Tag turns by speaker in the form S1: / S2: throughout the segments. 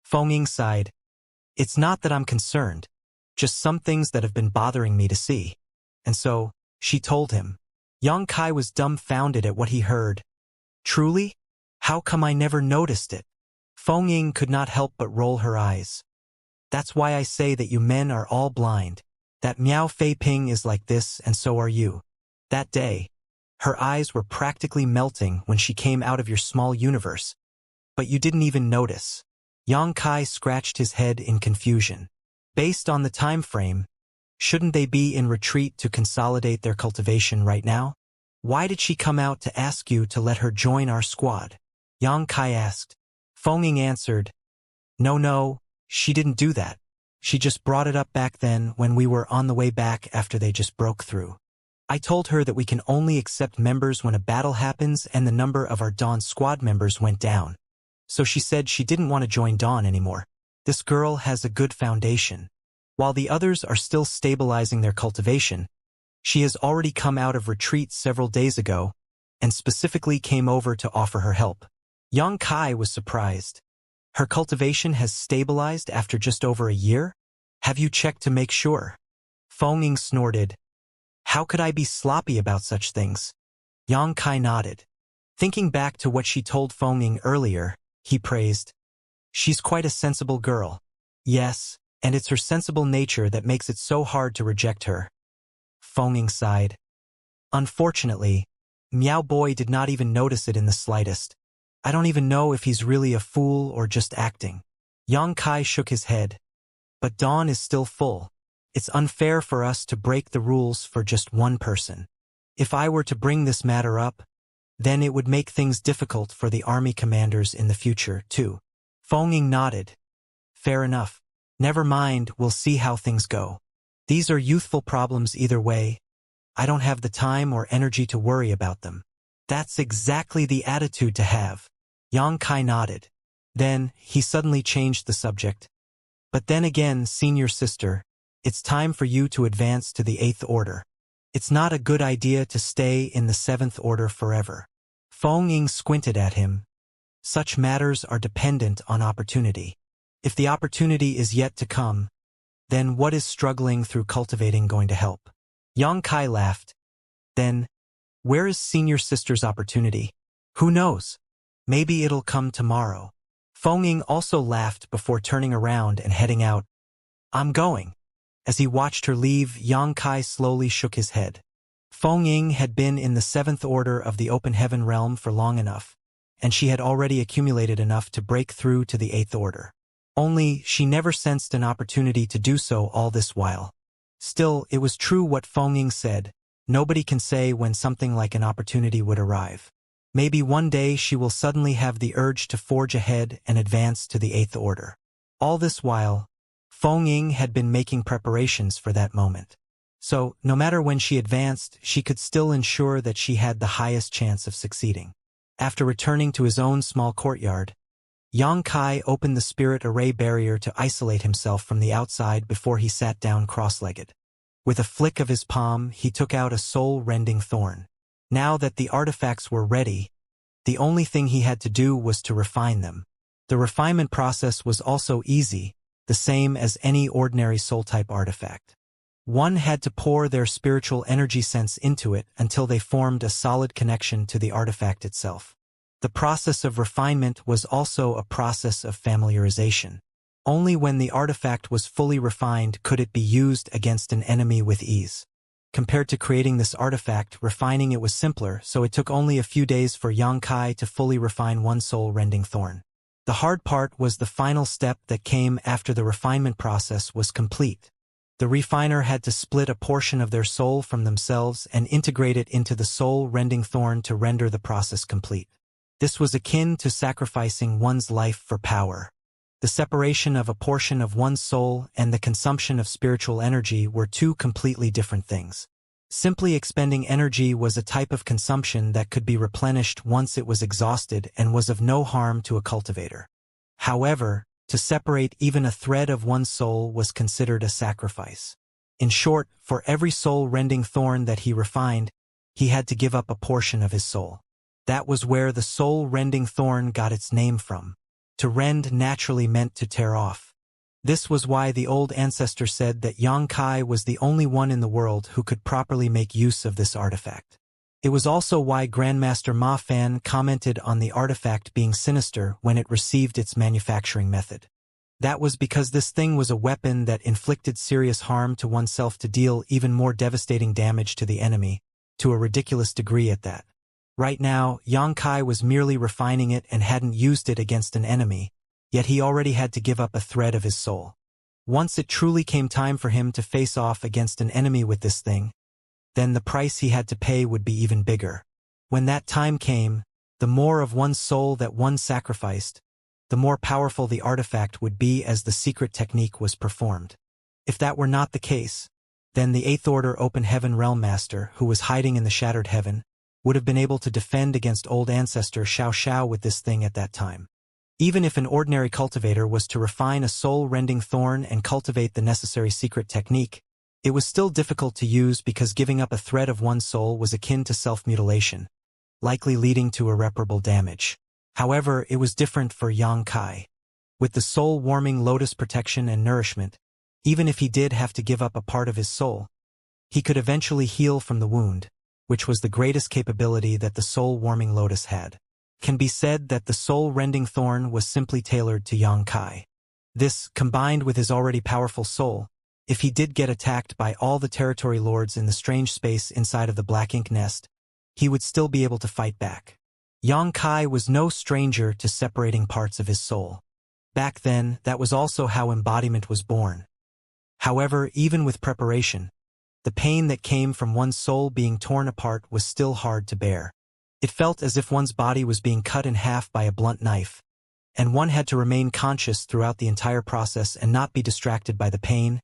S1: Feng sighed. It's not that I'm concerned, just some things that have been bothering me to see. And so, she told him. Yang Kai was dumbfounded at what he heard. Truly? How come I never noticed it? Feng could not help but roll her eyes. That's why I say that you men are all blind. That Miao Fei Ping is like this, and so are you. That day, her eyes were practically melting when she came out of your small universe. But you didn't even notice. Yang Kai scratched his head in confusion. Based on the time frame, shouldn't they be in retreat to consolidate their cultivation right now? Why did she come out to ask you to let her join our squad? Yang Kai asked. Feng answered, No, she didn't do that. She just brought it up back then when we were on the way back after they just broke through. I told her that we can only accept members when a battle happens and the number of our Dawn squad members went down. So she said she didn't want to join Dawn anymore. This girl has a good foundation. While the others are still stabilizing their cultivation, she has already come out of retreat several days ago and specifically came over to offer her help. Yang Kai was surprised. Her cultivation has stabilized after just over a year? Have you checked to make sure? Feng snorted. How could I be sloppy about such things? Yang Kai nodded. Thinking back to what she told Feng earlier, he praised. She's quite a sensible girl. Yes, and it's her sensible nature that makes it so hard to reject her. Feng sighed. Unfortunately, Meow Boy did not even notice it in the slightest. I don't even know if he's really a fool or just acting. Yang Kai shook his head. But Dawn is still full. It's unfair for us to break the rules for just one person. If I were to bring this matter up, then it would make things difficult for the army commanders in the future, too. Feng nodded. Fair enough. Never mind, we'll see how things go. These are youthful problems either way. I don't have the time or energy to worry about them. That's exactly the attitude to have. Yang Kai nodded. Then, he suddenly changed the subject. But then again, senior sister, it's time for you to advance to the 8th Order. It's not a good idea to stay in the 7th Order forever. Feng squinted at him. Such matters are dependent on opportunity. If the opportunity is yet to come, then what is struggling through cultivating going to help? Yang Kai laughed. Then, where is senior sister's opportunity? Who knows? Maybe it'll come tomorrow. Feng also laughed before turning around and heading out. I'm going. As he watched her leave, Yang Kai slowly shook his head. Feng had been in the 7th Order of the Open Heaven realm for long enough, and she had already accumulated enough to break through to the 8th Order. Only, she never sensed an opportunity to do so all this while. Still, it was true what Feng said. Nobody can say when something like an opportunity would arrive. Maybe one day she will suddenly have the urge to forge ahead and advance to the 8th Order. All this while, Feng had been making preparations for that moment. So, no matter when she advanced, she could still ensure that she had the highest chance of succeeding. After returning to his own small courtyard, Yang Kai opened the spirit array barrier to isolate himself from the outside before he sat down cross-legged. With a flick of his palm, he took out a soul-rending thorn. Now that the artifacts were ready, the only thing he had to do was to refine them. The refinement process was also easy, the same as any ordinary soul-type artifact. One had to pour their spiritual energy sense into it until they formed a solid connection to the artifact itself. The process of refinement was also a process of familiarization. Only when the artifact was fully refined could it be used against an enemy with ease. Compared to creating this artifact, refining it was simpler, so it took only a few days for Yang Kai to fully refine one soul-rending thorn. The hard part was the final step that came after the refinement process was complete. The refiner had to split a portion of their soul from themselves and integrate it into the soul-rending thorn to render the process complete. This was akin to sacrificing one's life for power. The separation of a portion of one's soul and the consumption of spiritual energy were two completely different things. Simply expending energy was a type of consumption that could be replenished once it was exhausted and was of no harm to a cultivator. However, to separate even a thread of one's soul was considered a sacrifice. In short, for every soul-rending thorn that he refined, he had to give up a portion of his soul. That was where the soul-rending thorn got its name from. To rend naturally meant to tear off. This was why the old ancestor said that Yang Kai was the only one in the world who could properly make use of this artifact. It was also why Grandmaster Ma Fan commented on the artifact being sinister when it received its manufacturing method. That was because this thing was a weapon that inflicted serious harm to oneself to deal even more devastating damage to the enemy, to a ridiculous degree at that. Right now, Yang Kai was merely refining it and hadn't used it against an enemy, yet he already had to give up a thread of his soul. Once it truly came time for him to face off against an enemy with this thing, then the price he had to pay would be even bigger. When that time came, the more of one's soul that one sacrificed, the more powerful the artifact would be as the secret technique was performed. If that were not the case, then the Eighth Order Open Heaven Realm Master, who was hiding in the Shattered Heaven, would have been able to defend against old ancestor Xianxia with this thing at that time. Even if an ordinary cultivator was to refine a soul-rending thorn and cultivate the necessary secret technique, it was still difficult to use because giving up a thread of one's soul was akin to self-mutilation, likely leading to irreparable damage. However, it was different for Yang Kai. With the soul-warming lotus protection and nourishment, even if he did have to give up a part of his soul, he could eventually heal from the wound, which was the greatest capability that the soul-warming lotus had. Can be said that the soul-rending thorn was simply tailored to Yang Kai. This, combined with his already powerful soul, if he did get attacked by all the territory lords in the strange space inside of the black ink nest, he would still be able to fight back. Yang Kai was no stranger to separating parts of his soul. Back then, that was also how embodiment was born. However, even with preparation, the pain that came from one's soul being torn apart was still hard to bear. It felt as if one's body was being cut in half by a blunt knife, and one had to remain conscious throughout the entire process and not be distracted by the pain.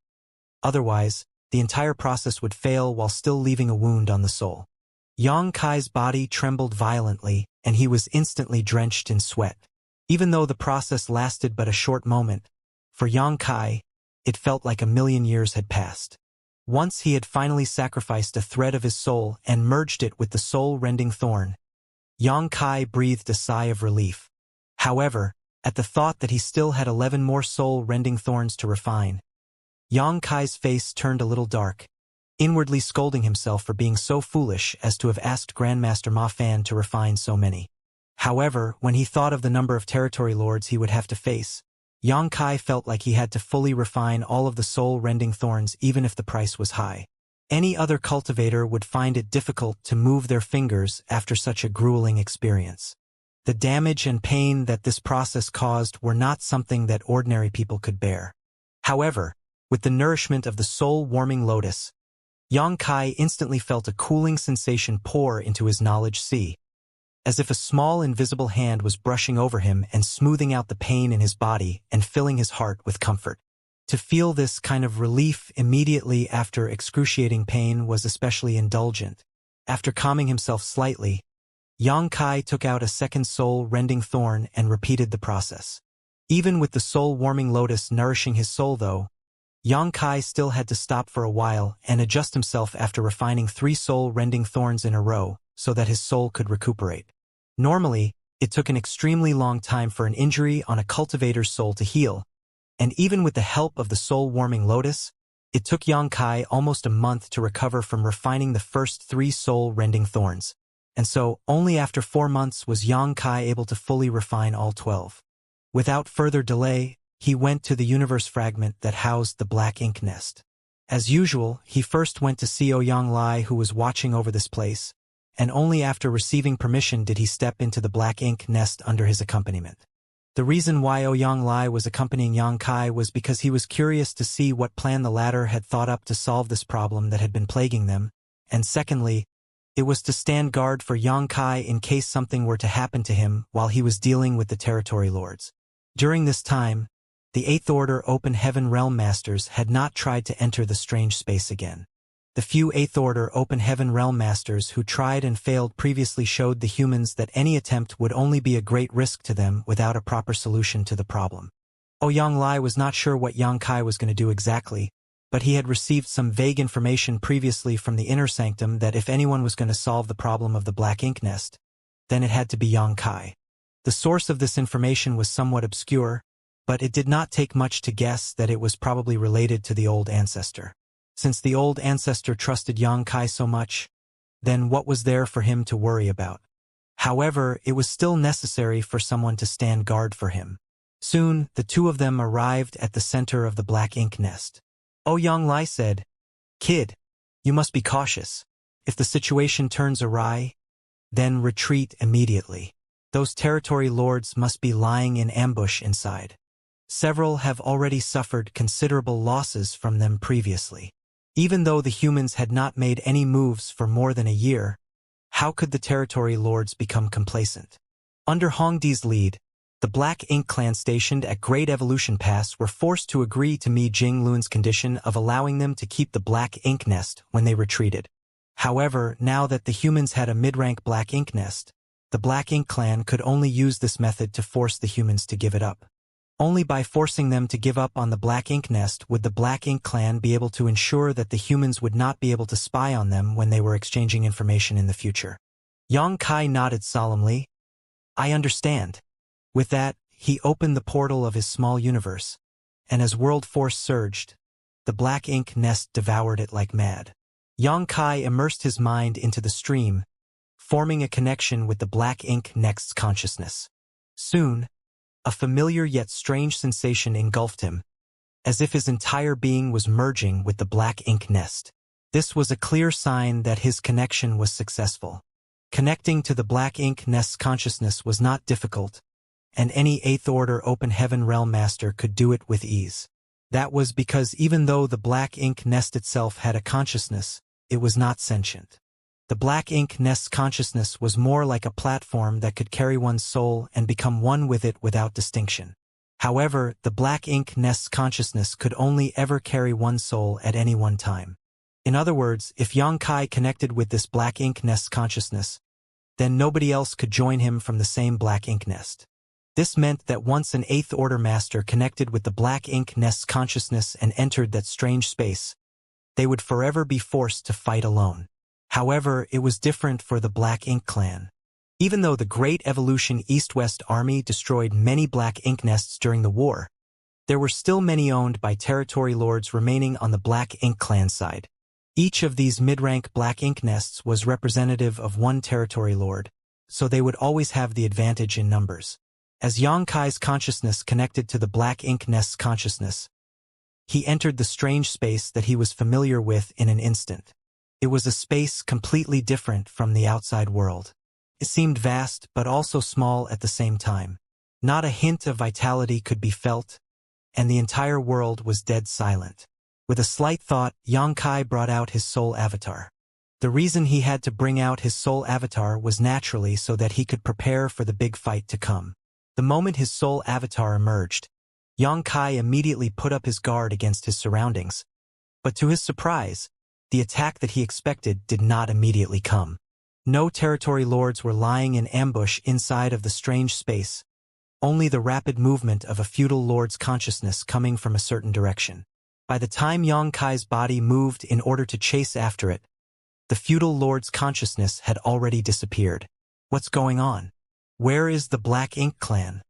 S1: Otherwise, the entire process would fail while still leaving a wound on the soul. Yang Kai's body trembled violently, and he was instantly drenched in sweat. Even though the process lasted but a short moment, for Yang Kai, it felt like a million years had passed. Once he had finally sacrificed a thread of his soul and merged it with the soul-rending thorn, Yang Kai breathed a sigh of relief. However, at the thought that he still had 11 more soul-rending thorns to refine, Yang Kai's face turned a little dark, inwardly scolding himself for being so foolish as to have asked Grandmaster Ma Fan to refine so many. However, when he thought of the number of territory lords he would have to face, Yang Kai felt like he had to fully refine all of the soul-rending thorns even if the price was high. Any other cultivator would find it difficult to move their fingers after such a grueling experience. The damage and pain that this process caused were not something that ordinary people could bear. However, with the nourishment of the soul-warming lotus, Yang Kai instantly felt a cooling sensation pour into his knowledge sea, as if a small invisible hand was brushing over him and smoothing out the pain in his body and filling his heart with comfort. To feel this kind of relief immediately after excruciating pain was especially indulgent. After calming himself slightly, Yang Kai took out a second soul-rending thorn and repeated the process. Even with the soul-warming lotus nourishing his soul though, Yang Kai still had to stop for a while and adjust himself after refining 3 soul-rending thorns in a row so that his soul could recuperate. Normally, it took an extremely long time for an injury on a cultivator's soul to heal, and even with the help of the soul-warming lotus, it took Yang Kai almost a month to recover from refining the first 3 soul-rending thorns, and so only after 4 months was Yang Kai able to fully refine all 12. Without further delay, he went to the universe fragment that housed the black ink nest. As usual, he first went to see Ouyang Lai, who was watching over this place, and only after receiving permission did he step into the black ink nest under his accompaniment. The reason why Ouyang Lai was accompanying Yang Kai was because he was curious to see what plan the latter had thought up to solve this problem that had been plaguing them, and secondly, it was to stand guard for Yang Kai in case something were to happen to him while he was dealing with the territory lords. During this time, the Eighth Order Open Heaven Realm Masters had not tried to enter the strange space again. The few Eighth Order Open Heaven Realm Masters who tried and failed previously showed the humans that any attempt would only be a great risk to them without a proper solution to the problem. Ouyang Lai was not sure what Yang Kai was going to do exactly, but he had received some vague information previously from the inner sanctum that if anyone was going to solve the problem of the black ink nest, then it had to be Yang Kai. The source of this information was somewhat obscure, but it did not take much to guess that it was probably related to the old ancestor. Since the old ancestor trusted Yang Kai so much, then what was there for him to worry about? However, it was still necessary for someone to stand guard for him. Soon, the two of them arrived at the center of the black ink nest. Yang Lai said, "Kid, you must be cautious. If the situation turns awry, then retreat immediately. Those territory lords must be lying in ambush inside. Several have already suffered considerable losses from them previously. Even though the humans had not made any moves for more than a year, how could the territory lords become complacent?" Under Hongdi's lead, the Black Ink clan stationed at Great Evolution Pass were forced to agree to Mi Jinglun's condition of allowing them to keep the Black Ink nest when they retreated. However, now that the humans had a mid-rank Black Ink nest, the Black Ink clan could only use this method to force the humans to give it up. Only by forcing them to give up on the Black Ink nest would the Black Ink clan be able to ensure that the humans would not be able to spy on them when they were exchanging information in the future. Yang Kai nodded solemnly. "I understand." With that, he opened the portal of his small universe, and as world force surged, the Black Ink nest devoured it like mad. Yang Kai immersed his mind into the stream, forming a connection with the Black Ink nest's consciousness. Soon, a familiar yet strange sensation engulfed him, as if his entire being was merging with the Black Ink nest. This was a clear sign that his connection was successful. Connecting to the Black Ink nest's consciousness was not difficult, and any 8th Order Open Heaven Realm Master could do it with ease. That was because even though the Black Ink nest itself had a consciousness, it was not sentient. The Black Ink nest's consciousness was more like a platform that could carry one's soul and become one with it without distinction. However, the Black Ink nest's consciousness could only ever carry one soul at any one time. In other words, if Yang Kai connected with this Black Ink nest's consciousness, then nobody else could join him from the same Black Ink nest. This meant that once an 8th Order Master connected with the Black Ink nest's consciousness and entered that strange space, they would forever be forced to fight alone. However, it was different for the Black Ink clan. Even though the Great Evolution East-West Army destroyed many Black Ink nests during the war, there were still many owned by territory lords remaining on the Black Ink clan side. Each of these mid-rank Black Ink nests was representative of one territory lord, so they would always have the advantage in numbers. As Yang Kai's consciousness connected to the Black Ink nest's consciousness, he entered the strange space that he was familiar with in an instant. It was a space completely different from the outside world. It seemed vast but also small at the same time. Not a hint of vitality could be felt, and the entire world was dead silent. With a slight thought, Yang Kai brought out his soul avatar. The reason he had to bring out his soul avatar was naturally so that he could prepare for the big fight to come. The moment his soul avatar emerged, Yang Kai immediately put up his guard against his surroundings. But to his surprise, the attack that he expected did not immediately come. No territory lords were lying in ambush inside of the strange space, only the rapid movement of a feudal lord's consciousness coming from a certain direction. By the time Yang Kai's body moved in order to chase after it, the feudal lord's consciousness had already disappeared. What's going on? Where is the Black Ink clan?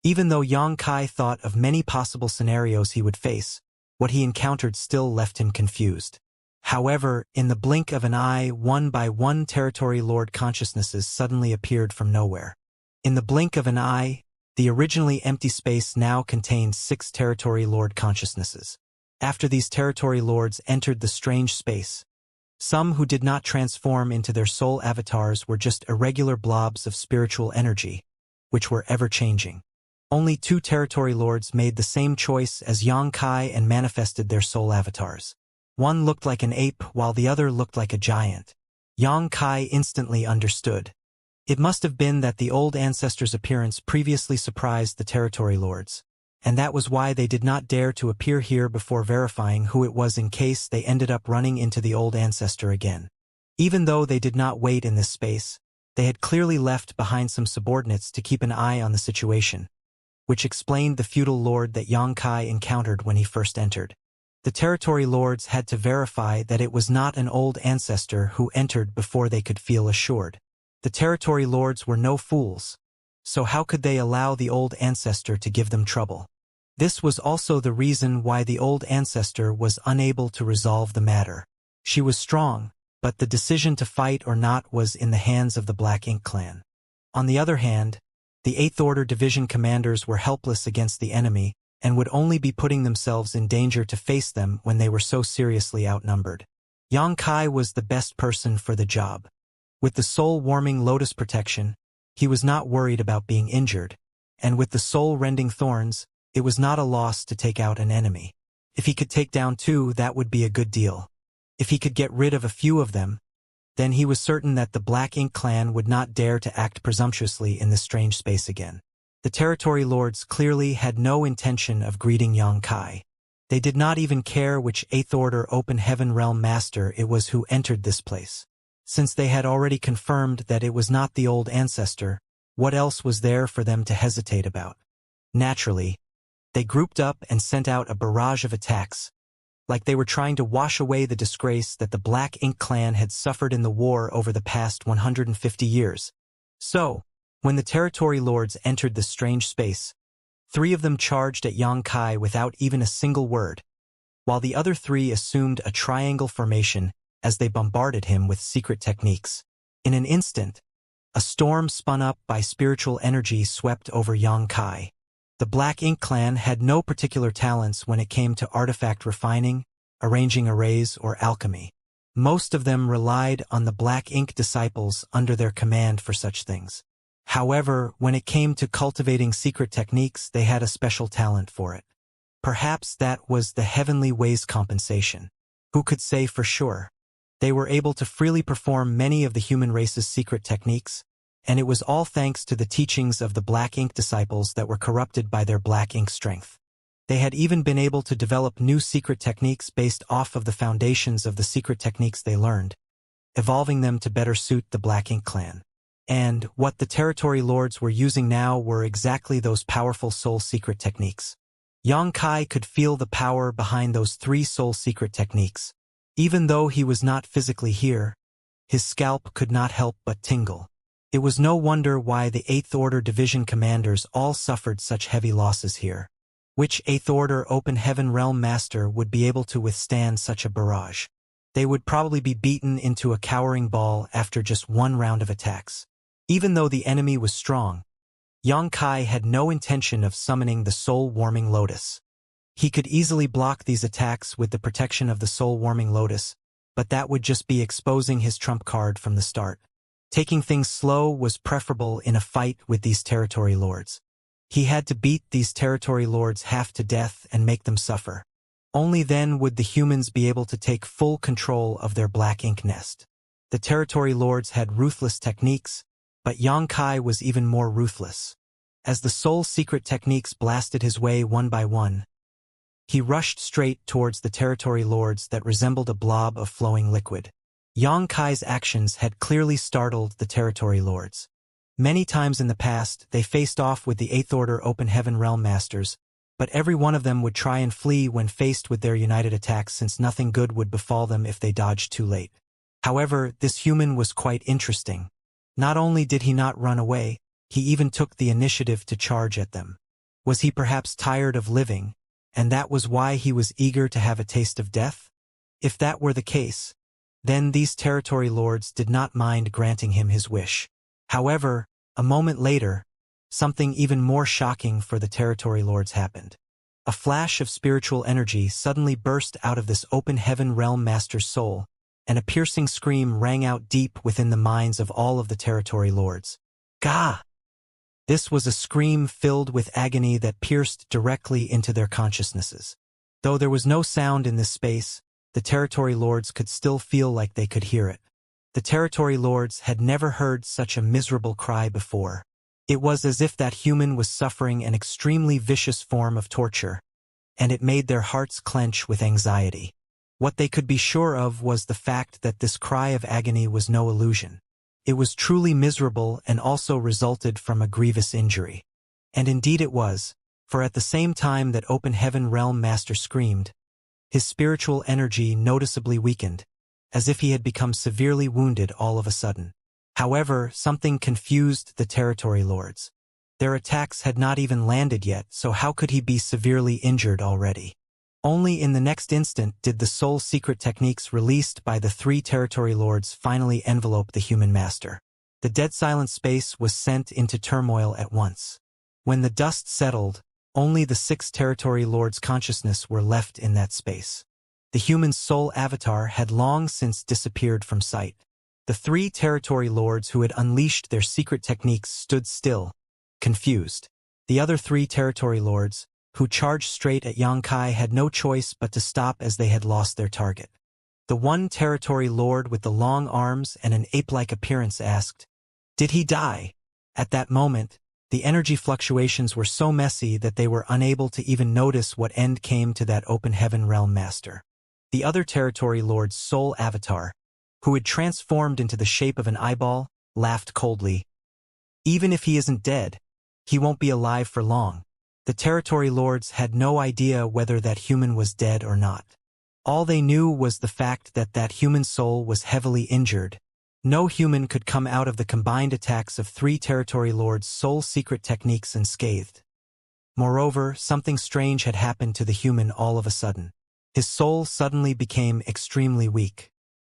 S1: Even though Yang Kai thought of many possible scenarios he would face, what he encountered still left him confused. However, in the blink of an eye, one by one territory lord consciousnesses suddenly appeared from nowhere. In the blink of an eye, the originally empty space now contained 6 territory lord consciousnesses. After these territory lords entered the strange space, some who did not transform into their soul avatars were just irregular blobs of spiritual energy, which were ever-changing. Only 2 territory lords made the same choice as Yang Kai and manifested their soul avatars. One looked like an ape while the other looked like a giant. Yang Kai instantly understood. It must have been that the old ancestor's appearance previously surprised the territory lords, and that was why they did not dare to appear here before verifying who it was in case they ended up running into the old ancestor again. Even though they did not wait in this space, they had clearly left behind some subordinates to keep an eye on the situation, which explained the feudal lord that Yang Kai encountered when he first entered. The territory lords had to verify that it was not an old ancestor who entered before they could feel assured. The territory lords were no fools, so how could they allow the old ancestor to give them trouble? This was also the reason why the old ancestor was unable to resolve the matter. She was strong, but the decision to fight or not was in the hands of the Black Ink clan. On the other hand, the Eighth Order Division commanders were helpless against the enemy and would only be putting themselves in danger to face them when they were so seriously outnumbered. Yang Kai was the best person for the job. With the soul-warming lotus protection, he was not worried about being injured, and with the soul-rending thorns, it was not a loss to take out an enemy. If he could take down 2, that would be a good deal. If he could get rid of a few of them, then he was certain that the Black Ink clan would not dare to act presumptuously in this strange space again. The Territory Lords clearly had no intention of greeting Yang Kai. They did not even care which Eighth Order Open Heaven Realm Master it was who entered this place. Since they had already confirmed that it was not the old ancestor, what else was there for them to hesitate about? Naturally, they grouped up and sent out a barrage of attacks, like they were trying to wash away the disgrace that the Black Ink clan had suffered in the war over the past 150 years. So, when the Territory Lords entered this strange space, 3 of them charged at Yang Kai without even a single word, while the other 3 assumed a triangle formation as they bombarded him with secret techniques. In an instant, a storm spun up by spiritual energy swept over Yang Kai. The Black Ink clan had no particular talents when it came to artifact refining, arranging arrays, or alchemy. Most of them relied on the Black Ink disciples under their command for such things. However, when it came to cultivating secret techniques, they had a special talent for it. Perhaps that was the heavenly ways compensation. Who could say for sure? They were able to freely perform many of the human race's secret techniques, and it was all thanks to the teachings of the Black Ink disciples that were corrupted by their Black Ink strength. They had even been able to develop new secret techniques based off of the foundations of the secret techniques they learned, evolving them to better suit the Black Ink clan. And what the Territory Lords were using now were exactly those powerful soul secret techniques. Yang Kai could feel the power behind those 3 soul secret techniques. Even though he was not physically here, his scalp could not help but tingle. It was no wonder why the Eighth Order Division commanders all suffered such heavy losses here. Which Eighth Order Open Heaven Realm Master would be able to withstand such a barrage? They would probably be beaten into a cowering ball after just 1 round of attacks. Even though the enemy was strong, Yang Kai had no intention of summoning the soul-warming lotus. He could easily block these attacks with the protection of the soul-warming lotus, but that would just be exposing his trump card from the start. Taking things slow was preferable in a fight with these Territory Lords. He had to beat these Territory Lords half to death and make them suffer. Only then would the humans be able to take full control of their Black Ink nest. The Territory Lords had ruthless techniques, but Yang Kai was even more ruthless. As the soul secret techniques blasted his way one by one, he rushed straight towards the Territory Lords that resembled a blob of flowing liquid. Yang Kai's actions had clearly startled the Territory Lords. Many times in the past, they faced off with the Eighth Order Open Heaven Realm Masters, but every one of them would try and flee when faced with their united attacks since nothing good would befall them if they dodged too late. However, this human was quite interesting. Not only did he not run away, he even took the initiative to charge at them. Was he perhaps tired of living, and that was why he was eager to have a taste of death? If that were the case, then these Territory Lords did not mind granting him his wish. However, a moment later, something even more shocking for the Territory Lords happened. A flash of spiritual energy suddenly burst out of this Open Heaven Realm Master's soul, and a piercing scream rang out deep within the minds of all of the Territory Lords. Gah! This was a scream filled with agony that pierced directly into their consciousnesses. Though there was no sound in this space, the Territory Lords could still feel like they could hear it. The Territory Lords had never heard such a miserable cry before. It was as if that human was suffering an extremely vicious form of torture, and it made their hearts clench with anxiety. What they could be sure of was the fact that this cry of agony was no illusion. It was truly miserable and also resulted from a grievous injury. And indeed it was, for at the same time that Open Heaven Realm Master screamed, his spiritual energy noticeably weakened, as if he had become severely wounded all of a sudden. However, something confused the Territory Lords. Their attacks had not even landed yet, so how could he be severely injured already? Only in the next instant did the soul secret techniques released by the 3 territory lords finally envelope the human master. The dead silent space was sent into turmoil at once. When the dust settled, only the 6 territory lords' consciousness were left in that space. The human's soul avatar had long since disappeared from sight. The 3 territory lords who had unleashed their secret techniques stood still, confused. The other 3 territory lords, who charged straight at Xianxia, had no choice but to stop as they had lost their target. The one territory lord with the long arms and an ape-like appearance asked, "Did he die?" At that moment, the energy fluctuations were so messy that they were unable to even notice what end came to that open heaven realm master. The other territory lord's soul avatar, who had transformed into the shape of an eyeball, laughed coldly. "Even if he isn't dead, he won't be alive for long." The territory lords had no idea whether that human was dead or not. All they knew was the fact that that human soul was heavily injured. No human could come out of the combined attacks of 3 territory lords' soul secret techniques unscathed. Moreover, something strange had happened to the human all of a sudden. His soul suddenly became extremely weak.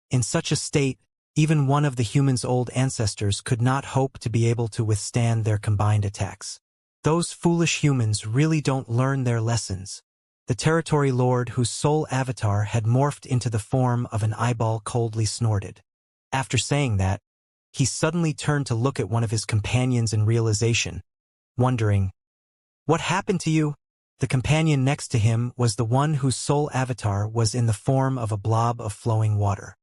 S1: In such a state, even one of the human's old ancestors could not hope to be able to withstand their combined attacks. Those foolish humans really don't learn their lessons. The territory lord whose soul avatar had morphed into the form of an eyeball coldly snorted. After saying that, he suddenly turned to look at one of his companions in realization, wondering, "What happened to you?" The companion next to him was the one whose soul avatar was in the form of a blob of flowing water.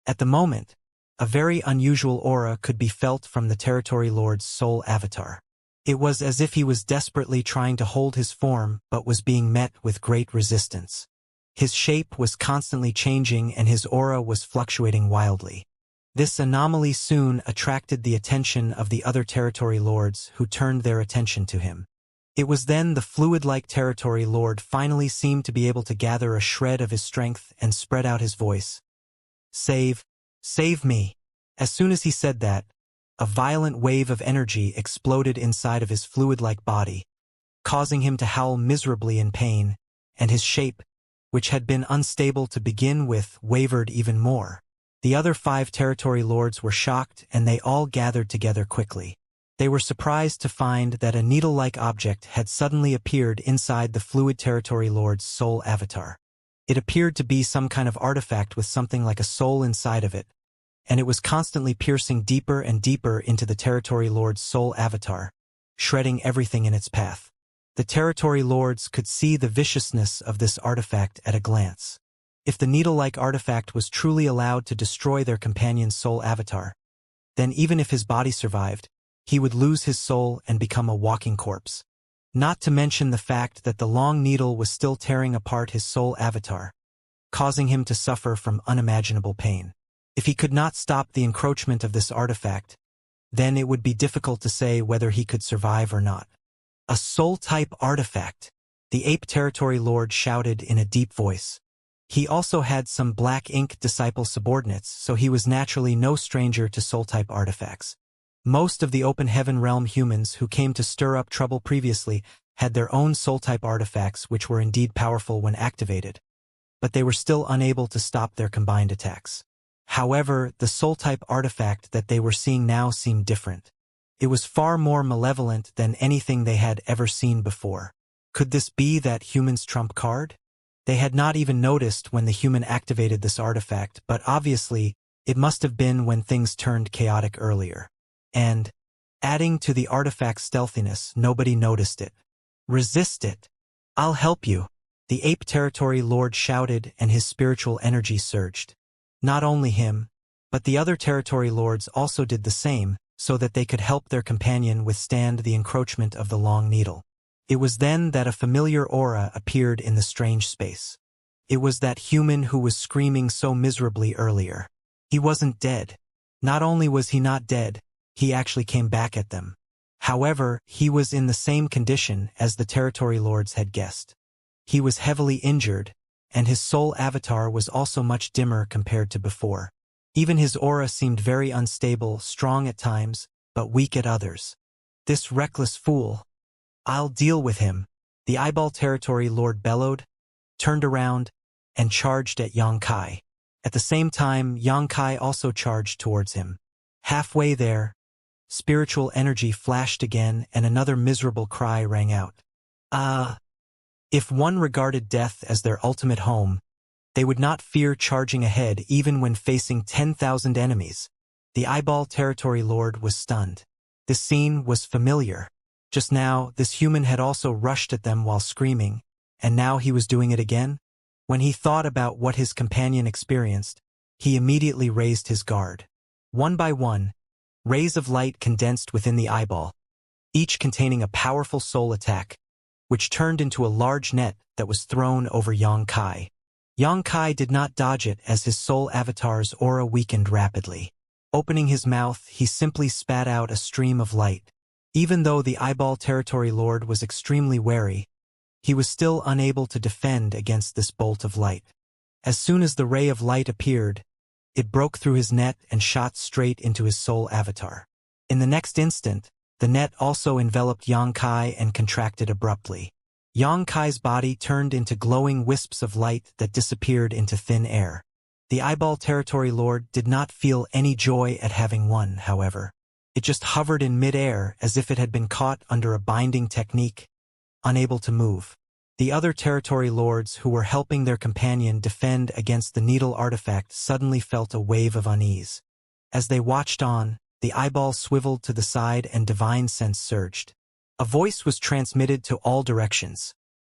S1: At the moment, a very unusual aura could be felt from the territory lord's soul avatar. It was as if he was desperately trying to hold his form but was being met with great resistance. His shape was constantly changing and his aura was fluctuating wildly. This anomaly soon attracted the attention of the other territory lords, who turned their attention to him. It was then the fluid-like territory lord finally seemed to be able to gather a shred of his strength and spread out his voice. Save me." As soon as he said that, a violent wave of energy exploded inside of his fluid-like body, causing him to howl miserably in pain, and his shape, which had been unstable to begin with, wavered even more. The other 5 territory lords were shocked, and they all gathered together quickly. They were surprised to find that a needle-like object had suddenly appeared inside the fluid territory lord's soul avatar. It appeared to be some kind of artifact with something like a soul inside of it, and it was constantly piercing deeper and deeper into the territory lord's soul avatar, shredding everything in its path. The territory lords could see the viciousness of this artifact at a glance. If the needle-like artifact was truly allowed to destroy their companion's soul avatar, then even if his body survived, he would lose his soul and become a walking corpse. Not to mention the fact that the long needle was still tearing apart his soul avatar, causing him to suffer from unimaginable pain. If he could not stop the encroachment of this artifact, then it would be difficult to say whether he could survive or not. "A soul-type artifact," the ape territory lord shouted in a deep voice. He also had some black ink disciple subordinates, so he was naturally no stranger to soul-type artifacts. Most of the open heaven realm humans who came to stir up trouble previously had their own soul-type artifacts, which were indeed powerful when activated, but they were still unable to stop their combined attacks. However, the soul-type artifact that they were seeing now seemed different. It was far more malevolent than anything they had ever seen before. Could this be that human's trump card? They had not even noticed when the human activated this artifact, but obviously, it must have been when things turned chaotic earlier. And, adding to the artifact's stealthiness, nobody noticed it. "Resist it. I'll help you," the ape territory lord shouted, and his spiritual energy surged. Not only him, but the other territory lords also did the same, so that they could help their companion withstand the encroachment of the long needle. It was then that a familiar aura appeared in the strange space. It was that human who was screaming so miserably earlier. He wasn't dead. Not only was he not dead, he actually came back at them. However, he was in the same condition as the territory lords had guessed. He was heavily injured, and his soul avatar was also much dimmer compared to before. Even his aura seemed very unstable, strong at times, but weak at others. This reckless fool. I'll deal with him. The eyeball territory lord bellowed, turned around, and charged at Yang Kai. At the same time, Yang Kai also charged towards him. Halfway there, spiritual energy flashed again and another miserable cry rang out. If one regarded death as their ultimate home, they would not fear charging ahead even when facing 10,000 enemies. The eyeball territory lord was stunned. This scene was familiar. Just now, this human had also rushed at them while screaming, and now he was doing it again? When he thought about what his companion experienced, he immediately raised his guard. One by one, rays of light condensed within the eyeball, each containing a powerful soul attack, which turned into a large net that was thrown over Yang Kai. Yang Kai did not dodge it as his soul avatar's aura weakened rapidly. Opening his mouth, he simply spat out a stream of light. Even though the eyeball territory lord was extremely wary, he was still unable to defend against this bolt of light. As soon as the ray of light appeared, it broke through his net and shot straight into his soul avatar. In the next instant, the net also enveloped Yang Kai and contracted abruptly. Yang Kai's body turned into glowing wisps of light that disappeared into thin air. The eyeball territory lord did not feel any joy at having won, however. It just hovered in mid-air as if it had been caught under a binding technique, unable to move. The other territory lords who were helping their companion defend against the needle artifact suddenly felt a wave of unease. As they watched on, the eyeball swiveled to the side and divine sense surged. A voice was transmitted to all directions.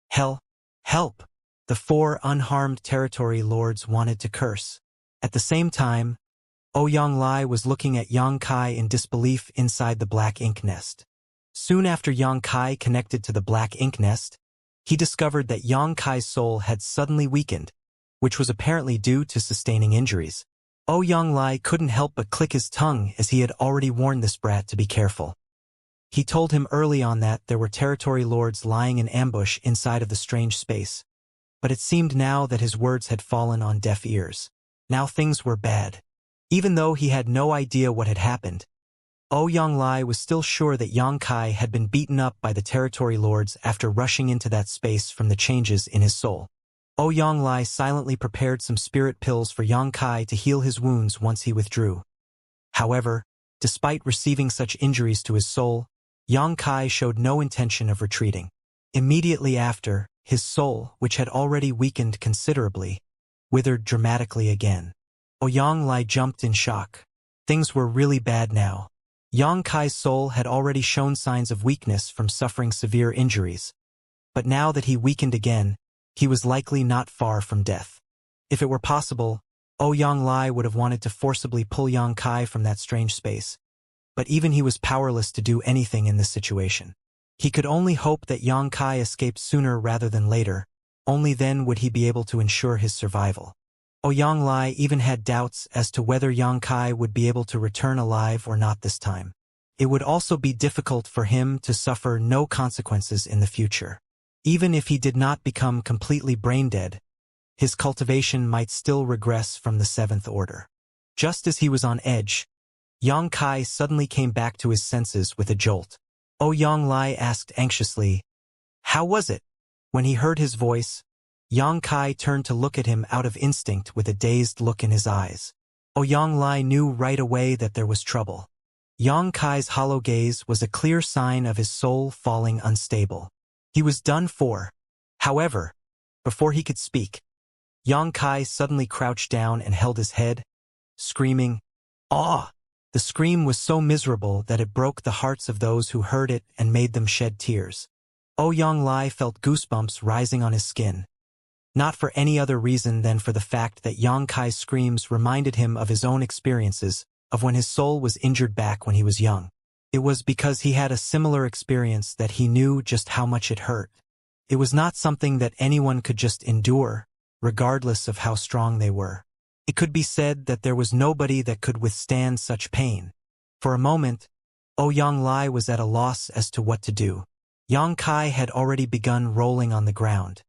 S1: Help! The four unharmed territory lords wanted to curse. At the same time, Ouyang Lai was looking at Yang Kai in disbelief inside the black ink nest. Soon after Yang Kai connected to the black ink nest, he discovered that Yang Kai's soul had suddenly weakened, which was apparently due to sustaining injuries. Ouyang Lai couldn't help but click his tongue as he had already warned this brat to be careful. He told him early on that there were territory lords lying in ambush inside of the strange space. But it seemed now that his words had fallen on deaf ears. Now things were bad. Even though he had no idea what had happened, Ouyang Lai was still sure that Yang Kai had been beaten up by the territory lords after rushing into that space from the changes in his soul. Ouyang Lai silently prepared some spirit pills for Yang Kai to heal his wounds once he withdrew. However, despite receiving such injuries to his soul, Yang Kai showed no intention of retreating. Immediately after, his soul, which had already weakened considerably, withered dramatically again. Ouyang Lai jumped in shock. Things were really bad now. Yang Kai's soul had already shown signs of weakness from suffering severe injuries. But now that he weakened again, he was likely not far from death. If it were possible, Ouyang Lai would have wanted to forcibly pull Yang Kai from that strange space. But even he was powerless to do anything in this situation. He could only hope that Yang Kai escaped sooner rather than later. Only then would he be able to ensure his survival. Ouyang Lai even had doubts as to whether Yang Kai would be able to return alive or not this time. It would also be difficult for him to suffer no consequences in the future. Even if he did not become completely brain-dead, his cultivation might still regress from the seventh order. Just as he was on edge, Yang Kai suddenly came back to his senses with a jolt. Ouyang Lai asked anxiously, "How was it?" When he heard his voice, Yang Kai turned to look at him out of instinct with a dazed look in his eyes. Ouyang Lai knew right away that there was trouble. Yang Kai's hollow gaze was a clear sign of his soul falling unstable. He was done for. However, before he could speak, Yang Kai suddenly crouched down and held his head, screaming, "Aw!" The scream was so miserable that it broke the hearts of those who heard it and made them shed tears. Ouyang Lai felt goosebumps rising on his skin. Not for any other reason than for the fact that Yang Kai's screams reminded him of his own experiences, of when his soul was injured back when he was young. It was because he had a similar experience that he knew just how much it hurt. It was not something that anyone could just endure, regardless of how strong they were. It could be said that there was nobody that could withstand such pain. For a moment, Ouyang Lai was at a loss as to what to do. Yang Kai had already begun rolling on the ground.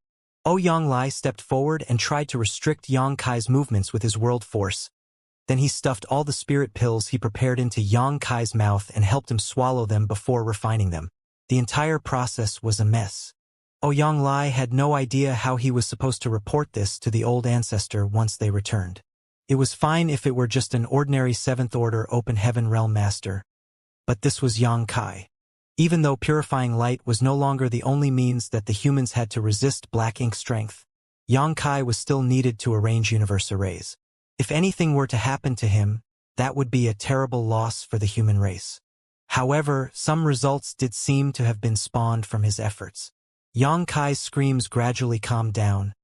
S1: Ouyang Lai stepped forward and tried to restrict Yang Kai's movements with his world force. Then he stuffed all the spirit pills he prepared into Yang Kai's mouth and helped him swallow them before refining them. The entire process was a mess. Ouyang Lai had no idea how he was supposed to report this to the old ancestor once they returned. It was fine if it were just an ordinary 7th Order Open Heaven Realm Master. But this was Yang Kai. Even though purifying light was no longer the only means that the humans had to resist black ink strength, Yang Kai was still needed to arrange universe arrays. If anything were to happen to him, that would be a terrible loss for the human race. However, some results did seem to have been spawned from his efforts. Yang Kai's screams gradually calmed down,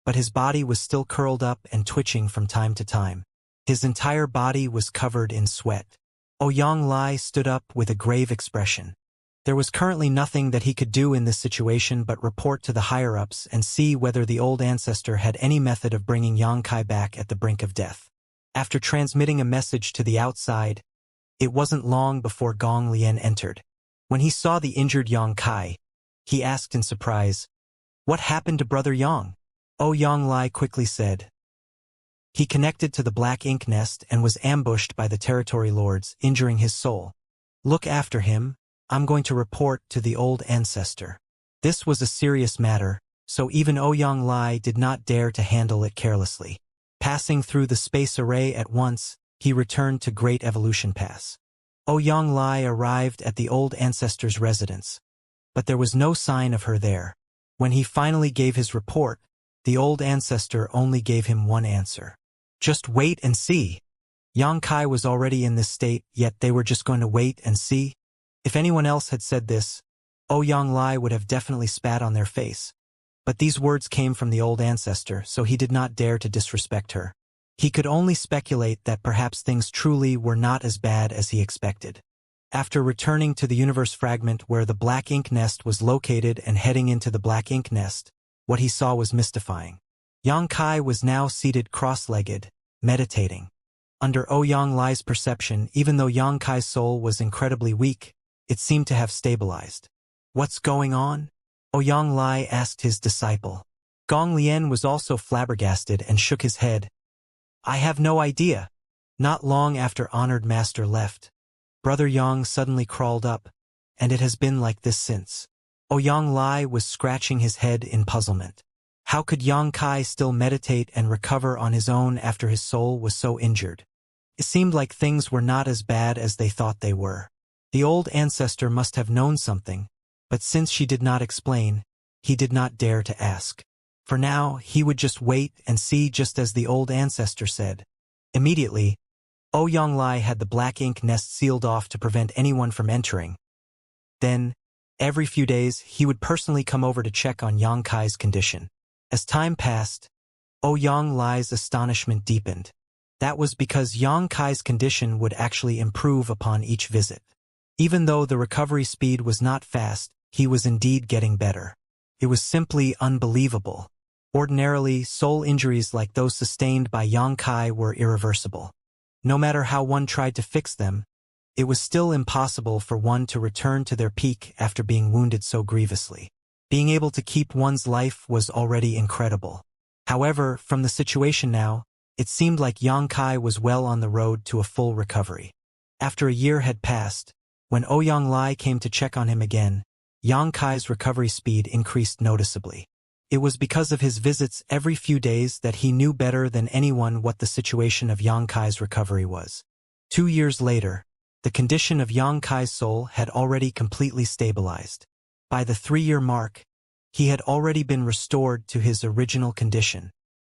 S1: but his body was still curled up and twitching from time to time. His entire body was covered in sweat. Ouyang Lai stood up with a grave expression. There was currently nothing that he could do in this situation but report to the higher-ups and see whether the old ancestor had any method of bringing Yang Kai back at the brink of death. After transmitting a message to the outside, it wasn't long before Gong Lian entered. When he saw the injured Yang Kai, he asked in surprise, "What happened to Brother Yang?" Ouyang Lai quickly said, "He connected to the black ink nest and was ambushed by the territory lords, injuring his soul. Look after him. I'm going to report to the old ancestor." This was a serious matter, so even Ouyang Lai did not dare to handle it carelessly. Passing through the space array at once, he returned to Great Evolution Pass. Ouyang Lai arrived at the old ancestor's residence, but there was no sign of her there. When he finally gave his report, the old ancestor only gave him one answer. "Just wait and see." Yang Kai was already in this state, yet they were just going to wait and see? If anyone else had said this, Ouyang Lai would have definitely spat on their face. But these words came from the old ancestor, so he did not dare to disrespect her. He could only speculate that perhaps things truly were not as bad as he expected. After returning to the universe fragment where the black ink nest was located and heading into the black ink nest, what he saw was mystifying. Yang Kai was now seated cross-legged, meditating. Under Ouyang Lai's perception, even though Yang Kai's soul was incredibly weak, it seemed to have stabilized. "What's going on?" Ouyang Lai asked his disciple. Gong Lian was also flabbergasted and shook his head. "I have no idea." Not long after Honored Master left, Brother Yang suddenly crawled up, and it has been like this since. Ouyang Lai was scratching his head in puzzlement. How could Yang Kai still meditate and recover on his own after his soul was so injured? It seemed like things were not as bad as they thought they were. The old ancestor must have known something, but since she did not explain, he did not dare to ask. For now, he would just wait and see, just as the old ancestor said. Immediately, Ouyang Lai had the black ink nest sealed off to prevent anyone from entering. Then, every few days, he would personally come over to check on Yang Kai's condition. As time passed, Ouyang Lai's astonishment deepened. That was because Yang Kai's condition would actually improve upon each visit. Even though the recovery speed was not fast, he was indeed getting better. It was simply unbelievable. Ordinarily, soul injuries like those sustained by Yang Kai were irreversible. No matter how one tried to fix them, it was still impossible for one to return to their peak after being wounded so grievously. Being able to keep one's life was already incredible. However, from the situation now, it seemed like Yang Kai was well on the road to a full recovery. After a year had passed, when Ouyang Lai came to check on him again, Yang Kai's recovery speed increased noticeably. It was because of his visits every few days that he knew better than anyone what the situation of Yang Kai's recovery was. 2 years later, the condition of Yang Kai's soul had already completely stabilized. By the 3-year mark, he had already been restored to his original condition.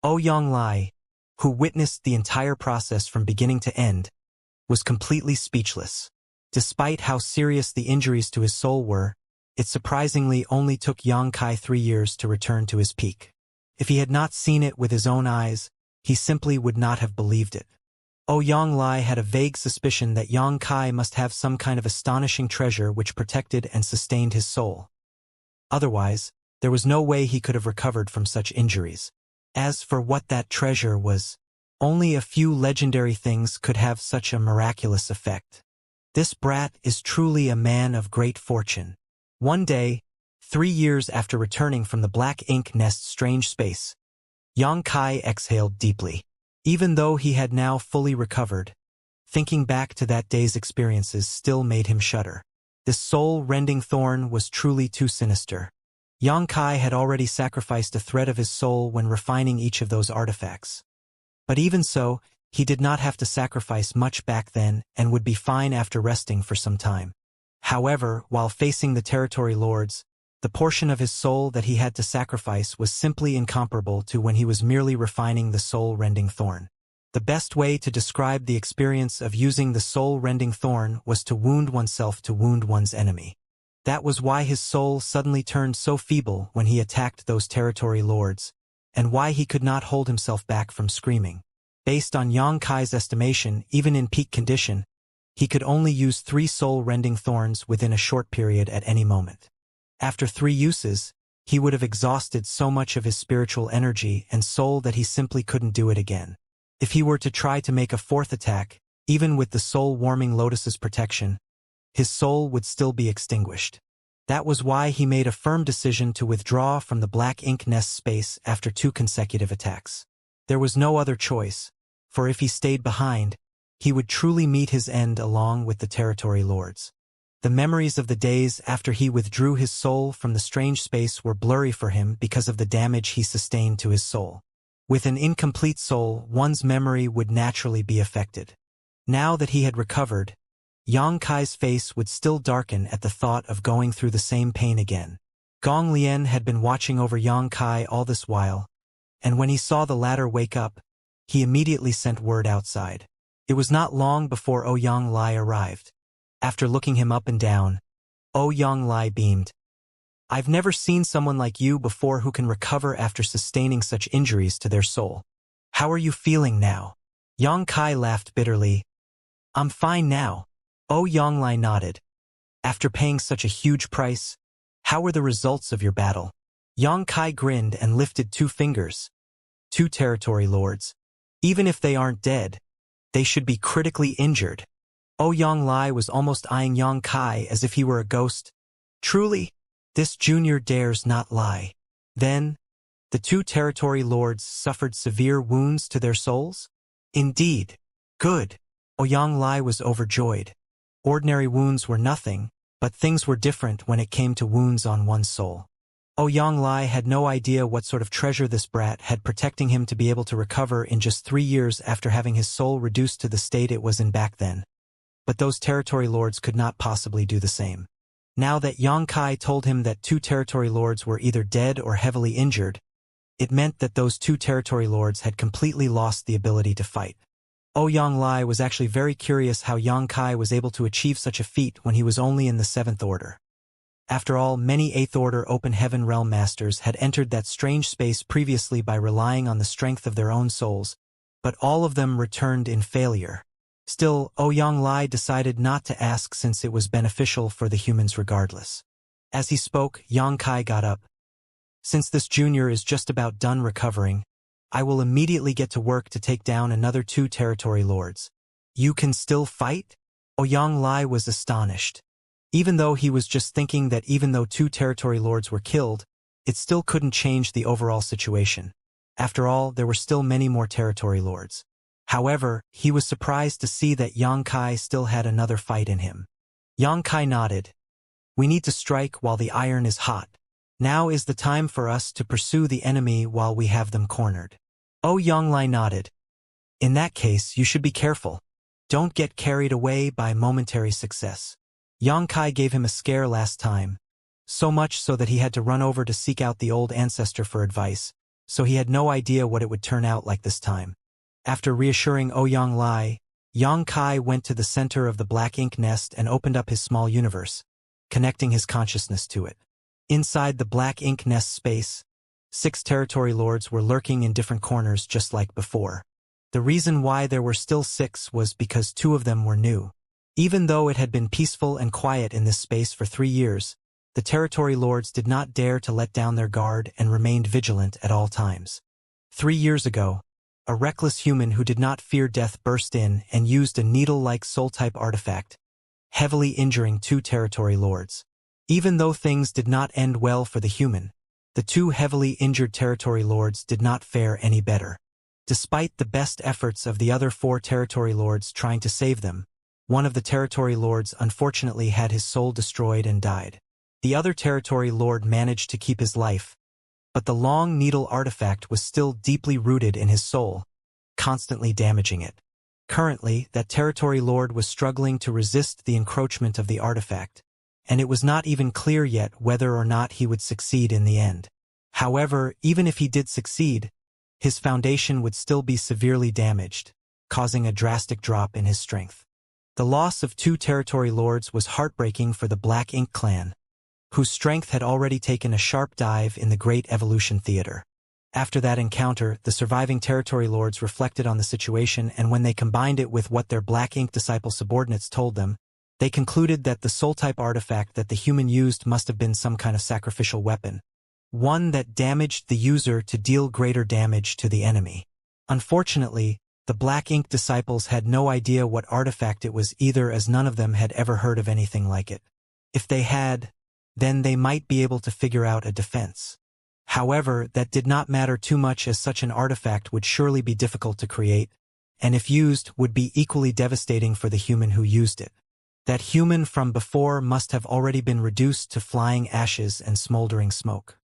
S1: Ouyang Lai, who witnessed the entire process from beginning to end, was completely speechless. Despite how serious the injuries to his soul were, it surprisingly only took Yang Kai 3 years to return to his peak. If he had not seen it with his own eyes, he simply would not have believed it. Ouyang Lai had a vague suspicion that Yang Kai must have some kind of astonishing treasure which protected and sustained his soul. Otherwise, there was no way he could have recovered from such injuries. As for what that treasure was, only a few legendary things could have such a miraculous effect. This brat is truly a man of great fortune. One day, 3 years after returning from the black ink nest's strange space, Yang Kai exhaled deeply. Even though he had now fully recovered, thinking back to that day's experiences still made him shudder. This soul-rending thorn was truly too sinister. Xianxia had already sacrificed a thread of his soul when refining each of those artifacts. But even so, he did not have to sacrifice much back then and would be fine after resting for some time. However, while facing the territory lords, the portion of his soul that he had to sacrifice was simply incomparable to when he was merely refining the soul-rending thorn. The best way to describe the experience of using the soul-rending thorn was to wound oneself to wound one's enemy. That was why his soul suddenly turned so feeble when he attacked those territory lords, and why he could not hold himself back from screaming. Based on Xianxia's estimation, even in peak condition, he could only use 3 soul-rending thorns within a short period at any moment. After 3 uses, he would have exhausted so much of his spiritual energy and soul that he simply couldn't do it again. If he were to try to make a 4th attack, even with the soul-warming lotus's protection, his soul would still be extinguished. That was why he made a firm decision to withdraw from the black ink nest space after 2 consecutive attacks. There was no other choice, for if he stayed behind, he would truly meet his end along with the territory lords. The memories of the days after he withdrew his soul from the strange space were blurry for him because of the damage he sustained to his soul. With an incomplete soul, one's memory would naturally be affected. Now that he had recovered, Xianxia's face would still darken at the thought of going through the same pain again. Gong Lian had been watching over Xianxia all this while, and when he saw the latter wake up, he immediately sent word outside. It was not long before Ouyang arrived. After looking him up and down, Ouyang beamed. "I've never seen someone like you before who can recover after sustaining such injuries to their soul. How are you feeling now?" Xianxia laughed bitterly. "I'm fine now." Ouyang nodded. "After paying such a huge price, how were the results of your battle?" Xianxia grinned and lifted 2 fingers. 2 territory lords. Even if they aren't dead, they should be critically injured. Ouyang was almost eyeing Xianxia as if he were a ghost. Truly, this junior dares not lie. Then, the 2 territory lords suffered severe wounds to their souls? Indeed. Good. Ouyang was overjoyed. Ordinary wounds were nothing, but things were different when it came to wounds on one's soul. Ouyang had no idea what sort of treasure this brat had protecting him to be able to recover in just 3 years after having his soul reduced to the state it was in back then. But those territory lords could not possibly do the same. Now that Xianxia told him that 2 territory lords were either dead or heavily injured, it meant that those 2 territory lords had completely lost the ability to fight. Ouyang was actually very curious how Xianxia was able to achieve such a feat when he was only in the 7th order. After all, many 8th order open heaven realm masters had entered that strange space previously by relying on the strength of their own souls, but all of them returned in failure. Still, Ouyang decided not to ask since it was beneficial for the humans regardless. As he spoke, Xianxia got up. "Since this junior is just about done recovering, I will immediately get to work to take down another 2 territory lords." "You can still fight?" Ouyang was astonished. Even though he was just thinking that even though 2 territory lords were killed, it still couldn't change the overall situation. After all, there were still many more territory lords. However, he was surprised to see that Xianxia still had another fight in him. Xianxia nodded. "We need to strike while the iron is hot. Now is the time for us to pursue the enemy while we have them cornered." Ouyang nodded. "In that case, you should be careful. Don't get carried away by momentary success." Xianxia gave him a scare last time, so much so that he had to run over to seek out the old ancestor for advice, so he had no idea what it would turn out like this time. After reassuring Ouyang Xianxia went to the center of the black ink nest and opened up his small universe, connecting his consciousness to it. Inside the black ink nest space, 6 territory lords were lurking in different corners just like before. The reason why there were still 6 was because 2 of them were new. Even though it had been peaceful and quiet in this space for 3 years, the territory lords did not dare to let down their guard and remained vigilant at all times. 3 years ago, a reckless human who did not fear death burst in and used a needle-like soul-type artifact, heavily injuring 2 territory lords. Even though things did not end well for the human, the 2 heavily injured territory lords did not fare any better. Despite the best efforts of the other 4 territory lords trying to save them, one of the territory lords unfortunately had his soul destroyed and died. The other territory lord managed to keep his life, but the long needle artifact was still deeply rooted in his soul, constantly damaging it. Currently, that territory lord was struggling to resist the encroachment of the artifact, and it was not even clear yet whether or not he would succeed in the end. However, even if he did succeed, his foundation would still be severely damaged, causing a drastic drop in his strength. The loss of 2 territory lords was heartbreaking for the Black Ink clan, whose strength had already taken a sharp dive in the Great Evolution Theater. After that encounter, the surviving territory lords reflected on the situation, and when they combined it with what their Black Ink disciple subordinates told them, they concluded that the soul-type artifact that the human used must have been some kind of sacrificial weapon, one that damaged the user to deal greater damage to the enemy. Unfortunately, the Black Ink disciples had no idea what artifact it was either, as none of them had ever heard of anything like it. If they had, then they might be able to figure out a defense. However, that did not matter too much, as such an artifact would surely be difficult to create, and if used, would be equally devastating for the human who used it. That human from before must have already been reduced to flying ashes and smoldering smoke.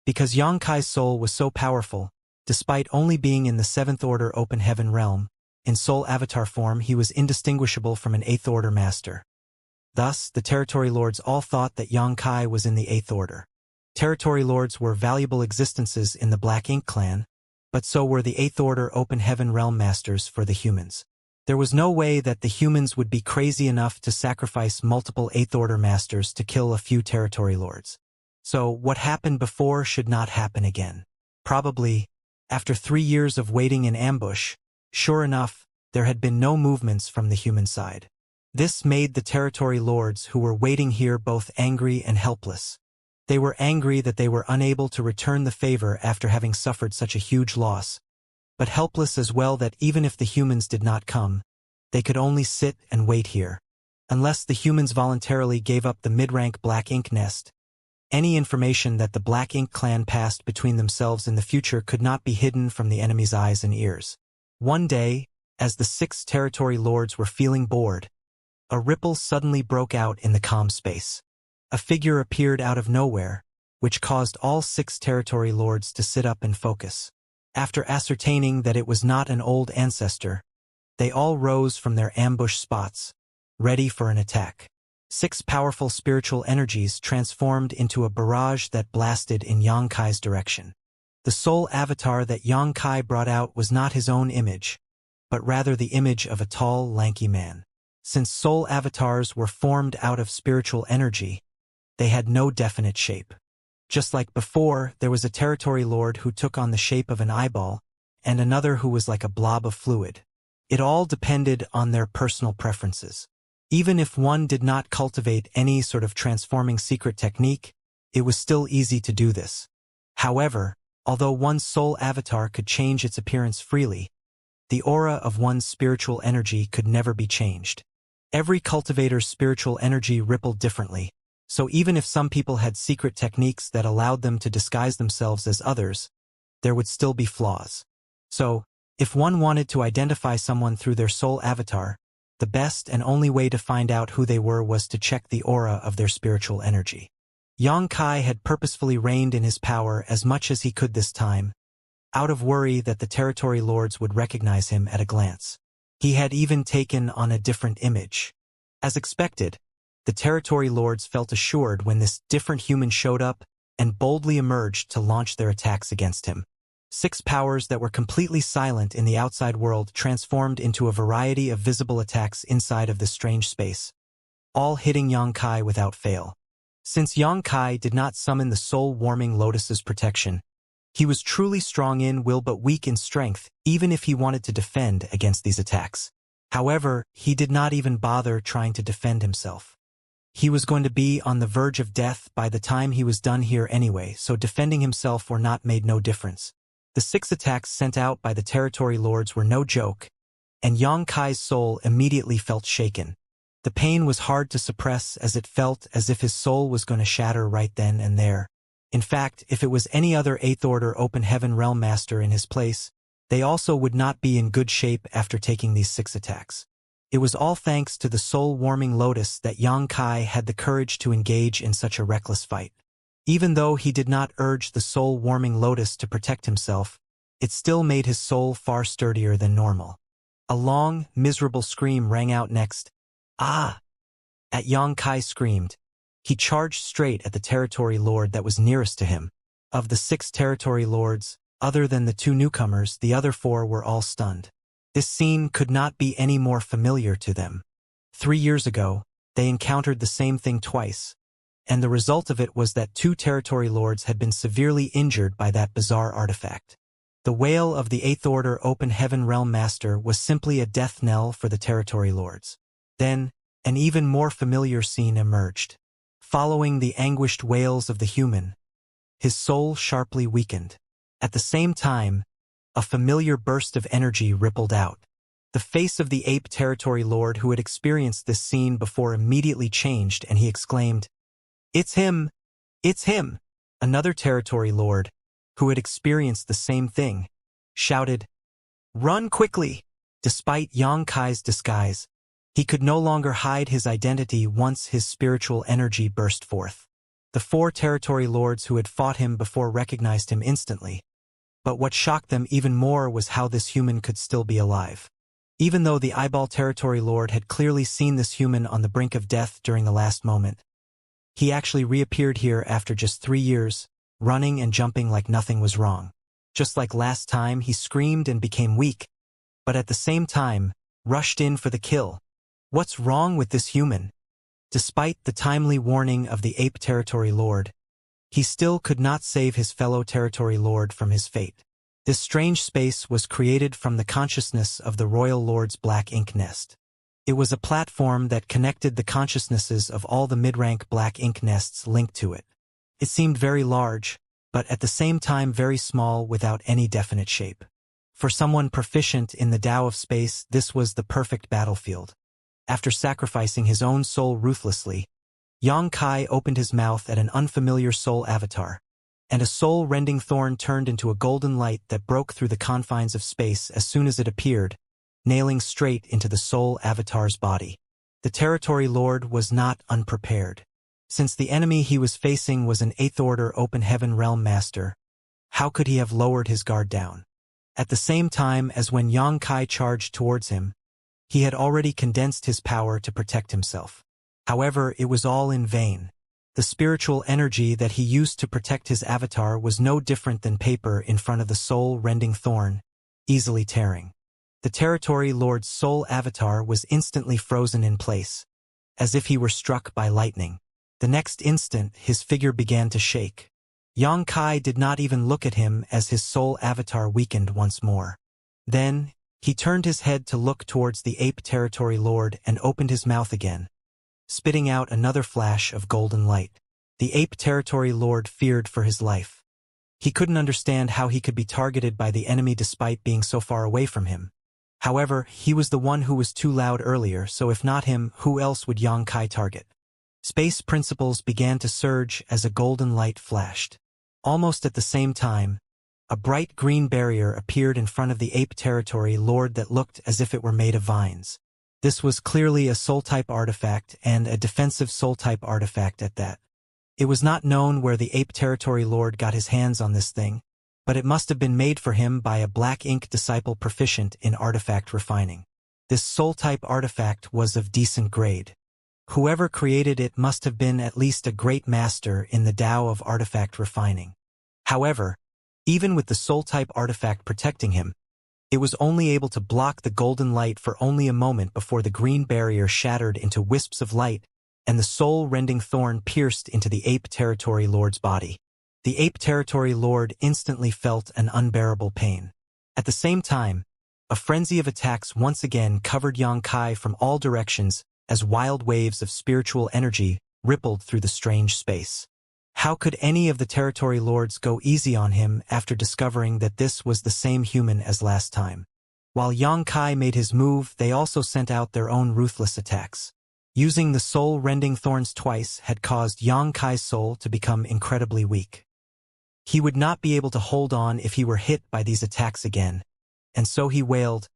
S1: Because Xianxia's soul was so powerful, despite only being in the 7th Order Open Heaven realm, in soul avatar form he was indistinguishable from an 8th Order master. Thus, the territory lords all thought that Xianxia was in the 8th Order. Territory lords were valuable existences in the Black Ink clan, but so were the 8th Order Open Heaven realm masters for the humans. There was no way that the humans would be crazy enough to sacrifice multiple 8th Order masters to kill a few territory lords. So, what happened before should not happen again. Probably, after 3 years of waiting in ambush, sure enough, there had been no movements from the human side. This made the territory lords who were waiting here both angry and helpless. They were angry that they were unable to return the favor after having suffered such a huge loss, but helpless as well that even if the humans did not come, they could only sit and wait here. Unless the humans voluntarily gave up the mid-rank Black Ink nest, any information that the Black Ink clan passed between themselves in the future could not be hidden from the enemy's eyes and ears. One day, as the 6 territory lords were feeling bored, a ripple suddenly broke out in the calm space. A figure appeared out of nowhere, which caused all 6 territory lords to sit up and focus. After ascertaining that it was not an old ancestor, they all rose from their ambush spots, ready for an attack. 6 powerful spiritual energies transformed into a barrage that blasted in Xianxia's direction. The soul avatar that Xianxia brought out was not his own image, but rather the image of a tall, lanky man. Since soul avatars were formed out of spiritual energy, they had no definite shape. Just like before, there was a territory lord who took on the shape of an eyeball, and another who was like a blob of fluid. It all depended on their personal preferences. Even if one did not cultivate any sort of transforming secret technique, it was still easy to do this. However, although one's soul avatar could change its appearance freely, the aura of one's spiritual energy could never be changed. Every cultivator's spiritual energy rippled differently, so even if some people had secret techniques that allowed them to disguise themselves as others, there would still be flaws. So, if one wanted to identify someone through their soul avatar, the best and only way to find out who they were was to check the aura of their spiritual energy. Xianxia had purposefully reined in his power as much as he could this time, out of worry that the territory lords would recognize him at a glance. He had even taken on a different image. As expected, the territory lords felt assured when this different human showed up and boldly emerged to launch their attacks against him. 6 powers that were completely silent in the outside world transformed into a variety of visible attacks inside of this strange space, all hitting Xianxia without fail. Since Xianxia did not summon the soul-warming lotus's protection, he was truly strong in will but weak in strength, even if he wanted to defend against these attacks. However, he did not even bother trying to defend himself. He was going to be on the verge of death by the time he was done here anyway, so defending himself or not made no difference. The 6 attacks sent out by the territory lords were no joke, and Xianxia's soul immediately felt shaken. The pain was hard to suppress as it felt as if his soul was going to shatter right then and there. In fact, if it was any other 8th Order Open Heaven Realm Master in his place, They also would not be in good shape after taking these 6 attacks. It was all thanks to the soul-warming lotus that Yang Kai had the courage to engage in such a reckless fight. Even though he did not urge the soul-warming lotus to protect himself, it still made his soul far sturdier than normal. A long, miserable scream rang out next. Ah! At Yang Kai screamed. He charged straight at the territory lord that was nearest to him. Of the 6 territory lords, other than the 2 newcomers, the other 4 were all stunned. This scene could not be any more familiar to them. 3 years ago, they encountered the same thing twice, and the result of it was that 2 territory lords had been severely injured by that bizarre artifact. The wail of the 8th Order Open Heaven Realm Master was simply a death knell for the territory lords. Then, an even more familiar scene emerged. Following the anguished wails of the human, his soul sharply weakened. At the same time, a familiar burst of energy rippled out. The face of the ape territory lord who had experienced this scene before immediately changed, and he exclaimed, "It's him! It's him!" Another territory lord, who had experienced the same thing, shouted, "Run quickly!" Despite Yang Kai's disguise, he could no longer hide his identity once his spiritual energy burst forth. The 4 territory lords who had fought him before recognized him instantly. But what shocked them even more was how this human could still be alive. Even though the eyeball territory lord had clearly seen this human on the brink of death during the last moment, he actually reappeared here after just 3 years, running and jumping like nothing was wrong. Just like last time, he screamed and became weak, but at the same time, rushed in for the kill. What's wrong with this human? Despite the timely warning of the ape territory lord, he still could not save his fellow territory lord from his fate. This strange space was created from the consciousness of the royal lord's black ink nest. It was a platform that connected the consciousnesses of all the mid-rank black ink nests linked to it. It seemed very large, but at the same time very small without any definite shape. For someone proficient in the Tao of space, this was the perfect battlefield. After sacrificing his own soul ruthlessly, Yang Kai opened his mouth at an unfamiliar soul avatar, and a soul-rending thorn turned into a golden light that broke through the confines of space as soon as it appeared, nailing straight into the soul avatar's body. The territory lord was not unprepared. Since the enemy he was facing was an 8th Order Open Heaven Realm Master, how could he have lowered his guard down? At the same time as when Yang Kai charged towards him, he had already condensed his power to protect himself. However, it was all in vain. The spiritual energy that he used to protect his avatar was no different than paper in front of the soul-rending thorn, easily tearing. The territory lord's soul avatar was instantly frozen in place, as if he were struck by lightning. The next instant, his figure began to shake. Yang Kai did not even look at him as his soul avatar weakened once more. Then, he turned his head to look towards the ape territory lord and opened his mouth again, spitting out another flash of golden light. The ape territory lord feared for his life. He couldn't understand how he could be targeted by the enemy despite being so far away from him. However, he was the one who was too loud earlier, so if not him, who else would Yang Kai target? Space principles began to surge as a golden light flashed. Almost at the same time, a bright green barrier appeared in front of the ape territory lord that looked as if it were made of vines. This was clearly a soul-type artifact, and a defensive soul-type artifact at that. It was not known where the ape territory lord got his hands on this thing, but it must have been made for him by a black ink disciple proficient in artifact refining. This soul-type artifact was of decent grade. Whoever created it must have been at least a great master in the Tao of artifact refining. However, even with the soul-type artifact protecting him, it was only able to block the golden light for only a moment before the green barrier shattered into wisps of light, and the soul-rending thorn pierced into the ape territory lord's body. The ape territory lord instantly felt an unbearable pain. At the same time, a frenzy of attacks once again covered Yang Kai from all directions as wild waves of spiritual energy rippled through the strange space. How could any of the territory lords go easy on him after discovering that this was the same human as last time? While Yang Kai made his move, they also sent out their own ruthless attacks. Using the soul-rending thorns twice had caused Yang Kai's soul to become incredibly weak. He would not be able to hold on if he were hit by these attacks again, and so he wailed,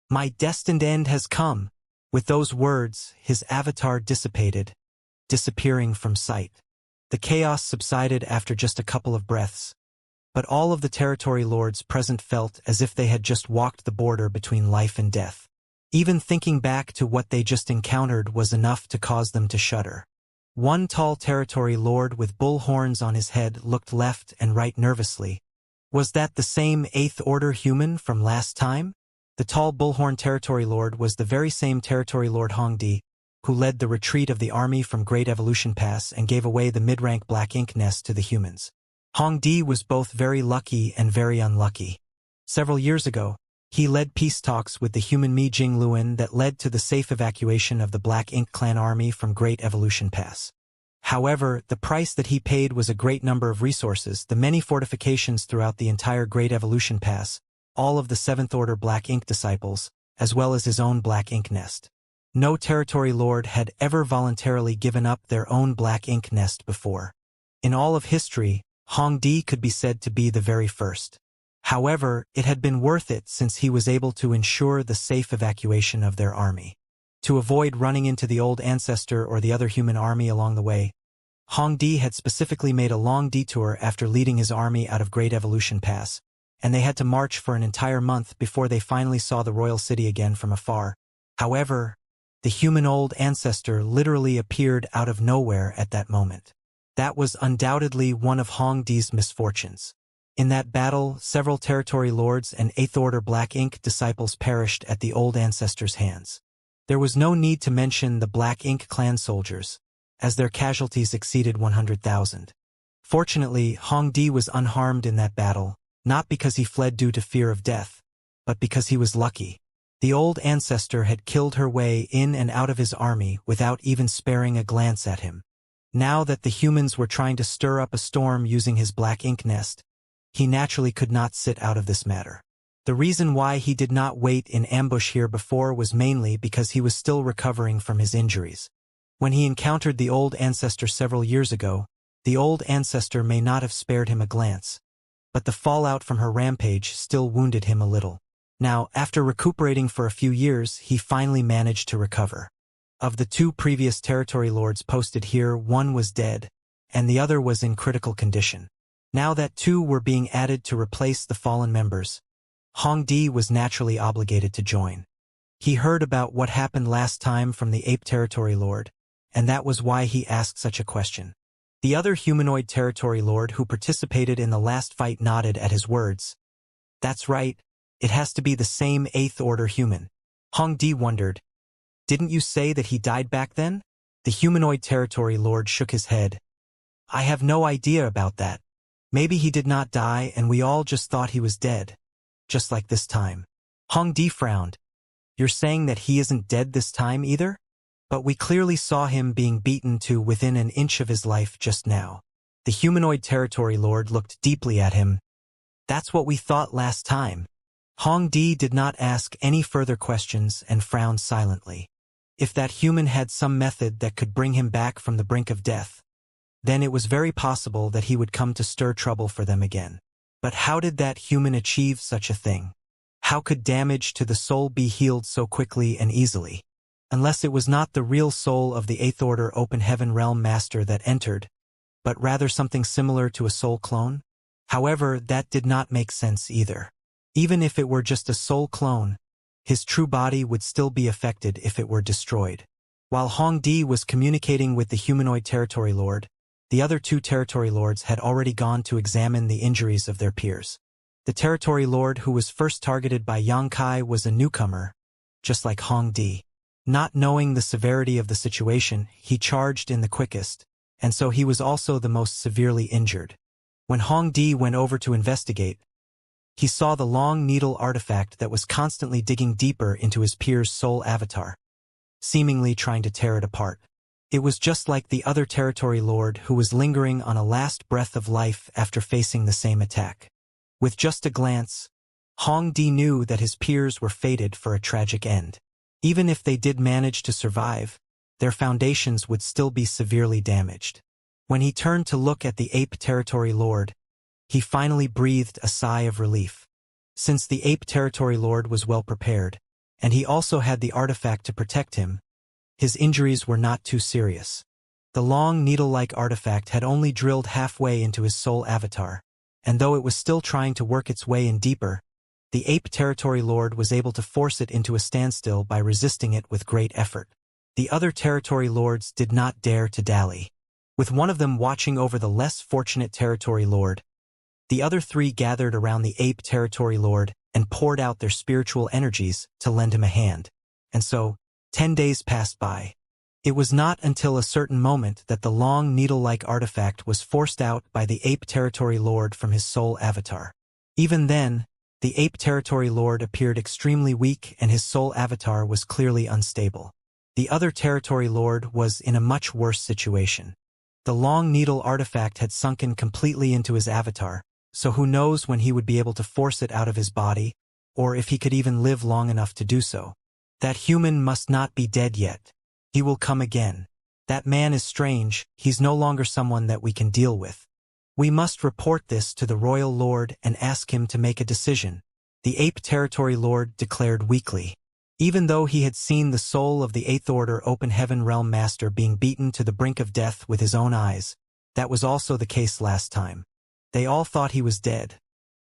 S1: "My destined end has come." With those words, his avatar dissipated, disappearing from sight. The chaos subsided after just a couple of breaths, but all of the territory lords present felt as if they had just walked the border between life and death. Even thinking back to what they just encountered was enough to cause them to shudder. One tall territory lord with bull horns on his head looked left and right nervously. Was that the same Eighth Order human from last time? The tall bullhorn territory lord was the very same territory lord Hongdi, who led the retreat of the army from Great Evolution Pass and gave away the mid-rank black ink nest to the humans. Hongdi was both very lucky and very unlucky. Several years ago, he led peace talks with the human Mi Jingluan that led to the safe evacuation of the Black Ink Clan army from Great Evolution Pass. However, the price that he paid was a great number of resources, the many fortifications throughout the entire Great Evolution Pass, all of the Seventh Order Black Ink disciples, as well as his own Black Ink nest. No territory lord had ever voluntarily given up their own Black Ink nest before. In all of history, Hongdi could be said to be the very first. However, it had been worth it since he was able to ensure the safe evacuation of their army. To avoid running into the old ancestor or the other human army along the way, Hongdi had specifically made a long detour after leading his army out of Great Evolution Pass, and they had to march for an entire month before they finally saw the royal city again from afar. However, the human old ancestor literally appeared out of nowhere at that moment. That was undoubtedly one of Hongdi's misfortunes. In that battle, several territory lords and Eighth Order Black Ink disciples perished at the old ancestor's hands. There was no need to mention the Black Ink clan soldiers, as their casualties exceeded 100,000. Fortunately, Hongdi was unharmed in that battle, not because he fled due to fear of death, but because he was lucky. The old ancestor had killed her way in and out of his army without even sparing a glance at him. Now that the humans were trying to stir up a storm using his Black Ink nest, he naturally could not sit out of this matter. The reason why he did not wait in ambush here before was mainly because he was still recovering from his injuries. When he encountered the old ancestor several years ago, the old ancestor may not have spared him a glance, but the fallout from her rampage still wounded him a little. Now, after recuperating for a few years, he finally managed to recover. Of the two previous territory lords posted here, one was dead, and the other was in critical condition. Now that two were being added to replace the fallen members, Hongdi was naturally obligated to join. He heard about what happened last time from the ape territory lord, and that was why he asked such a question. The other humanoid territory lord who participated in the last fight nodded at his words. That's right, it has to be the same Eighth Order human. Hongdi wondered, didn't you say that he died back then? The humanoid territory lord shook his head. I have no idea about that. Maybe he did not die and we all just thought he was dead. Just like this time. Hongdi frowned. You're saying that he isn't dead this time either? But we clearly saw him being beaten to within an inch of his life just now. The humanoid territory lord looked deeply at him. That's what we thought last time. Hongdi did not ask any further questions and frowned silently. If that human had some method that could bring him back from the brink of death, then it was very possible that he would come to stir trouble for them again. But how did that human achieve such a thing? How could damage to the soul be healed so quickly and easily? Unless it was not the real soul of the Eighth Order Open Heaven Realm Master that entered, but rather something similar to a soul clone? However, that did not make sense either. Even if it were just a soul clone, his true body would still be affected if it were destroyed. While Hongdi was communicating with the humanoid territory lord, the other two territory lords had already gone to examine the injuries of their peers. The territory lord who was first targeted by Xianxia was a newcomer, just like Hongdi. Not knowing the severity of the situation, he charged in the quickest, and so he was also the most severely injured. When Hongdi went over to investigate, he saw the long needle artifact that was constantly digging deeper into his peer's soul avatar, seemingly trying to tear it apart. It was just like the other territory lord who was lingering on a last breath of life after facing the same attack. With just a glance, Hongdi knew that his peers were fated for a tragic end. Even if they did manage to survive, their foundations would still be severely damaged. When he turned to look at the ape territory lord, he finally breathed a sigh of relief. Since the ape territory lord was well prepared, and he also had the artifact to protect him, his injuries were not too serious. The long needle-like artifact had only drilled halfway into his soul avatar, and though it was still trying to work its way in deeper, the ape territory lord was able to force it into a standstill by resisting it with great effort. The other territory lords did not dare to dally. With one of them watching over the less fortunate territory lord, the other three gathered around the ape territory lord and poured out their spiritual energies to lend him a hand. And so, 10 days passed by. It was not until a certain moment that the long needle-like artifact was forced out by the ape territory lord from his soul avatar. Even then, the ape territory lord appeared extremely weak and his soul avatar was clearly unstable. The other territory lord was in a much worse situation. The long needle artifact had sunken completely into his avatar, so who knows when he would be able to force it out of his body, or if he could even live long enough to do so. That human must not be dead yet. He will come again. That man is strange, he's no longer someone that we can deal with. We must report this to the royal lord and ask him to make a decision, the ape territory lord declared weakly. Even though he had seen the soul of the Eighth Order Open Heaven Realm Master being beaten to the brink of death with his own eyes, that was also the case last time. They all thought he was dead.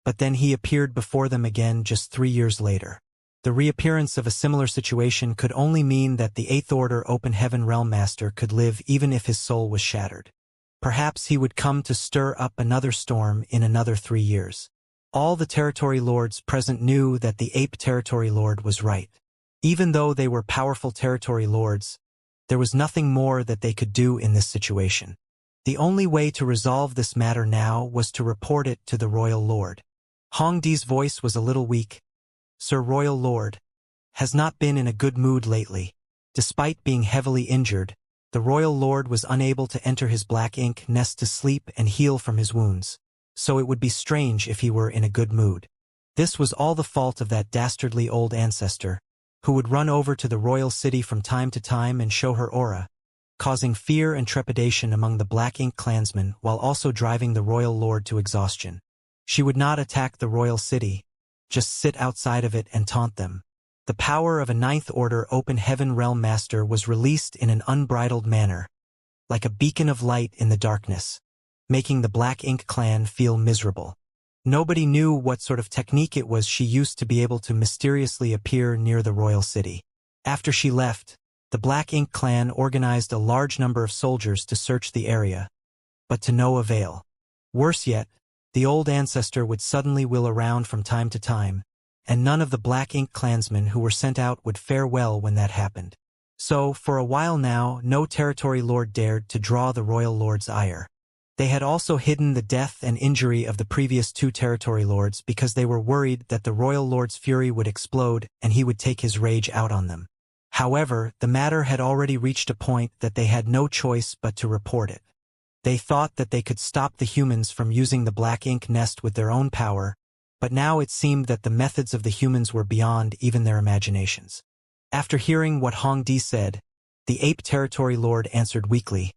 S1: But then he appeared before them again just 3 years later. The reappearance of a similar situation could only mean that the Eighth Order Open Heaven Realm Master could live even if his soul was shattered. Perhaps he would come to stir up another storm in another 3 years. All the territory lords present knew that the ape territory lord was right. Even though they were powerful territory lords, there was nothing more that they could do in this situation. The only way to resolve this matter now was to report it to the royal lord. Hongdi's voice was a little weak. Sir Royal Lord has not been in a good mood lately. Despite being heavily injured, the royal lord was unable to enter his black ink nest to sleep and heal from his wounds, so it would be strange if he were in a good mood. This was all the fault of that dastardly old ancestor, who would run over to the royal city from time to time and show her aura, causing fear and trepidation among the Black Ink clansmen while also driving the royal lord to exhaustion. She would not attack the royal city, just sit outside of it and taunt them. The power of a Ninth Order Open Heaven Realm Master was released in an unbridled manner, like a beacon of light in the darkness, making the Black Ink clan feel miserable. Nobody knew what sort of technique it was she used to be able to mysteriously appear near the royal city. After she left, the Black Ink clan organized a large number of soldiers to search the area, but to no avail. Worse yet, the old ancestor would suddenly wheel around from time to time, and none of the Black Ink clansmen who were sent out would fare well when that happened. So, for a while now, no territory lord dared to draw the royal lord's ire. They had also hidden the death and injury of the previous 2 territory lords because they were worried that the royal lord's fury would explode and he would take his rage out on them. However, the matter had already reached a point that they had no choice but to report it. They thought that they could stop the humans from using the Black Ink nest with their own power, but now it seemed that the methods of the humans were beyond even their imaginations. After hearing what Hongdi said, the ape territory lord answered weakly,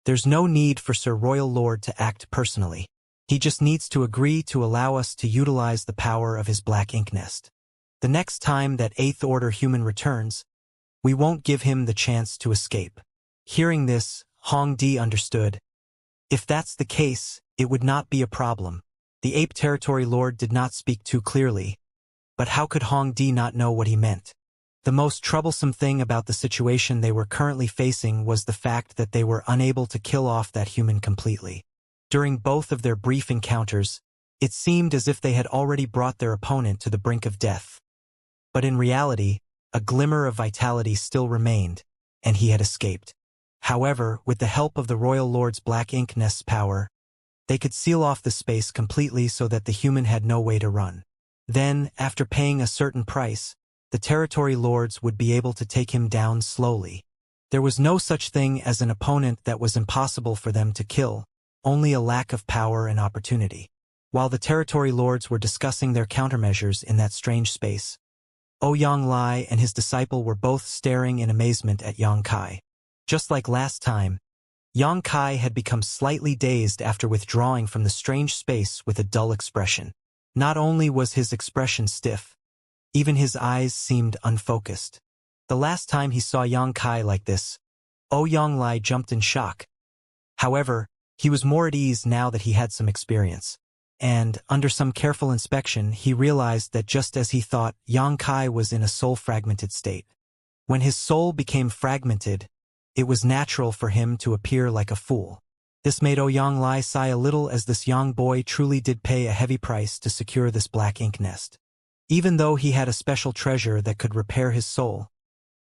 S1: "There's no need for Sir Royal Lord to act personally. He just needs to agree to allow us to utilize the power of his Black Ink nest. The next time that Eighth Order human returns, we won't give him the chance to escape." Hearing this, Hongdi understood. If that's the case, it would not be a problem. The ape territory lord did not speak too clearly, but how could Hongdi not know what he meant? The most troublesome thing about the situation they were currently facing was the fact that they were unable to kill off that human completely. During both of their brief encounters, it seemed as if they had already brought their opponent to the brink of death. But in reality, a glimmer of vitality still remained, and he had escaped. However, with the help of the Royal Lord's Black Ink nest's power, they could seal off the space completely so that the human had no way to run. Then, after paying a certain price, the territory lords would be able to take him down slowly. There was no such thing as an opponent that was impossible for them to kill, only a lack of power and opportunity. While the territory lords were discussing their countermeasures in that strange space, Ouyang Lai and his disciple were both staring in amazement at Yang Kai. Just like last time, Yang Kai had become slightly dazed after withdrawing from the strange space with a dull expression. Not only was his expression stiff, even his eyes seemed unfocused. The last time he saw Yang Kai like this, Yonglai jumped in shock. However, he was more at ease now that he had some experience. And, under some careful inspection, he realized that just as he thought, Yang Kai was in a soul-fragmented state. When his soul became fragmented, it was natural for him to appear like a fool. This made Yonglai sigh a little, as this young boy truly did pay a heavy price to secure this black ink nest. Even though he had a special treasure that could repair his soul,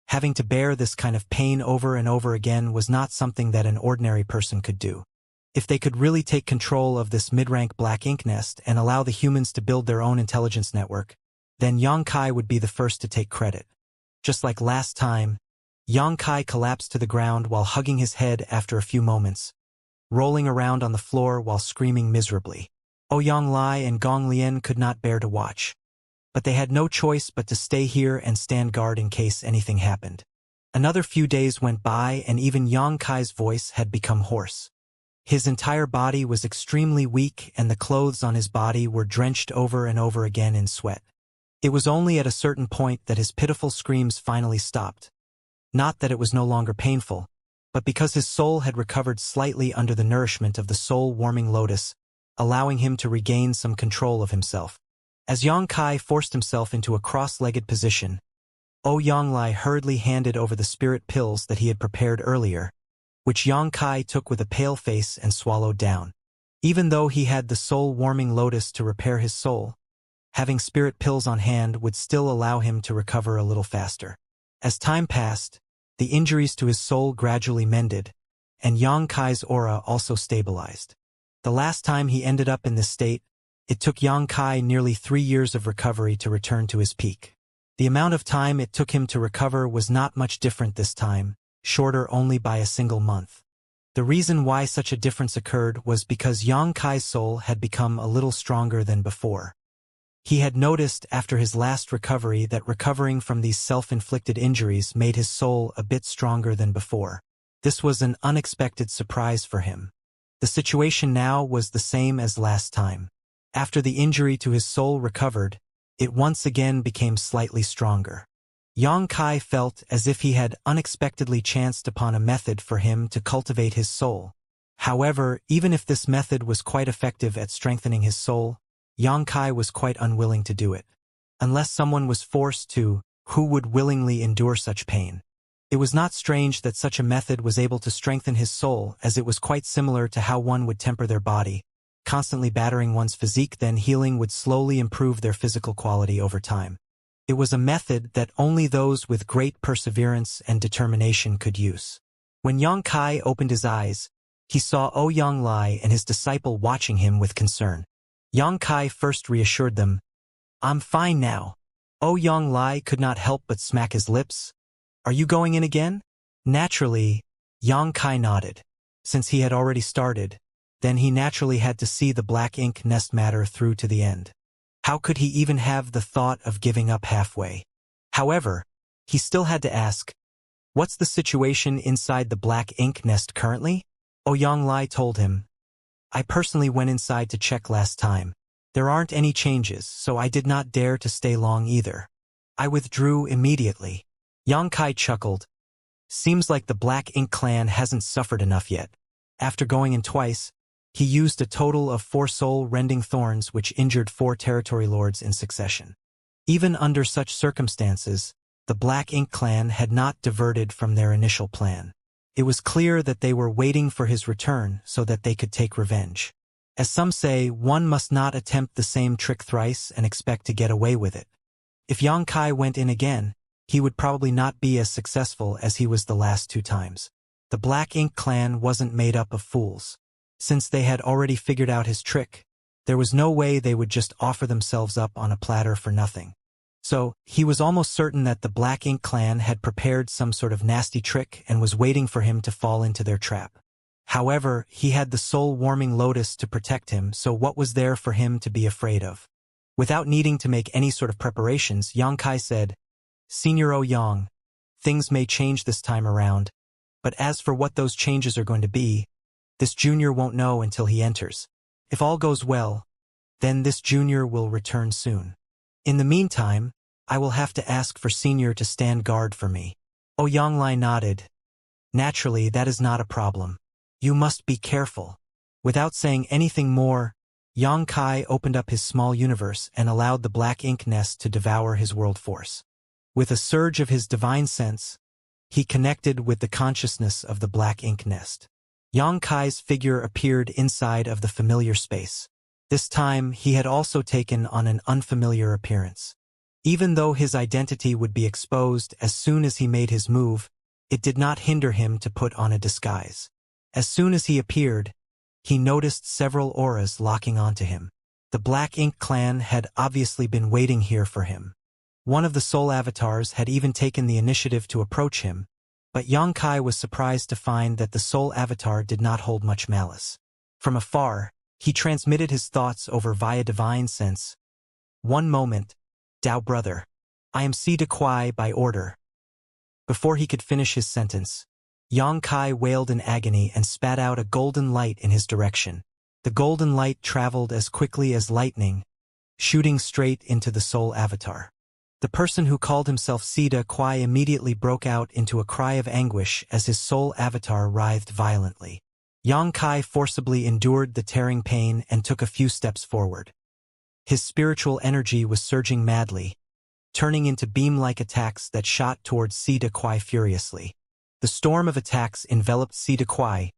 S1: having to bear this kind of pain over and over again was not something that an ordinary person could do. If they could really take control of this mid-rank black ink nest and allow the humans to build their own intelligence network, then Yang Kai would be the first to take credit. Just like last time, Yang Kai collapsed to the ground while hugging his head after a few moments, rolling around on the floor while screaming miserably. Yonglai and Gong Lian could not bear to watch, but they had no choice but to stay here and stand guard in case anything happened. Another few days went by and even Yang Kai's voice had become hoarse. His entire body was extremely weak and the clothes on his body were drenched over and over again in sweat. It was only at a certain point that his pitiful screams finally stopped. Not that it was no longer painful, but because his soul had recovered slightly under the nourishment of the soul-warming lotus, allowing him to regain some control of himself. As Yang Kai forced himself into a cross-legged position, Yonglai hurriedly handed over the spirit pills that he had prepared earlier, which Yang Kai took with a pale face and swallowed down. Even though he had the soul-warming lotus to repair his soul, having spirit pills on hand would still allow him to recover a little faster. As time passed, the injuries to his soul gradually mended, and Yang Kai's aura also stabilized. The last time he ended up in this state, it took Yang Kai nearly 3 years of recovery to return to his peak. The amount of time it took him to recover was not much different this time, shorter only by a single month. The reason why such a difference occurred was because Yang Kai's soul had become a little stronger than before. He had noticed after his last recovery that recovering from these self-inflicted injuries made his soul a bit stronger than before. This was an unexpected surprise for him. The situation now was the same as last time. After the injury to his soul recovered, it once again became slightly stronger. Yang Kai felt as if he had unexpectedly chanced upon a method for him to cultivate his soul. However, even if this method was quite effective at strengthening his soul, Yang Kai was quite unwilling to do it. Unless someone was forced to, who would willingly endure such pain? It was not strange that such a method was able to strengthen his soul, as it was quite similar to how one would temper their body. Constantly battering one's physique, then healing would slowly improve their physical quality over time. It was a method that only those with great perseverance and determination could use. When Yang Kai opened his eyes, he saw Yonglai and his disciple watching him with concern. Yang Kai first reassured them, "I'm fine now." Yonglai could not help but smack his lips. "Are you going in again?" Naturally, Yang Kai nodded. Since he had already started, then he naturally had to see the black ink nest matter through to the end. How could he even have the thought of giving up halfway? However, he still had to ask, "What's the situation inside the black ink nest currently?" Yonglai told him, "I personally went inside to check last time. There aren't any changes, so I did not dare to stay long either. I withdrew immediately." Yang Kai chuckled. "Seems like the Black Ink clan hasn't suffered enough yet." After going in twice, he used a total of 4 soul-rending thorns which injured 4 territory lords in succession. Even under such circumstances, the Black Ink clan had not diverted from their initial plan. It was clear that they were waiting for his return so that they could take revenge. As some say, one must not attempt the same trick thrice and expect to get away with it. If Yang Kai went in again, he would probably not be as successful as he was the last 2 times. The Black Ink clan wasn't made up of fools. Since they had already figured out his trick, there was no way they would just offer themselves up on a platter for nothing. So, he was almost certain that the Black Ink clan had prepared some sort of nasty trick and was waiting for him to fall into their trap. However, he had the soul-warming lotus to protect him, so what was there for him to be afraid of? Without needing to make any sort of preparations, Yang Kai said, "Senior Yang, things may change this time around, but as for what those changes are going to be, this junior won't know until he enters. If all goes well, then this junior will return soon. In the meantime, I will have to ask for senior to stand guard for me. Yanglai nodded. Naturally, that is not a problem. You must be careful. Without saying anything more, Yang Kai opened up his small universe and allowed the black ink nest to devour his world force. With a surge of his divine sense, he connected with the consciousness of the black ink nest. Yang Kai's figure appeared inside of the familiar space. This time, he had also taken on an unfamiliar appearance. Even though his identity would be exposed as soon as he made his move, it did not hinder him to put on a disguise. As soon as he appeared, he noticed several auras locking onto him. The Black Ink clan had obviously been waiting here for him. One of the soul avatars had even taken the initiative to approach him, but Yang Kai was surprised to find that the soul avatar did not hold much malice. From afar, he transmitted his thoughts over via divine sense. One moment, Dao brother. I am Si De Kuai by order. Before he could finish his sentence, Yang Kai wailed in agony and spat out a golden light in his direction. The golden light traveled as quickly as lightning, shooting straight into the soul avatar. The person who called himself Si De Kuai immediately broke out into a cry of anguish as his soul avatar writhed violently. Yang Kai forcibly endured the tearing pain and took a few steps forward. His spiritual energy was surging madly, turning into beam-like attacks that shot towards Si De Kuai furiously. The storm of attacks enveloped Si De Kuai,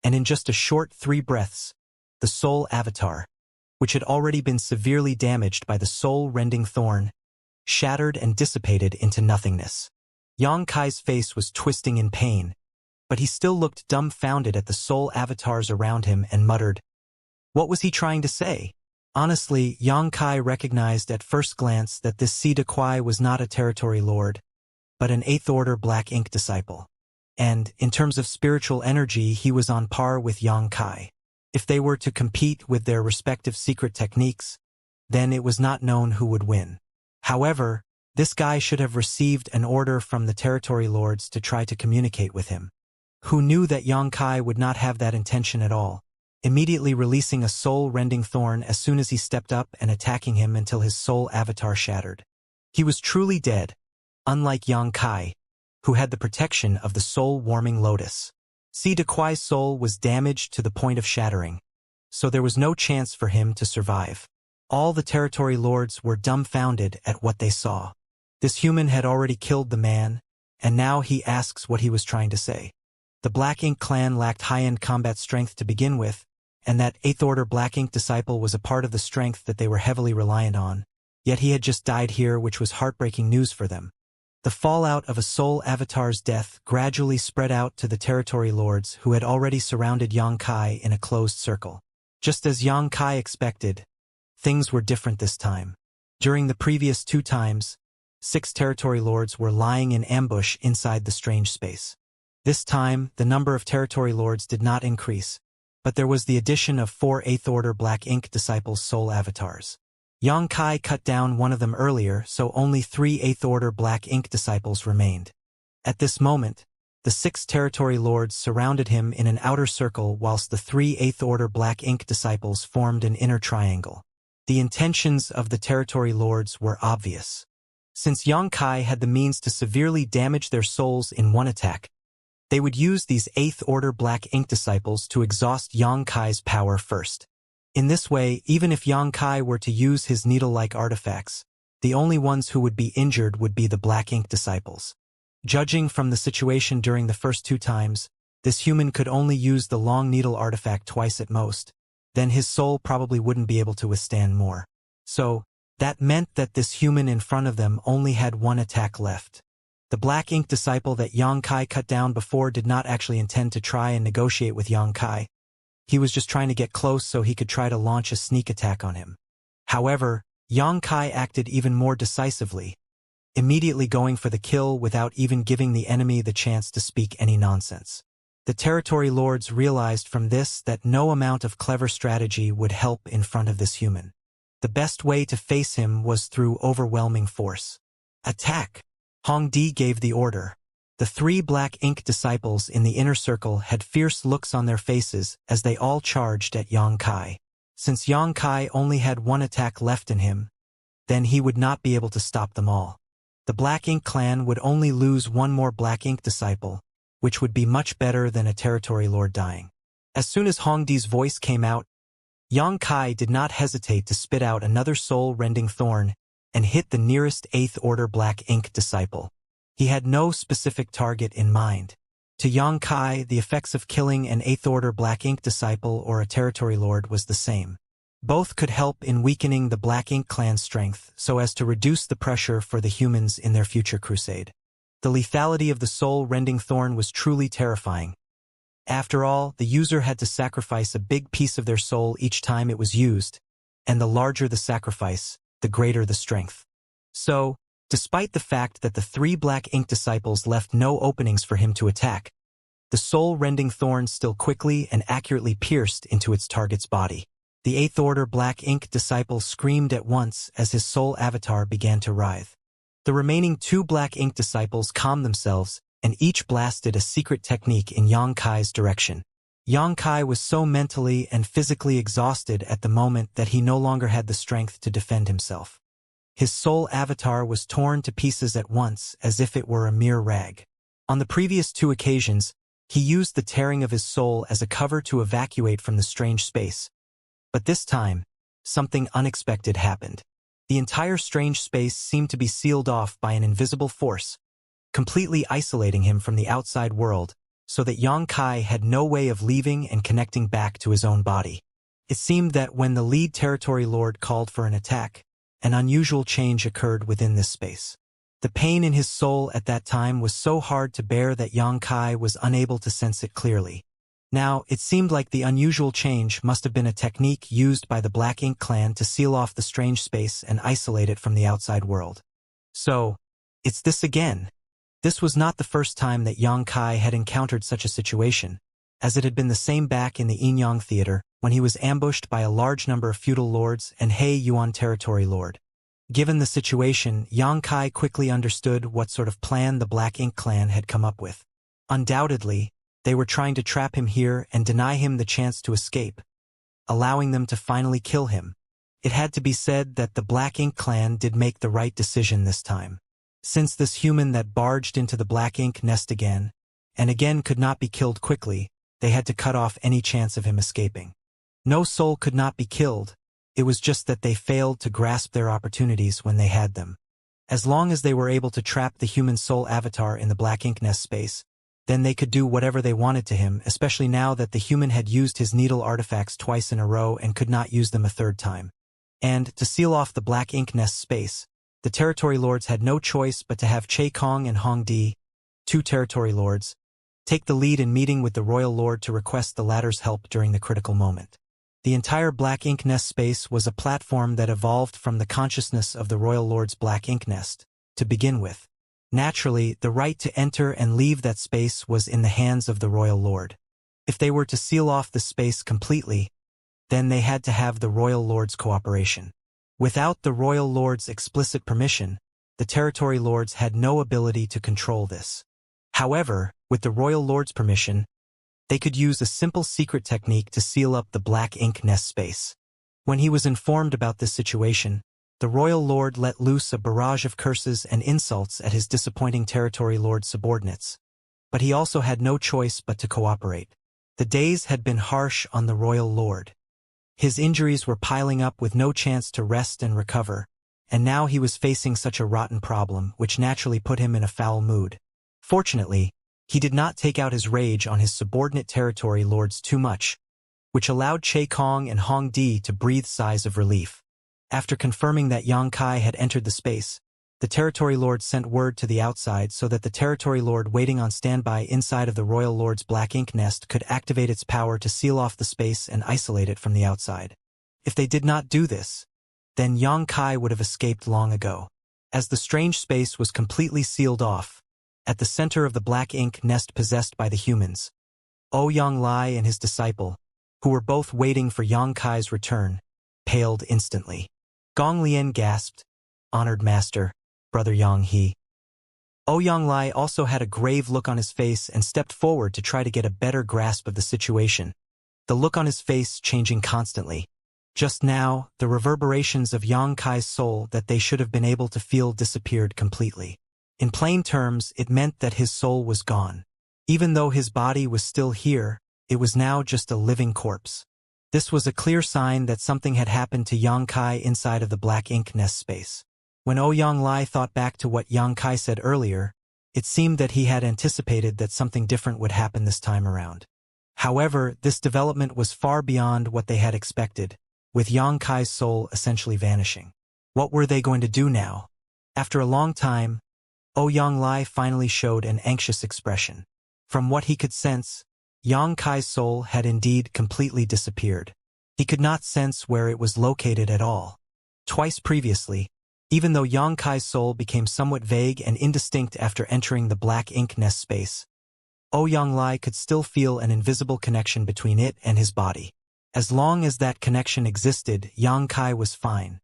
S1: and in just a short 3 breaths, the soul avatar, which had already been severely damaged by the soul-rending thorn, shattered and dissipated into nothingness. Yang Kai's face was twisting in pain, but he still looked dumbfounded at the soul avatars around him and muttered, "What was he trying to say?" Honestly, Yang Kai recognized at first glance that this Si De Kuai was not a territory lord, but an 8th Order Black Ink disciple. And, in terms of spiritual energy, he was on par with Yang Kai. If they were to compete with their respective secret techniques, then it was not known who would win. However, this guy should have received an order from the territory lords to try to communicate with him. Who knew that Yang Kai would not have that intention at all, immediately releasing a soul-rending thorn as soon as he stepped up and attacking him until his soul avatar shattered. He was truly dead, unlike Yang Kai, who had the protection of the soul-warming lotus. Si De Kuai's soul was damaged to the point of shattering, so there was no chance for him to survive. All the territory lords were dumbfounded at what they saw. This human had already killed the man, and now he asks what he was trying to say. The Black Ink clan lacked high-end combat strength to begin with, and that 8th Order Black Ink disciple was a part of the strength that they were heavily reliant on. Yet he had just died here, which was heartbreaking news for them. The fallout of a soul avatar's death gradually spread out to the territory lords who had already surrounded Yang Kai in a closed circle. Just as Yang Kai expected, things were different this time. During the previous 2 times, 6 territory lords were lying in ambush inside the strange space. This time, the number of territory lords did not increase, but there was the addition of 4 8th Order Black Ink disciples' soul avatars. Yang Kai cut down one of them earlier, so only 3 8th Order Black Ink disciples remained. At this moment, the 6 territory lords surrounded him in an outer circle whilst the 3 8th Order Black Ink disciples formed an inner triangle. The intentions of the territory lords were obvious. Since Yang Kai had the means to severely damage their souls in one attack, they would use these 8th Order Black Ink disciples to exhaust Yang Kai's power first. In this way, even if Yang Kai were to use his needle-like artifacts, the only ones who would be injured would be the Black Ink disciples. Judging from the situation during the first 2 times, this human could only use the long needle artifact twice at most, then his soul probably wouldn't be able to withstand more. So, that meant that this human in front of them only had 1 attack left. The Black Ink disciple that Yang Kai cut down before did not actually intend to try and negotiate with Yang Kai. He was just trying to get close so he could try to launch a sneak attack on him. However, Yang Kai acted even more decisively, immediately going for the kill without even giving the enemy the chance to speak any nonsense. The territory lords realized from this that no amount of clever strategy would help in front of this human. The best way to face him was through overwhelming force. Attack! Hong Di gave the order. The 3 Black Ink disciples in the inner circle had fierce looks on their faces as they all charged at Yang Kai. Since Yang Kai only had one attack left in him, then he would not be able to stop them all. The Black Ink clan would only lose one more Black Ink disciple, which would be much better than a territory lord dying. As soon as Hongdi's voice came out, Yang Kai did not hesitate to spit out another soul-rending thorn and hit the nearest 8th Order Black Ink disciple. He had no specific target in mind. To Yang Kai, the effects of killing an 8th Order Black Ink disciple or a territory lord was the same. Both could help in weakening the Black Ink clan's strength so as to reduce the pressure for the humans in their future crusade. The lethality of the soul-rending thorn was truly terrifying. After all, the user had to sacrifice a big piece of their soul each time it was used, and the larger the sacrifice, the greater the strength. So, despite the fact that the 3 Black Ink disciples left no openings for him to attack, the soul-rending thorn still quickly and accurately pierced into its target's body. The 8th Order Black Ink disciple screamed at once as his soul avatar began to writhe. The remaining 2 Black Ink disciples calmed themselves, and each blasted a secret technique in Yang Kai's direction. Yang Kai was so mentally and physically exhausted at the moment that he no longer had the strength to defend himself. His soul avatar was torn to pieces at once as if it were a mere rag. On the previous 2 occasions, he used the tearing of his soul as a cover to evacuate from the strange space. But this time, something unexpected happened. The entire strange space seemed to be sealed off by an invisible force, completely isolating him from the outside world, so that Yang Kai had no way of leaving and connecting back to his own body. It seemed that when the lead territory lord called for an attack, an unusual change occurred within this space. The pain in his soul at that time was so hard to bear that Yang Kai was unable to sense it clearly. Now, it seemed like the unusual change must have been a technique used by the Black Ink clan to seal off the strange space and isolate it from the outside world. So, it's this again. This was not the first time that Yang Kai had encountered such a situation, as it had been the same back in the Inyang Theater when he was ambushed by a large number of feudal lords and He Yuan territory lord. Given the situation, Yang Kai quickly understood what sort of plan the Black Ink clan had come up with. Undoubtedly, they were trying to trap him here and deny him the chance to escape, allowing them to finally kill him. It had to be said that the Black Ink clan did make the right decision this time. Since this human that barged into the Black Ink nest again, and again could not be killed quickly, they had to cut off any chance of him escaping. No soul could not be killed, it was just that they failed to grasp their opportunities when they had them. As long as they were able to trap the human soul avatar in the Black Ink nest space, then they could do whatever they wanted to him, especially now that the human had used his needle artifacts twice in a row and could not use them a third time. And, to seal off the Black Ink nest space, the territory lords had no choice but to have Che Kong and Hong Di, 2 territory lords, take the lead in meeting with the royal lord to request the latter's help during the critical moment. The entire Black Ink nest space was a platform that evolved from the consciousness of the royal lord's Black Ink nest, to begin with. Naturally, the right to enter and leave that space was in the hands of the royal lord. If they were to seal off the space completely, then they had to have the royal lord's cooperation. Without the royal lord's explicit permission, the territory lords had no ability to control this. However, with the royal lord's permission, they could use a simple secret technique to seal up the Black Ink nest space. When he was informed about this situation, the royal lord let loose a barrage of curses and insults at his disappointing territory lord subordinates. But he also had no choice but to cooperate. The days had been harsh on the royal lord. His injuries were piling up with no chance to rest and recover, and now he was facing such a rotten problem, which naturally put him in a foul mood. Fortunately, he did not take out his rage on his subordinate territory lords too much, which allowed Che Kong and Hong Di to breathe sighs of relief. After confirming that Yang Kai had entered the space, the territory lord sent word to the outside so that the territory lord waiting on standby inside of the royal lord's Black Ink nest could activate its power to seal off the space and isolate it from the outside. If they did not do this, then Yang Kai would have escaped long ago. As the strange space was completely sealed off, at the center of the Black Ink nest possessed by the humans, Ouyang Lai and his disciple, who were both waiting for Yang Kai's return, paled instantly. Gong Lian gasped, "Honored master, Brother Yang He." Ouyang Lai also had a grave look on his face and stepped forward to try to get a better grasp of the situation, the look on his face changing constantly. Just now, the reverberations of Yang Kai's soul that they should have been able to feel disappeared completely. In plain terms, it meant that his soul was gone. Even though his body was still here, it was now just a living corpse. This was a clear sign that something had happened to Yang Kai inside of the black ink nest space. When Ouyang Lai thought back to what Yang Kai said earlier, it seemed that he had anticipated that something different would happen this time around. However, this development was far beyond what they had expected, with Yang Kai's soul essentially vanishing. What were they going to do now? After a long time, Ouyang Lai finally showed an anxious expression. From what he could sense, Yang Kai's soul had indeed completely disappeared. He could not sense where it was located at all. Twice previously, even though Yang Kai's soul became somewhat vague and indistinct after entering the black ink nest space, Ouyang Lai could still feel an invisible connection between it and his body. As long as that connection existed, Yang Kai was fine.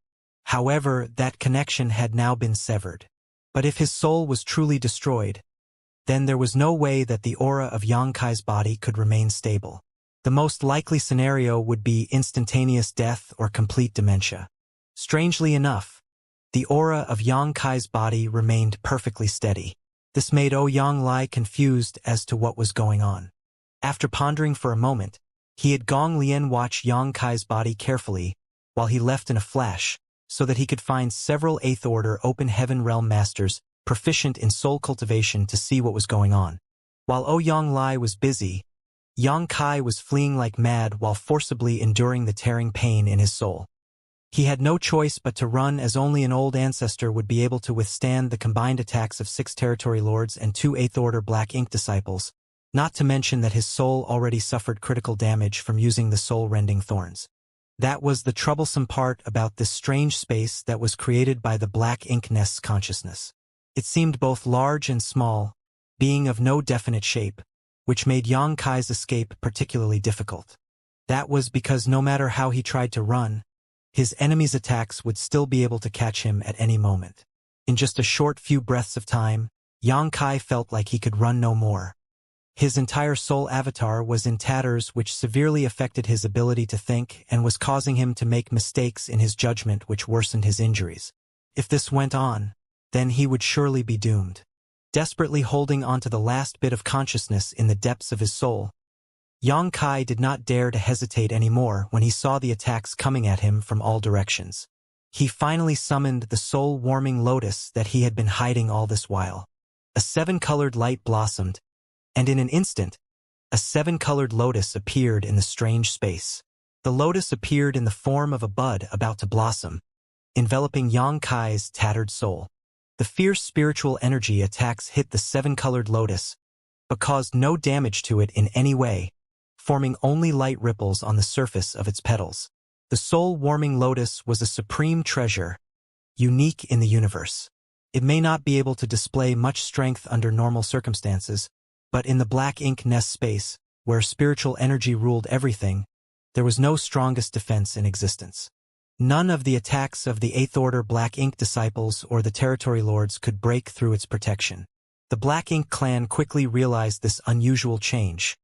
S1: However, that connection had now been severed. But if his soul was truly destroyed, then there was no way that the aura of Yang Kai's body could remain stable. The most likely scenario would be instantaneous death or complete dementia. Strangely enough, the aura of Yang Kai's body remained perfectly steady. This made Ouyang Lai confused as to what was going on. After pondering for a moment, he had Gong Lian watch Yang Kai's body carefully while he left in a flash, so that he could find several 8th Order Open Heaven Realm Masters proficient in soul cultivation to see what was going on. While Ouyang Lai was busy, Yang Kai was fleeing like mad while forcibly enduring the tearing pain in his soul. He had no choice but to run, as only an old ancestor would be able to withstand the combined attacks of 6 territory lords and 2 8th Order Black Ink disciples, not to mention that his soul already suffered critical damage from using the soul-rending thorns. That was the troublesome part about this strange space that was created by the black ink nest's consciousness. It seemed both large and small, being of no definite shape, which made Yang Kai's escape particularly difficult. That was because no matter how he tried to run, his enemy's attacks would still be able to catch him at any moment. In just a short few breaths of time, Yang Kai felt like he could run no more. His entire soul avatar was in tatters, which severely affected his ability to think and was causing him to make mistakes in his judgment, which worsened his injuries. If this went on, then he would surely be doomed. Desperately holding onto the last bit of consciousness in the depths of his soul, Yang Kai did not dare to hesitate anymore when he saw the attacks coming at him from all directions. He finally summoned the soul-warming lotus that he had been hiding all this while. A 7-colored light blossomed, and in an instant, a 7-colored lotus appeared in the strange space. The lotus appeared in the form of a bud about to blossom, enveloping Yang Kai's tattered soul. The fierce spiritual energy attacks hit the 7-colored lotus, but caused no damage to it in any way, forming only light ripples on the surface of its petals. The soul-warming lotus was a supreme treasure, unique in the universe. It may not be able to display much strength under normal circumstances, but in the black ink nest space, where spiritual energy ruled everything, there was no strongest defense in existence. None of the attacks of the 8th Order Black Ink disciples or the territory lords could break through its protection. The Black Ink clan quickly realized this unusual change.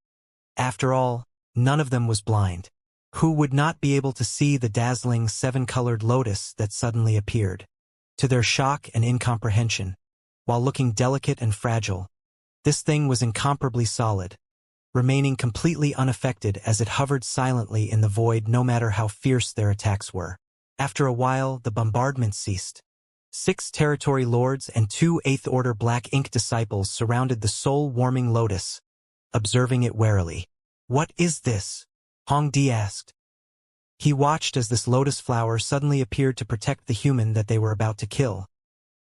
S1: After all, none of them was blind. Who would not be able to see the dazzling 7-colored lotus that suddenly appeared? To their shock and incomprehension, while looking delicate and fragile, this thing was incomparably solid, remaining completely unaffected as it hovered silently in the void no matter how fierce their attacks were. After a while, the bombardment ceased. 6 territory lords and 2 8th Order Black Ink disciples surrounded the soul-warming lotus, observing it warily. "What is this?" Hong Di asked. He watched as this lotus flower suddenly appeared to protect the human that they were about to kill,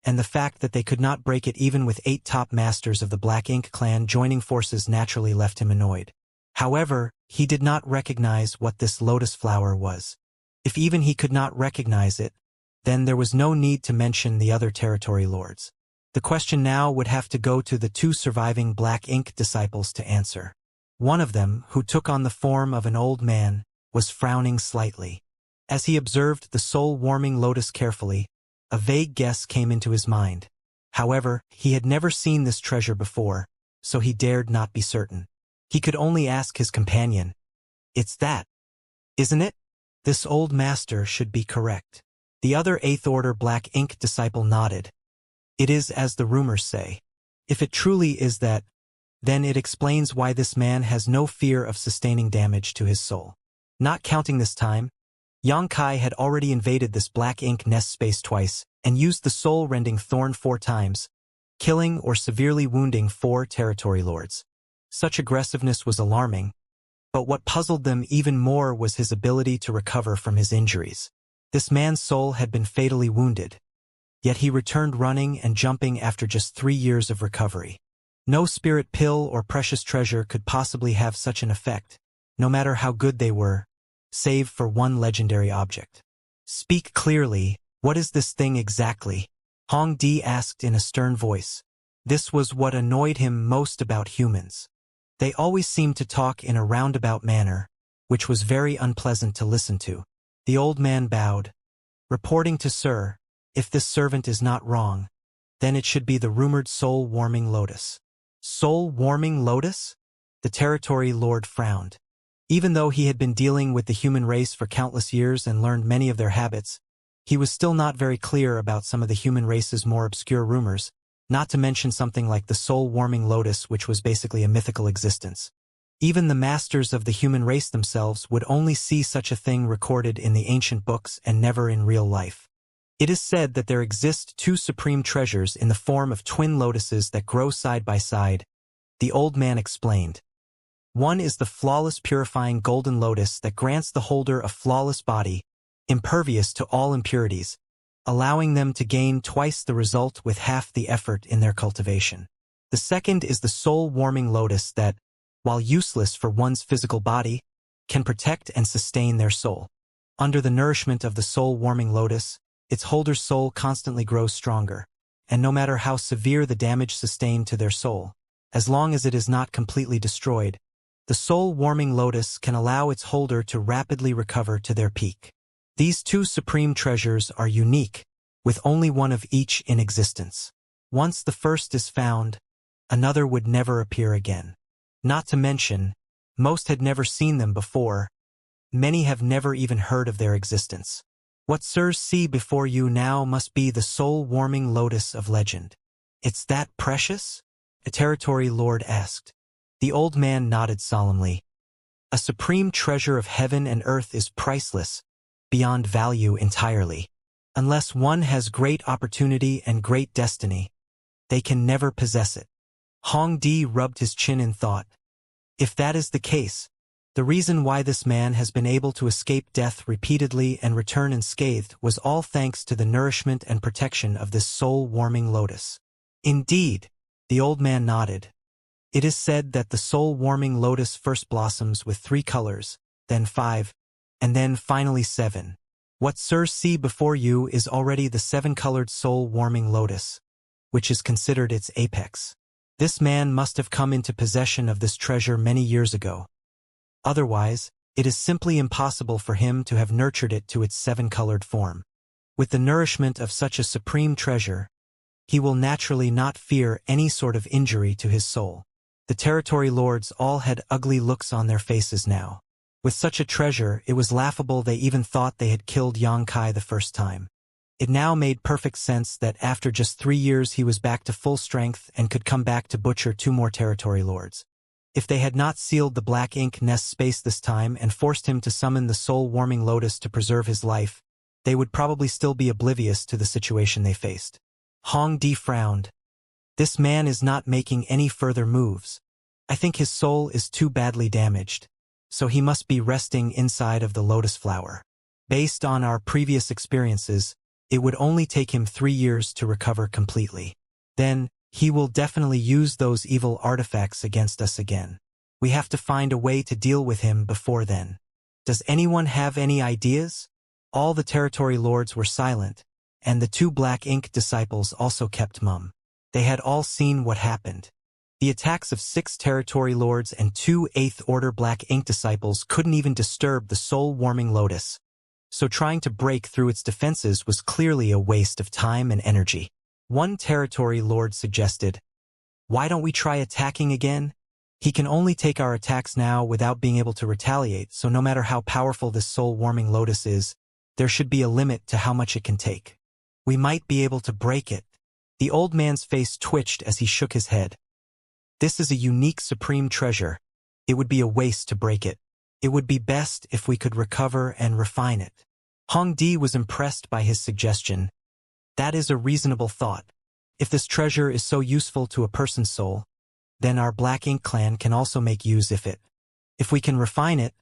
S1: and the fact that they could not break it even with 8 top masters of the Black Ink clan joining forces naturally left him annoyed. However, he did not recognize what this lotus flower was. If even he could not recognize it, then there was no need to mention the other territory lords. The question now would have to go to the 2 surviving Black Ink disciples to answer. One of them, who took on the form of an old man, was frowning slightly. As he observed the soul-warming lotus carefully, a vague guess came into his mind. However, he had never seen this treasure before, so he dared not be certain. He could only ask his companion, "It's that, isn't it?" This old master should be correct. The other 8th Order Black Ink disciple nodded. It is as the rumors say. If it truly is that, then it explains why this man has no fear of sustaining damage to his soul. Not counting this time, Xianxia had already invaded this black ink nest space twice and used the soul-rending thorn 4 times, killing or severely wounding 4 territory lords. Such aggressiveness was alarming, but what puzzled them even more was his ability to recover from his injuries. This man's soul had been fatally wounded, yet he returned running and jumping after just 3 years of recovery. No spirit pill or precious treasure could possibly have such an effect, no matter how good they were, save for one legendary object. Speak clearly, what is this thing exactly? Hong Di asked in a stern voice. This was what annoyed him most about humans. They always seemed to talk in a roundabout manner, which was very unpleasant to listen to. The old man bowed. Reporting to Sir, if this servant is not wrong, then it should be the rumored soul-warming lotus. Soul-warming lotus? The territory lord frowned. Even though he had been dealing with the human race for countless years and learned many of their habits, he was still not very clear about some of the human race's more obscure rumors, not to mention something like the soul-warming lotus, which was basically a mythical existence. Even the masters of the human race themselves would only see such a thing recorded in the ancient books and never in real life. It is said that there exist 2 supreme treasures in the form of twin lotuses that grow side by side, the old man explained. One is the flawless purifying golden lotus that grants the holder a flawless body, impervious to all impurities, allowing them to gain twice the result with half the effort in their cultivation. The second is the soul-warming lotus that, while useless for one's physical body, can protect and sustain their soul. Under the nourishment of the soul-warming lotus, its holder's soul constantly grows stronger, and no matter how severe the damage sustained to their soul, as long as it is not completely destroyed, the soul-warming lotus can allow its holder to rapidly recover to their peak. These 2 supreme treasures are unique, with only one of each in existence. Once the first is found, another would never appear again. Not to mention, most had never seen them before. Many have never even heard of their existence. What sirs see before you now must be the soul-warming lotus of legend. It's that precious? A territory lord asked. The old man nodded solemnly. A supreme treasure of heaven and earth is priceless, beyond value entirely. Unless one has great opportunity and great destiny, they can never possess it. Hong Di rubbed his chin in thought. If that is the case, the reason why this man has been able to escape death repeatedly and return unscathed was all thanks to the nourishment and protection of this soul-warming lotus. Indeed, the old man nodded. It is said that the soul-warming lotus first blossoms with 3 colors, then 5, and then finally 7. What sirs see before you is already the 7-colored soul-warming lotus, which is considered its apex. This man must have come into possession of this treasure many years ago. Otherwise, it is simply impossible for him to have nurtured it to its 7-colored form. With the nourishment of such a supreme treasure, he will naturally not fear any sort of injury to his soul. The territory lords all had ugly looks on their faces now. With such a treasure, it was laughable they even thought they had killed Xianxia the first time. It now made perfect sense that after just 3 years he was back to full strength and could come back to butcher 2 more territory lords. If they had not sealed the black ink nest space this time and forced him to summon the soul-warming lotus to preserve his life, they would probably still be oblivious to the situation they faced. Hong Di frowned. This man is not making any further moves. I think his soul is too badly damaged, so he must be resting inside of the lotus flower. Based on our previous experiences, it would only take him 3 years to recover completely. Then, he will definitely use those evil artifacts against us again. We have to find a way to deal with him before then. Does anyone have any ideas? All the territory lords were silent, and the 2 black ink disciples also kept mum. They had all seen what happened. The attacks of 6 territory lords and 2 8th Order black ink disciples couldn't even disturb the soul-warming lotus, so trying to break through its defenses was clearly a waste of time and energy. One territory lord suggested, "Why don't we try attacking again?" He can only take our attacks now without being able to retaliate, so no matter how powerful this soul-warming lotus is, there should be a limit to how much it can take. We might be able to break it. The old man's face twitched as he shook his head. This is a unique supreme treasure. It would be a waste to break it. It would be best if we could recover and refine it. Hong Di was impressed by his suggestion. That is a reasonable thought. If this treasure is so useful to a person's soul, then our Black Ink clan can also make use of it. If we can refine it,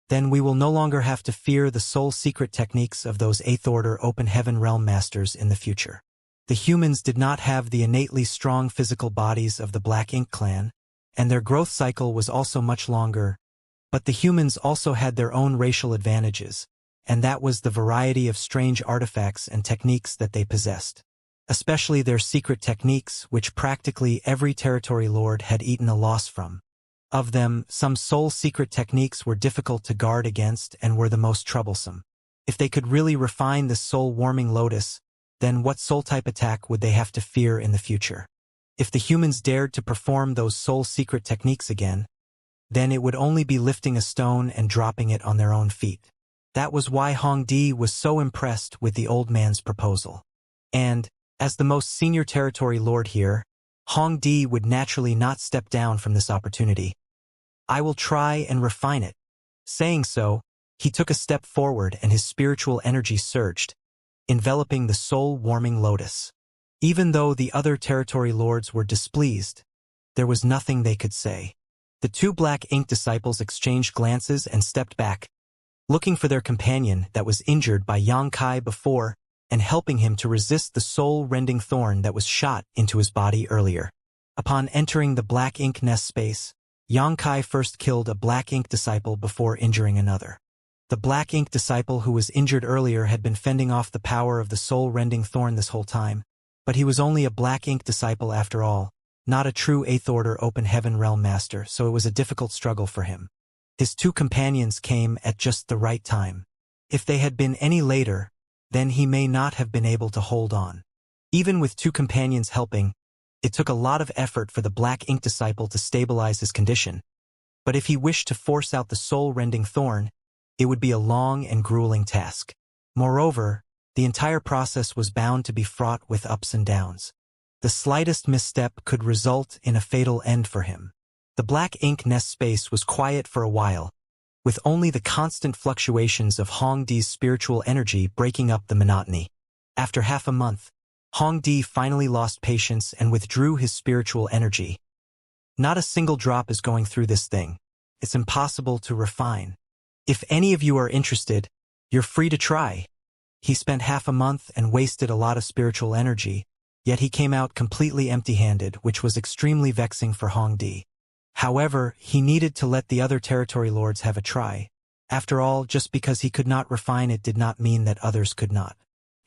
S1: then we will no longer have to fear the soul secret techniques of those 8th Order Open Heaven Realm Masters in the future. The humans did not have the innately strong physical bodies of the Black Ink clan, and their growth cycle was also much longer, but the humans also had their own racial advantages, and that was the variety of strange artifacts and techniques that they possessed. Especially their secret techniques, which practically every territory lord had eaten a loss from. Of them, some soul secret techniques were difficult to guard against and were the most troublesome. If they could really refine this soul-warming lotus, then what soul-type attack would they have to fear in the future? If the humans dared to perform those soul secret techniques again, then it would only be lifting a stone and dropping it on their own feet. That was why Hong Di was so impressed with the old man's proposal. And, as the most senior territory lord here, Hong Di would naturally not step down from this opportunity. I will try and refine it. Saying so, he took a step forward and his spiritual energy surged, enveloping the soul-warming lotus. Even though the other territory lords were displeased, there was nothing they could say. The 2 Black Ink disciples exchanged glances and stepped back, looking for their companion that was injured by Xianxia before and helping him to resist the soul-rending thorn that was shot into his body earlier. Upon entering the Black Ink nest space, Xianxia first killed a Black Ink disciple before injuring another. The Black Ink disciple who was injured earlier had been fending off the power of the soul-rending thorn this whole time, but he was only a Black Ink disciple after all, not a true 8th Order Open Heaven Realm Master, so it was a difficult struggle for him. His 2 companions came at just the right time. If they had been any later, then he may not have been able to hold on. Even with 2 companions helping, it took a lot of effort for the Black Ink disciple to stabilize his condition. But if he wished to force out the soul-rending thorn, it would be a long and grueling task. Moreover, the entire process was bound to be fraught with ups and downs. The slightest misstep could result in a fatal end for him. The Black Ink nest space was quiet for a while, with only the constant fluctuations of Hong Di's spiritual energy breaking up the monotony. After half a month, Hong Di finally lost patience and withdrew his spiritual energy. Not a single drop is going through this thing. It's impossible to refine. If any of you are interested, you're free to try. He spent half a month and wasted a lot of spiritual energy, yet he came out completely empty-handed, which was extremely vexing for Hong Di. However, he needed to let the other territory lords have a try. After all, just because he could not refine it did not mean that others could not.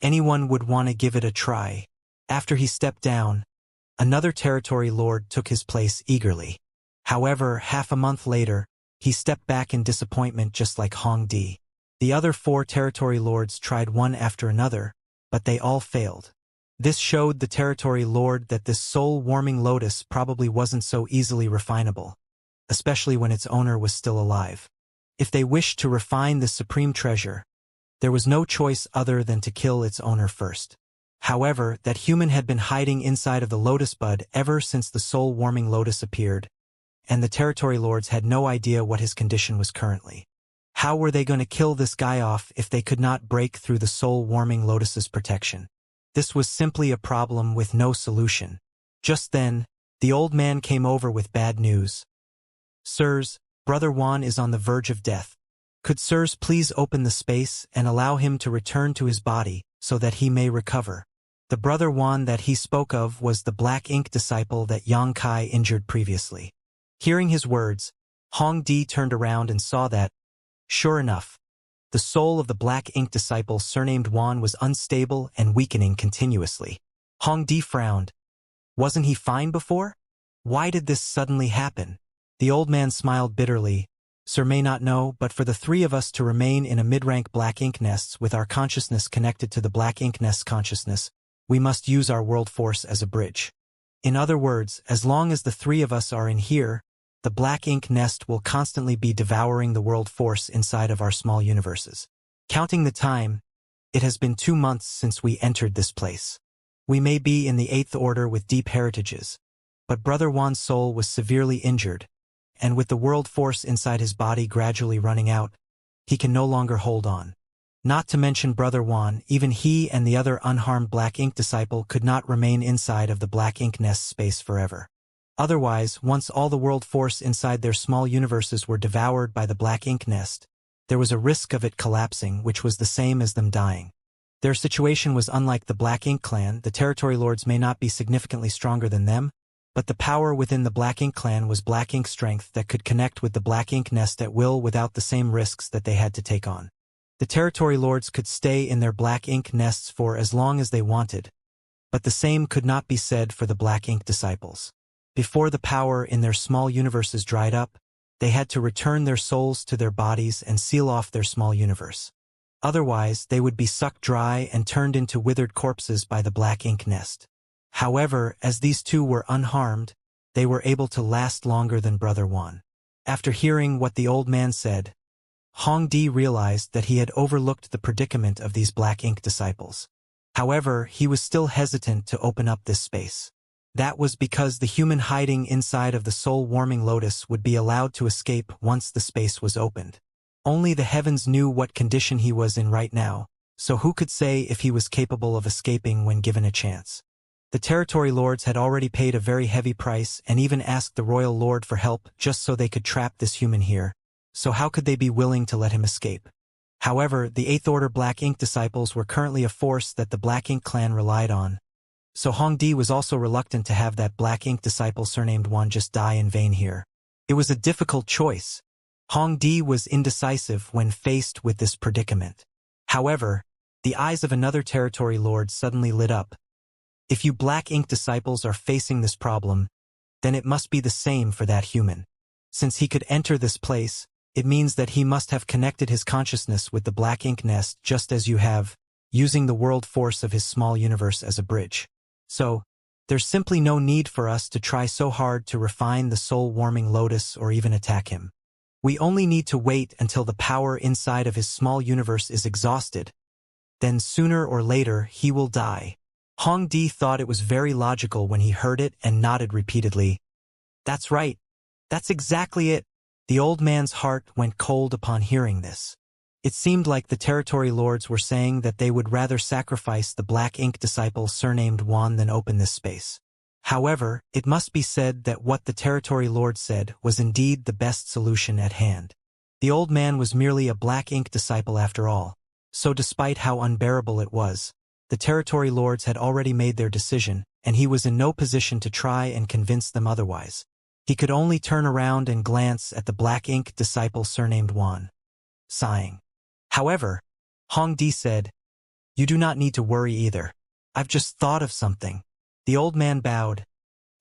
S1: Anyone would want to give it a try. After he stepped down, another territory lord took his place eagerly. However, half a month later, he stepped back in disappointment just like Hong Di. The other 4 territory lords tried one after another, but they all failed. This showed the territory lord that this soul-warming lotus probably wasn't so easily refinable, especially when its owner was still alive. If they wished to refine this supreme treasure, there was no choice other than to kill its owner first. However, that human had been hiding inside of the lotus bud ever since the soul-warming lotus appeared, and the territory lords had no idea what his condition was currently. How were they going to kill this guy off if they could not break through the soul-warming lotus's protection? This was simply a problem with no solution. Just then, the old man came over with bad news. Sirs, Brother Wan is on the verge of death. Could sirs please open the space and allow him to return to his body so that he may recover? The Brother Wan that he spoke of was the Black Ink disciple that Xianxia injured previously. Hearing his words, Hong Di turned around and saw that, sure enough, the soul of the Black Ink disciple surnamed Wan was unstable and weakening continuously. Hong Di frowned. Wasn't he fine before? Why did this suddenly happen? The old man smiled bitterly. Sir may not know, but for the 3 of us to remain in a mid-rank Black Ink nests with our consciousness connected to the Black Ink nest's consciousness, we must use our world force as a bridge. In other words, as long as the 3 of us are in here, the black ink nest will constantly be devouring the world force inside of our small universes. Counting the time, it has been 2 months since we entered this place. We may be in the 8th order with deep heritages, but Brother Juan's soul was severely injured, and with the world force inside his body gradually running out, he can no longer hold on. Not to mention Brother Juan, even he and the other unharmed black ink disciple could not remain inside of the black ink nest space forever. Otherwise, once all the world force inside their small universes were devoured by the black ink nest, there was a risk of it collapsing, which was the same as them dying. Their situation was unlike the Black Ink clan. The territory lords may not be significantly stronger than them, but the power within the Black Ink clan was Black Ink strength that could connect with the Black Ink nest at will without the same risks that they had to take on. The territory lords could stay in their Black Ink nests for as long as they wanted, but the same could not be said for the Black Ink disciples. Before the power in their small universes dried up, they had to return their souls to their bodies and seal off their small universe. Otherwise, they would be sucked dry and turned into withered corpses by the Black Ink nest. However, as these two were unharmed, they were able to last longer than Brother Juan. After hearing what the old man said, Hong Di realized that he had overlooked the predicament of these Black Ink disciples. However, he was still hesitant to open up this space. That was because the human hiding inside of the soul-warming lotus would be allowed to escape once the space was opened. Only the heavens knew what condition he was in right now, so who could say if he was capable of escaping when given a chance? The territory lords had already paid a very heavy price and even asked the royal lord for help just so they could trap this human here, so how could they be willing to let him escape? However, the 8th Order Black Ink disciples were currently a force that the Black Ink clan relied on, so Hong Di was also reluctant to have that Black Ink disciple surnamed Juan just die in vain here. It was a difficult choice. Hong Di was indecisive when faced with this predicament. However, the eyes of another territory lord suddenly lit up. If you Black Ink disciples are facing this problem, then it must be the same for that human. Since he could enter this place, it means that he must have connected his consciousness with the Black Ink nest just as you have, using the world force of his small universe as a bridge. So, there's simply no need for us to try so hard to refine the soul-warming lotus or even attack him. We only need to wait until the power inside of his small universe is exhausted. Then sooner or later, he will die. Hong Di thought it was very logical when he heard it and nodded repeatedly. That's right. That's exactly it. The old man's heart went cold upon hearing this. It seemed like the territory lords were saying that they would rather sacrifice the Black Ink disciple surnamed Juan than open this space. However, it must be said that what the territory lord said was indeed the best solution at hand. The old man was merely a Black Ink disciple after all, so despite how unbearable it was, the territory lords had already made their decision, and he was in no position to try and convince them otherwise. He could only turn around and glance at the Black Ink disciple surnamed Juan, sighing. However, Hong Di said, "You do not need to worry either. I've just thought of something." The old man bowed.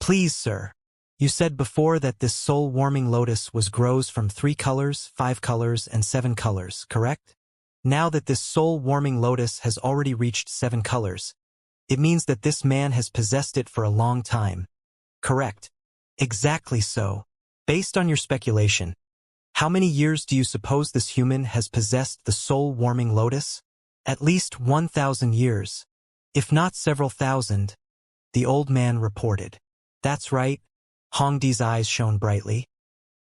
S1: "Please, sir. You said before that this soul-warming lotus grows from 3 colors, 5 colors, and 7 colors, correct? Now that this soul-warming lotus has already reached 7 colors, it means that this man has possessed it for a long time. Correct? Exactly so. Based on your speculation, how many years do you suppose this human has possessed the soul-warming lotus? At least 1,000 years, if not several thousand, the old man reported. That's right. Hong Di's eyes shone brightly.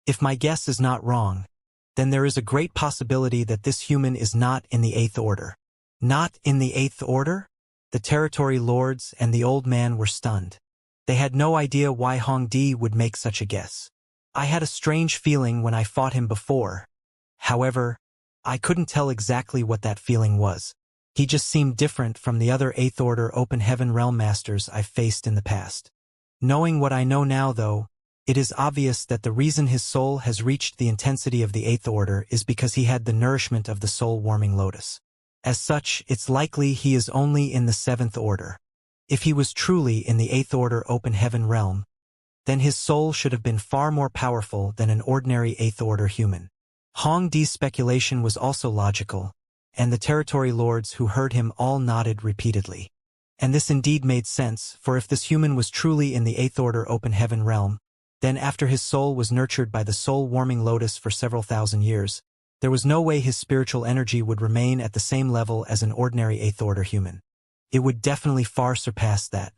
S1: If my guess is not wrong, then there is a great possibility that this human is not in the 8th Order. Not in the 8th Order? The territory lords and the old man were stunned. They had no idea why Hong Di would make such a guess. I had a strange feeling when I fought him before. However, I couldn't tell exactly what that feeling was. He just seemed different from the other 8th Order Open Heaven Realm Masters I've faced in the past. Knowing what I know now, though, it is obvious that the reason his soul has reached the intensity of the 8th Order is because he had the nourishment of the soul-warming lotus. As such, it's likely he is only in the 7th Order. If he was truly in the 8th Order Open Heaven Realm, then his soul should have been far more powerful than an ordinary 8th Order human. Hong Di's speculation was also logical, and the territory lords who heard him all nodded repeatedly. And this indeed made sense, for if this human was truly in the 8th Order Open Heaven Realm, Then after his soul was nurtured by the soul-warming lotus for several thousand years, there was no way his spiritual energy would remain at the same level as an ordinary eighth-order human. It would definitely far surpass that.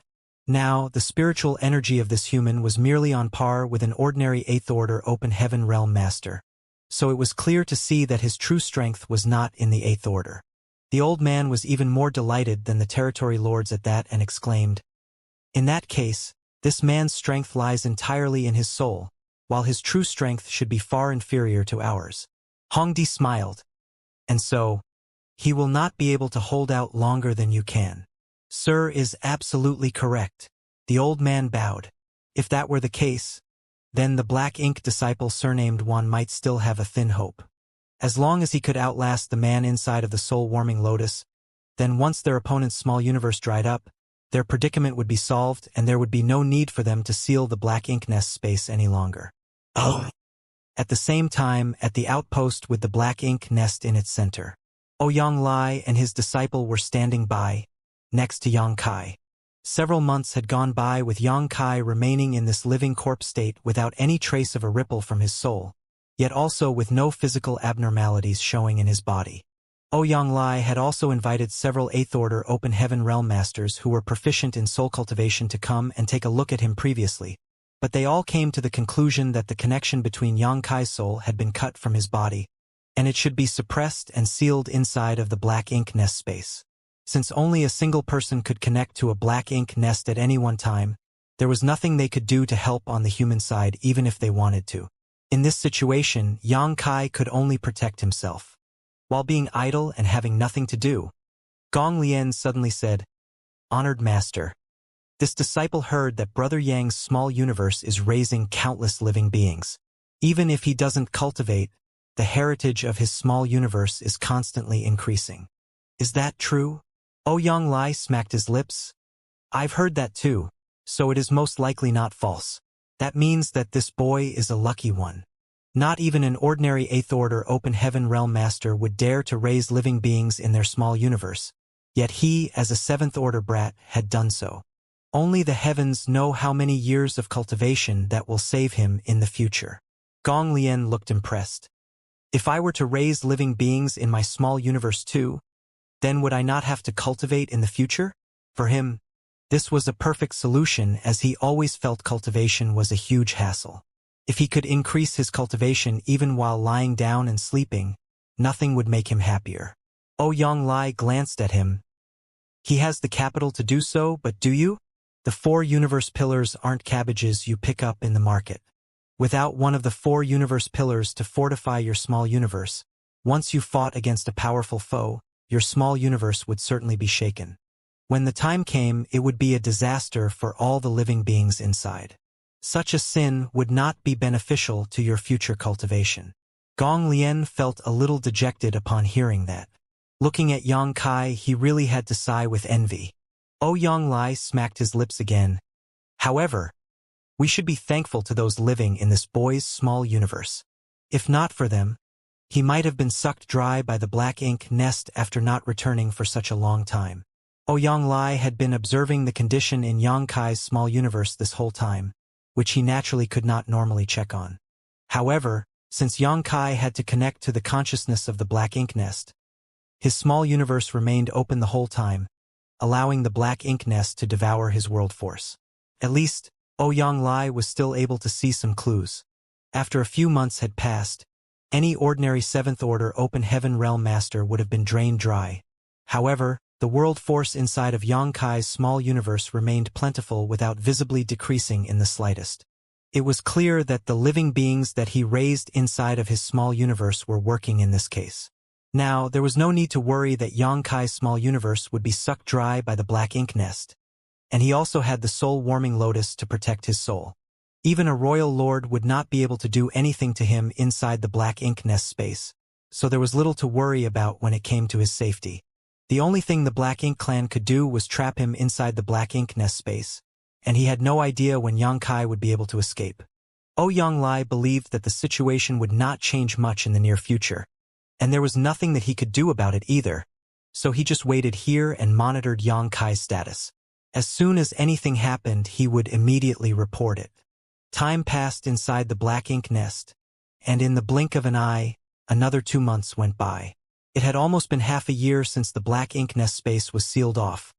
S1: Now, the spiritual energy of this human was merely on par with an ordinary eighth-order open heaven realm master. So it was clear to see that his true strength was not in the eighth order. The old man was even more delighted than the territory lords at that and exclaimed, "In that case, this man's strength lies entirely in his soul, while his true strength should be far inferior to ours." Hongdi smiled. "And so, he will not be able to hold out longer than you can." "Sir is absolutely correct." The old man bowed. If that were the case, then the black ink disciple surnamed Wan might still have a thin hope. As long as he could outlast the man inside of the soul-warming lotus, then once their opponent's small universe dried up, their predicament would be solved and there would be no need for them to seal the black ink nest space any longer. Oh! At the same time, at the outpost with the black ink nest in its center, Ouyang Lai and his disciple were standing by, next to Yang Kai. Several months had gone by with Yang Kai remaining in this living corpse state without any trace of a ripple from his soul, yet also with no physical abnormalities showing in his body. Ouyang Lai had also invited several eighth-order open heaven realm masters who were proficient in soul cultivation to come and take a look at him previously, but they all came to the conclusion that the connection between Yang Kai's soul had been cut from his body, and it should be suppressed and sealed inside of the black ink nest space. Since only a single person could connect to a black ink nest at any one time, there was nothing they could do to help on the human side even if they wanted to. In this situation, Yang Kai could only protect himself. While being idle and having nothing to do, Gong Lian suddenly said, "Honored Master, this disciple heard that Brother Yang's small universe is raising countless living beings. Even if he doesn't cultivate, the heritage of his small universe is constantly increasing. Is that true?" Ouyang Lai smacked his lips. "I've heard that too, so it is most likely not false. That means that this boy is a lucky one. Not even an ordinary eighth-order open heaven realm master would dare to raise living beings in their small universe, yet he, as a seventh-order brat, had done so. Only the heavens know how many years of cultivation that will save him in the future." Gong Lian looked impressed. "If I were to raise living beings in my small universe too, then would I not have to cultivate in the future?" For him, this was a perfect solution as he always felt cultivation was a huge hassle. If he could increase his cultivation even while lying down and sleeping, nothing would make him happier. Ouyang Lai glanced at him. "He has the capital to do so, but do you? The 4 universe pillars aren't cabbages you pick up in the market. Without one of the 4 universe pillars to fortify your small universe, once you fought against a powerful foe, your small universe would certainly be shaken. When the time came, it would be a disaster for all the living beings inside. Such a sin would not be beneficial to your future cultivation." Gong Lian felt a little dejected upon hearing that. Looking at Yang Kai, he really had to sigh with envy. Ouyang Lai smacked his lips again. "However, we should be thankful to those living in this boy's small universe. If not for them, he might have been sucked dry by the black ink nest after not returning for such a long time." Ouyang Lai had been observing the condition in Yang Kai's small universe this whole time, which he naturally could not normally check on. However, since Yang Kai had to connect to the consciousness of the black ink nest, his small universe remained open the whole time, allowing the black ink nest to devour his world force. At least, Ouyang Lai was still able to see some clues. After a few months had passed, any ordinary 7th-order open heaven realm master would have been drained dry. However, the world force inside of Yang Kai's small universe remained plentiful without visibly decreasing in the slightest. It was clear that the living beings that he raised inside of his small universe were working in this case. Now, there was no need to worry that Yang Kai's small universe would be sucked dry by the black ink nest, and he also had the soul-warming lotus to protect his soul. Even a royal lord would not be able to do anything to him inside the black ink nest space, so there was little to worry about when it came to his safety. The only thing the Black Ink clan could do was trap him inside the black ink nest space, and he had no idea when Yang Kai would be able to escape. Ouyang Lai believed that the situation would not change much in the near future, and there was nothing that he could do about it either, so he just waited here and monitored Yang Kai's status. As soon as anything happened, he would immediately report it. Time passed inside the black ink nest, and in the blink of an eye, another 2 months went by. It had almost been half a year since the black ink nest space was sealed off,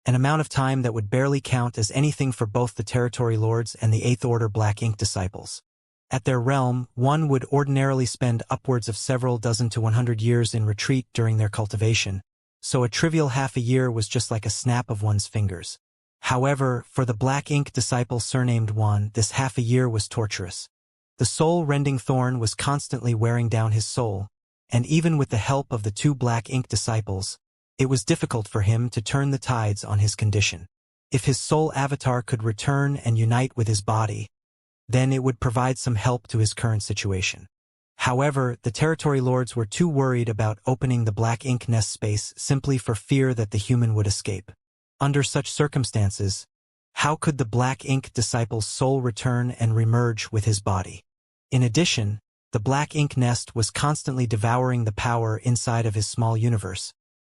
S1: an amount of time that would barely count as anything for both the Territory Lords and the Eighth Order Black Ink disciples. At their realm, one would ordinarily spend upwards of several dozen to 100 years in retreat during their cultivation, so a trivial half a year was just like a snap of one's fingers. However, for the Black Ink disciple surnamed Juan, this half a year was torturous. The soul-rending thorn was constantly wearing down his soul, and even with the help of the 2 Black Ink disciples, it was difficult for him to turn the tides on his condition. If his soul avatar could return and unite with his body, then it would provide some help to his current situation. However, the Territory Lords were too worried about opening the black ink nest space simply for fear that the human would escape. Under such circumstances, how could the black ink disciple's soul return and remerge with his body? In addition, the black ink nest was constantly devouring the power inside of his small universe,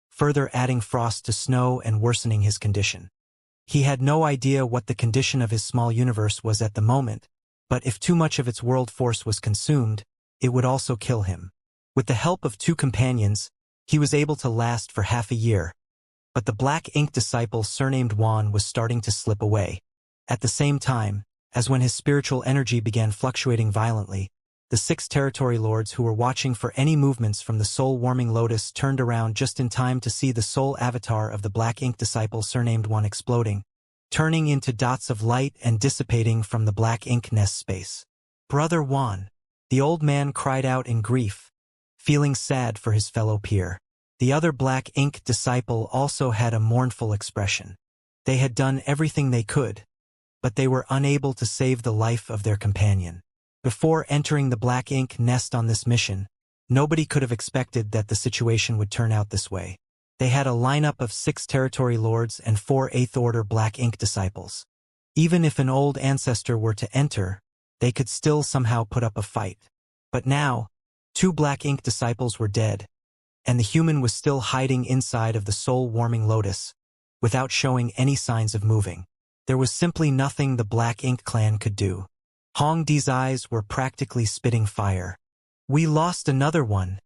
S1: further adding frost to snow and worsening his condition. He had no idea what the condition of his small universe was at the moment, but if too much of its world force was consumed, it would also kill him. With the help of 2 companions, he was able to last for half a year, but the black ink disciple surnamed Juan was starting to slip away. At the same time, as when his spiritual energy began fluctuating violently, the 6 Territory Lords who were watching for any movements from the soul-warming lotus turned around just in time to see the soul avatar of the black ink disciple surnamed Juan exploding, turning into dots of light and dissipating from the black ink nest space. "Brother Juan," the old man cried out in grief, feeling sad for his fellow peer. The other black ink disciple also had a mournful expression. They had done everything they could, but they were unable to save the life of their companion. Before entering the black ink nest on this mission, nobody could have expected that the situation would turn out this way. They had a lineup of 6 Territory Lords and 4 Eighth Order Black Ink disciples. Even if an old ancestor were to enter, they could still somehow put up a fight. But now, 2 Black Ink disciples were dead, and the human was still hiding inside of the soul-warming lotus, without showing any signs of moving. There was simply nothing the Black Ink clan could do. Hong Di's eyes were practically spitting fire. "We lost another one."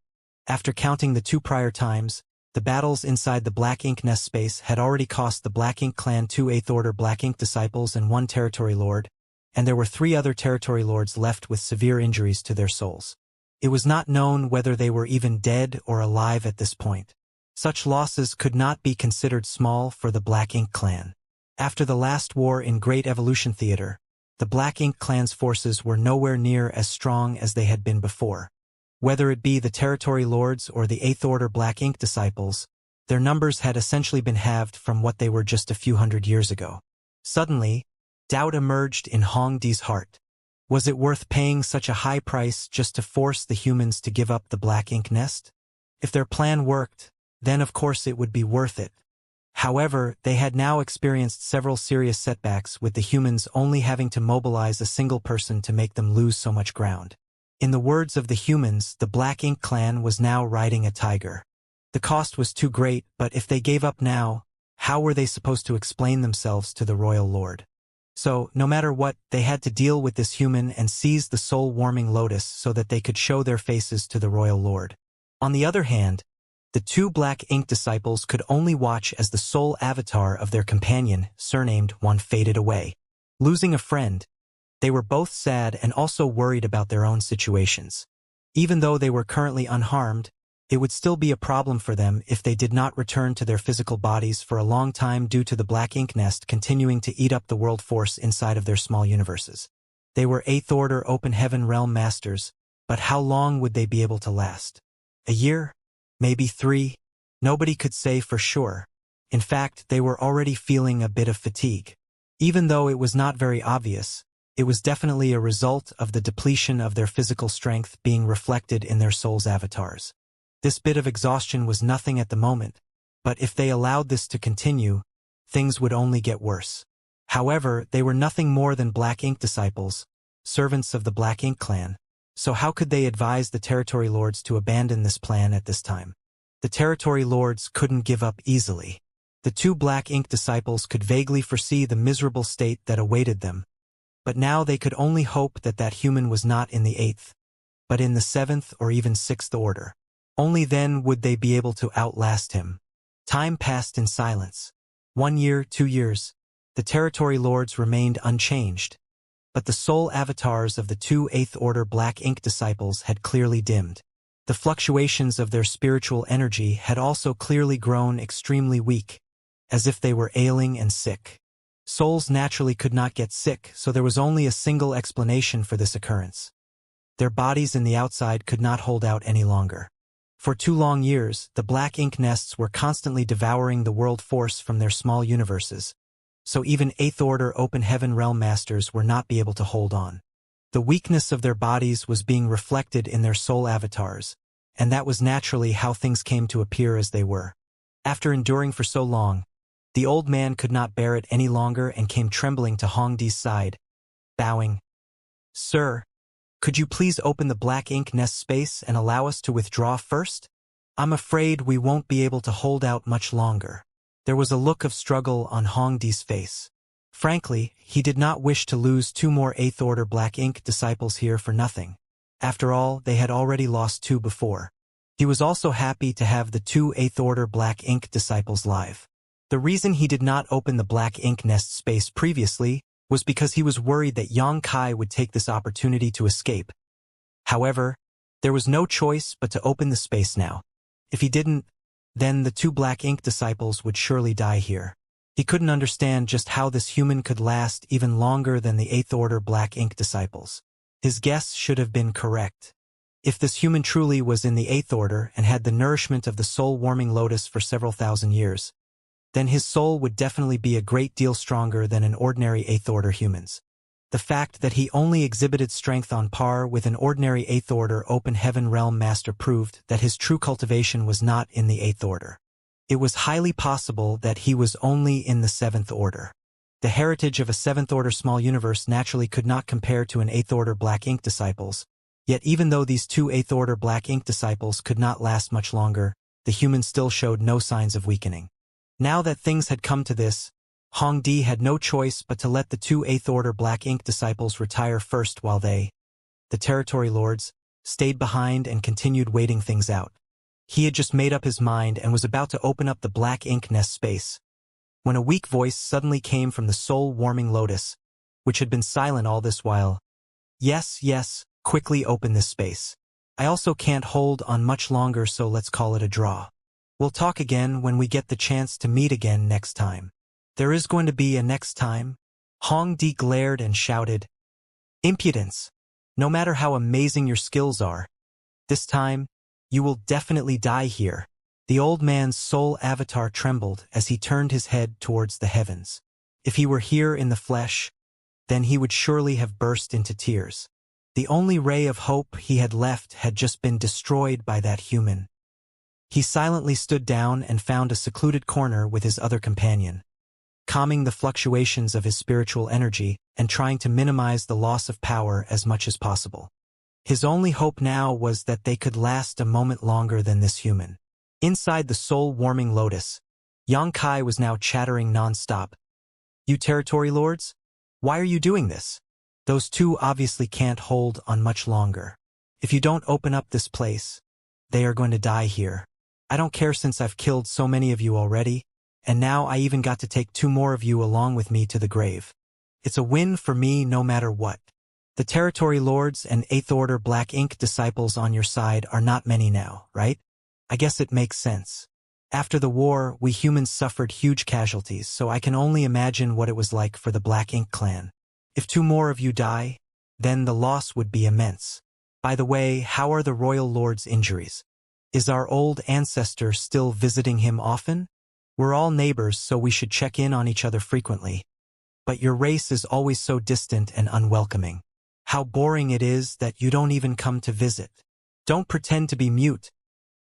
S1: After counting the 2 prior times, the battles inside the Black Ink nest space had already cost the Black Ink clan 2 Eighth Order Black Ink disciples and 1 Territory Lord, and there were 3 other Territory Lords left with severe injuries to their souls. It was not known whether they were even dead or alive at this point. Such losses could not be considered small for the Black Ink clan. After the last war in Great Evolution Theater, the Black Ink clan's forces were nowhere near as strong as they had been before. Whether it be the Territory Lords or the Eighth Order Black Ink disciples, their numbers had essentially been halved from what they were just a few hundred years ago. Suddenly, doubt emerged in Hong Di's heart. Was it worth paying such a high price just to force the humans to give up the Black Ink nest? If their plan worked, then of course it would be worth it. However, they had now experienced several serious setbacks, with the humans only having to mobilize a single person to make them lose so much ground. In the words of the humans, the Black Ink clan was now riding a tiger. The cost was too great, but if they gave up now, how were they supposed to explain themselves to the Royal Lord? So, no matter what, they had to deal with this human and seize the soul-warming lotus so that they could show their faces to the Royal Lord. On the other hand, the 2 Black Ink disciples could only watch as the soul avatar of their companion, surnamed Juan, faded away. Losing a friend, they were both sad and also worried about their own situations. Even though they were currently unharmed, it would still be a problem for them if they did not return to their physical bodies for a long time due to the Black Ink nest continuing to eat up the world force inside of their small universes. They were Eighth Order Open Heaven Realm Masters, but how long would they be able to last? A year? Maybe 3? Nobody could say for sure. In fact, they were already feeling a bit of fatigue. Even though it was not very obvious, it was definitely a result of the depletion of their physical strength being reflected in their souls' avatars. This bit of exhaustion was nothing at the moment, but if they allowed this to continue, things would only get worse. However, they were nothing more than Black Ink disciples, servants of the Black Ink clan. So how could they advise the Territory Lords to abandon this plan at this time? The Territory Lords couldn't give up easily. The 2 Black Ink disciples could vaguely foresee the miserable state that awaited them, But now they could only hope that that human was not in the 8th, but in the 7th or even 6th order. Only then would they be able to outlast him. Time passed in silence. 1 year, 2 years. The territory lords remained unchanged. But the soul avatars of the 2 8th order black ink disciples had clearly dimmed. The fluctuations of their spiritual energy had also clearly grown extremely weak, as if they were ailing and sick. Souls naturally could not get sick, so there was only a single explanation for this occurrence. Their bodies in the outside could not hold out any longer. For 2 long years, the black ink nests were constantly devouring the world force from their small universes, so even 8th order open heaven realm masters were not be able to hold on. The weakness of their bodies was being reflected in their soul avatars, and that was naturally how things came to appear as they were. After enduring for so long, the old man could not bear it any longer and came trembling to Hong Di's side, bowing. "Sir, could you please open the black ink nest space and allow us to withdraw first? I'm afraid we won't be able to hold out much longer." There was a look of struggle on Hong Di's face. Frankly, he did not wish to lose 2 more 8th order black ink disciples here for nothing. After all, they had already lost 2 before. He was also happy to have the 2 8th order black ink disciples live. The reason he did not open the black ink nest space previously was because he was worried that Xianxia would take this opportunity to escape. However, there was no choice but to open the space now. If he didn't, then the 2 black ink disciples would surely die here. He couldn't understand just how this human could last even longer than the 8th order black ink disciples. His guess should have been correct. If this human truly was in the 8th order and had the nourishment of the soul-warming lotus for several thousand years, then his soul would definitely be a great deal stronger than an ordinary 8th order human's. The fact that he only exhibited strength on par with an ordinary 8th order open heaven realm master proved that his true cultivation was not in the 8th order. It was highly possible that he was only in the 7th order. The heritage of a 7th order small universe naturally could not compare to an 8th order black ink disciples, yet even though these 2 8th order black ink disciples could not last much longer, the human still showed no signs of weakening. Now that things had come to this, Hong Di had no choice but to let the 2 8th order black ink disciples retire first while they, the territory lords, stayed behind and continued waiting things out. He had just made up his mind and was about to open up the black ink nest space, when a weak voice suddenly came from the soul-warming lotus, which had been silent all this while. "Yes, yes, quickly open this space. I also can't hold on much longer, so let's call it a draw. We'll talk again when we get the chance to meet again next time." "There is going to be a next time?" Hong Di glared and shouted. "Impudence! No matter how amazing your skills are, this time, you will definitely die here." The old man's soul avatar trembled as he turned his head towards the heavens. If he were here in the flesh, then he would surely have burst into tears. The only ray of hope he had left had just been destroyed by that human. He silently stood down and found a secluded corner with his other companion, calming the fluctuations of his spiritual energy and trying to minimize the loss of power as much as possible. His only hope now was that they could last a moment longer than this human. Inside the soul-warming lotus, Xianxia was now chattering non-stop. "You territory lords? Why are you doing this? Those 2 obviously can't hold on much longer. If you don't open up this place, they are going to die here. I don't care since I've killed so many of you already, and now I even got to take 2 more of you along with me to the grave. It's a win for me no matter what. The territory lords and 8th order black ink disciples on your side are not many now, right? I guess it makes sense. After the war, we humans suffered huge casualties, so I can only imagine what it was like for the Black Ink clan. If 2 more of you die, then the loss would be immense. By the way, how are the royal lord's injuries? Is our old ancestor still visiting him often? We're all neighbors, so we should check in on each other frequently. But your race is always so distant and unwelcoming. How boring it is that you don't even come to visit. Don't pretend to be mute.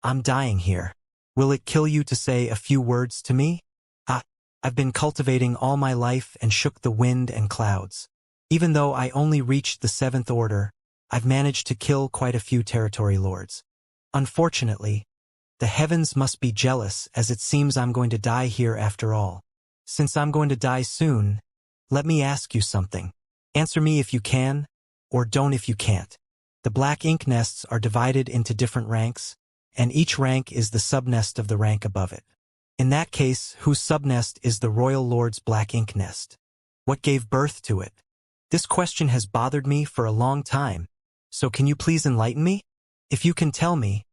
S1: I'm dying here. Will it kill you to say a few words to me? I've been cultivating all my life and shook the wind and clouds. Even though I only reached the 7th order, I've managed to kill quite a few territory lords. Unfortunately, the heavens must be jealous, as it seems I'm going to die here after all. Since I'm going to die soon, let me ask you something. Answer me if you can, or don't if you can't. The black ink nests are divided into different ranks, and each rank is the subnest of the rank above it. In that case, whose subnest is the royal lord's black ink nest? What gave birth to it? This question has bothered me for a long time, so can you please enlighten me? If you can tell me,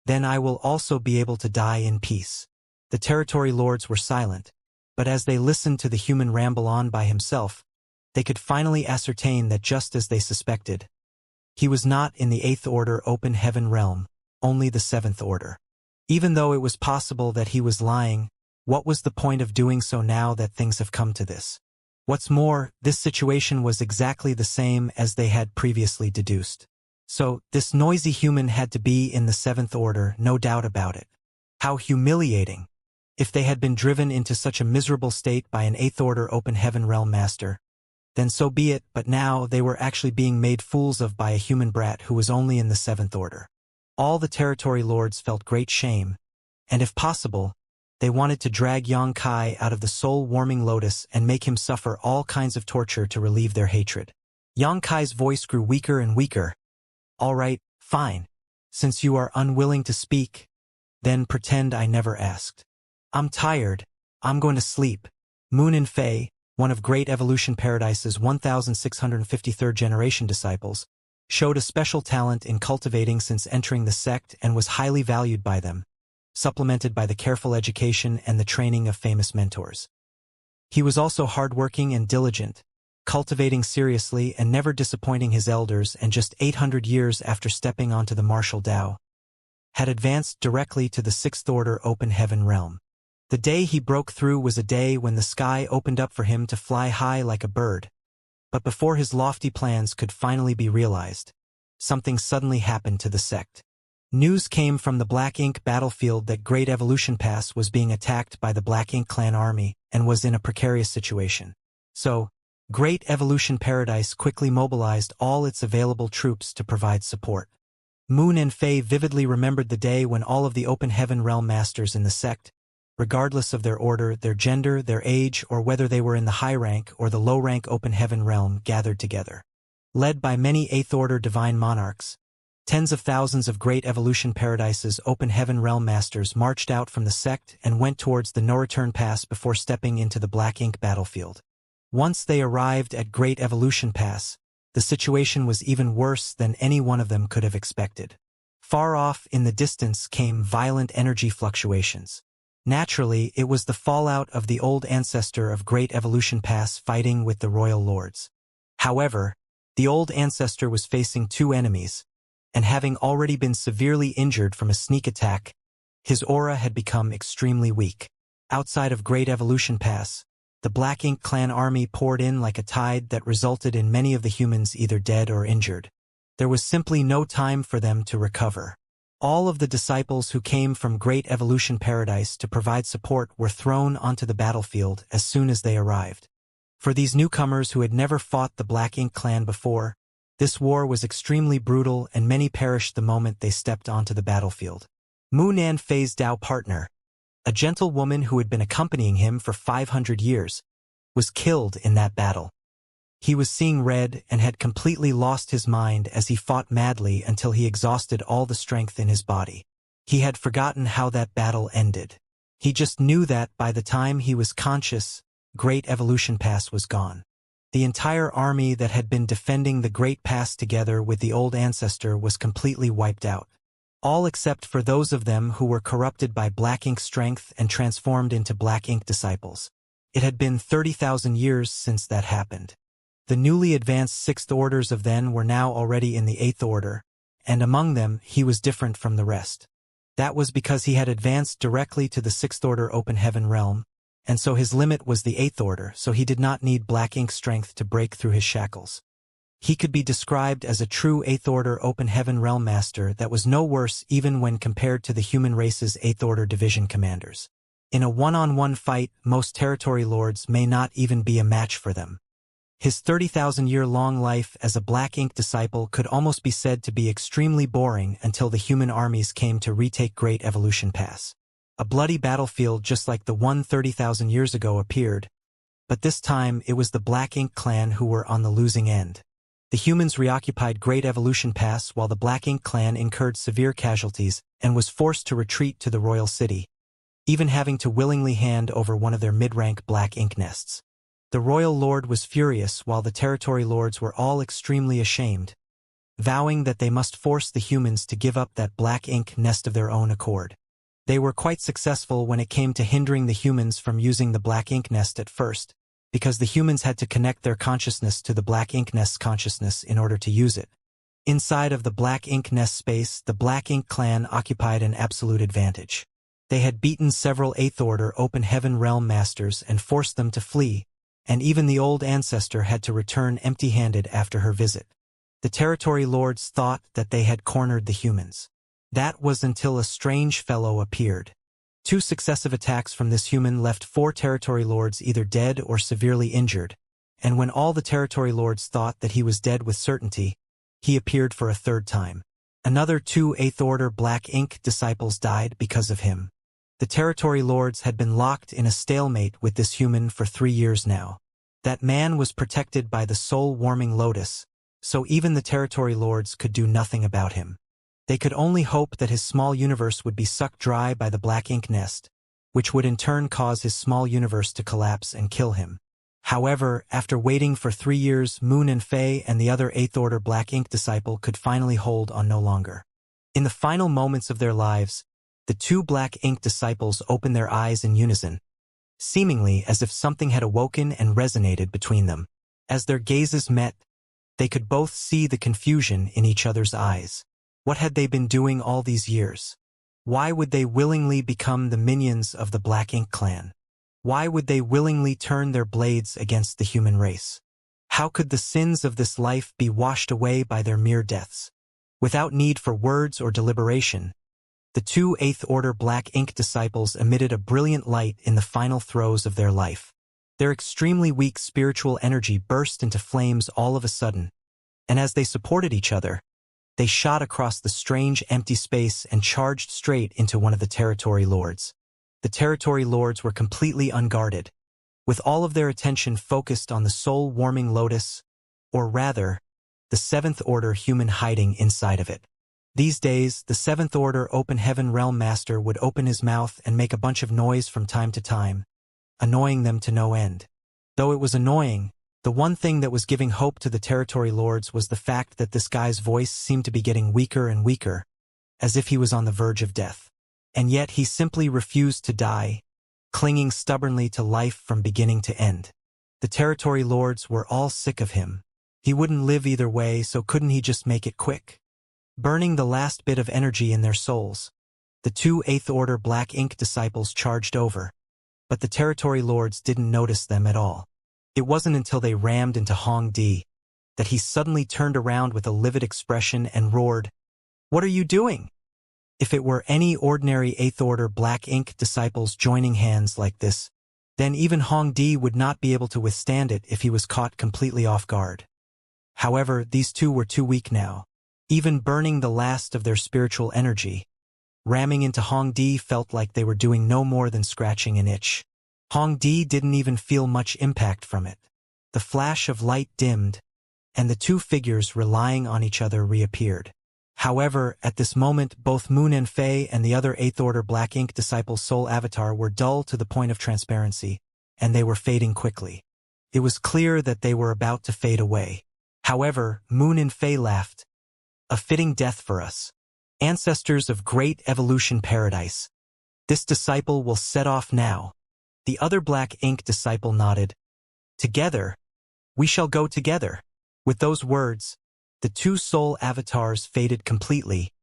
S1: then I will also be able to die in peace. The territory lords were silent, but as they listened to the human ramble on by himself, they could finally ascertain that just as they suspected, he was not in the 8th order open heaven realm, only the 7th order. Even though it was possible that he was lying, what was the point of doing so now that things have come to this? What's more, this situation was exactly the same as they had previously deduced. So, this noisy human had to be in the 7th order, no doubt about it. How humiliating! If they had been driven into such a miserable state by an 8th order open heaven realm master, then so be it, but now they were actually being made fools of by a human brat who was only in the 7th order. All the territory lords felt great shame, and if possible, they wanted to drag Xianxia out of the soul-warming lotus and make him suffer all kinds of torture to relieve their hatred. Xianxia's voice grew weaker and weaker. All right, fine. Since you are unwilling to speak, then pretend I never asked. I'm tired. I'm going to sleep. Moon and Fei, one of Great Evolution Paradise's 1,653rd generation disciples, showed a special talent in cultivating since entering the sect and was highly valued by them, supplemented by the careful education and the training of famous mentors. He was also hardworking and diligent, cultivating seriously and never disappointing his elders, and just 800 years after stepping onto the martial Tao, had advanced directly to the 6th order open heaven realm. The day he broke through was a day when the sky opened up for him to fly high like a bird. But before his lofty plans could finally be realized, something suddenly happened to the sect. News came from the Black Ink battlefield that Great Evolution Pass was being attacked by the Black Ink clan army and was in a precarious situation. So, Great Evolution Paradise quickly mobilized all its available troops to provide support. Moon and Fei vividly remembered the day when all of the open heaven realm masters in the sect, regardless of their order, their gender, their age, or whether they were in the high rank or the low rank open heaven realm, gathered together. Led by many 8th order divine monarchs, tens of thousands of Great Evolution Paradise's open heaven realm masters marched out from the sect and went towards the no-return pass before stepping into the Black Ink battlefield. Once they arrived at Great Evolution Pass, the situation was even worse than any one of them could have expected. Far off in the distance came violent energy fluctuations. Naturally, it was the fallout of the old ancestor of Great Evolution Pass fighting with the royal lords. However, the old ancestor was facing two enemies, and having already been severely injured from a sneak attack, his aura had become extremely weak. Outside of Great Evolution Pass, the Black Ink clan army poured in like a tide that resulted in many of the humans either dead or injured. There was simply no time for them to recover. All of the disciples who came from Great Evolution Paradise to provide support were thrown onto the battlefield as soon as they arrived. For these newcomers who had never fought the Black Ink clan before, this war was extremely brutal and many perished the moment they stepped onto the battlefield. Moon and Fei's Dao partner, a gentle woman who had been accompanying him for 500 years, was killed in that battle. He was seeing red and had completely lost his mind as he fought madly until he exhausted all the strength in his body. He had forgotten how that battle ended. He just knew that by the time he was conscious, Great Evolution Pass was gone. The entire army that had been defending the Great Pass together with the old ancestor was completely wiped out. All except for those of them who were corrupted by Black Ink strength and transformed into Black Ink disciples. It had been 30,000 years since that happened. The newly advanced 6th orders of then were now already in the 8th order, and among them he was different from the rest. That was because he had advanced directly to the 6th order open heaven realm, and so his limit was the 8th order, so he did not need Black Ink strength to break through his shackles. He could be described as a true 8th order open heaven realm master that was no worse even when compared to the human race's 8th order division commanders. In a one-on-one fight, most territory lords may not even be a match for them. His 30,000-year-long life as a Black Ink disciple could almost be said to be extremely boring until the human armies came to retake Great Evolution Pass. A bloody battlefield just like the one 30,000 years ago appeared, But this time, it was the Black Ink clan who were on the losing end. The humans reoccupied Great Evolution Pass while the Black Ink clan incurred severe casualties and was forced to retreat to the royal city, even having to willingly hand over one of their mid-rank Black Ink nests. The royal lord was furious while the territory lords were all extremely ashamed, vowing that they must force the humans to give up that Black Ink nest of their own accord. They were quite successful when it came to hindering the humans from using the Black Ink nest at first, because the humans had to connect their consciousness to the Black Ink nest's consciousness in order to use it. Inside of the Black Ink nest space, the Black Ink clan occupied an absolute advantage. They had beaten several 8th Order Open Heaven Realm Masters and forced them to flee, and even the old ancestor had to return empty-handed after her visit. The territory lords thought that they had cornered the humans. That was until a strange fellow appeared. 2 successive attacks from this human left 4 territory lords either dead or severely injured, and when all the territory lords thought that he was dead with certainty, he appeared for a 3rd time. Another 2 8th Order Black Ink disciples died because of him. The territory lords had been locked in a stalemate with this human for 3 years now. That man was protected by the soul-warming lotus, so even the territory lords could do nothing about him. They could only hope that his small universe would be sucked dry by the Black Ink nest, which would in turn cause his small universe to collapse and kill him. However, after waiting for 3 years, Moon and Fei and the other 8th Order Black Ink disciple could finally hold on no longer. In the final moments of their lives, the 2 Black Ink disciples opened their eyes in unison, seemingly as if something had awoken and resonated between them. As their gazes met, they could both see the confusion in each other's eyes. What had they been doing all these years? Why would they willingly become the minions of the Black Ink clan? Why would they willingly turn their blades against the human race? How could the sins of this life be washed away by their mere deaths? Without need for words or deliberation, the 2 8th Order Black Ink disciples emitted a brilliant light in the final throes of their life. Their extremely weak spiritual energy burst into flames all of a sudden, and as they supported each other, they shot across the strange empty space and charged straight into one of the territory lords. The territory lords were completely unguarded, with all of their attention focused on the soul-warming lotus, or rather, the 7th Order human hiding inside of it. These days, the 7th Order Open Heaven Realm Master would open his mouth and make a bunch of noise from time to time, annoying them to no end. Though it was annoying, the one thing that was giving hope to the territory lords was the fact that this guy's voice seemed to be getting weaker and weaker, as if he was on the verge of death. And yet he simply refused to die, clinging stubbornly to life from beginning to end. The territory lords were all sick of him. He wouldn't live either way, so couldn't he just make it quick? Burning the last bit of energy in their souls, the 2 8th Order Black Ink disciples charged over, but the territory lords didn't notice them at all. It wasn't until they rammed into Hong Di that he suddenly turned around with a livid expression and roared, "What are you doing?" If it were any ordinary 8th Order Black Ink disciples joining hands like this, then even Hong Di would not be able to withstand it if he was caught completely off guard. However, these 2 were too weak now. Even burning the last of their spiritual energy, ramming into Hong Di felt like they were doing no more than scratching an itch. Hong Di didn't even feel much impact from it. The flash of light dimmed, and the 2 figures relying on each other reappeared. However, at this moment, both Moon and Fei and the other 8th Order Black Ink disciples' soul avatar were dull to the point of transparency, and they were fading quickly. It was clear that they were about to fade away. However, Moon and Fei laughed. "A fitting death for us. Ancestors of great evolution paradise. This disciple will set off now." The other Black Ink disciple nodded. "Together, we shall go together." With those words, the 2 soul avatars faded completely,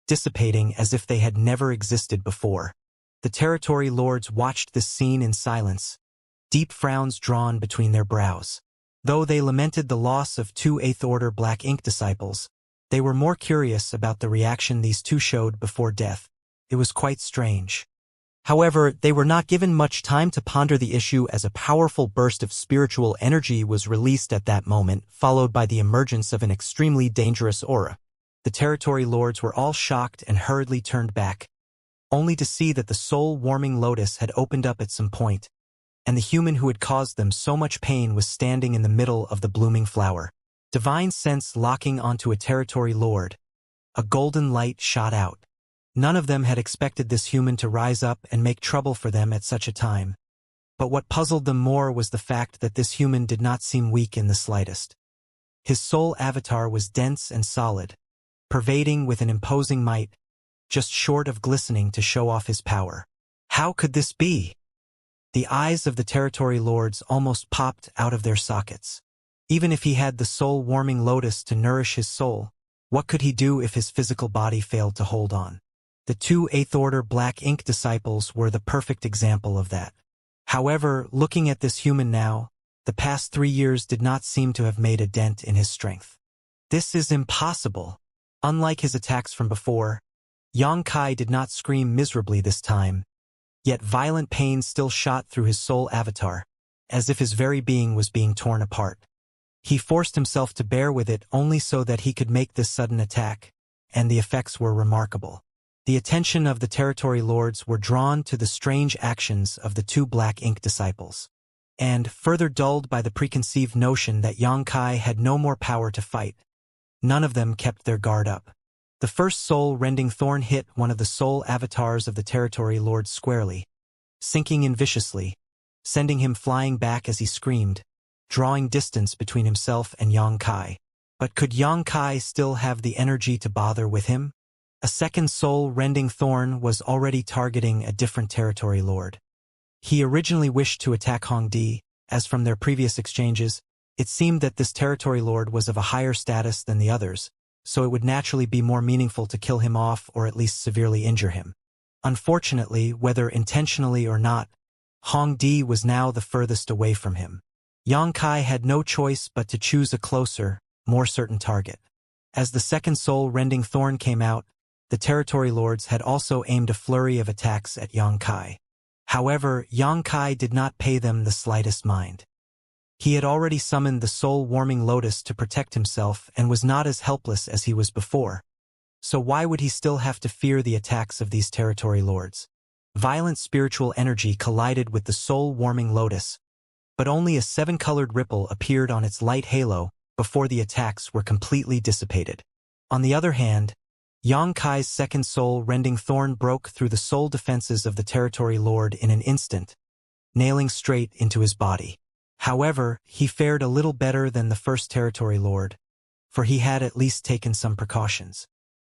S1: dissipating as if they had never existed before. The territory lords watched this scene in silence, deep frowns drawn between their brows. Though they lamented the loss of 2 8th Order Black Ink disciples, they were more curious about the reaction these 2 showed before death. It was quite strange. However, they were not given much time to ponder the issue as a powerful burst of spiritual energy was released at that moment, followed by the emergence of an extremely dangerous aura. The territory lords were all shocked and hurriedly turned back, only to see that the soul-warming lotus had opened up at some point, and the human who had caused them so much pain was standing in the middle of the blooming flower. Divine sense locking onto a territory lord. A golden light shot out. None of them had expected this human to rise up and make trouble for them at such a time. But what puzzled them more was the fact that this human did not seem weak in the slightest. His soul avatar was dense and solid, pervading with an imposing might, just short of glistening to show off his power. How could this be? The eyes of the territory lords almost popped out of their sockets. Even if he had the soul-warming lotus to nourish his soul, what could he do if his physical body failed to hold on? The two Eighth-Order Black Ink disciples were the perfect example of that. However, looking at this human now, the past 3 years did not seem to have made a dent in his strength. This is impossible. Unlike his attacks from before, Xianxia did not scream miserably this time, yet violent pain still shot through his soul avatar, as if his very being was being torn apart. He forced himself to bear with it only so that he could make this sudden attack, and the effects were remarkable. The attention of the territory lords were drawn to the strange actions of the two Black Ink disciples, and, further dulled by the preconceived notion that Xianxia had no more power to fight, none of them kept their guard up. The first soul-rending thorn hit one of the soul avatars of the territory lords squarely, sinking in viciously, sending him flying back as he screamed, drawing distance between himself and Xianxia. But could Xianxia still have the energy to bother with him? A second soul-rending thorn was already targeting a different territory lord. He originally wished to attack Hongdi, as from their previous exchanges, it seemed that this territory lord was of a higher status than the others, so it would naturally be more meaningful to kill him off or at least severely injure him. Unfortunately, whether intentionally or not, Hongdi was now the furthest away from him. Xianxia had no choice but to choose a closer, more certain target. As the second soul-rending thorn came out, the territory lords had also aimed a flurry of attacks at Xianxia. However, Xianxia did not pay them the slightest mind. He had already summoned the soul-warming lotus to protect himself and was not as helpless as he was before. So why would he still have to fear the attacks of these territory lords? Violent spiritual energy collided with the soul-warming lotus, but only a 7-colored ripple appeared on its light halo before the attacks were completely dissipated. On the other hand, Xianxia's second soul-rending thorn broke through the soul defenses of the territory lord in an instant, nailing straight into his body. However, he fared a little better than the first territory lord, for he had at least taken some precautions.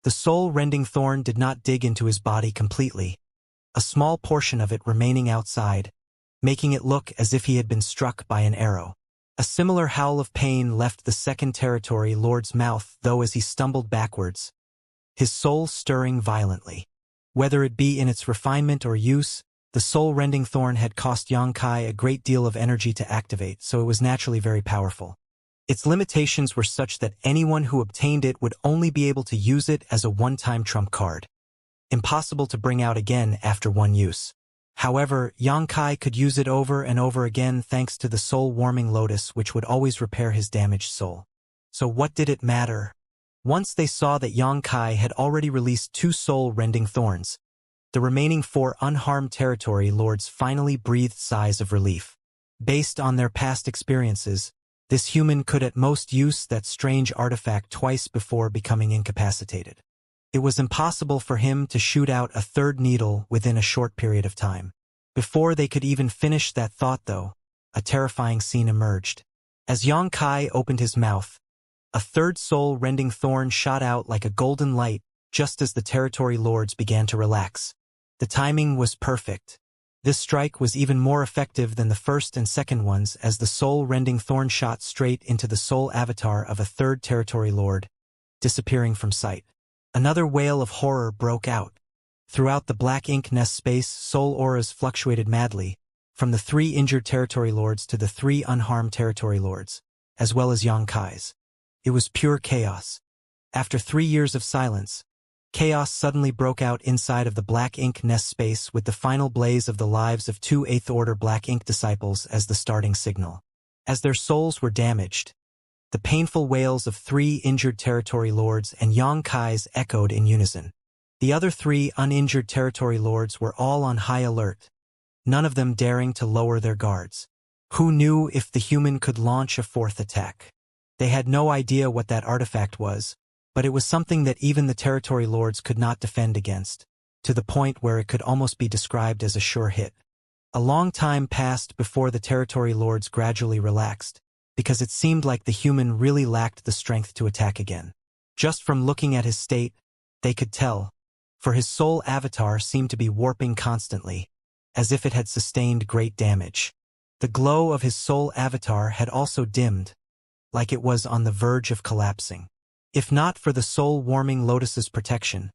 S1: The soul-rending thorn did not dig into his body completely, a small portion of it remaining outside, making it look as if he had been struck by an arrow. A similar howl of pain left the second territory lord's mouth, though, as he stumbled backwards, his soul stirring violently. Whether it be in its refinement or use, the soul-rending thorn had cost Xianxia a great deal of energy to activate, so it was naturally very powerful. Its limitations were such that anyone who obtained it would only be able to use it as a one-time trump card, impossible to bring out again after one use. However, Xianxia could use it over and over again thanks to the soul-warming lotus, which would always repair his damaged soul. So what did it matter? Once they saw that Xianxia had already released 2 soul-rending thorns, the remaining 4 unharmed territory lords finally breathed sighs of relief. Based on their past experiences, this human could at most use that strange artifact twice before becoming incapacitated. It was impossible for him to shoot out a third needle within a short period of time. Before they could even finish that thought, though, a terrifying scene emerged. As Xianxia opened his mouth, a third soul-rending thorn shot out like a golden light just as the territory lords began to relax. The timing was perfect. This strike was even more effective than the first and second ones, as the soul-rending thorn shot straight into the soul avatar of a third territory lord, disappearing from sight. Another wail of horror broke out. Throughout the Black Ink nest space, soul auras fluctuated madly, from the 3 injured territory lords to the 3 unharmed territory lords, as well as Xianxia's. It was pure chaos. After 3 years of silence, chaos suddenly broke out inside of the Black Ink nest space, with the final blaze of the lives of 2 Eighth-Order Black Ink disciples as the starting signal. As their souls were damaged, the painful wails of 3 injured territory lords and Xianxia's echoed in unison. The other 3 uninjured territory lords were all on high alert, none of them daring to lower their guards. Who knew if the human could launch a fourth attack? They had no idea what that artifact was, but it was something that even the territory lords could not defend against, to the point where it could almost be described as a sure hit. A long time passed before the territory lords gradually relaxed, because it seemed like the human really lacked the strength to attack again. Just from looking at his state, they could tell, for his soul avatar seemed to be warping constantly, as if it had sustained great damage. The glow of his soul avatar had also dimmed, like it was on the verge of collapsing. If not for the soul-warming lotus's protection,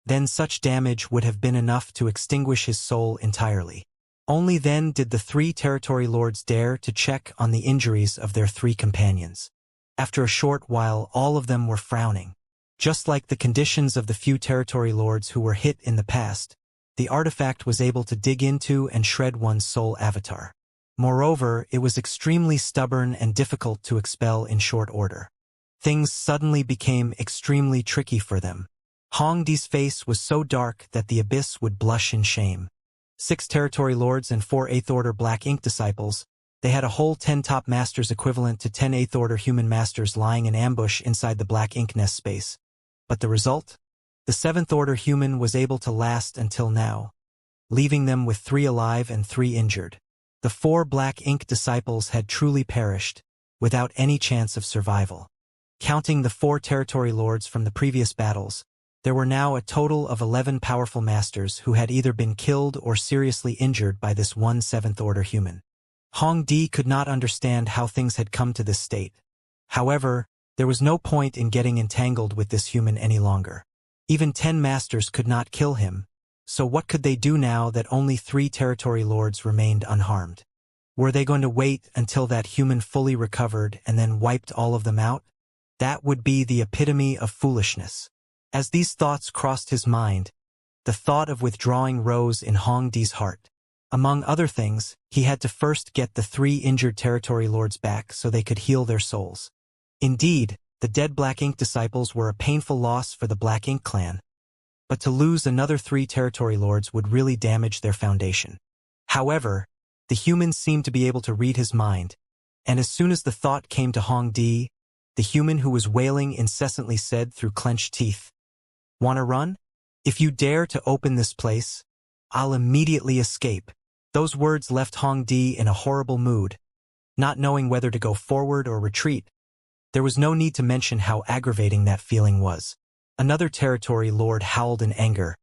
S1: then such damage would have been enough to extinguish his soul entirely. Only then did the three territory lords dare to check on the injuries of their three companions. After a short while, all of them were frowning. Just like the conditions of the few territory lords who were hit in the past, the artifact was able to dig into and shred one's soul avatar. Moreover, it was extremely stubborn and difficult to expel in short order. Things suddenly became extremely tricky for them. Hongdi's face was so dark that the abyss would blush in shame. 6 territory lords and 4 8th order black ink disciples, they had a whole 10 top masters equivalent to 10 8th order human masters lying in ambush inside the black ink nest space. But the result? The 7th order human was able to last until now, leaving them with 3 alive and 3 injured. The 4 black ink disciples had truly perished, without any chance of survival. Counting the 4 territory lords from the previous battles, there were now a total of 11 powerful masters who had either been killed or seriously injured by this one 7th order human. Hongdi could not understand how things had come to this state. However, there was no point in getting entangled with this human any longer. Even 10 masters could not kill him, so what could they do now that only 3 territory lords remained unharmed? Were they going to wait until that human fully recovered and then wiped all of them out? That would be the epitome of foolishness. As these thoughts crossed his mind, the thought of withdrawing rose in Hongdi's heart. Among other things, he had to first get the 3 injured territory lords back so they could heal their souls. Indeed, the dead Black Ink disciples were a painful loss for the Black Ink clan, but to lose another 3 territory lords would really damage their foundation. However, the humans seemed to be able to read his mind, and as soon as the thought came to Hongdi, the human who was wailing incessantly said through clenched teeth, "Wanna run? If you dare to open this place, I'll immediately escape." Those words left Hongdi in a horrible mood, not knowing whether to go forward or retreat. There was no need to mention how aggravating that feeling was. Another territory lord howled in anger.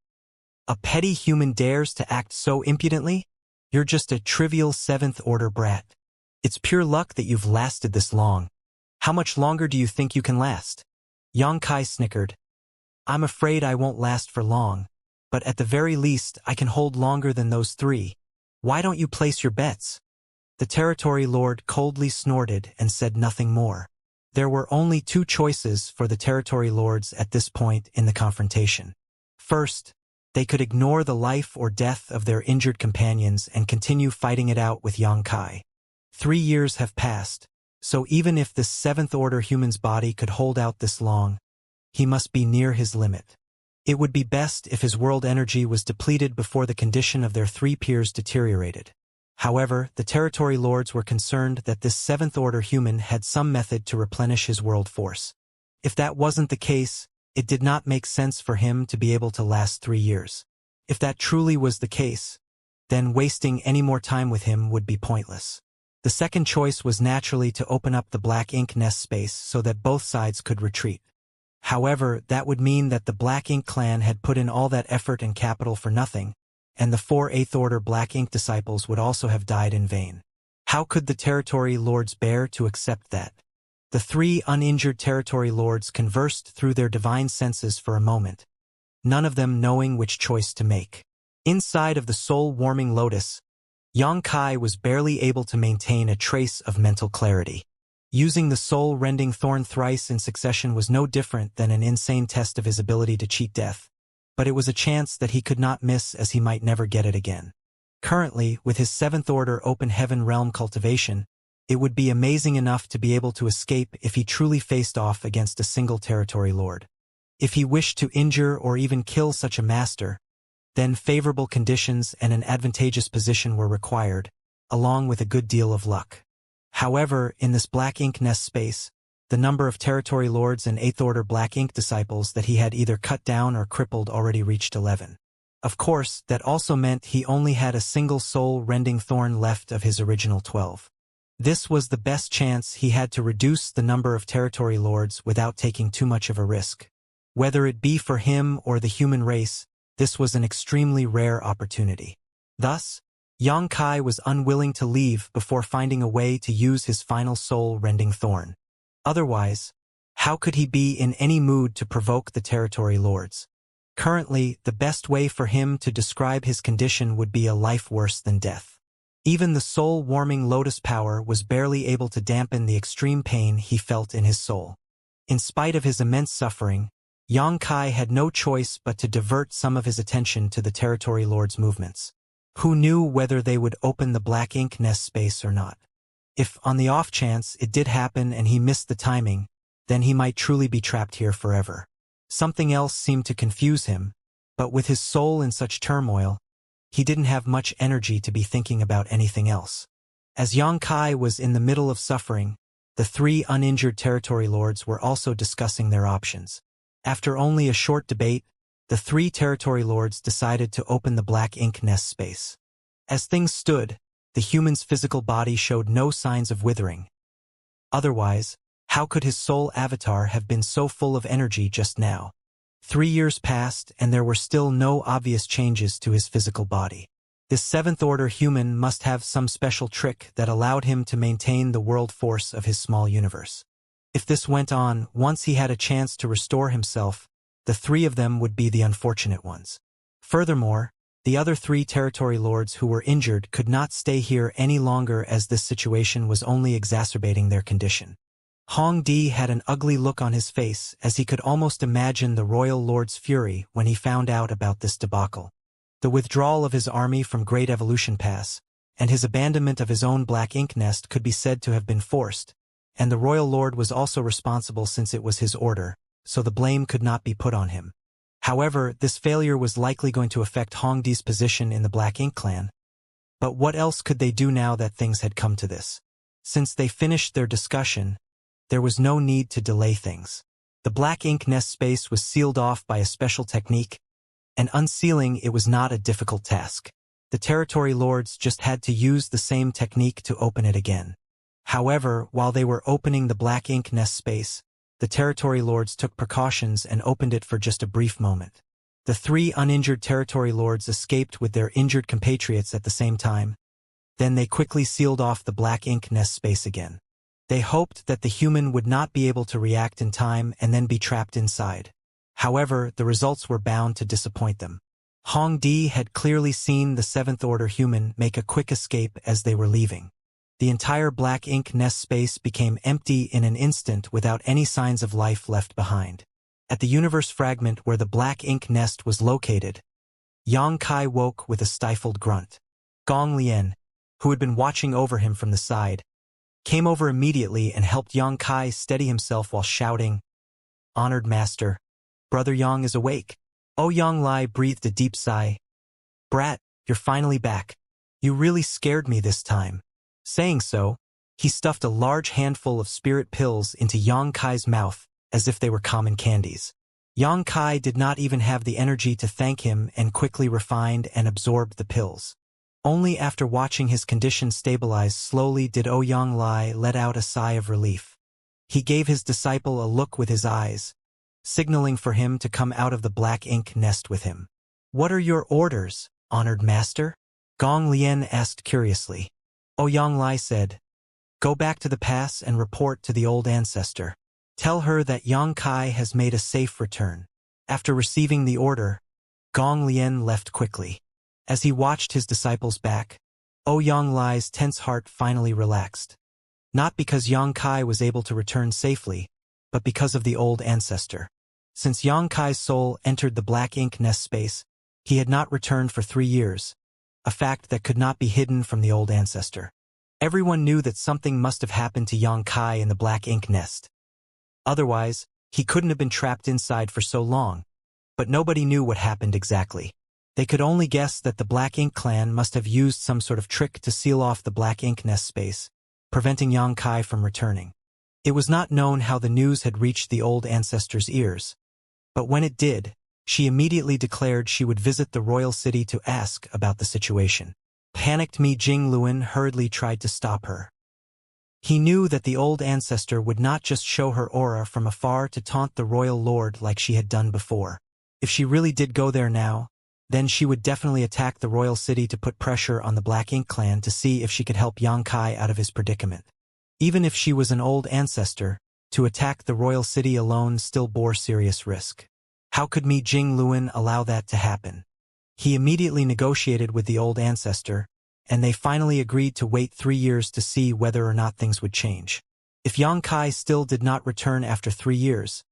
S1: "A petty human dares to act so impudently? You're just a trivial 7th order brat. It's pure luck that you've lasted this long. How much longer do you think you can last?" Xianxia snickered. "I'm afraid I won't last for long, but at the very least I can hold longer than those 3. Why don't you place your bets?" The territory lord coldly snorted and said nothing more. There were only 2 choices for the territory lords at this point in the confrontation. First, they could ignore the life or death of their injured companions and continue fighting it out with Xianxia. 3 years have passed, so even if this 7th order human's body could hold out this long, he must be near his limit. It would be best if his world energy was depleted before the condition of their 3 peers deteriorated. However, the territory lords were concerned that this 7th order human had some method to replenish his world force. If that wasn't the case, it did not make sense for him to be able to last 3 years. If that truly was the case, then wasting any more time with him would be pointless. The second choice was naturally to open up the Black Ink nest space so that both sides could retreat. However, that would mean that the Black Ink clan had put in all that effort and capital for nothing, and the 4 8th order Black Ink disciples would also have died in vain. How could the territory lords bear to accept that? The 3 uninjured territory lords conversed through their divine senses for a moment, none of them knowing which choice to make. Inside of the soul-warming lotus, Xianxia was barely able to maintain a trace of mental clarity. Using the soul-rending thorn thrice in succession was no different than an insane test of his ability to cheat death, but it was a chance that he could not miss as he might never get it again. Currently, with his 7th order open heaven realm cultivation, it would be amazing enough to be able to escape if he truly faced off against a single territory lord. If he wished to injure or even kill such a master, Then favorable conditions and an advantageous position were required, along with a good deal of luck. However, in this black ink nest space, the number of territory lords and 8th Order black ink disciples that he had either cut down or crippled already reached 11. Of course, that also meant he only had a single soul-rending thorn left of his original 12. This was the best chance he had to reduce the number of territory lords without taking too much of a risk. Whether it be for him or the human race, this was an extremely rare opportunity. Thus, Xianxia was unwilling to leave before finding a way to use his final soul-rending thorn. Otherwise, how could he be in any mood to provoke the territory lords? Currently, the best way for him to describe his condition would be a life worse than death. Even the soul-warming lotus power was barely able to dampen the extreme pain he felt in his soul. In spite of his immense suffering, Xianxia had no choice but to divert some of his attention to the territory lords' movements. Who knew whether they would open the black ink nest space or not? If, on the off chance, it did happen and he missed the timing, then he might truly be trapped here forever. Something else seemed to confuse him, but with his soul in such turmoil, he didn't have much energy to be thinking about anything else. As Xianxia was in the middle of suffering, the 3 uninjured territory lords were also discussing their options. After only a short debate, the 3 territory lords decided to open the black ink nest space. As things stood, the human's physical body showed no signs of withering. Otherwise, how could his soul avatar have been so full of energy just now? 3 years passed and there were still no obvious changes to his physical body. This 7th Order human must have some special trick that allowed him to maintain the world force of his small universe. If this went on, once he had a chance to restore himself, the 3 of them would be the unfortunate ones. Furthermore, the other 3 territory lords who were injured could not stay here any longer as this situation was only exacerbating their condition. Hong Di had an ugly look on his face as he could almost imagine the royal lord's fury when he found out about this debacle. The withdrawal of his army from Great Evolution Pass, and his abandonment of his own black ink nest could be said to have been forced, and the royal lord was also responsible since it was his order, so the blame could not be put on him. However, this failure was likely going to affect Hong Di's position in the Black Ink clan. But what else could they do now that things had come to this? Since they finished their discussion, there was no need to delay things. The black ink nest space was sealed off by a special technique, and unsealing it was not a difficult task. The territory lords just had to use the same technique to open it again. However, while they were opening the black ink nest space, the territory lords took precautions and opened it for just a brief moment. The 3 uninjured territory lords escaped with their injured compatriots at the same time. Then they quickly sealed off the black ink nest space again. They hoped that the human would not be able to react in time and then be trapped inside. However, the results were bound to disappoint them. Hong Di had clearly seen the 7th Order human make a quick escape as they were leaving. The entire black ink nest space became empty in an instant without any signs of life left behind. At the universe fragment where the black ink nest was located, Xianxia woke with a stifled grunt. Gong Lian, who had been watching over him from the side, came over immediately and helped Xianxia steady himself while shouting, "Honored Master, Brother Yang is awake." Oh Yanglai breathed a deep sigh. "Brat, you're finally back. You really scared me this time." Saying so, he stuffed a large handful of spirit pills into Xianxia's mouth as if they were common candies. Xianxia did not even have the energy to thank him and quickly refined and absorbed the pills. Only after watching his condition stabilize slowly did Ouyang Lai let out a sigh of relief. He gave his disciple a look with his eyes, signaling for him to come out of the black ink nest with him. "What are your orders, honored master?" Gong Lian asked curiously. Ouyang Lai said, "Go back to the pass and report to the old ancestor. Tell her that Xianxia has made a safe return." After receiving the order, Gong Lian left quickly. As he watched his disciples back, Ouyang Lai's tense heart finally relaxed. Not because Xianxia was able to return safely, but because of the old ancestor. Since Xianxia's soul entered the black ink nest space, he had not returned for 3 years, a fact that could not be hidden from the old ancestor. Everyone knew that something must have happened to Xianxia in the black ink nest. Otherwise, he couldn't have been trapped inside for so long, but nobody knew what happened exactly. They could only guess that the Black Ink clan must have used some sort of trick to seal off the Black Ink nest space, preventing Yang Kai from returning. It was not known how the news had reached the old ancestor's ears, but when it did, she immediately declared she would visit the royal city to ask about the situation. Panicked Mi Jingluan hurriedly tried to stop her. He knew that the old ancestor would not just show her aura from afar to taunt the royal lord like she had done before. If she really did go there now, then she would definitely attack the royal city to put pressure on the Black Ink clan to see if she could help Yang Kai out of his predicament. Even if she was an old ancestor, to attack the royal city alone still bore serious risk. How could Mi Jingluan allow that to happen? He immediately negotiated with the old ancestor, and they finally agreed to wait 3 years to see whether or not things would change. If Yang Kai still did not return after 3 years,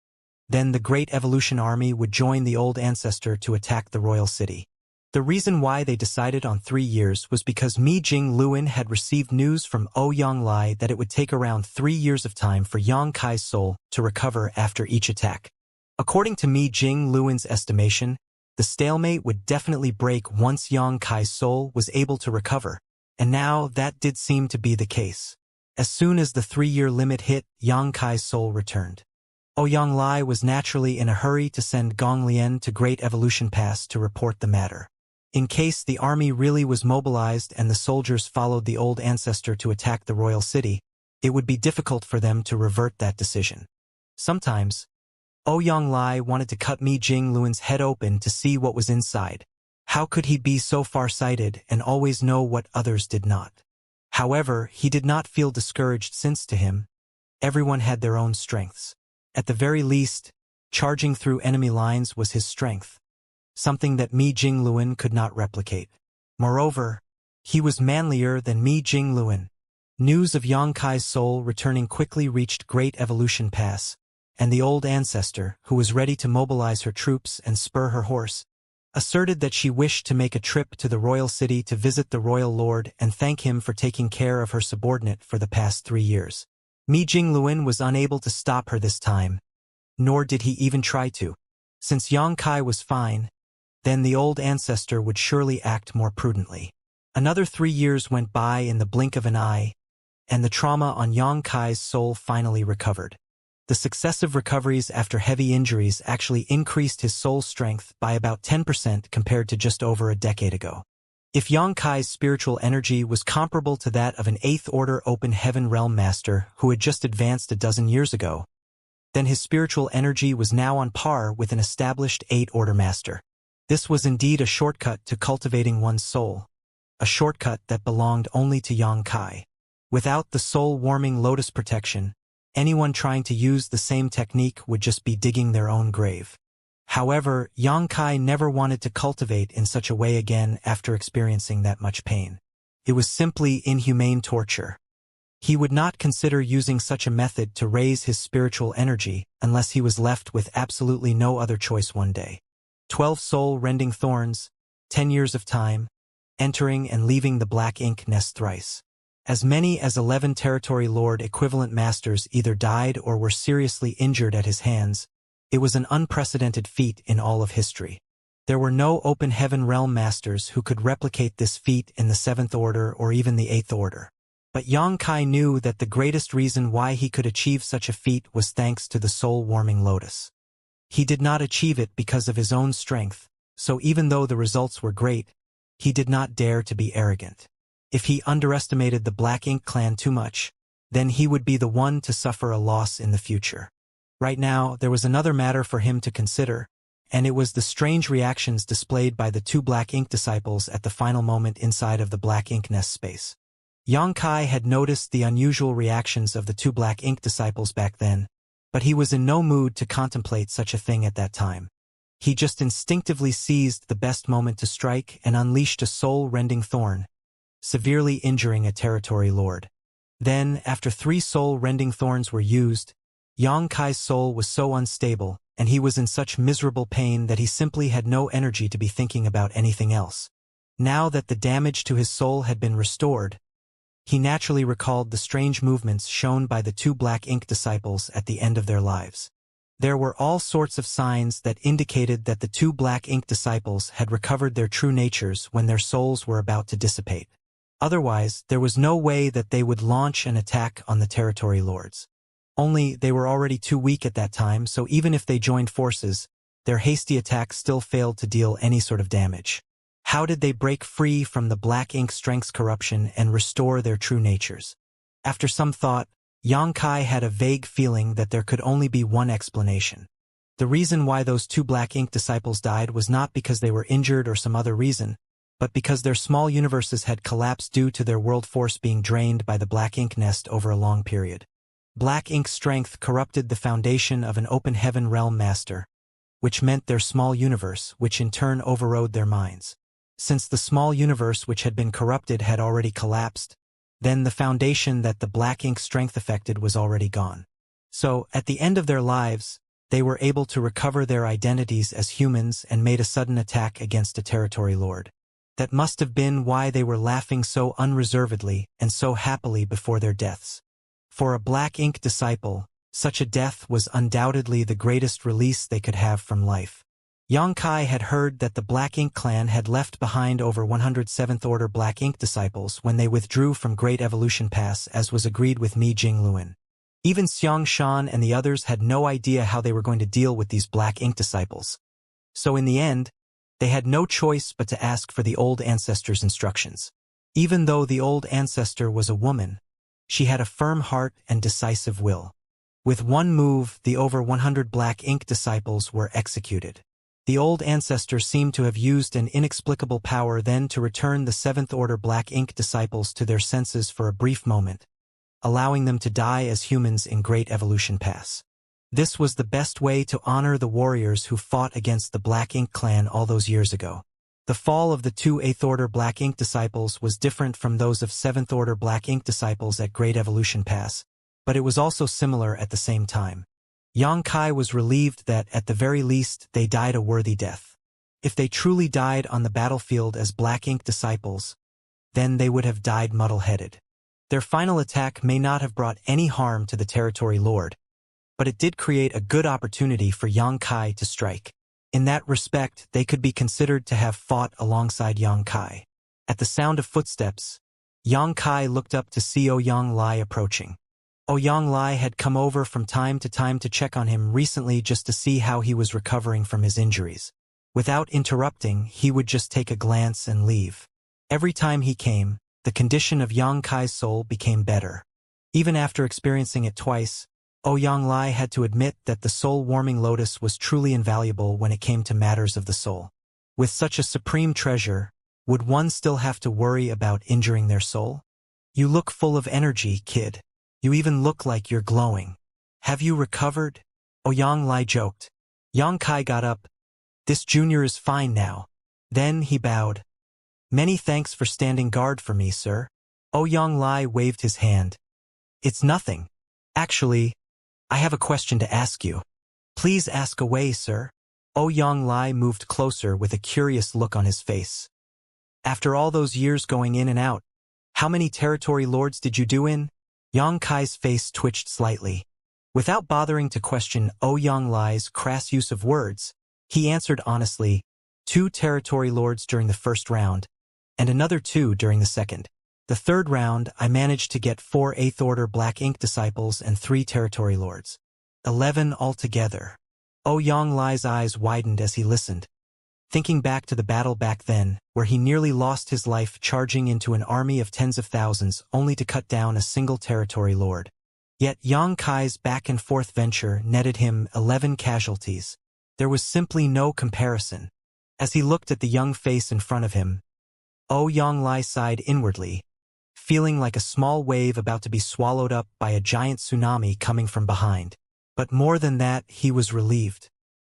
S1: then the Great Evolution Army would join the old ancestor to attack the royal city. The reason why they decided on 3 years was because Mi Jingluan had received news from Ouyang Lai that it would take around 3 years of time for Yang Kai's soul to recover after each attack. According to Mi Jingluan's estimation, the stalemate would definitely break once Yang Kai's soul was able to recover, and now that did seem to be the case. As soon as the 3-year limit hit, Yang Kai's soul returned. Ouyang Lai was naturally in a hurry to send Gong Lian to Great Evolution Pass to report the matter. In case the army really was mobilized and the soldiers followed the old ancestor to attack the royal city, it would be difficult for them to revert that decision. Sometimes, Ouyang Lai wanted to cut Mi Jingluan's head open to see what was inside. How could he be so far-sighted and always know what others did not? However, he did not feel discouraged since to him, everyone had their own strengths. At the very least, charging through enemy lines was his strength, something that Mi Jingluan could not replicate. Moreover, he was manlier than Mi Jingluan. News of Yang Kai's soul returning quickly reached Great Evolution Pass, and the old ancestor, who was ready to mobilize her troops and spur her horse, asserted that she wished to make a trip to the royal city to visit the royal lord and thank him for taking care of her subordinate for the past 3 years. Mi Jingluan was unable to stop her this time, nor did he even try to. Since Yang Kai was fine, then the old ancestor would surely act more prudently. Another 3 years went by in the blink of an eye, and the trauma on Yang Kai's soul finally recovered. The successive recoveries after heavy injuries actually increased his soul strength by about 10% compared to just over a decade ago. If Yang Kai's spiritual energy was comparable to that of an 8th Order Open Heaven Realm Master who had just advanced a dozen years ago, then his spiritual energy was now on par with an established 8th Order Master. This was indeed a shortcut to cultivating one's soul, a shortcut that belonged only to Yang Kai. Without the soul-warming lotus protection, anyone trying to use the same technique would just be digging their own grave. However, Yang Kai never wanted to cultivate in such a way again after experiencing that much pain. It was simply inhumane torture. He would not consider using such a method to raise his spiritual energy unless he was left with absolutely no other choice one day. 12 soul-rending thorns, 10 years of time, entering and leaving the Black Ink nest thrice. As many as 11 Territory Lord equivalent masters either died or were seriously injured at his hands. It was an unprecedented feat in all of history. There were no Open Heaven Realm Masters who could replicate this feat in the 7th Order or even the 8th Order. But Yang Kai knew that the greatest reason why he could achieve such a feat was thanks to the soul-warming lotus. He did not achieve it because of his own strength, so even though the results were great, he did not dare to be arrogant. If he underestimated the Black Ink clan too much, then he would be the one to suffer a loss in the future. Right now, there was another matter for him to consider, and it was the strange reactions displayed by the 2 Black Ink disciples at the final moment inside of the Black Ink nest space. Yang Kai had noticed the unusual reactions of the 2 Black Ink disciples back then, but he was in no mood to contemplate such a thing at that time. He just instinctively seized the best moment to strike and unleashed a soul-rending thorn, severely injuring a territory lord. Then, after 3 soul-rending thorns were used, Yang Kai's soul was so unstable, and he was in such miserable pain that he simply had no energy to be thinking about anything else. Now that the damage to his soul had been restored, he naturally recalled the strange movements shown by the 2 Black Ink disciples at the end of their lives. There were all sorts of signs that indicated that the two black ink disciples had recovered their true natures when their souls were about to dissipate. Otherwise, there was no way that they would launch an attack on the territory lords. Only, they were already too weak at that time, so even if they joined forces, their hasty attack still failed to deal any sort of damage. How did they break free from the black ink strength's corruption and restore their true natures? After some thought, Xianxia had a vague feeling that there could only be one explanation. The reason why those two black ink disciples died was not because they were injured or some other reason, but because their small universes had collapsed due to their world force being drained by the black ink nest over a long period. Black ink strength corrupted the foundation of an open heaven realm master, which meant their small universe, which in turn overrode their minds. Since the small universe which had been corrupted had already collapsed, then the foundation that the black ink strength affected was already gone. So, at the end of their lives, they were able to recover their identities as humans and made a sudden attack against a territory lord. That must have been why they were laughing so unreservedly and so happily before their deaths. For a black ink disciple, such a death was undoubtedly the greatest release they could have from life. Xianxia had heard that the Black Ink clan had left behind over 100 7th-order Black Ink disciples when they withdrew from Great Evolution Pass, as was agreed with Mi Jingluan. Even Xianxia and the others had no idea how they were going to deal with these Black Ink disciples. So in the end, they had no choice but to ask for the old ancestor's instructions. Even though the old ancestor was a woman, she had a firm heart and decisive will. With one move, the over 100 Black Ink disciples were executed. The old ancestor seemed to have used an inexplicable power then to return the 7th-order Black Ink disciples to their senses for a brief moment, allowing them to die as humans in Great Evolution Pass. This was the best way to honor the warriors who fought against the Black Ink clan all those years ago. The fall of the two 8th-order Black Ink disciples was different from those of 7th-order Black Ink disciples at Great Evolution Pass, but it was also similar at the same time. Xianxia was relieved that, at the very least, they died a worthy death. If they truly died on the battlefield as Black Ink disciples, then they would have died muddle-headed. Their final attack may not have brought any harm to the territory lord, but it did create a good opportunity for Xianxia to strike. In that respect, they could be considered to have fought alongside Xianxia. At the sound of footsteps, Xianxia looked up to see Ouyang approaching. Ouyang had come over from time to check on him recently just to see how he was recovering from his injuries. Without interrupting, he would just take a glance and leave. Every time he came, the condition of Xianxia's soul became better. Even after experiencing it twice, Ouyang had to admit that the soul-warming lotus was truly invaluable when it came to matters of the soul. With such a supreme treasure, would one still have to worry about injuring their soul? You look full of energy, kid. You even look like you're glowing. Have you recovered? Ouyang joked. Xianxia got up. This junior is fine now. Then he bowed. Many thanks for standing guard for me, sir. Ouyang waved his hand. It's nothing. Actually, I have a question to ask you. Please ask away, sir. Ouyang moved closer with a curious look on his face. After all those years going in and out, how many territory lords did you do in? Xianxia's face twitched slightly. Without bothering to question Ouyang crass use of words, he answered honestly, 2 territory lords during the first round, and another 2 during the second. The third round, I managed to get 4 8th-order Black Ink disciples and 3 territory lords. 11 altogether. Ouyang eyes widened as he listened, thinking back to the battle back then, where he nearly lost his life charging into an army of tens of thousands only to cut down a single territory lord. Yet Xianxia's back-and-forth venture netted him 11 casualties. There was simply no comparison. As he looked at the young face in front of him, Ouyang sighed inwardly, feeling like a small wave about to be swallowed up by a giant tsunami coming from behind. But more than that, he was relieved.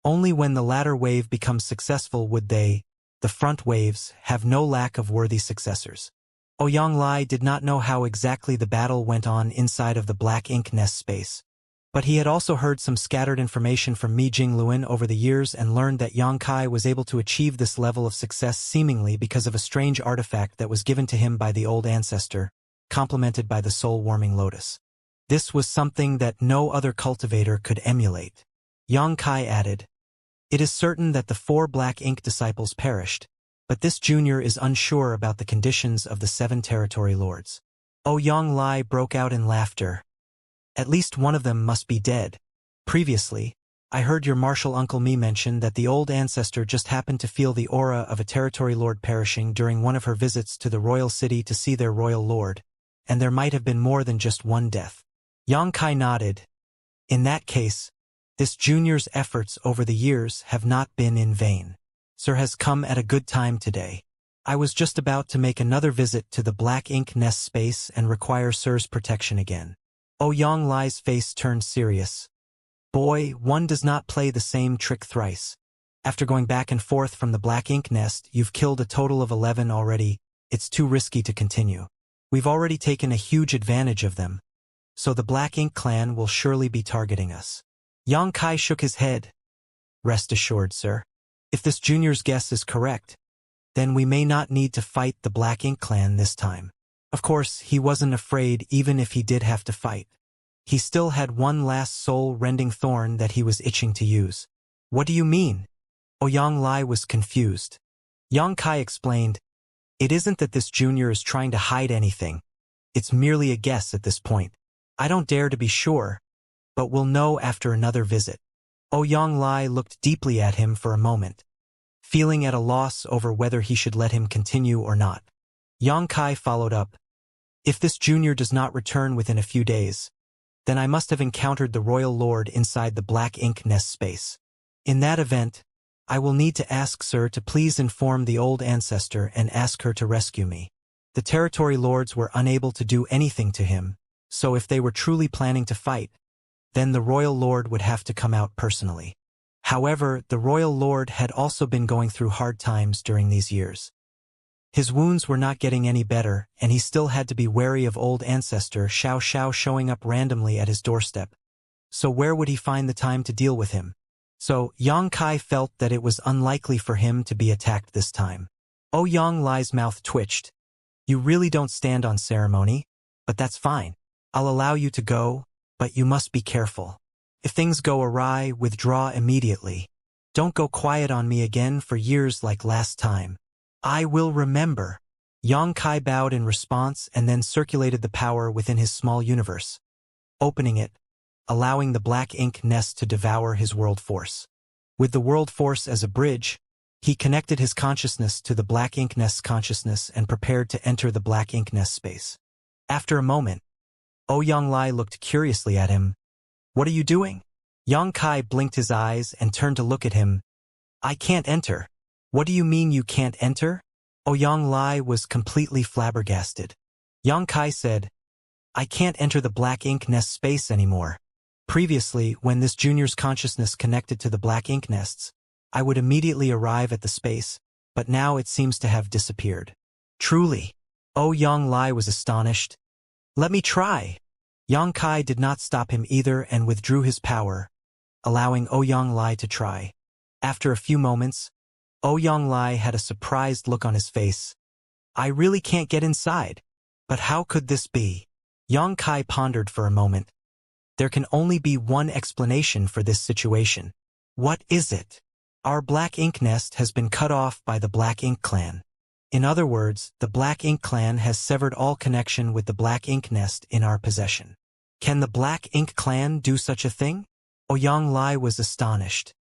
S1: Only when the latter wave becomes successful would they, the front waves, have no lack of worthy successors. Ouyang did not know how exactly the battle went on inside of the Black Ink nest space, but he had also heard some scattered information from Mi Jingluan over the years and learned that Xianxia was able to achieve this level of success seemingly because of a strange artifact that was given to him by the old ancestor, complemented by the soul-warming lotus. This was something that no other cultivator could emulate. Xianxia added. It is certain that the 4 black ink disciples perished, but this junior is unsure about the conditions of the 7 territory lords. Xianxia broke out in laughter. At least one of them must be dead. Previously, I heard your martial uncle me mention that the old ancestor just happened to feel the aura of a territory lord perishing during one of her visits to the royal city to see their royal lord, and there might have been more than just one death. Xianxia nodded. In that case, this junior's efforts over the years have not been in vain. Sir has come at a good time today. I was just about to make another visit to the black ink nest space and require Sir's protection again. Xianxia's face turned serious. Boy, one does not play the same trick thrice. After going back and forth from the black ink nest, you've killed a total of 11 already. It's too risky to continue. We've already taken a huge advantage of them, so the black ink clan will surely be targeting us. Xianxia shook his head. Rest assured, sir. If this junior's guess is correct, then we may not need to fight the black ink clan this time. Of course, he wasn't afraid even if he did have to fight. He still had one last soul-rending thorn that he was itching to use. What do you mean? Xianxia was confused. Xianxia explained, it isn't that this junior is trying to hide anything. It's merely a guess at this point. I don't dare to be sure, but we'll know after another visit. Xianxia looked deeply at him for a moment, feeling at a loss over whether he should let him continue or not. Xianxia followed up. If this junior does not return within a few days, then I must have encountered the royal lord inside the black ink nest space. In that event, I will need to ask Sir to please inform the old ancestor and ask her to rescue me. The territory lords were unable to do anything to him, so if they were truly planning to fight, then the royal lord would have to come out personally. However, the royal lord had also been going through hard times during these years. His wounds were not getting any better, and he still had to be wary of old ancestor Xiao showing up randomly at his doorstep. So where would he find the time to deal with him? So Xianxia felt that it was unlikely for him to be attacked this time. Xianxia's mouth twitched. You really don't stand on ceremony, but that's fine. I'll allow you to go, but you must be careful. If things go awry, withdraw immediately. Don't go quiet on me again for years like last time. I will remember. Xianxia bowed in response and then circulated the power within his small universe, opening it, allowing the black ink nest to devour his world force. With the world force as a bridge, he connected his consciousness to the black ink nest's consciousness and prepared to enter the black ink nest space. After a moment, Xianxia looked curiously at him. What are you doing? Xianxia blinked his eyes and turned to look at him. I can't enter. What do you mean you can't enter? Xianxia was completely flabbergasted. Xianxia said, I can't enter the black ink nest space anymore. Previously, when this junior's consciousness connected to the black ink nests, I would immediately arrive at the space, but now it seems to have disappeared. Truly. Xianxia was astonished. Let me try. Xianxia did not stop him either and withdrew his power, allowing Xianxia to try. After a few moments, Xianxia had a surprised look on his face. I really can't get inside. But how could this be? Xianxia pondered for a moment. There can only be one explanation for this situation. What is it? Our black ink nest has been cut off by the black ink clan. In other words, the black ink clan has severed all connection with the black ink nest in our possession. Can the black ink clan do such a thing? Xianxia was astonished.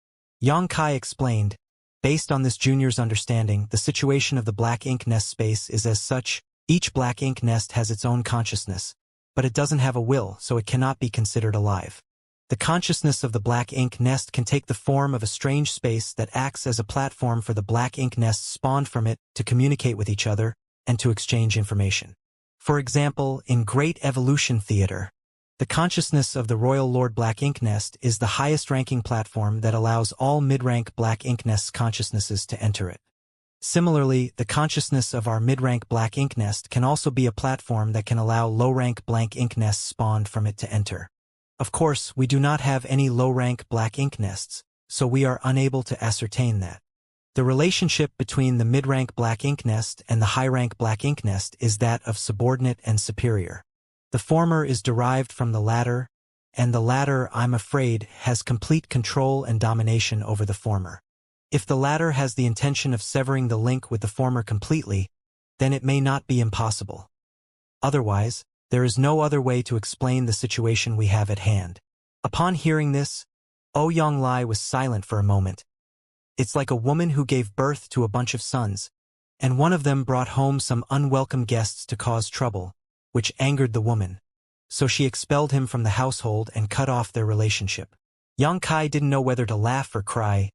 S1: Xianxia explained, based on this junior's understanding, the situation of the black ink nest space is as such. Each black ink nest has its own consciousness, but it doesn't have a will, so it cannot be considered alive. The consciousness of the black ink nest can take the form of a strange space that acts as a platform for the black ink nests spawned from it to communicate with each other and to exchange information. For example, in Great Evolution Theater, the consciousness of the Royal Lord Black Ink Nest is the highest-ranking platform that allows all mid-rank Black Ink Nest's consciousnesses to enter it. Similarly, the consciousness of our mid-rank Black Ink Nest can also be a platform that can allow low-rank Blank Ink Nests spawned from it to enter. Of course, we do not have any low-rank Black Ink Nests, so we are unable to ascertain that. The relationship between the mid-rank Black Ink Nest and the high-rank Black Ink Nest is that of subordinate and superior. The former is derived from the latter, and the latter, I'm afraid, has complete control and domination over the former. If the latter has the intention of severing the link with the former completely, then it may not be impossible. Otherwise, there is no other way to explain the situation we have at hand. Upon hearing this, Xianxia was silent for a moment. It's like a woman who gave birth to a bunch of sons, and one of them brought home some unwelcome guests to cause trouble, which angered the woman. So she expelled him from the household and cut off their relationship. Xianxia didn't know whether to laugh or cry.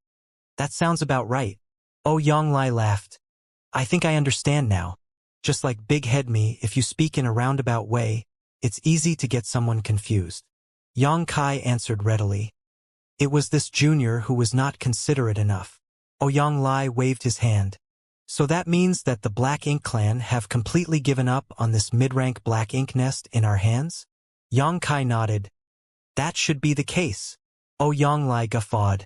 S1: That sounds about right. Xianxia laughed. I think I understand now. Just like Big Head Me, if you speak in a roundabout way, it's easy to get someone confused. Xianxia answered readily. It was this junior who was not considerate enough. Xianxia waved his hand. So that means that the Black Ink clan have completely given up on this mid-rank Black Ink nest in our hands? Xianxia nodded. That should be the case. Xianxia guffawed.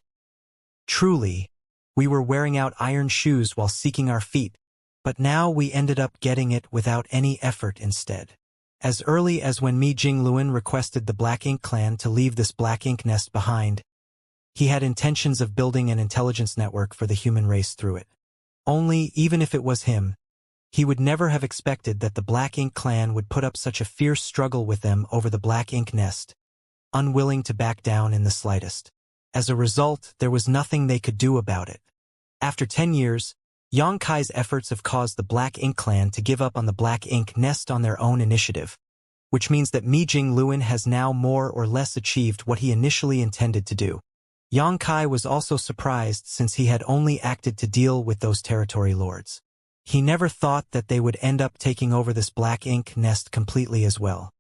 S1: Truly, we were wearing out iron shoes while seeking our feet, but now we ended up getting it without any effort instead. As early as when Mi Jingluan requested the Black Ink clan to leave this Black Ink nest behind, he had intentions of building an intelligence network for the human race through it. Only, even if it was him, he would never have expected that the Black Ink clan would put up such a fierce struggle with them over the Black Ink nest, unwilling to back down in the slightest. As a result, there was nothing they could do about it. After 10 years, Xianxia's efforts have caused the Black Ink clan to give up on the Black Ink nest on their own initiative, which means that Mi Jingluan has now more or less achieved what he initially intended to do. Xianxia was also surprised since he had only acted to deal with those territory lords. He never thought that they would end up taking over this Black Ink nest completely as well.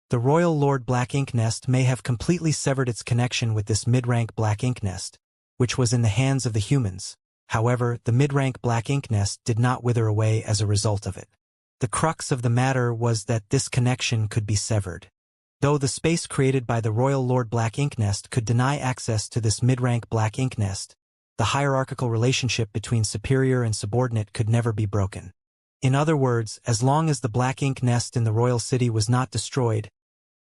S1: The Royal Lord Black Ink nest may have completely severed its connection with this mid-rank Black Ink nest, which was in the hands of the humans. However, the mid-rank Black Ink nest did not wither away as a result of it. The crux of the matter was that this connection could be severed. Though the space created by the Royal Lord Black Ink nest could deny access to this mid-rank Black Ink nest, the hierarchical relationship between superior and subordinate could never be broken. In other words, as long as the Black Ink nest in the royal city was not destroyed,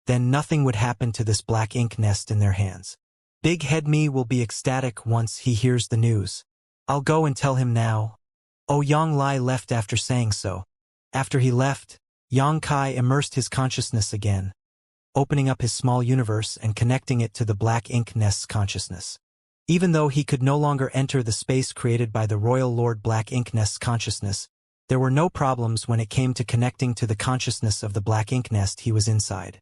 S1: then nothing would happen to this Black Ink nest in their hands. Big Head Me will be ecstatic once he hears the news. I'll go and tell him now. Xianxia left after saying so. After he left, Xianxia immersed his consciousness again, opening up his small universe and connecting it to the Black Ink nest's consciousness. Even though he could no longer enter the space created by the Royal Lord Black Ink nest's consciousness, there were no problems when it came to connecting to the consciousness of the Black Ink nest he was inside.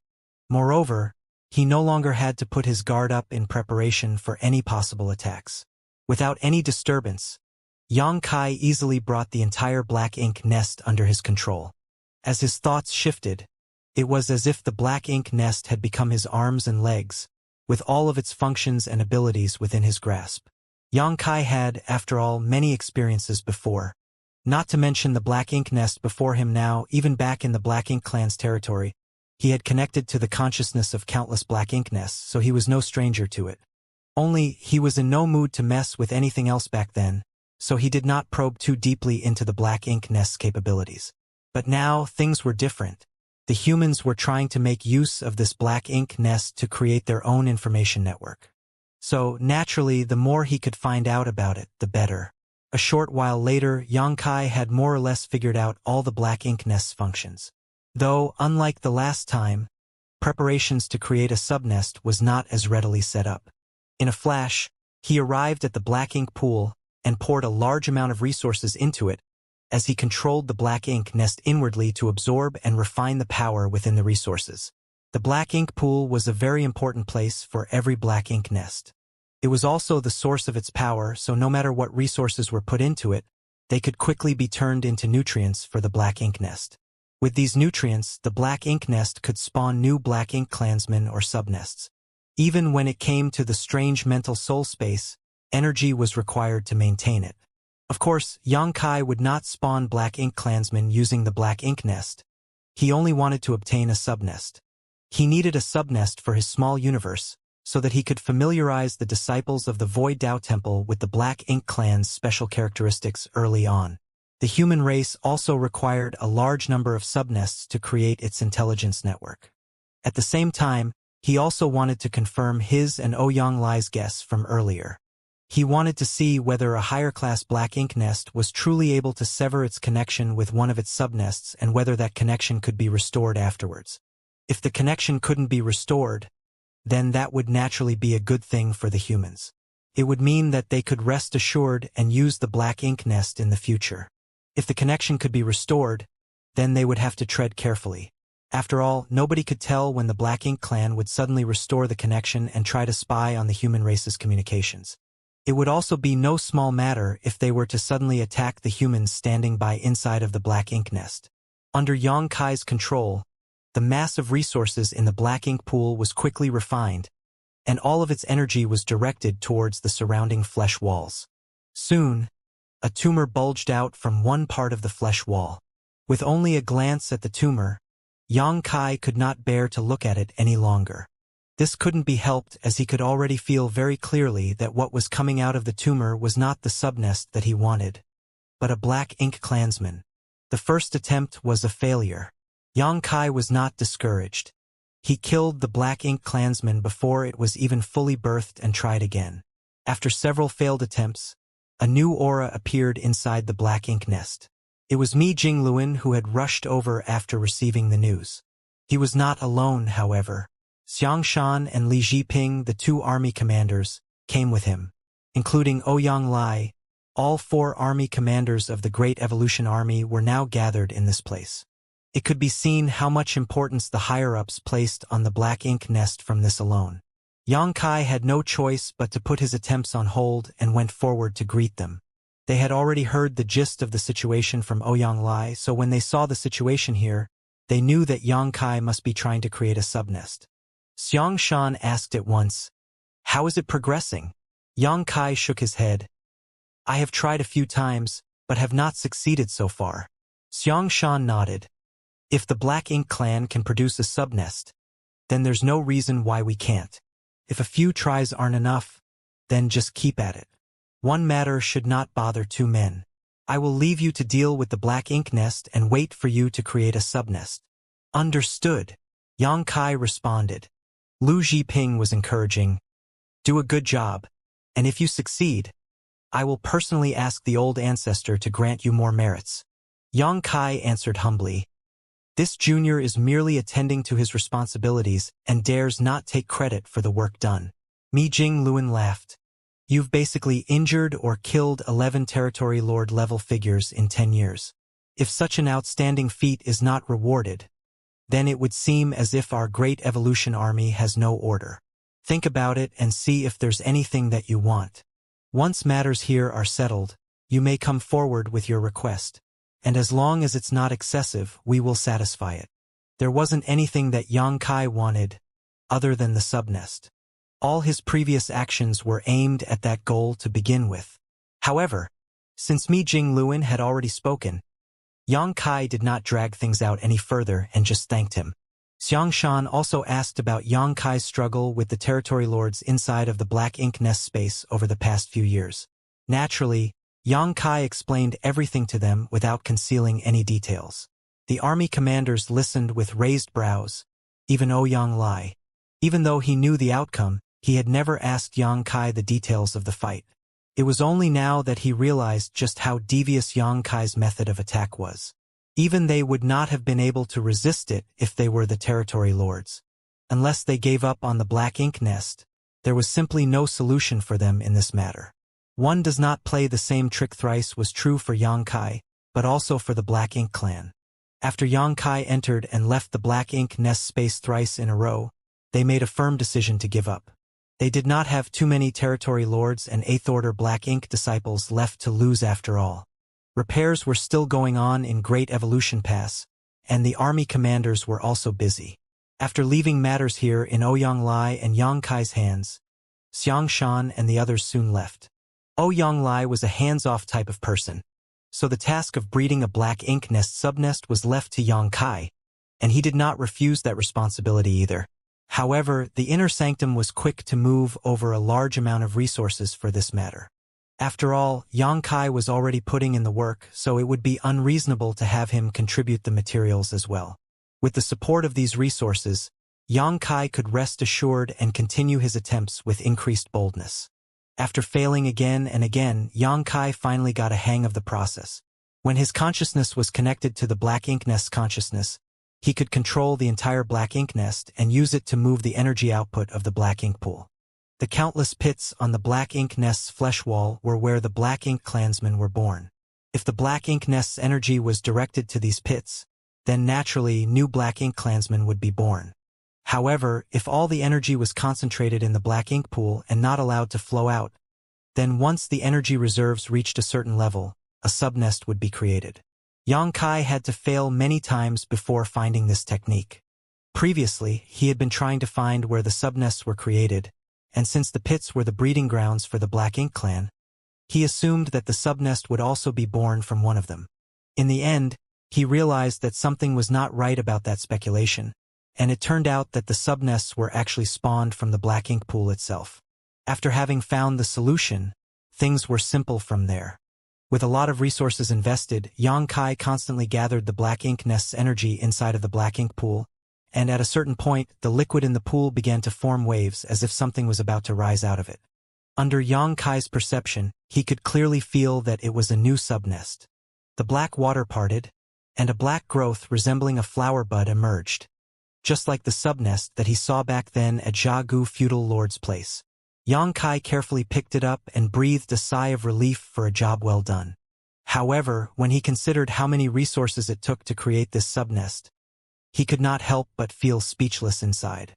S1: Moreover, he no longer had to put his guard up in preparation for any possible attacks. Without any disturbance, Xianxia easily brought the entire Black Ink nest under his control. As his thoughts shifted, it was as if the Black Ink nest had become his arms and legs, with all of its functions and abilities within his grasp. Xianxia had, after all, many experiences before. Not to mention the Black Ink nest before him now, even back in the Black Ink clan's territory, he had connected to the consciousness of countless Black Ink nests, so he was no stranger to it. Only, he was in no mood to mess with anything else back then, so he did not probe too deeply into the Black Ink nest's capabilities. But now, things were different. The humans were trying to make use of this Black Ink nest to create their own information network. So, naturally, the more he could find out about it, the better. A short while later, Xianxia had more or less figured out all the Black Ink nest's functions. Though, unlike the last time, preparations to create a subnest was not as readily set up. In a flash, he arrived at the Black Ink pool and poured a large amount of resources into it as he controlled the Black Ink nest inwardly to absorb and refine the power within the resources. The Black Ink pool was a very important place for every Black Ink nest. It was also the source of its power, so no matter what resources were put into it, they could quickly be turned into nutrients for the Black Ink nest. With these nutrients, the Black Ink nest could spawn new Black Ink clansmen or subnests. Even when it came to the strange mental soul space, energy was required to maintain it. Of course, Xianxia would not spawn Black Ink clansmen using the Black Ink nest. He only wanted to obtain a subnest. He needed a subnest for his small universe, so that he could familiarize the disciples of the Void Dao Temple with the Black Ink clan's special characteristics early on. The human race also required a large number of subnests to create its intelligence network. At the same time, He also wanted to confirm his and Ouyang Lai's guess from earlier. He wanted to see whether a higher-class black ink nest was truly able to sever its connection with one of its subnests and whether that connection could be restored afterwards. If the connection couldn't be restored, then that would naturally be a good thing for the humans. It would mean that they could rest assured and use the black ink nest in the future. If the connection could be restored, then they would have to tread carefully. After all, nobody could tell when the Black Ink clan would suddenly restore the connection and try to spy on the human race's communications. It would also be no small matter if they were to suddenly attack the humans standing by inside of the Black Ink nest. Under Yang Kai's control, the massive resources in the Black Ink pool was quickly refined, and all of its energy was directed towards the surrounding flesh walls. Soon, a tumor bulged out from one part of the flesh wall. With only a glance at the tumor, Yang Kai could not bear to look at it any longer. This couldn't be helped as he could already feel very clearly that what was coming out of the tumor was not the subnest that he wanted, but a Black Ink clansman. The first attempt was a failure. Yang Kai was not discouraged. He killed the Black Ink clansman before it was even fully birthed and tried again. After several failed attempts, a new aura appeared inside the Black Ink nest. It was Mi Jingluan who had rushed over after receiving the news. He was not alone, however. Xianxia and Li Jiping, the two army commanders, came with him, including Ouyang Lai. All 4 army commanders of the Great Evolution Army were now gathered in this place. It could be seen how much importance the higher-ups placed on the Black Ink nest from this alone. Yang Kai had no choice but to put his attempts on hold and went forward to greet them. They had already heard the gist of the situation from Ouyang Lai, so when they saw the situation here, they knew that Yang Kai must be trying to create a subnest. Xianxia asked at once, "How is it progressing?" Yang Kai shook his head. "I have tried a few times, but have not succeeded so far." Xianxia nodded. "If the Black Ink clan can produce a subnest, then there's no reason why we can't. If a few tries aren't enough, then just keep at it. One matter should not bother 2 men. I will leave you to deal with the Black Ink nest and wait for you to create a subnest." "Understood," Yang Kai responded. Lu Jiping was encouraging. "Do a good job, and if you succeed, I will personally ask the old ancestor to grant you more merits." Yang Kai answered humbly. This junior is merely attending to his responsibilities and dares not take credit for the work done. Mi Jingluan laughed. "You've basically injured or killed 11 territory lord level figures in 10 years. If such an outstanding feat is not rewarded, then it would seem as if our Great Evolution Army has no order. Think about it and see if there's anything that you want. Once matters here are settled, you may come forward with your request. And as long as it's not excessive, we will satisfy it." There wasn't anything that Yang Kai wanted, other than the subnest. All his previous actions were aimed at that goal to begin with. However, since Mi Jingluan had already spoken, Yang Kai did not drag things out any further and just thanked him. Xianxia also asked about Yang Kai's struggle with the territory lords inside of the Black Ink nest space over the past few years. Naturally, Yang Kai explained everything to them without concealing any details. The army commanders listened with raised brows, even Ouyang Lai. Even though he knew the outcome, he had never asked Yang Kai the details of the fight. It was only now that he realized just how devious Yang Kai's method of attack was. Even they would not have been able to resist it if they were the territory lords. Unless they gave up on the Black Ink nest, there was simply no solution for them in this matter. One does not play the same trick thrice was true for Yang Kai, but also for the Black Ink clan. After Yang Kai entered and left the Black Ink nest space thrice in a row, they made a firm decision to give up. They did not have too many territory lords and 8th Order Black Ink disciples left to lose after all. Repairs were still going on in Great Evolution Pass, and the army commanders were also busy. After leaving matters here in Ouyang Lai and Yang Kai's hands, Xianxia and the others soon left. Ouyang Lai was a hands-off type of person, so the task of breeding a Black Ink nest subnest was left to Yang Kai, and he did not refuse that responsibility either. However, the Inner Sanctum was quick to move over a large amount of resources for this matter. After all, Yang Kai was already putting in the work, so it would be unreasonable to have him contribute the materials as well. With the support of these resources, Yang Kai could rest assured and continue his attempts with increased boldness. After failing again and again, Yang Kai finally got a hang of the process. When his consciousness was connected to the black ink nest's consciousness, he could control the entire black ink nest and use it to move the energy output of the black ink pool. The countless pits on the black ink nest's flesh wall were where the black ink clansmen were born. If the black ink nest's energy was directed to these pits, then naturally new black ink clansmen would be born. However, if all the energy was concentrated in the black ink pool and not allowed to flow out, then once the energy reserves reached a certain level, a subnest would be created. Yang Kai had to fail many times before finding this technique. Previously, he had been trying to find where the subnests were created, and since the pits were the breeding grounds for the Black Ink clan, he assumed that the subnest would also be born from one of them. In the end, he realized that something was not right about that speculation, and it turned out that the subnests were actually spawned from the black ink pool itself. After having found the solution, things were simple from there. With a lot of resources invested, Yang Kai constantly gathered the black ink nest's energy inside of the black ink pool, and at a certain point, the liquid in the pool began to form waves as if something was about to rise out of it. Under Yang Kai's perception, he could clearly feel that it was a new subnest. The black water parted, and a black growth resembling a flower bud emerged, just like the subnest that he saw back then at Xiagu feudal lord's place. Yang Kai carefully picked it up and breathed a sigh of relief for a job well done. However, when he considered how many resources it took to create this subnest, he could not help but feel speechless inside.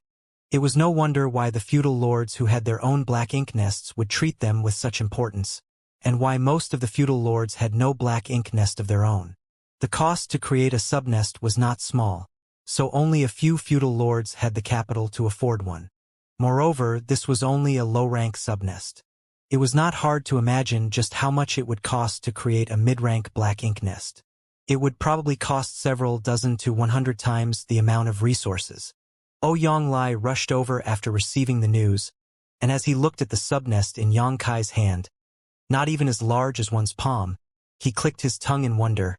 S1: It was no wonder why the feudal lords who had their own black ink nests would treat them with such importance, and why most of the feudal lords had no black ink nest of their own. The cost to create a subnest was not small, so only a few feudal lords had the capital to afford one. Moreover, this was only a low-rank subnest. It was not hard to imagine just how much it would cost to create a mid-rank black ink nest. It would probably cost several dozen to 100 times the amount of resources. Ouyang Lai rushed over after receiving the news, and as he looked at the subnest in Yang Kai's hand, not even as large as one's palm, he clicked his tongue in wonder.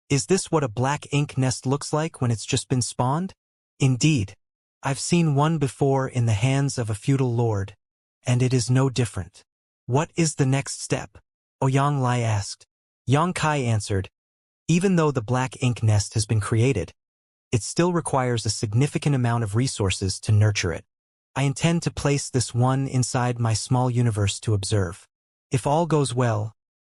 S1: Is this what a black ink nest looks like when it's just been spawned? Indeed. I've seen one before in the hands of a feudal lord, and it is no different. What is the next step? Ouyang Lai asked. Yang Kai answered, even though the black ink nest has been created, it still requires a significant amount of resources to nurture it. I intend to place this one inside my small universe to observe. If all goes well,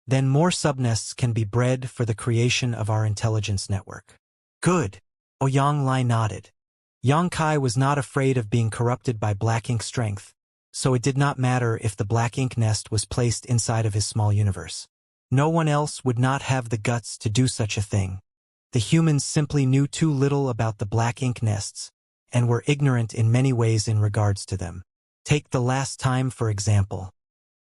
S1: then more subnests can be bred for the creation of our intelligence network. Good. Ouyang Lai nodded. Yang Kai was not afraid of being corrupted by black ink strength, so it did not matter if the black ink nest was placed inside of his small universe. No one else would not have the guts to do such a thing. The humans simply knew too little about the black ink nests, and were ignorant in many ways in regards to them. Take the last time, for example.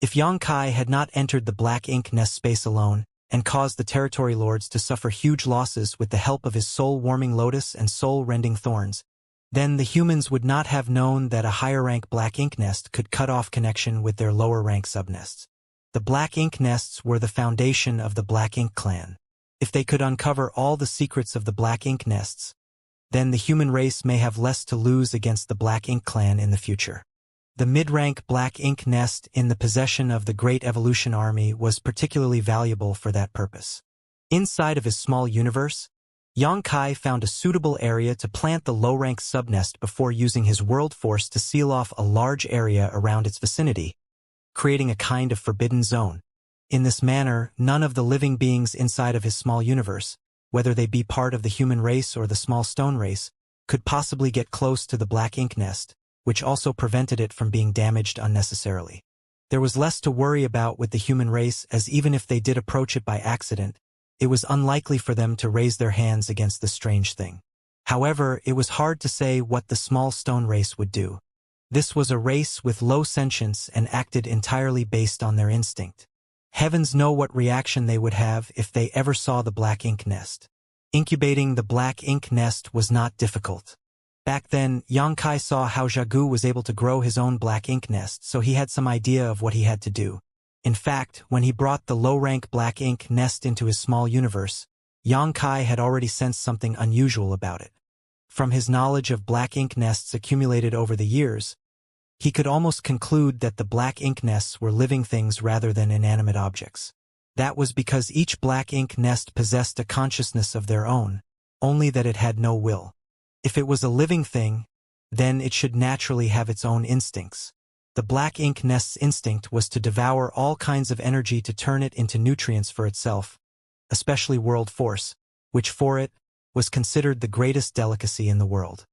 S1: If Yang Kai had not entered the black ink nest space alone, and caused the territory lords to suffer huge losses with the help of his soul-warming lotus and soul-rending thorns, then the humans would not have known that a higher-rank black ink nest could cut off connection with their lower-rank subnests. The black ink nests were the foundation of the Black Ink clan. If they could uncover all the secrets of the black ink nests, then the human race may have less to lose against the Black Ink clan in the future. The mid-rank black ink nest in the possession of the Great Evolution Army was particularly valuable for that purpose. Inside of his small universe, Yang Kai found a suitable area to plant the low-rank subnest before using his world force to seal off a large area around its vicinity, creating a kind of forbidden zone. In this manner, none of the living beings inside of his small universe, whether they be part of the human race or the small stone race, could possibly get close to the black ink nest, which also prevented it from being damaged unnecessarily. There was less to worry about with the human race, as even if they did approach it by accident, it was unlikely for them to raise their hands against the strange thing. However, it was hard to say what the small stone race would do. This was a race with low sentience and acted entirely based on their instinct. Heavens know what reaction they would have if they ever saw the black ink nest. Incubating the black ink nest was not difficult. Back then, Yang Kai saw how Xiagu was able to grow his own black ink nest, so he had some idea of what he had to do. In fact, when he brought the low-rank black ink nest into his small universe, Yang Kai had already sensed something unusual about it. From his knowledge of black ink nests accumulated over the years, he could almost conclude that the black ink nests were living things rather than inanimate objects. That was because each black ink nest possessed a consciousness of their own, only that it had no will. If it was a living thing, then it should naturally have its own instincts. The black ink nest's instinct was to devour all kinds of energy to turn it into nutrients for itself, especially world force, which for it was considered the greatest delicacy in the world.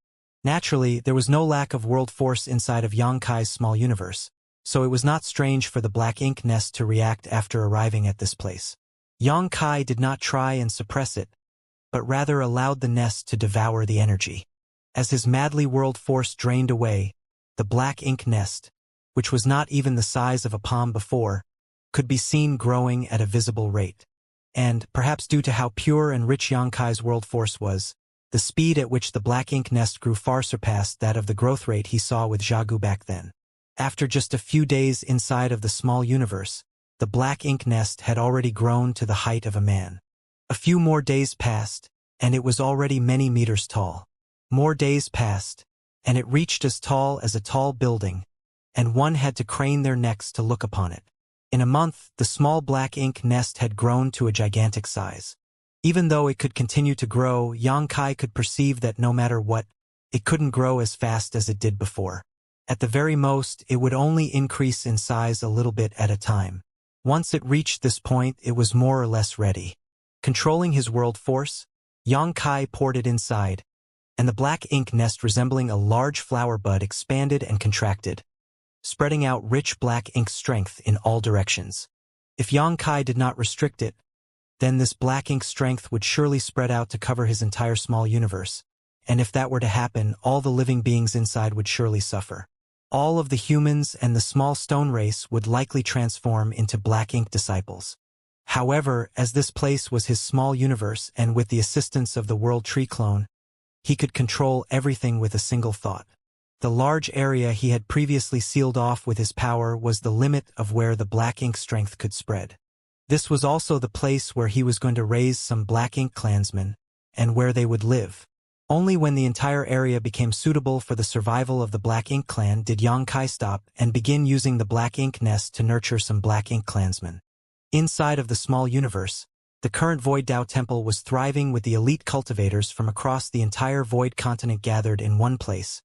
S1: Naturally, there was no lack of world force inside of Xianxia's small universe, so it was not strange for the black ink nest to react after arriving at this place. Xianxia did not try and suppress it, but rather allowed the nest to devour the energy. As his madly world force drained away, the black ink nest, which was not even the size of a palm before, could be seen growing at a visible rate. And, perhaps due to how pure and rich Xianxia's world force was, the speed at which the black ink nest grew far surpassed that of the growth rate he saw with Xiagu back then. After just a few days inside of the small universe, the black ink nest had already grown to the height of a man. A few more days passed, and it was already many meters tall. More days passed, and it reached as tall as a tall building, and one had to crane their necks to look upon it. In a month, the small black ink nest had grown to a gigantic size. Even though it could continue to grow, Xianxia could perceive that no matter what, it couldn't grow as fast as it did before. At the very most, it would only increase in size a little bit at a time. Once it reached this point, it was more or less ready. Controlling his world force, Xianxia poured it inside, and the black ink nest resembling a large flower bud expanded and contracted, spreading out rich black ink strength in all directions. If Xianxia did not restrict it, then this black ink strength would surely spread out to cover his entire small universe, and if that were to happen, all the living beings inside would surely suffer. All of the humans and the small stone race would likely transform into black ink disciples. However, as this place was his small universe and with the assistance of the World Tree clone, he could control everything with a single thought. The large area he had previously sealed off with his power was the limit of where the black ink strength could spread. This was also the place where he was going to raise some black ink clansmen, and where they would live. Only when the entire area became suitable for the survival of the black ink clan did Xianxia stop and begin using the black ink nest to nurture some black ink clansmen. Inside of the small universe, the current Void Dao Temple was thriving with the elite cultivators from across the entire Void continent gathered in one place,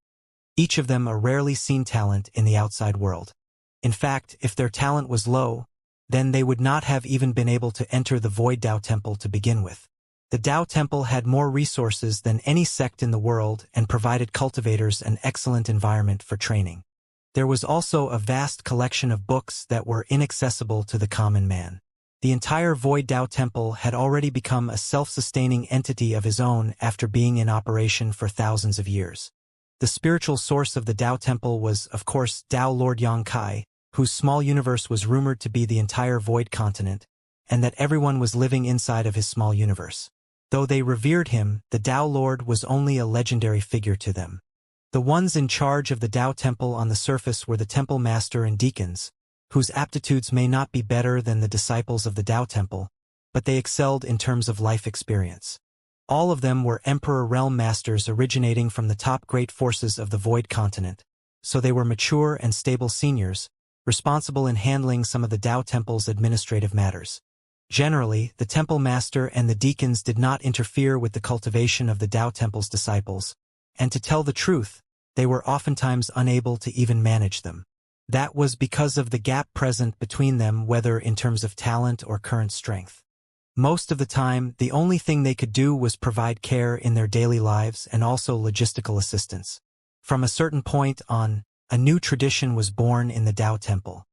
S1: each of them a rarely seen talent in the outside world. In fact, if their talent was low, then they would not have even been able to enter the Void Dao Temple to begin with. The Dao Temple had more resources than any sect in the world and provided cultivators an excellent environment for training. There was also a vast collection of books that were inaccessible to the common man. The entire Void Dao Temple had already become a self-sustaining entity of his own after being in operation for thousands of years. The spiritual source of the Dao Temple was, of course, Dao Lord Xianxia, whose small universe was rumored to be the entire Void continent, and that everyone was living inside of his small universe. Though they revered him, the Dao Lord was only a legendary figure to them. The ones in charge of the Dao Temple on the surface were the Temple Master and Deacons, whose aptitudes may not be better than the disciples of the Dao Temple, but they excelled in terms of life experience. All of them were Emperor Realm Masters originating from the top great forces of the Void continent, so they were mature and stable seniors, responsible in handling some of the Dao Temple's administrative matters. Generally, the Temple Master and the Deacons did not interfere with the cultivation of the Dao Temple's disciples, and to tell the truth, they were oftentimes unable to even manage them. That was because of the gap present between them, whether in terms of talent or current strength. Most of the time, the only thing they could do was provide care in their daily lives and also logistical assistance. From a certain point on, a new tradition was born in the Dao Temple.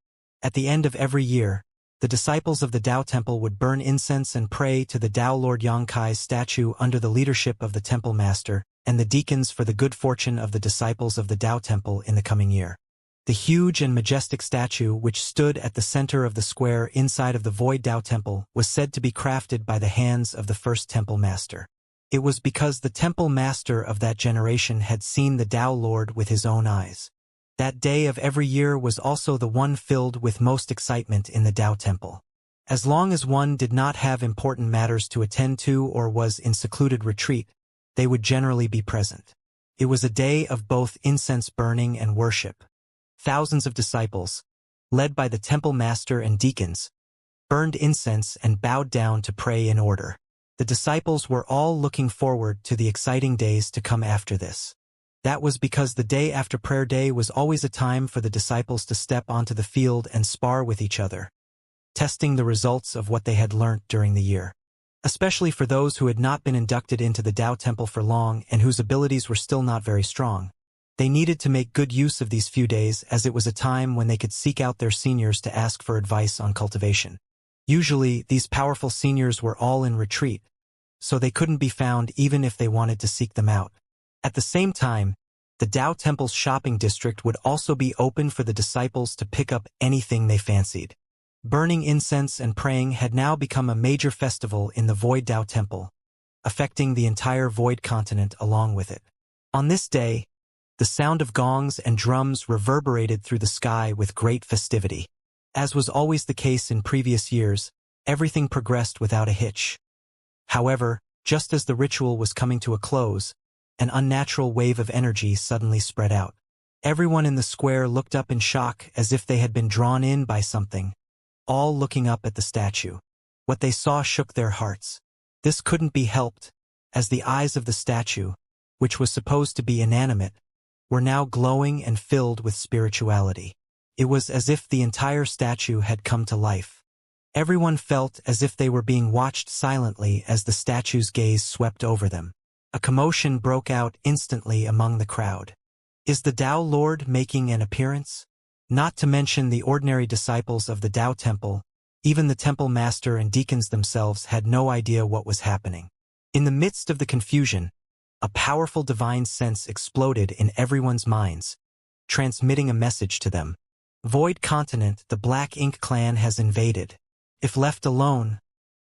S1: At the end of every year, the disciples of the Dao Temple would burn incense and pray to the Dao Lord Xianxia's statue under the leadership of the Temple Master and the deacons for the good fortune of the disciples of the Dao Temple in the coming year. The huge and majestic statue, which stood at the center of the square inside of the Void Dao Temple, was said to be crafted by the hands of the first Temple Master. It was because the Temple Master of that generation had seen the Dao Lord with his own eyes. That day of every year was also the one filled with most excitement in the Dao Temple. As long as one did not have important matters to attend to or was in secluded retreat, they would generally be present. It was a day of both incense burning and worship. Thousands of disciples, led by the temple master and deacons, burned incense and bowed down to pray in order. The disciples were all looking forward to the exciting days to come after this. That was because the day after prayer day was always a time for the disciples to step onto the field and spar with each other, testing the results of what they had learnt during the year. Especially for those who had not been inducted into the Tao Temple for long and whose abilities were still not very strong. They needed to make good use of these few days, as it was a time when they could seek out their seniors to ask for advice on cultivation. Usually, these powerful seniors were all in retreat, so they couldn't be found even if they wanted to seek them out. At the same time, the Tao Temple's shopping district would also be open for the disciples to pick up anything they fancied. Burning incense and praying had now become a major festival in the Void Tao Temple, affecting the entire Void continent along with it. On this day, the sound of gongs and drums reverberated through the sky with great festivity. As was always the case in previous years, everything progressed without a hitch. However, just as the ritual was coming to a close, an unnatural wave of energy suddenly spread out. Everyone in the square looked up in shock as if they had been drawn in by something, all looking up at the statue. What they saw shook their hearts. This couldn't be helped, as the eyes of the statue, which was supposed to be inanimate, were now glowing and filled with spirituality. It was as if the entire statue had come to life. Everyone felt as if they were being watched silently as the statue's gaze swept over them. A commotion broke out instantly among the crowd. Is the Tao Lord making an appearance? Not to mention the ordinary disciples of the Tao Temple, even the temple master and deacons themselves had no idea what was happening. In the midst of the confusion, a powerful divine sense exploded in everyone's minds, transmitting a message to them. Void continent, the Black Ink clan has invaded. If left alone,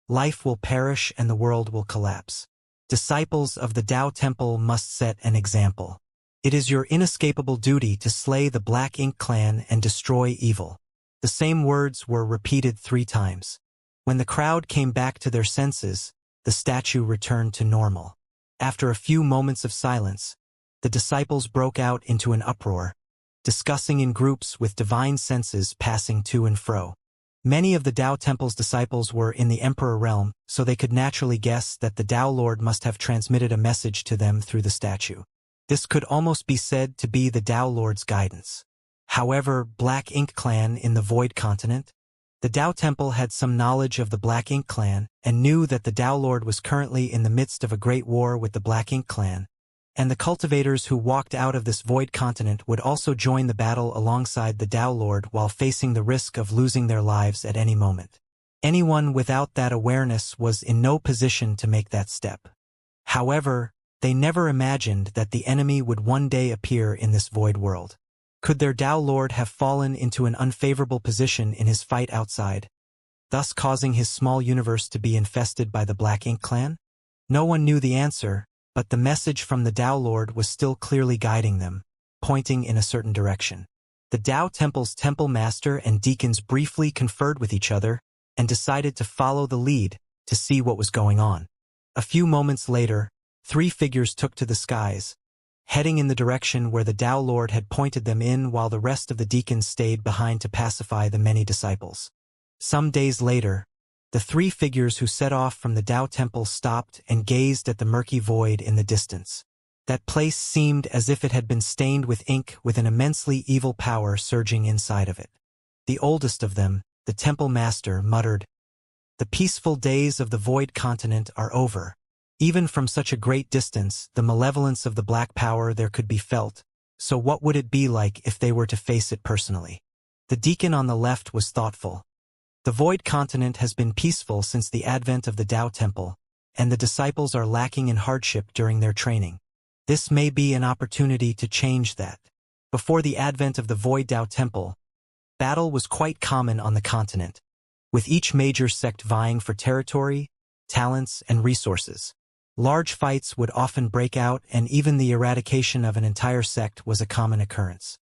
S1: life will perish and the world will collapse. Disciples of the Tao Temple must set an example. It is your inescapable duty to slay the Black Ink clan and destroy evil. The same words were repeated 3 times. When the crowd came back to their senses, the statue returned to normal. After a few moments of silence, the disciples broke out into an uproar, discussing in groups with divine senses passing to and fro. Many of the Tao Temple's disciples were in the Emperor realm, so they could naturally guess that the Tao Lord must have transmitted a message to them through the statue. This could almost be said to be the Tao Lord's guidance. However, Black Ink clan in the Void continent, the Tao Temple had some knowledge of the Black Ink clan and knew that the Tao Lord was currently in the midst of a great war with the Black Ink clan, and the cultivators who walked out of this Void continent would also join the battle alongside the Tao Lord while facing the risk of losing their lives at any moment. Anyone without that awareness was in no position to make that step. However, they never imagined that the enemy would one day appear in this void world. Could their Tao Lord have fallen into an unfavorable position in his fight outside, thus causing his small universe to be infested by the Black Ink clan? No one knew the answer, but the message from the Tao Lord was still clearly guiding them, pointing in a certain direction. The Tao Temple's temple master and deacons briefly conferred with each other and decided to follow the lead to see what was going on. A few moments later, 3 figures took to the skies, heading in the direction where the Tao Lord had pointed them in, while the rest of the deacons stayed behind to pacify the many disciples. Some days later, the 3 figures who set off from the Tao Temple stopped and gazed at the murky void in the distance. That place seemed as if it had been stained with ink, with an immensely evil power surging inside of it. The oldest of them, the temple master, muttered, "The peaceful days of the Void continent are over." Even from such a great distance, the malevolence of the black power there could be felt, so what would it be like if they were to face it personally? The deacon on the left was thoughtful. The Void continent has been peaceful since the advent of the Tao Temple, and the disciples are lacking in hardship during their training. This may be an opportunity to change that. Before the advent of the Void Tao Temple, battle was quite common on the continent, with each major sect vying for territory, talents, and resources. Large fights would often break out, and even the eradication of an entire sect was a common occurrence.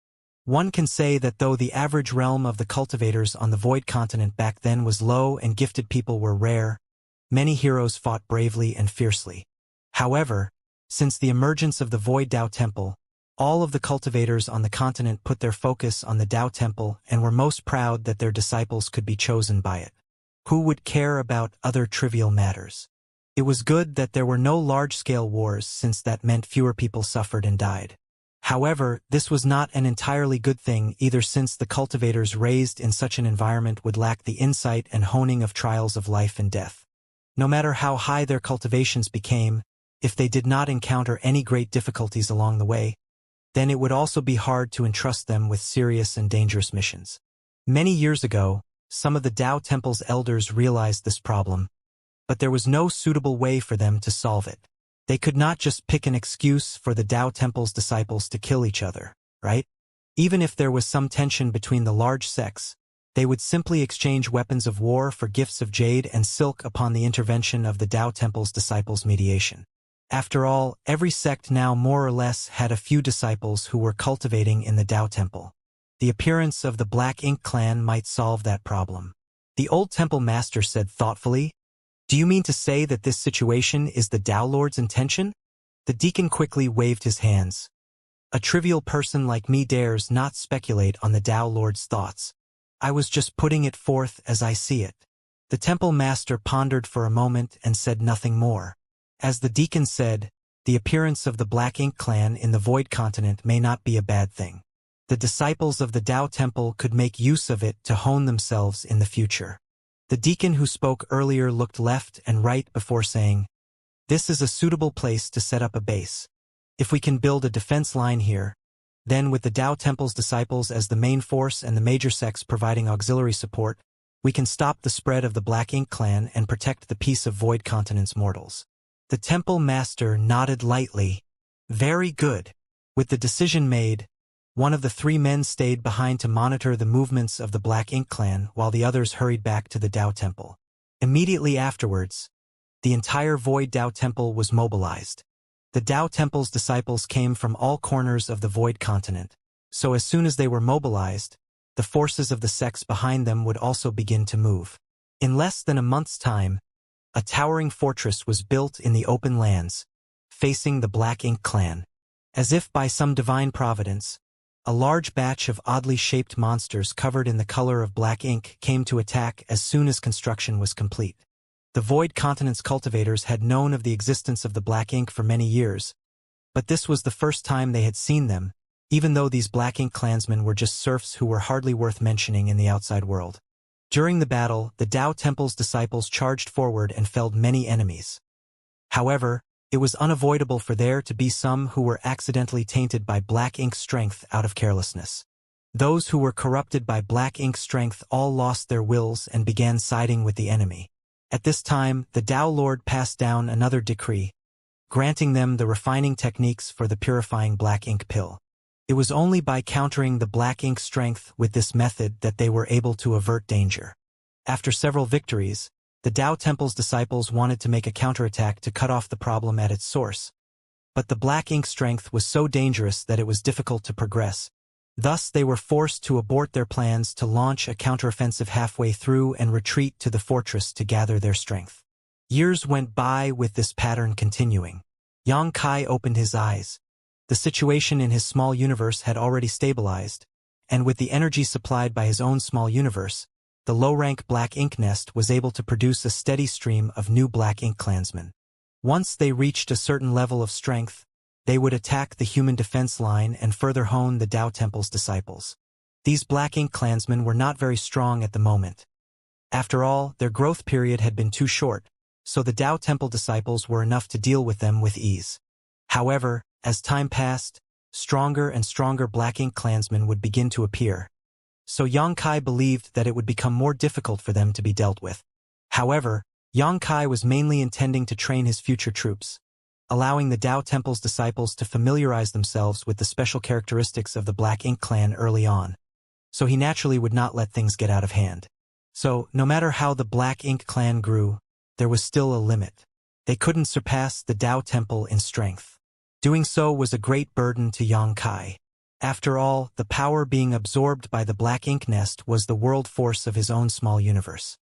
S1: One can say that though the average realm of the cultivators on the Void continent back then was low and gifted people were rare, many heroes fought bravely and fiercely. However, Since the emergence of the Void Dao Temple, all of the cultivators on the continent put their focus on the Dao Temple and were most proud that their disciples could be chosen by it. Who would care about other trivial matters? It was good that there were no large-scale wars, since that meant fewer people suffered and died. However, this was not an entirely good thing either, since the cultivators raised in such an environment would lack the insight and honing of trials of life and death. No matter how high their cultivations became, if they did not encounter any great difficulties along the way, then it would also be hard to entrust them with serious and dangerous missions. Many years ago, some of the Dao Temple's elders realized this problem, but there was no suitable way for them to solve it. They could not just pick an excuse for the Dao Temple's disciples to kill each other, right? Even if there was some tension between the large sects, they would simply exchange weapons of war for gifts of jade and silk upon the intervention of the Dao Temple's disciples' mediation. After all, every sect now more or less had a few disciples who were cultivating in the Dao Temple. The appearance of the Black Ink clan might solve that problem. The old temple master said thoughtfully, "Do you mean to say that this situation is the Dao Lord's intention?" The deacon quickly waved his hands. "A trivial person like me dares not speculate on the Dao Lord's thoughts. I was just putting it forth as I see it." The temple master pondered for a moment and said nothing more. As the deacon said, the appearance of the Black Ink clan in the Void Continent may not be a bad thing. The disciples of the Dao Temple could make use of it to hone themselves in the future. The deacon who spoke earlier looked left and right before saying, "This is a suitable place to set up a base. If we can build a defense line here, then with the Dao Temple's disciples as the main force and the major sects providing auxiliary support, we can stop the spread of the Black Ink clan and protect the peace of Void Continent's mortals." The temple master nodded lightly. "Very good." With the decision made, one of the three men stayed behind to monitor the movements of the Black Ink clan while the others hurried back to the Dao Temple. Immediately afterwards, the entire Void Dao Temple was mobilized. The Dao Temple's disciples came from all corners of the Void Continent, so as soon as they were mobilized, the forces of the sects behind them would also begin to move. In less than a month's time, a towering fortress was built in the open lands, facing the Black Ink clan. As if by some divine providence, a large batch of oddly shaped monsters covered in the color of black ink came to attack as soon as construction was complete. The Void Continent's cultivators had known of the existence of the Black Ink for many years, but this was the first time they had seen them, even though these Black Ink clansmen were just serfs who were hardly worth mentioning in the outside world. During the battle, the Dao Temple's disciples charged forward and felled many enemies. However, it was unavoidable for there to be some who were accidentally tainted by Black Ink's strength out of carelessness. Those who were corrupted by Black Ink's strength all lost their wills and began siding with the enemy. At this time, the Dao Lord passed down another decree, granting them the refining techniques for the purifying Black Ink pill. It was only by countering the Black Ink strength with this method that they were able to avert danger. After several victories, the Dao Temple's disciples wanted to make a counterattack to cut off the problem at its source. But the Black Ink strength was so dangerous that it was difficult to progress. Thus they were forced to abort their plans to launch a counteroffensive halfway through and retreat to the fortress to gather their strength. Years went by with this pattern continuing. Xianxia opened his eyes. The situation in his small universe had already stabilized, and with the energy supplied by his own small universe, the low-rank Black Ink nest was able to produce a steady stream of new Black Ink clansmen. Once they reached a certain level of strength, they would attack the human defense line and further hone the Dao Temple's disciples. These Black Ink clansmen were not very strong at the moment. After all, their growth period had been too short, so the Dao Temple disciples were enough to deal with them with ease. However, as time passed, stronger and stronger Black Ink clansmen would begin to appear. So Xianxia believed that it would become more difficult for them to be dealt with. However, Xianxia was mainly intending to train his future troops, allowing the Dao Temple's disciples to familiarize themselves with the special characteristics of the Black Ink clan early on. So he naturally would not let things get out of hand. So, no matter how the Black Ink clan grew, there was still a limit. They couldn't surpass the Dao Temple in strength. Doing so was a great burden to Xianxia. After all, the power being absorbed by the Black Ink nest was the world force of his own small universe.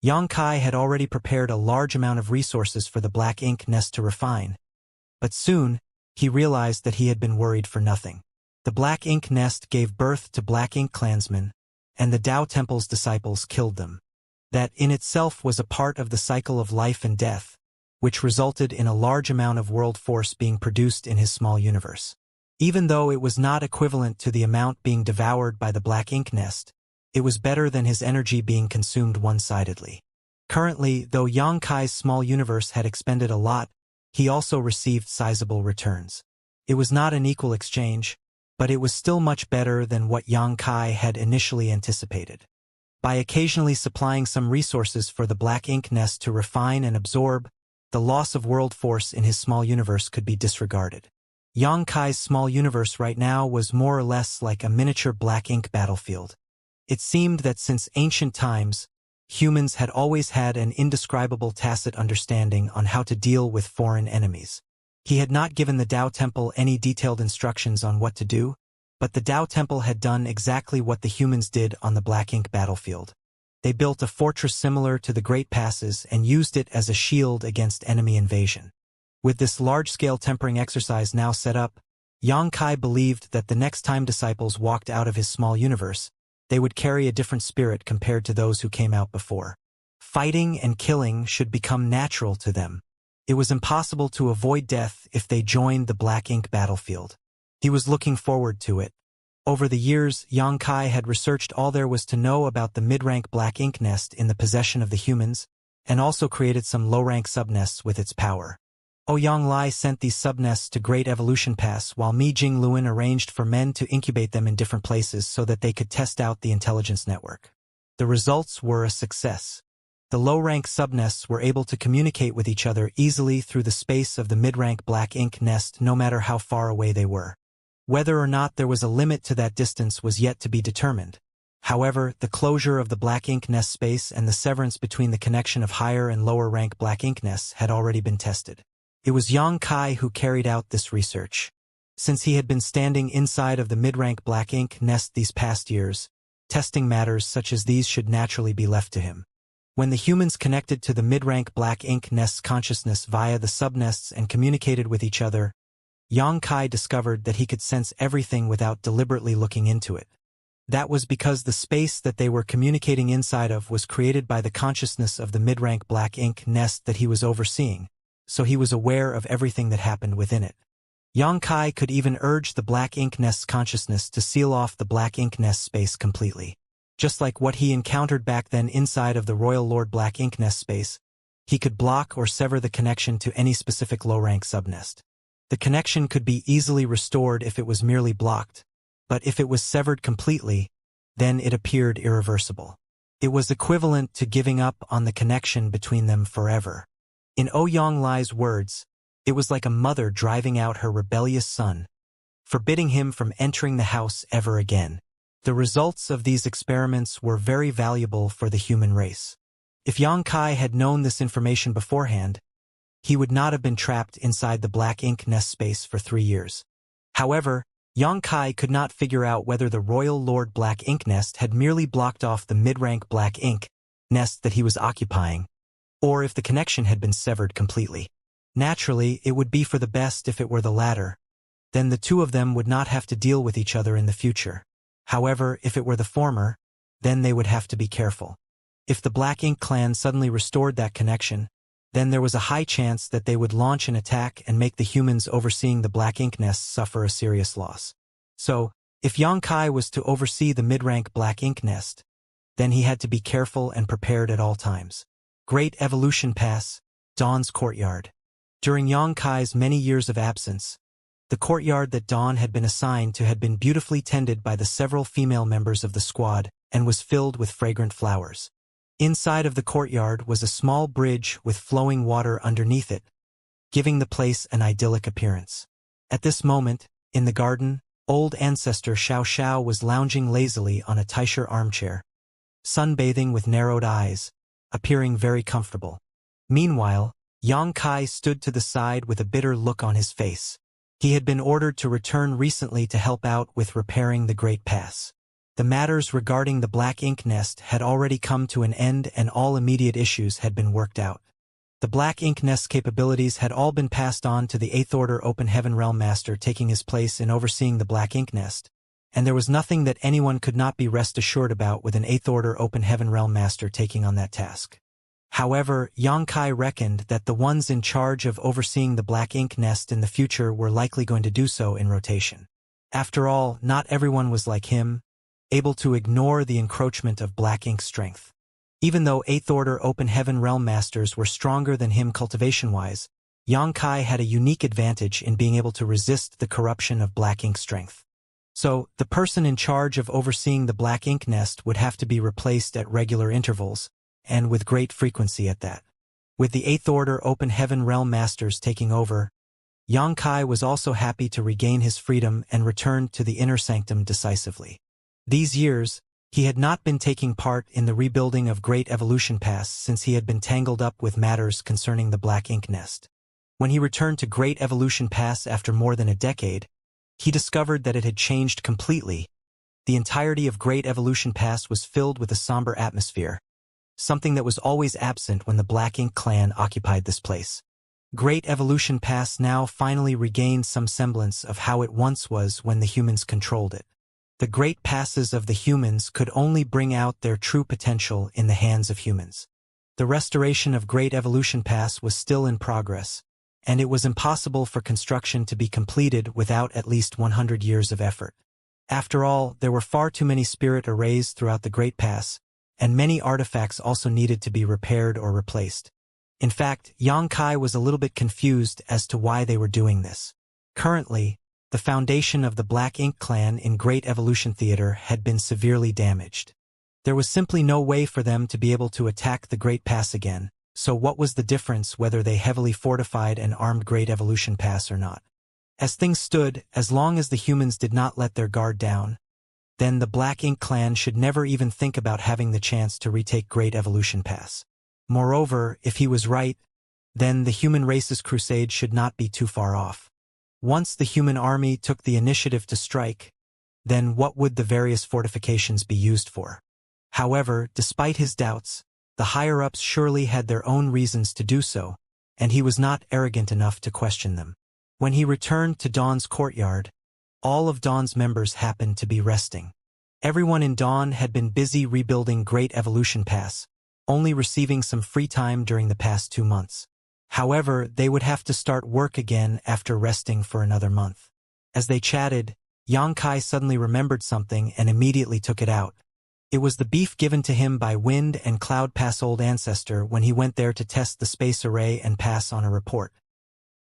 S1: Xianxia had already prepared a large amount of resources for the Black Ink nest to refine, But soon, he realized that he had been worried for nothing. The black ink nest gave birth to black ink clansmen, and the Tao Temple's disciples killed them. That in itself was a part of the cycle of life and death, which resulted in a large amount of world force being produced in his small universe. Even though it was not equivalent to the amount being devoured by the black ink nest, it was better than his energy being consumed one-sidedly. Currently, though Xianxia's small universe had expended a lot, he also received sizable returns. It was not an equal exchange, but it was still much better than what Xianxia had initially anticipated. By occasionally supplying some resources for the black ink nest to refine and absorb, the loss of world force in his small universe could be disregarded. Xianxia's small universe right now was more or less like a miniature black ink battlefield. It seemed that since ancient times, humans had always had an indescribable tacit understanding on how to deal with foreign enemies. He had not given the Tao Temple any detailed instructions on what to do, but the Tao Temple had done exactly what the humans did on the black ink battlefield. They built a fortress similar to the Great Passes and used it as a shield against enemy invasion. With this large-scale tempering exercise now set up, Xianxia believed that the next time disciples walked out of his small universe, they would carry a different spirit compared to those who came out before. Fighting and killing should become natural to them. It was impossible to avoid death if they joined the black ink battlefield. He was looking forward to it. Over the years, Xianxia had researched all there was to know about the mid-rank black ink nest in the possession of the humans, and also created some low-rank subnests with its power. Ouyang Lai sent these subnests to Great Evolution Pass while Mi Jingluan arranged for men to incubate them in different places so that they could test out the intelligence network. The results were a success. The low-rank subnests were able to communicate with each other easily through the space of the mid-rank black ink nest no matter how far away they were. Whether or not there was a limit to that distance was yet to be determined. However, the closure of the black ink nest space and the severance between the connection of higher and lower rank black ink nests had already been tested. It was Xianxia who carried out this research. Since he had been standing inside of the mid-rank black ink nest these past years, testing matters such as these should naturally be left to him. When the humans connected to the mid-rank black ink nest's consciousness via the subnests and communicated with each other, Xianxia discovered that he could sense everything without deliberately looking into it. That was because the space that they were communicating inside of was created by the consciousness of the mid-rank black ink nest that he was overseeing, so he was aware of everything that happened within it. Xianxia could even urge the black ink nest's consciousness to seal off the black ink nest space completely. Just like what he encountered back then inside of the Royal Lord black ink nest space, he could block or sever the connection to any specific low-rank subnest. The connection could be easily restored if it was merely blocked, but if it was severed completely, then it appeared irreversible. It was equivalent to giving up on the connection between them forever. In Ouyang Lai's words, it was like a mother driving out her rebellious son, forbidding him from entering the house ever again. The results of these experiments were very valuable for the human race. If Xianxia had known this information beforehand, he would not have been trapped inside the black ink nest space for 3 years. However, Xianxia could not figure out whether the Royal Lord black ink nest had merely blocked off the mid-rank black ink nest that he was occupying, or if the connection had been severed completely. Naturally, it would be for the best if it were the latter. Then the two of them would not have to deal with each other in the future. However, if it were the former, then they would have to be careful. If the Black Ink clan suddenly restored that connection, then there was a high chance that they would launch an attack and make the humans overseeing the Black Ink nest suffer a serious loss. So, if Xianxia was to oversee the mid-rank Black Ink nest, then he had to be careful and prepared at all times. Great Evolution Pass, Dawn's Courtyard. During Xianxia's many years of absence, the courtyard that Dawn had been assigned to had been beautifully tended by the several female members of the squad and was filled with fragrant flowers. Inside of the courtyard was a small bridge with flowing water underneath it, giving the place an idyllic appearance. At this moment, in the garden, old ancestor Xiao was lounging lazily on a Taisher armchair, sunbathing with narrowed eyes, appearing very comfortable. Meanwhile, Xianxia stood to the side with a bitter look on his face. He had been ordered to return recently to help out with repairing the Great Pass. The matters regarding the Black Ink nest had already come to an end and all immediate issues had been worked out. The Black Ink Nest's capabilities had all been passed on to the 8th Order Open Heaven Realm Master, taking his place in overseeing the Black Ink Nest, and there was nothing that anyone could not be rest assured about with an 8th Order Open Heaven Realm Master taking on that task. However, Xianxia reckoned that the ones in charge of overseeing the Black Ink Nest in the future were likely going to do so in rotation. After all, not everyone was like him, able to ignore the encroachment of Black Ink's strength. Even though 8th Order Open Heaven Realm Masters were stronger than him cultivation-wise, Xianxia had a unique advantage in being able to resist the corruption of Black Ink's strength. So, the person in charge of overseeing the Black Ink Nest would have to be replaced at regular intervals, and with great frequency at that. With the 8th Order Open Heaven Realm Masters taking over, Xianxia was also happy to regain his freedom and return to the inner sanctum decisively. These years, he had not been taking part in the rebuilding of Great Evolution Pass since he had been tangled up with matters concerning the Black Ink Nest. When he returned to Great Evolution Pass after more than a decade, he discovered that it had changed completely. The entirety of Great Evolution Pass was filled with a somber atmosphere, something that was always absent when the Black Ink clan occupied this place. Great Evolution Pass now finally regained some semblance of how it once was when the humans controlled it. The great passes of the humans could only bring out their true potential in the hands of humans. The restoration of Great Evolution Pass was still in progress, and it was impossible for construction to be completed without at least 100 years of effort. After all, there were far too many spirit arrays throughout the Great Pass, and many artifacts also needed to be repaired or replaced. In fact, Xianxia was a little bit confused as to why they were doing this. Currently, the foundation of the Black Ink clan in Great Evolution Theater had been severely damaged. There was simply no way for them to be able to attack the Great Pass again, so what was the difference whether they heavily fortified and armed Great Evolution Pass or not? As things stood, as long as the humans did not let their guard down, then the Black Ink clan should never even think about having the chance to retake Great Evolution Pass. Moreover, if he was right, then the human race's crusade should not be too far off. Once the human army took the initiative to strike, then what would the various fortifications be used for? However, despite his doubts, the higher-ups surely had their own reasons to do so, and he was not arrogant enough to question them. When he returned to Dawn's courtyard, all of Dawn's members happened to be resting. Everyone in Dawn had been busy rebuilding Great Evolution Pass, only receiving some free time during the past 2 months. However, they would have to start work again after resting for another month. As they chatted, Xianxia suddenly remembered something and immediately took it out. It was the beef given to him by Wind and Cloud Pass Old Ancestor when he went there to test the space array and pass on a report.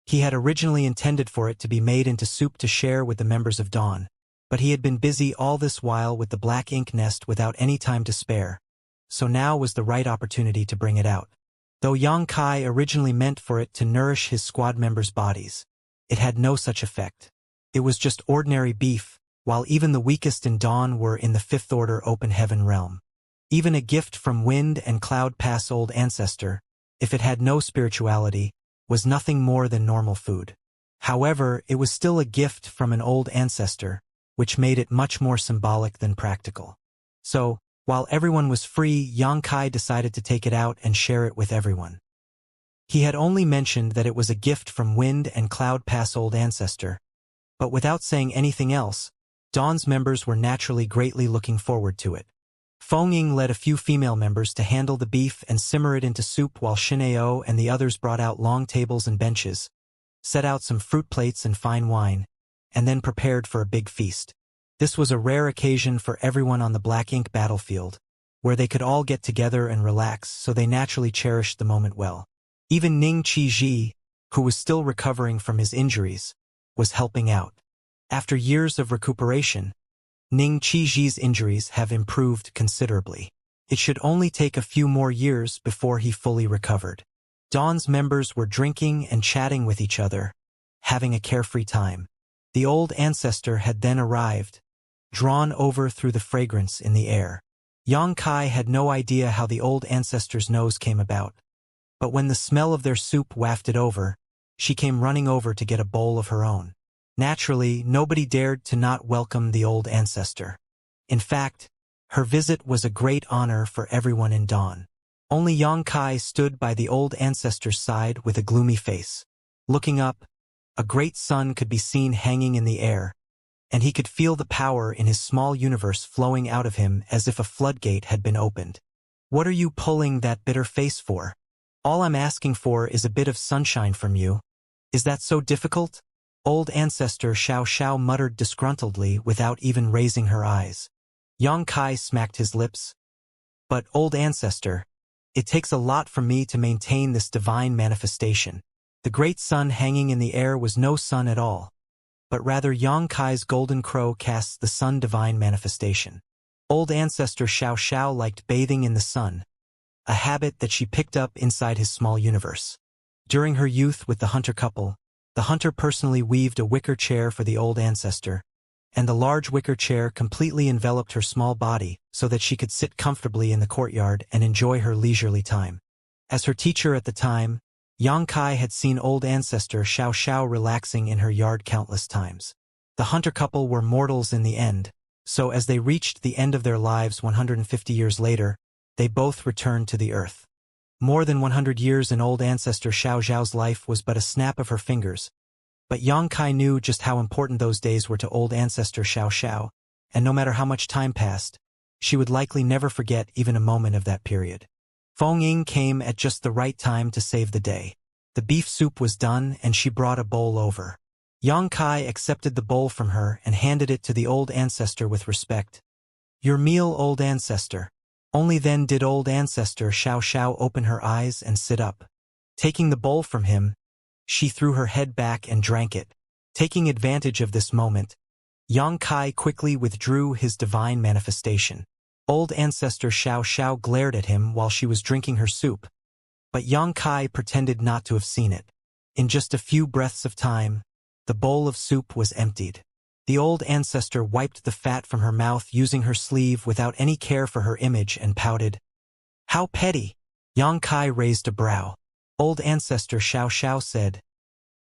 S1: He had originally intended for it to be made into soup to share with the members of Dawn, but he had been busy all this while with the Black Ink Nest without any time to spare, so now was the right opportunity to bring it out. Though Xianxia originally meant for it to nourish his squad members' bodies, it had no such effect. It was just ordinary beef, while even the weakest in Dawn were in the 5th Order Open Heaven realm. Even a gift from Wind and Cloud Pass Old Ancestor, if it had no spirituality, was nothing more than normal food. However, it was still a gift from an old ancestor, which made it much more symbolic than practical. So, while everyone was free, Xianxia decided to take it out and share it with everyone. He had only mentioned that it was a gift from Wind and Cloud Pass Old Ancestor, but without saying anything else, Dawn's members were naturally greatly looking forward to it. Fengying led a few female members to handle the beef and simmer it into soup while Shineo and the others brought out long tables and benches, set out some fruit plates and fine wine, and then prepared for a big feast. This was a rare occasion for everyone on the Black Ink battlefield, where they could all get together and relax, so they naturally cherished the moment well. Even Ning Qizhi, who was still recovering from his injuries, was helping out. After years of recuperation, Ning Qizhi's injuries have improved considerably. It should only take a few more years before he fully recovered. Dawn's members were drinking and chatting with each other, having a carefree time. The old ancestor had then arrived, drawn over through the fragrance in the air. Xianxia had no idea how the old ancestor's nose came about, but when the smell of their soup wafted over, she came running over to get a bowl of her own. Naturally, nobody dared to not welcome the old ancestor. In fact, her visit was a great honor for everyone in Dawn. Only Yang Kai stood by the old ancestor's side with a gloomy face. Looking up, a great sun could be seen hanging in the air, and he could feel the power in his small universe flowing out of him as if a floodgate had been opened. What are you pulling that bitter face for? All I'm asking for is a bit of sunshine from you. Is that so difficult? Old ancestor Xiao muttered disgruntledly without even raising her eyes. Yang Kai smacked his lips. But, old ancestor, it takes a lot from me to maintain this divine manifestation. The great sun hanging in the air was no sun at all, but rather Yang Kai's golden crow casts the sun divine manifestation. Old ancestor Xiao liked bathing in the sun, a habit that she picked up inside his small universe. During her youth with the hunter couple, the hunter personally weaved a wicker chair for the old ancestor, and the large wicker chair completely enveloped her small body so that she could sit comfortably in the courtyard and enjoy her leisurely time. As her teacher at the time, Yang Kai had seen old ancestor Xiao relaxing in her yard countless times. The hunter couple were mortals in the end, so as they reached the end of their lives 150 years later, they both returned to the earth. More than 100 years in old ancestor Xiao's life was but a snap of her fingers, but Yang Kai knew just how important those days were to old ancestor Xiao, and no matter how much time passed, she would likely never forget even a moment of that period. Feng Ying came at just the right time to save the day. The beef soup was done and she brought a bowl over. Yang Kai accepted the bowl from her and handed it to the old ancestor with respect. Your meal, old ancestor. Only then did old ancestor Xiao open her eyes and sit up. Taking the bowl from him, she threw her head back and drank it. Taking advantage of this moment, Yang Kai quickly withdrew his divine manifestation. Old ancestor Xiao glared at him while she was drinking her soup, but Yang Kai pretended not to have seen it. In just a few breaths of time, the bowl of soup was emptied. The old ancestor wiped the fat from her mouth using her sleeve without any care for her image and pouted. How petty! Yang Kai raised a brow. Old ancestor Xiao said,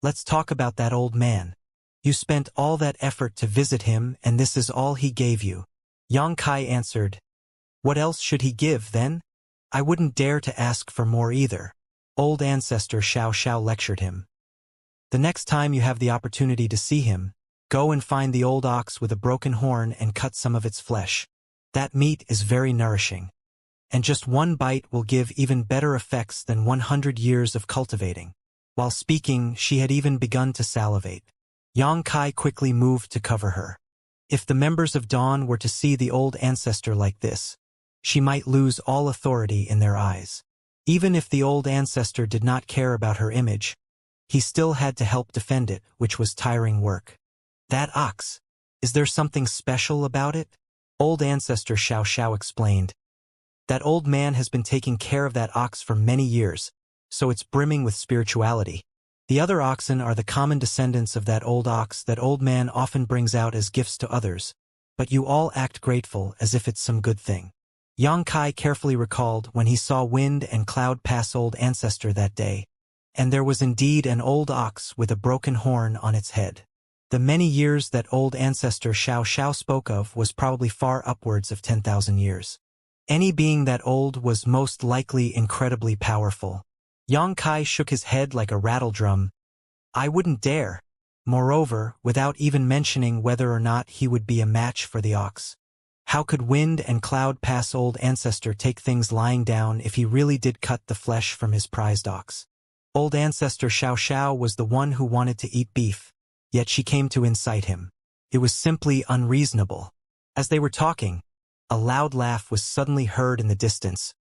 S1: Let's talk about that old man. You spent all that effort to visit him and this is all he gave you. Yang Kai answered, What else should he give, then? I wouldn't dare to ask for more either. Old ancestor Xiao lectured him. The next time you have the opportunity to see him, go and find the old ox with a broken horn and cut some of its flesh. That meat is very nourishing. And just one bite will give even better effects than 100 years of cultivating. While speaking, she had even begun to salivate. Yang Kai quickly moved to cover her. If the members of Dawn were to see the old ancestor like this, she might lose all authority in their eyes. Even if the old ancestor did not care about her image, he still had to help defend it, which was tiring work. That ox. Is there something special about it? Old ancestor Xiao explained. That old man has been taking care of that ox for many years, so it's brimming with spirituality. The other oxen are the common descendants of that old ox that old man often brings out as gifts to others, but you all act grateful as if it's some good thing. Yang Kai carefully recalled when he saw wind and cloud pass old ancestor that day, and there was indeed an old ox with a broken horn on its head. The many years that old ancestor Xiao spoke of was probably far upwards of 10,000 years. Any being that old was most likely incredibly powerful. Yang Kai shook his head like a rattledrum. I wouldn't dare. Moreover, without even mentioning whether or not he would be a match for the ox. How could wind and cloud pass old ancestor take things lying down if he really did cut the flesh from his prized ox? Old ancestor Xiao was the one who wanted to eat beef, yet she came to incite him. It was simply unreasonable. As they were talking, a loud laugh was suddenly heard in the distance.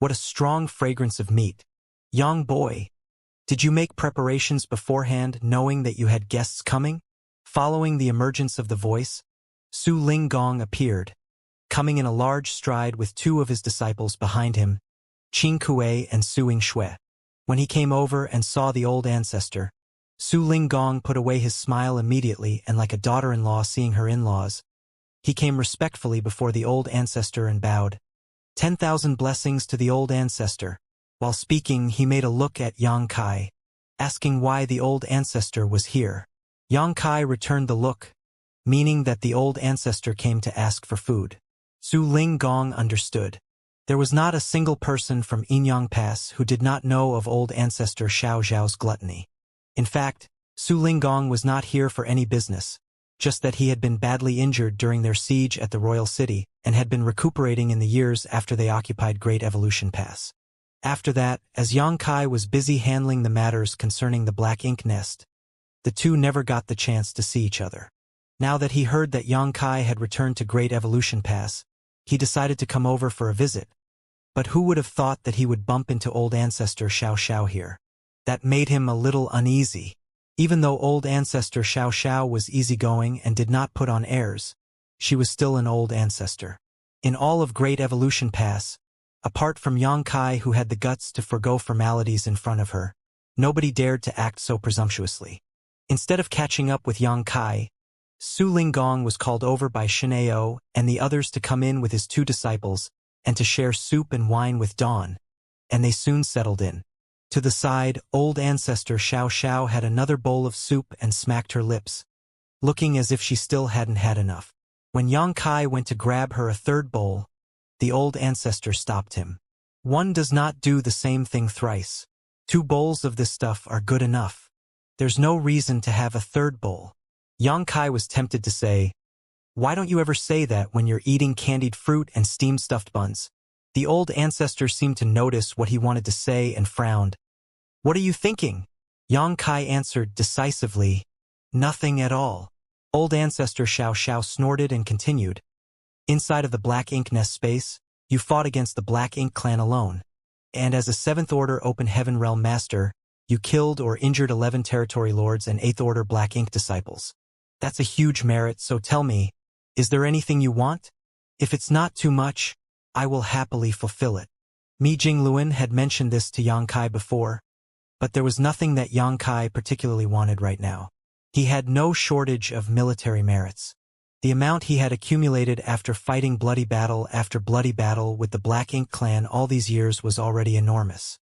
S1: What a strong fragrance of meat. Young boy, did you make preparations beforehand knowing that you had guests coming? Following the emergence of the voice, Su Linggong appeared, coming in a large stride with two of his disciples behind him, Qing Kuei and Su Yingxue. When he came over and saw the old ancestor, Su Linggong put away his smile immediately and like a daughter-in-law seeing her in-laws, he came respectfully before the old ancestor and bowed. 10,000 blessings to the old ancestor. While speaking, he made a look at Yang Kai, asking why the old ancestor was here. Yang Kai returned the look, meaning that the old ancestor came to ask for food. Su Linggong understood. There was not a single person from Inyang Pass who did not know of old ancestor Xiao Zhao's gluttony. In fact, Su Linggong was not here for any business, just that he had been badly injured during their siege at the royal city and had been recuperating in the years after they occupied Great Evolution Pass. After that, as Yang Kai was busy handling the matters concerning the Black Ink Nest, the two never got the chance to see each other. Now that he heard that Yang Kai had returned to Great Evolution Pass, he decided to come over for a visit. But who would have thought that he would bump into old ancestor Xiao Xiao here? That made him a little uneasy. Even though old ancestor Xiao Xiao was easygoing and did not put on airs, she was still an old ancestor. In all of Great Evolution Pass, apart from Yang Kai who had the guts to forgo formalities in front of her, nobody dared to act so presumptuously. Instead of catching up with Yang Kai, Su Linggong was called over by Shenao and the others to come in with his two disciples and to share soup and wine with Dawn, and they soon settled in. To the side, old ancestor Xiao Xiao had another bowl of soup and smacked her lips, looking as if she still hadn't had enough. When Yang Kai went to grab her a third bowl, the old ancestor stopped him. One does not do the same thing thrice. 2 bowls of this stuff are good enough. There's no reason to have a third bowl. Yang Kai was tempted to say, "Why don't you ever say that when you're eating candied fruit and steamed stuffed buns?" The old ancestor seemed to notice what he wanted to say and frowned. "What are you thinking?" Yang Kai answered decisively, "Nothing at all." Old ancestor Xiao Xiao snorted and continued, "Inside of the Black Ink Nest space, you fought against the Black Ink clan alone. And as a 7th Order Open Heaven Realm Master, you killed or injured 11 Territory Lords and 8th Order Black Ink disciples. That's a huge merit, so tell me, is there anything you want? If it's not too much, I will happily fulfill it." Mi Jingluan had mentioned this to Yang Kai before, but there was nothing that Yang Kai particularly wanted right now. He had no shortage of military merits. The amount he had accumulated after fighting bloody battle after bloody battle with the Black Ink clan all these years was already enormous.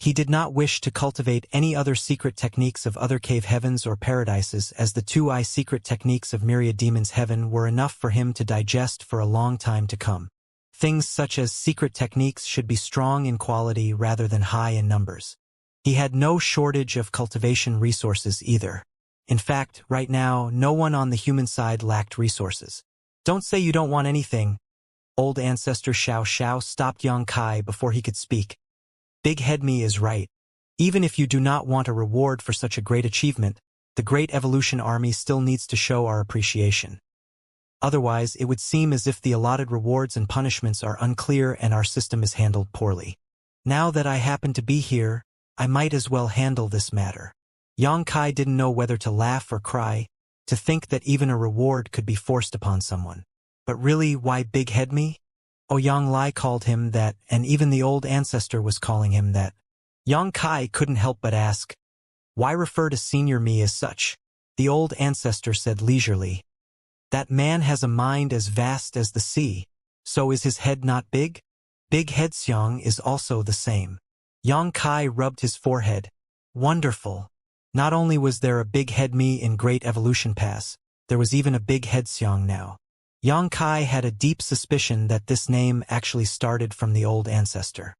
S1: He did not wish to cultivate any other secret techniques of other cave heavens or paradises, as the 2 secret techniques of Myriad Demons Heaven were enough for him to digest for a long time to come. Things such as secret techniques should be strong in quality rather than high in numbers. He had no shortage of cultivation resources either. In fact, right now, no one on the human side lacked resources. "Don't say you don't want anything." Old ancestor Xiao Xiao stopped Yang Kai before he could speak. "Big Head Me is right. Even if you do not want a reward for such a great achievement, the Great Evolution Army still needs to show our appreciation. Otherwise, it would seem as if the allotted rewards and punishments are unclear and our system is handled poorly. Now that I happen to be here, I might as well handle this matter." Yang Kai didn't know whether to laugh or cry, to think that even a reward could be forced upon someone. But really, why Big Head Me? Yang Lai called him that, and even the old ancestor was calling him that. Yang Kai couldn't help but ask, "Why refer to Senior Me as such?" The old ancestor said leisurely, "That man has a mind as vast as the sea, so is his head not big? Big Head Xiang is also the same." Yang Kai rubbed his forehead. "Wonderful. Not only was there a Big Head Me in Great Evolution Pass, there was even a Big Head Xiang now." Yang Kai had a deep suspicion that this name actually started from the old ancestor.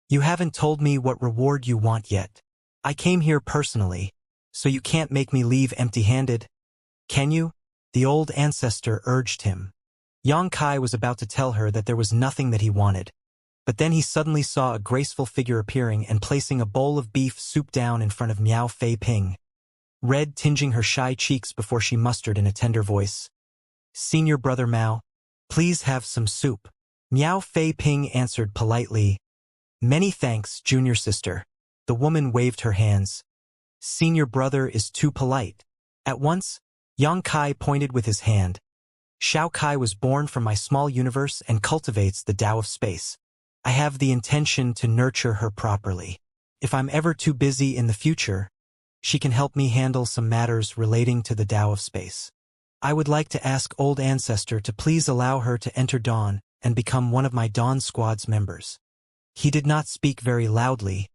S1: "You haven't told me what reward you want yet. I came here personally, so you can't make me leave empty-handed. Can you?" The old ancestor urged him. Yang Kai was about to tell her that there was nothing that he wanted, but then he suddenly saw a graceful figure appearing and placing a bowl of beef soup down in front of Miao Fei Ping, red tinging her shy cheeks before she mustered in a tender voice, "Senior brother Mao, please have some soup." Miao Fei Ping answered politely, "Many thanks, junior sister." The woman waved her hands. "Senior brother is too polite." At once, Yang Kai pointed with his hand. "Xiao Kai was born from my small universe and cultivates the Tao of space. I have the intention to nurture her properly. If I'm ever too busy in the future, she can help me handle some matters relating to the Tao of space. I would like to ask old ancestor to please allow her to enter Dawn and become one of my Dawn Squad's members." He did not speak very loudly,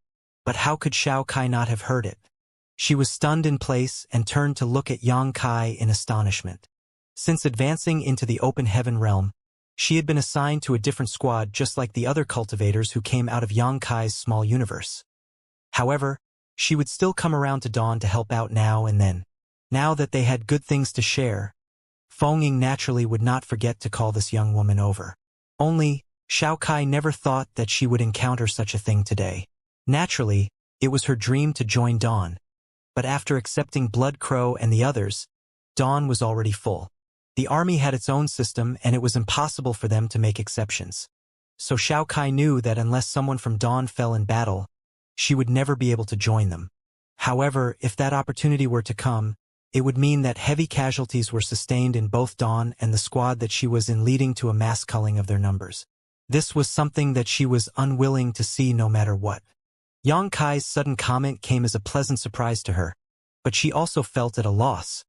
S1: but how could Xiao Kai not have heard it? She was stunned in place and turned to look at Yang Kai in astonishment. Since advancing into the open heaven realm, She had been assigned to a different squad just like the other cultivators who came out of Xianxia's small universe. However, she would still come around to Dawn to help out now and then. Now that they had good things to share, Feng naturally would not forget to call this young woman over. Only, Xiaokai never thought that she would encounter such a thing today. Naturally, it was her dream to join Dawn, but after accepting Blood Crow and the others, Dawn was already full. The army had its own system and it was impossible for them to make exceptions. So Xiaokai knew that unless someone from Dawn fell in battle, she would never be able to join them. However, if that opportunity were to come, it would mean that heavy casualties were sustained in both Dawn and the squad that she was in, leading to a mass culling of their numbers. This was something that she was unwilling to see no matter what. Yang Kai's sudden comment came as a pleasant surprise to her, but she also felt at a loss,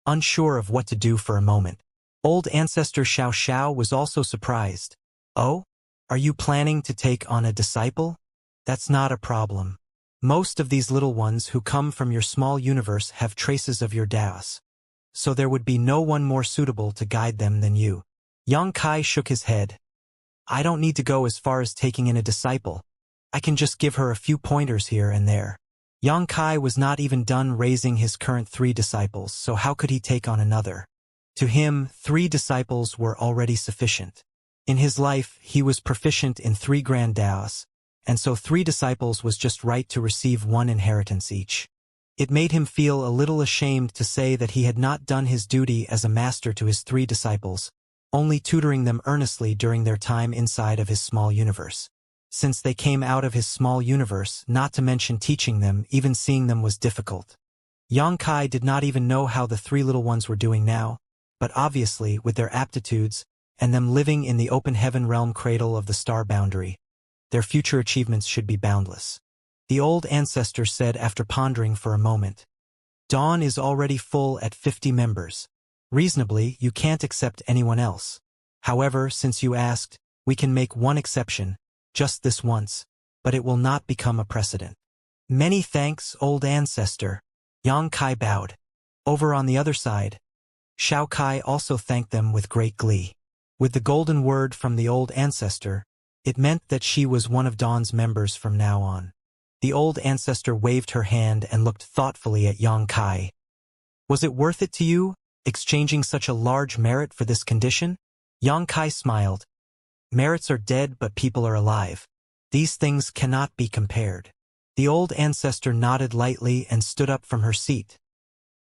S1: unsure of what to do for a moment. Old ancestor Xiao Xiao was also surprised. "Oh? Are you planning to take on a disciple? That's not a problem. Most of these little ones who come from your small universe have traces of your Daos, so there would be no one more suitable to guide them than you." Yang Kai shook his head. "I don't need to go as far as taking in a disciple. I can just give her a few pointers here and there." Yang Kai was not even done raising his current 3 disciples, so how could he take on another? To him, 3 disciples were already sufficient. In his life, he was proficient in 3 grand Daos, and so 3 disciples was just right to receive 1 inheritance each. It made him feel a little ashamed to say that he had not done his duty as a master to his 3 disciples, only tutoring them earnestly during their time inside of his small universe. Since they came out of his small universe, not to mention teaching them, even seeing them was difficult. Yang Kai did not even know how the 3 little ones were doing now, but obviously, with their aptitudes, and them living in the open heaven realm cradle of the star boundary, their future achievements should be boundless. The old ancestor said after pondering for a moment, "Dawn is already full at 50 members. Reasonably, you can't accept anyone else. However, since you asked, we can make one exception, just this once, but it will not become a precedent." "Many thanks, old ancestor." Yang Kai bowed. Over on the other side, Xiao Kai also thanked them with great glee. With the golden word from the old ancestor, it meant that she was one of Dawn's members from now on. The old ancestor waved her hand and looked thoughtfully at Yang Kai. "Was it worth it to you, exchanging such a large merit for this condition?" Yang Kai smiled. "Merits are dead but people are alive. These things cannot be compared." The old ancestor nodded lightly and stood up from her seat.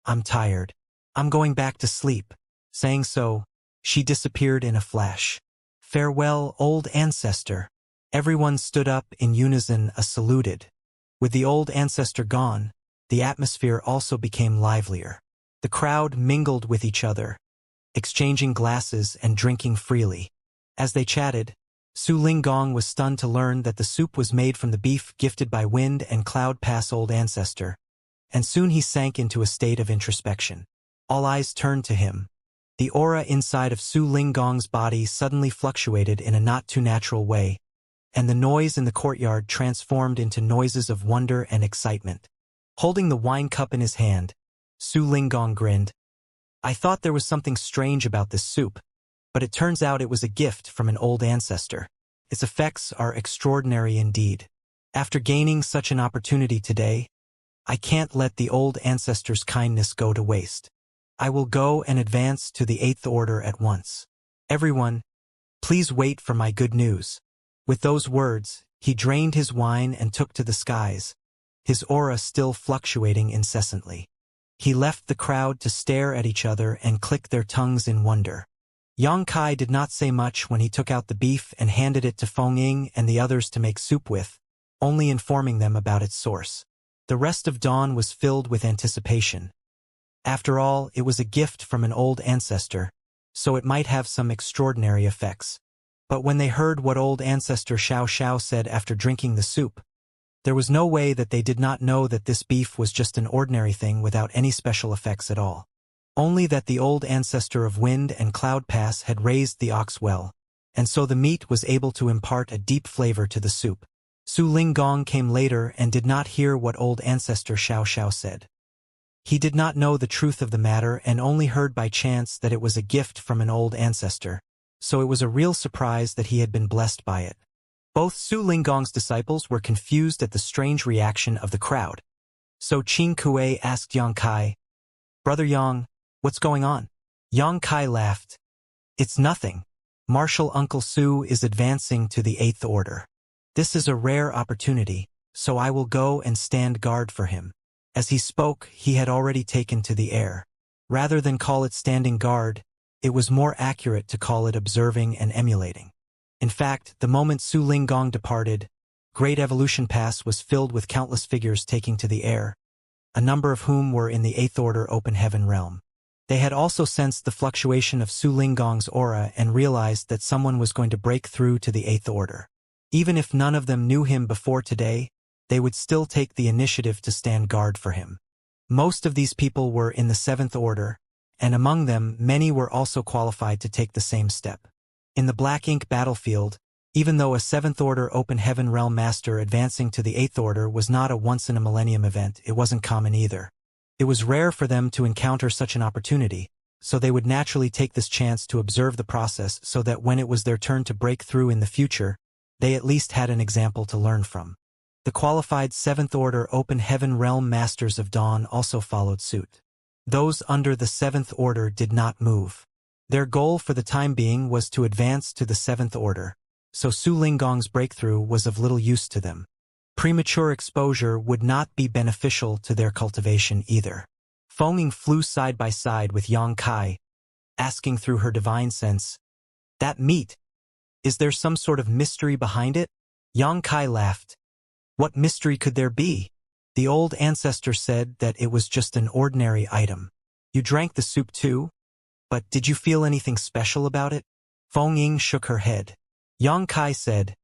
S1: "I'm tired. I'm going back to sleep." Saying so, she disappeared in a flash. "Farewell, old ancestor." Everyone stood up in unison as saluted. With the old ancestor gone, the atmosphere also became livelier. The crowd mingled with each other, exchanging glasses and drinking freely. As they chatted, Su Linggong was stunned to learn that the soup was made from the beef gifted by Wind and Cloud Pass old ancestor, and soon he sank into a state of introspection. All eyes turned to him. The aura inside of Su Linggong's body suddenly fluctuated in a not-too-natural way, and the noise in the courtyard transformed into noises of wonder and excitement. Holding the wine cup in his hand, Su Linggong grinned. "I thought there was something strange about this soup, but it turns out it was a gift from an old ancestor. Its effects are extraordinary indeed. After gaining such an opportunity today, I can't let the old ancestor's kindness go to waste. I will go and advance to the 8th Order at once. Everyone, please wait for my good news." With those words, he drained his wine and took to the skies, his aura still fluctuating incessantly. He left the crowd to stare at each other and click their tongues in wonder. Yang Kai did not say much when he took out the beef and handed it to Feng Ying and the others to make soup with, only informing them about its source. The rest of Dawn was filled with anticipation. After all, it was a gift from an old ancestor, so it might have some extraordinary effects. But when they heard what old ancestor Xiao Xiao said after drinking the soup, there was no way that they did not know that this beef was just an ordinary thing without any special effects at all. Only that the old ancestor of Wind and Cloud Pass had raised the ox well, and so the meat was able to impart a deep flavor to the soup. Su Linggong came later and did not hear what old ancestor Xiao Xiao said. He did not know the truth of the matter and only heard by chance that it was a gift from an old ancestor, so it was a real surprise that he had been blessed by it. Both Su Linggong's disciples were confused at the strange reaction of the crowd. So Qing Kuei asked Yang Kai, "Brother Yang, what's going on?" Yang Kai laughed. "It's nothing. Martial Uncle Su is advancing to the 8th Order. This is a rare opportunity, so I will go and stand guard for him." As he spoke, he had already taken to the air. Rather than call it standing guard, it was more accurate to call it observing and emulating. In fact, the moment Su Linggong departed, Great Evolution Pass was filled with countless figures taking to the air, a number of whom were in the 8th Order Open Heaven realm. They had also sensed the fluctuation of Su Linggong's aura and realized that someone was going to break through to the 8th Order. Even if none of them knew him before today, they would still take the initiative to stand guard for him. Most of these people were in the 7th Order, and among them many were also qualified to take the same step. In the Black Ink battlefield, even though a 7th Order Open Heaven Realm Master advancing to the 8th Order was not a once-in-a-millennium event, it wasn't common either. It was rare for them to encounter such an opportunity, so they would naturally take this chance to observe the process so that when it was their turn to break through in the future, they at least had an example to learn from. The qualified 7th Order Open Heaven Realm Masters of Dawn also followed suit. Those under the 7th Order did not move. Their goal for the time being was to advance to the 7th Order, so Su Linggong's breakthrough was of little use to them. Premature exposure would not be beneficial to their cultivation either. Feng Ying flew side by side with Yang Kai, asking through her divine sense, "That meat, is there some sort of mystery behind it?" Yang Kai laughed. "What mystery could there be? The old ancestor said that it was just an ordinary item. You drank the soup too? But did you feel anything special about it?" Feng Ying shook her head. Yang Kai said,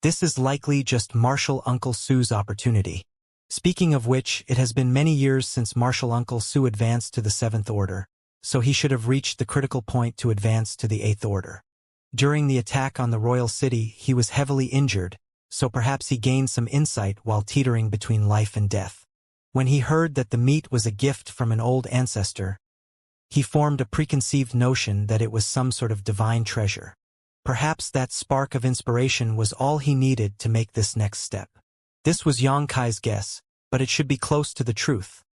S1: "This is likely just Martial Uncle Su's opportunity. Speaking of which, it has been many years since Martial Uncle Su advanced to the 7th Order, so he should have reached the critical point to advance to the 8th Order. During the attack on the royal city, he was heavily injured, so perhaps he gained some insight while teetering between life and death. When he heard that the meat was a gift from an old ancestor, he formed a preconceived notion that it was some sort of divine treasure. Perhaps that spark of inspiration was all he needed to make this next step. This was Yang Kai's guess, but it should be close to the truth.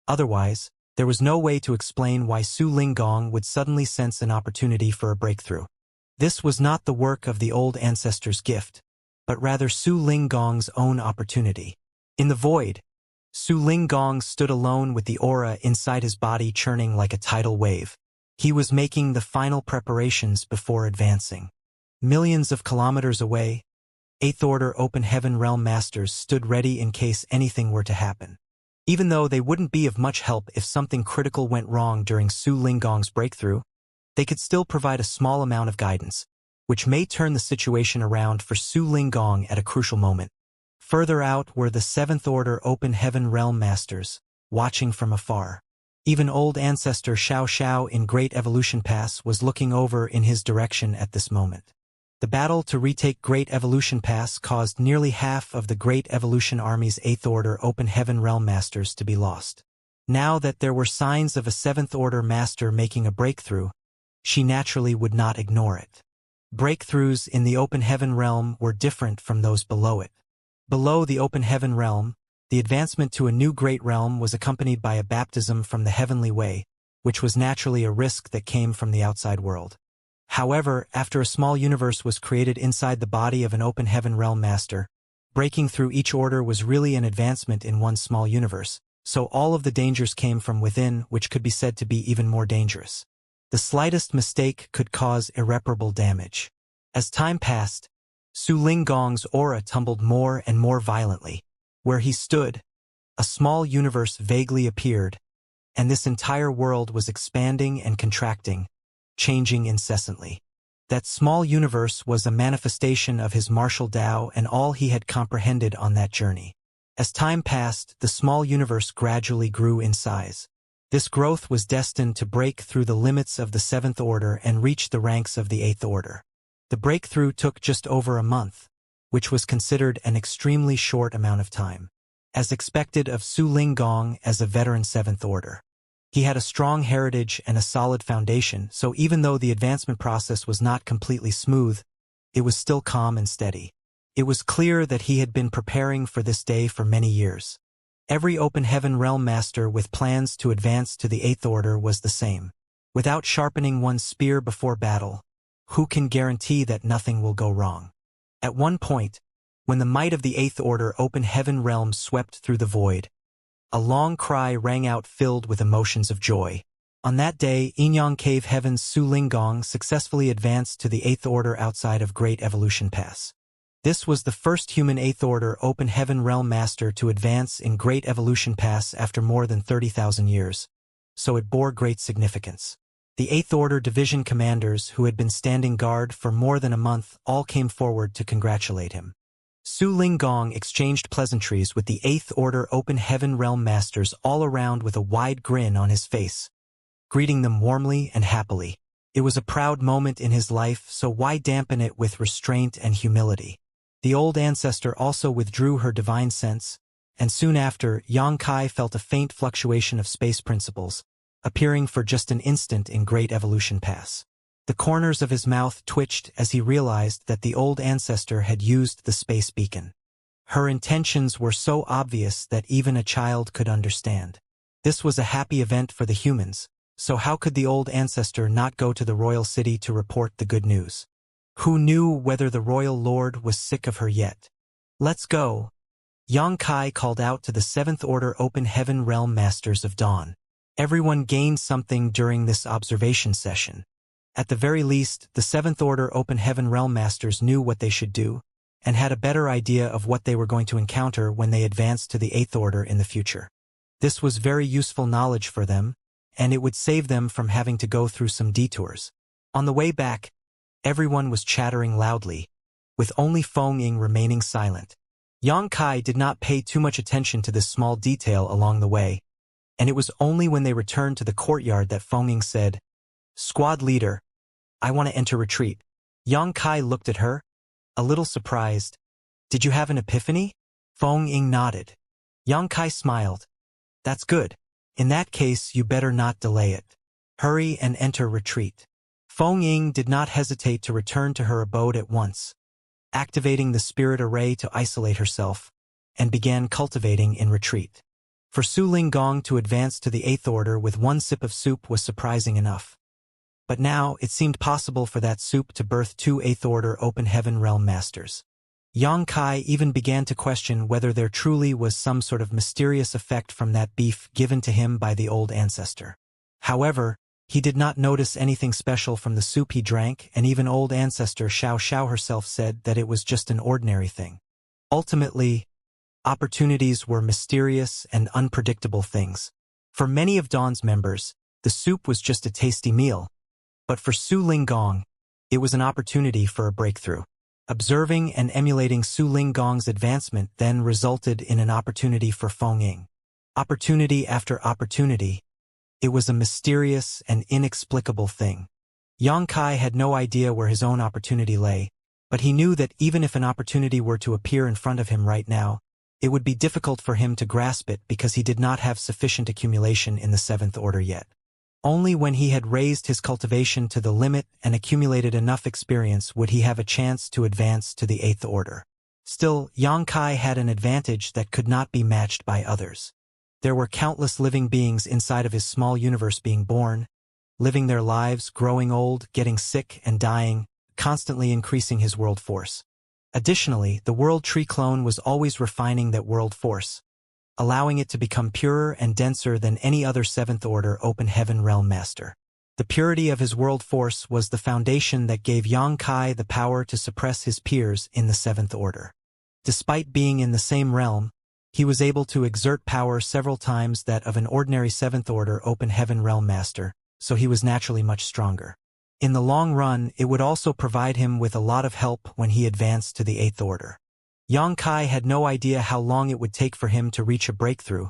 S1: Otherwise, there was no way to explain why Su Linggong would suddenly sense an opportunity for a breakthrough. This was not the work of the old ancestor's gift, but rather Su Linggong's own opportunity. In the void, Su Linggong stood alone with the aura inside his body churning like a tidal wave. He was making the final preparations before advancing. Millions of kilometers away, 8th Order Open Heaven Realm Masters stood ready in case anything were to happen. Even though they wouldn't be of much help if something critical went wrong during Su Linggong's breakthrough, they could still provide a small amount of guidance, which may turn the situation around for Su Linggong at a crucial moment. Further out were the 7th Order Open Heaven Realm Masters, watching from afar. Even old ancestor Xiao in Great Evolution Pass was looking over in his direction at this moment. The battle to retake Great Evolution Pass caused nearly half of the Great Evolution Army's 8th Order Open Heaven Realm Masters to be lost. Now that there were signs of a 7th Order Master making a breakthrough, she naturally would not ignore it. Breakthroughs in the Open Heaven Realm were different from those below it. Below the Open Heaven Realm, the advancement to a new great realm was accompanied by a baptism from the heavenly way, which was naturally a risk that came from the outside world. However, after a small universe was created inside the body of an Open Heaven Realm Master, breaking through each order was really an advancement in one small universe, so all of the dangers came from within, which could be said to be even more dangerous. The slightest mistake could cause irreparable damage. As time passed, Su Linggong's aura tumbled more and more violently. Where he stood, a small universe vaguely appeared, and this entire world was expanding and contracting, changing incessantly. That small universe was a manifestation of his martial Tao and all he had comprehended on that journey. As time passed, the small universe gradually grew in size. This growth was destined to break through the limits of the 7th Order and reach the ranks of the 8th Order. The breakthrough took just over a month, which was considered an extremely short amount of time, as expected of Su Linggong as a veteran 7th Order. He had a strong heritage and a solid foundation, so even though the advancement process was not completely smooth, it was still calm and steady. It was clear that he had been preparing for this day for many years. Every Open Heaven Realm Master with plans to advance to the Eighth Order was the same. Without sharpening one's spear before battle, who can guarantee that nothing will go wrong? At one point, when the might of the Eighth Order Open Heaven Realm swept through the void, a long cry rang out filled with emotions of joy. On that day, Inyang Cave Heaven's Su Linggong successfully advanced to the Eighth Order outside of Great Evolution Pass. This was the first human Eighth Order Open Heaven Realm Master to advance in Great Evolution Pass after more than 30,000 years, so it bore great significance. The Eighth Order Division commanders who had been standing guard for more than a month all came forward to congratulate him. Su Linggong exchanged pleasantries with the Eighth Order Open Heaven Realm Masters all around with a wide grin on his face, greeting them warmly and happily. It was a proud moment in his life, so why dampen it with restraint and humility? The old ancestor also withdrew her divine sense, and soon after, Yang Kai felt a faint fluctuation of space principles, appearing for just an instant in Great Evolution Pass. The corners of his mouth twitched as he realized that the old ancestor had used the space beacon. Her intentions were so obvious that even a child could understand. This was a happy event for the humans, so how could the old ancestor not go to the royal city to report the good news? Who knew whether the royal lord was sick of her yet? Let's go. Yang Kai called out to the Seventh Order Open Heaven Realm Masters of Dawn. Everyone gained something during this observation session. At the very least, the Seventh Order Open Heaven Realm Masters knew what they should do, and had a better idea of what they were going to encounter when they advanced to the Eighth Order in the future. This was very useful knowledge for them, and it would save them from having to go through some detours. On the way back, everyone was chattering loudly, with only Feng Ying remaining silent. Yang Kai did not pay too much attention to this small detail along the way, and it was only when they returned to the courtyard that Feng Ying said, "Squad leader, I want to enter retreat." Yang Kai looked at her, a little surprised. "Did you have an epiphany?" Feng Ying nodded. Yang Kai smiled. "That's good. In that case, you better not delay it. Hurry and enter retreat." Feng Ying did not hesitate to return to her abode at once, activating the spirit array to isolate herself, and began cultivating in retreat. For Su Linggong to advance to the Eighth Order with one sip of soup was surprising enough. But now it seemed possible for that soup to birth two Eighth Order Open Heaven Realm Masters. Yang Kai even began to question whether there truly was some sort of mysterious effect from that beef given to him by the old ancestor. However, he did not notice anything special from the soup he drank, and even old ancestor Xiao herself said that it was just an ordinary thing. Ultimately, opportunities were mysterious and unpredictable things. For many of Dawn's members, the soup was just a tasty meal, but for Su Linggong, it was an opportunity for a breakthrough. Observing and emulating Su Linggong's advancement then resulted in an opportunity for Feng Ying. Opportunity after opportunity, it was a mysterious and inexplicable thing. Yang Kai had no idea where his own opportunity lay, but he knew that even if an opportunity were to appear in front of him right now, it would be difficult for him to grasp it because he did not have sufficient accumulation in the Seventh Order yet. Only when he had raised his cultivation to the limit and accumulated enough experience would he have a chance to advance to the Eighth Order. Still, Yang Kai had an advantage that could not be matched by others. There were countless living beings inside of his small universe being born, living their lives, growing old, getting sick and dying, constantly increasing his world force. Additionally, the World Tree clone was always refining that world force, allowing it to become purer and denser than any other Seventh Order Open Heaven Realm Master. The purity of his world force was the foundation that gave Yang Kai the power to suppress his peers in the Seventh Order. Despite being in the same realm, he was able to exert power several times that of an ordinary Seventh Order Open Heaven Realm Master, so he was naturally much stronger. In the long run, it would also provide him with a lot of help when he advanced to the Eighth Order. Yang Kai had no idea how long it would take for him to reach a breakthrough,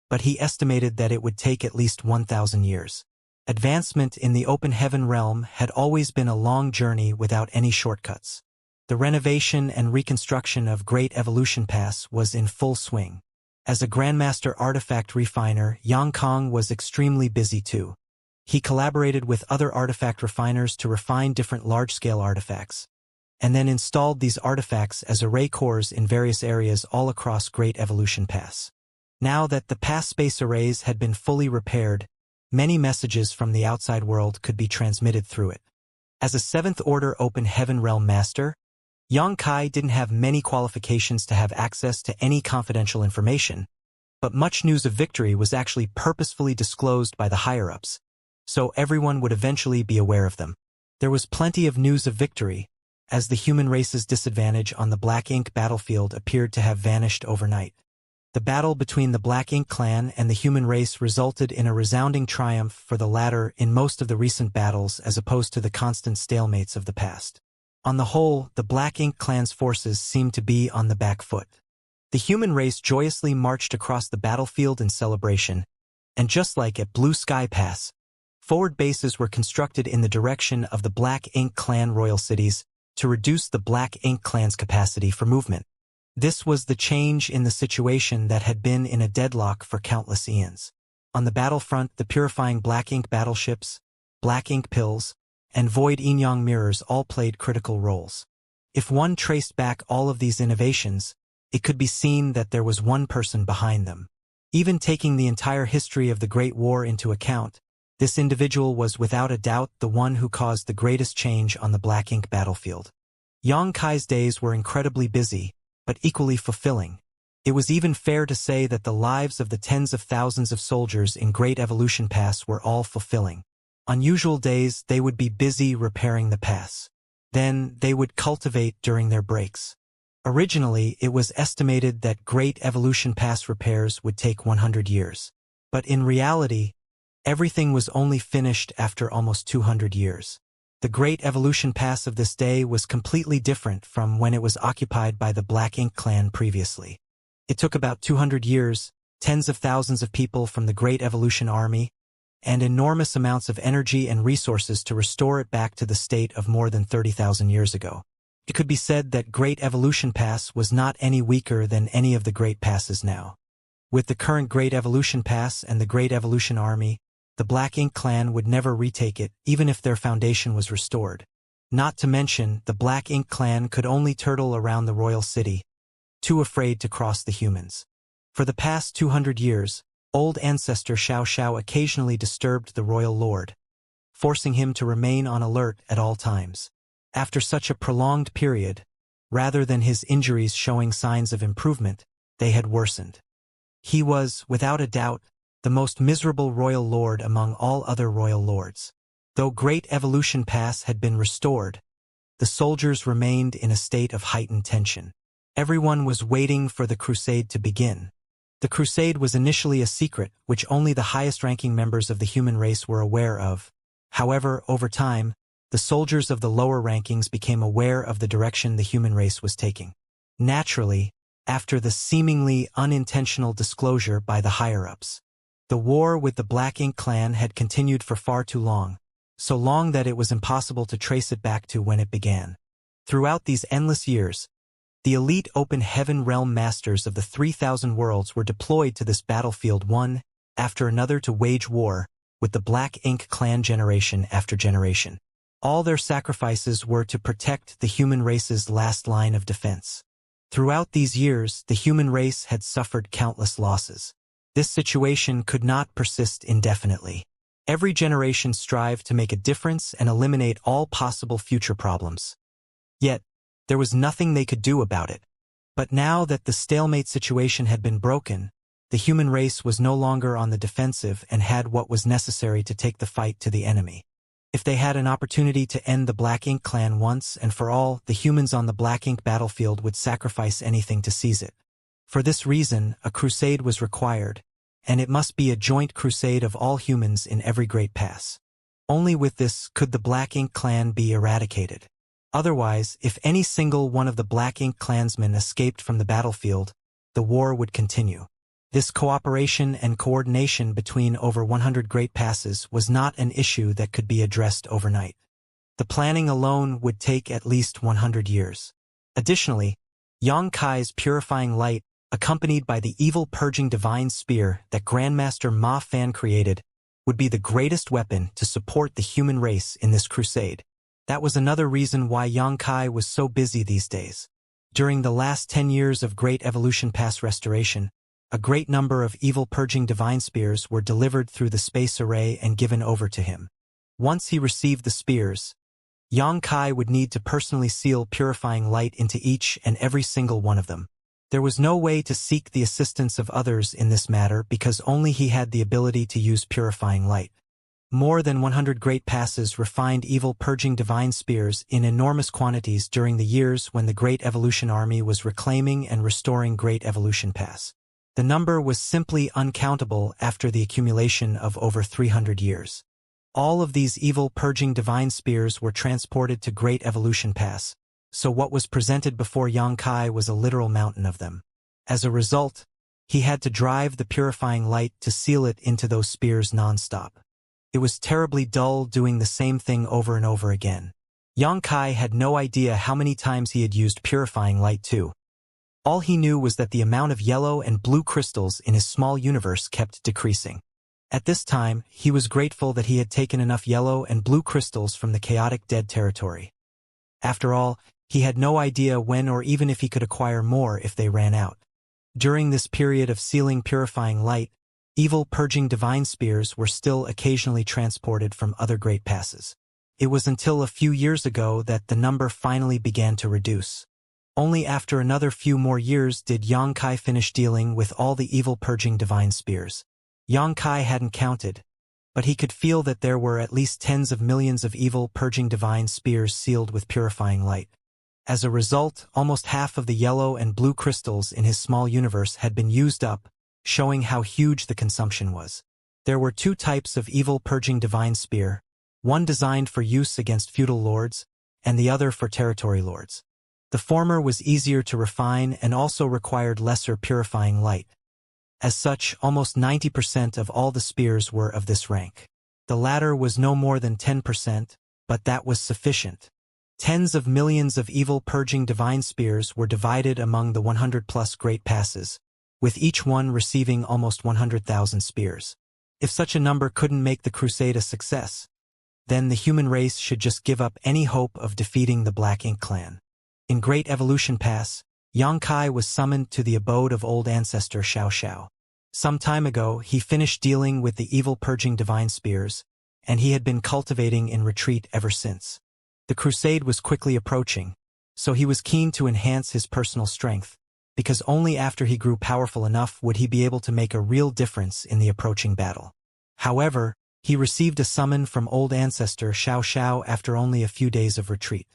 S1: but he estimated that it would take at least 1,000 years. Advancement in the Open Heaven realm had always been a long journey without any shortcuts. The renovation and reconstruction of Great Evolution Pass was in full swing. As a Grandmaster artifact refiner, Yang Kong was extremely busy too. He collaborated with other artifact refiners to refine different large-scale artifacts, and then installed these artifacts as array cores in various areas all across Great Evolution Pass. Now that the pass space arrays had been fully repaired, many messages from the outside world could be transmitted through it. As a 7th Order Open Heaven Realm Master, Yang Kai didn't have many qualifications to have access to any confidential information, but much news of victory was actually purposefully disclosed by the higher-ups, so everyone would eventually be aware of them. There was plenty of news of victory, as the human race's disadvantage on the Black Ink battlefield appeared to have vanished overnight. The battle between the Black Ink clan and the human race resulted in a resounding triumph for the latter in most of the recent battles as opposed to the constant stalemates of the past. On the whole, the Black Ink clan's forces seemed to be on the back foot. The human race joyously marched across the battlefield in celebration, and just like at Blue Sky Pass, forward bases were constructed in the direction of the Black Ink clan royal cities to reduce the Black Ink clan's capacity for movement. This was the change in the situation that had been in a deadlock for countless eons. On the battlefront, the purifying Black Ink battleships, Black Ink pills, and void yin-yang mirrors all played critical roles. If one traced back all of these innovations, it could be seen that there was one person behind them. Even taking the entire history of the Great War into account, this individual was without a doubt the one who caused the greatest change on the Black Ink battlefield. Yang Kai's days were incredibly busy, but equally fulfilling. It was even fair to say that the lives of the tens of thousands of soldiers in Great Evolution Pass were all fulfilling. On usual days, they would be busy repairing the pass. Then, they would cultivate during their breaks. Originally, it was estimated that Great Evolution Pass repairs would take 100 years. But in reality, everything was only finished after almost 200 years. The Great Evolution Pass of this day was completely different from when it was occupied by the Black Ink clan previously. It took about 200 years, tens of thousands of people from the Great Evolution Army, and enormous amounts of energy and resources to restore it back to the state of more than 30,000 years ago. It could be said that Great Evolution Pass was not any weaker than any of the Great Passes now. With the current Great Evolution Pass and the Great Evolution Army, the Black Ink clan would never retake it, even if their foundation was restored. Not to mention, the Black Ink clan could only turtle around the royal city, too afraid to cross the humans. For the past 200 years, old ancestor Xiao occasionally disturbed the royal lord, forcing him to remain on alert at all times. After such a prolonged period, rather than his injuries showing signs of improvement, they had worsened. He was, without a doubt, the most miserable royal lord among all other royal lords. Though Great Evolution Pass had been restored, the soldiers remained in a state of heightened tension. Everyone was waiting for the crusade to begin. The crusade was initially a secret, which only the highest-ranking members of the human race were aware of. However, over time, the soldiers of the lower rankings became aware of the direction the human race was taking. Naturally, after the seemingly unintentional disclosure by the higher-ups, the war with the Black Ink clan had continued for far too long, so long that it was impossible to trace it back to when it began. Throughout these endless years, the elite Open Heaven Realm Masters of the 3,000 worlds were deployed to this battlefield one after another to wage war with the Black Ink clan generation after generation. All their sacrifices were to protect the human race's last line of defense. Throughout these years, the human race had suffered countless losses. This situation could not persist indefinitely. Every generation strived to make a difference and eliminate all possible future problems. Yet, there was nothing they could do about it. But now that the stalemate situation had been broken, the human race was no longer on the defensive and had what was necessary to take the fight to the enemy. If they had an opportunity to end the Black Ink clan once and for all, the humans on the Black Ink battlefield would sacrifice anything to seize it. For this reason, a crusade was required, and it must be a joint crusade of all humans in every great pass. Only with this could the Black Ink clan be eradicated. Otherwise, if any single one of the Black Ink clansmen escaped from the battlefield, the war would continue. This cooperation and coordination between over 100 great passes was not an issue that could be addressed overnight. The planning alone would take at least 100 years. Additionally, Yang Kai's purifying light, accompanied by the evil purging divine spear that Grandmaster Ma Fan created, would be the greatest weapon to support the human race in this crusade. That was another reason why Yang Kai was so busy these days. During the last 10 years of Great Evolution Pass restoration, a great number of evil purging divine spears were delivered through the space array and given over to him. Once he received the spears, Yang Kai would need to personally seal purifying light into each and every single one of them. There was no way to seek the assistance of others in this matter because only he had the ability to use purifying light. More than 100 great passes refined evil purging divine spears in enormous quantities during the years when the Great Evolution Army was reclaiming and restoring Great Evolution Pass. The number was simply uncountable after the accumulation of over 300 years. All of these evil purging divine spears were transported to Great Evolution Pass, so what was presented before Yang Kai was a literal mountain of them. As a result, he had to drive the purifying light to seal it into those spears non-stop. It was terribly dull doing the same thing over and over again. Yang Kai had no idea how many times he had used purifying light too. All he knew was that the amount of yellow and blue crystals in his small universe kept decreasing. At this time, he was grateful that he had taken enough yellow and blue crystals from the chaotic dead territory. After all, he had no idea when or even if he could acquire more if they ran out. During this period of sealing purifying light, evil purging divine spears were still occasionally transported from other great passes. It was until a few years ago that the number finally began to reduce. Only after another few more years did Yang Kai finish dealing with all the evil purging divine spears. Yang Kai hadn't counted, but he could feel that there were at least tens of millions of evil purging divine spears sealed with purifying light. As a result, almost half of the yellow and blue crystals in his small universe had been used up, showing how huge the consumption was. There were two types of evil purging divine spear, one designed for use against feudal lords, and the other for territory lords. The former was easier to refine and also required lesser purifying light. As such, almost 90% of all the spears were of this rank. The latter was no more than 10%, but that was sufficient. Tens of millions of evil purging divine spears were divided among the 100+ great passes, with each one receiving almost 100,000 spears. If such a number couldn't make the crusade a success, then the human race should just give up any hope of defeating the Black Ink clan. In Great Evolution Pass, Yang Kai was summoned to the abode of old ancestor Xianxia. Some time ago, he finished dealing with the evil purging divine spears, and he had been cultivating in retreat ever since. The crusade was quickly approaching, so he was keen to enhance his personal strength, because only after he grew powerful enough would he be able to make a real difference in the approaching battle. However, he received a summon from old ancestor Xianxia after only a few days of retreat.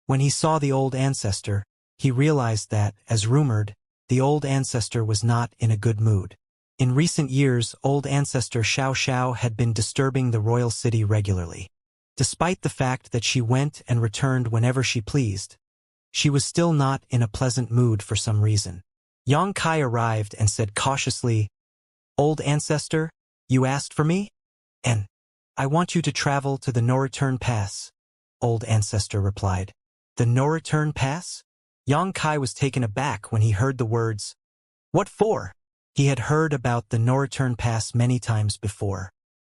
S1: When he saw the old ancestor, he realized that, as rumored, the old ancestor was not in a good mood. In recent years, old ancestor Xianxia had been disturbing the royal city regularly. Despite the fact that she went and returned whenever she pleased, she was still not in a pleasant mood for some reason. Yang Kai arrived and said cautiously, "Old ancestor, you asked for me? And I want you to travel to the no-return pass," old ancestor replied. The no-return pass? Yang Kai was taken aback when he heard the words. What for? He had heard about the no-return pass many times before.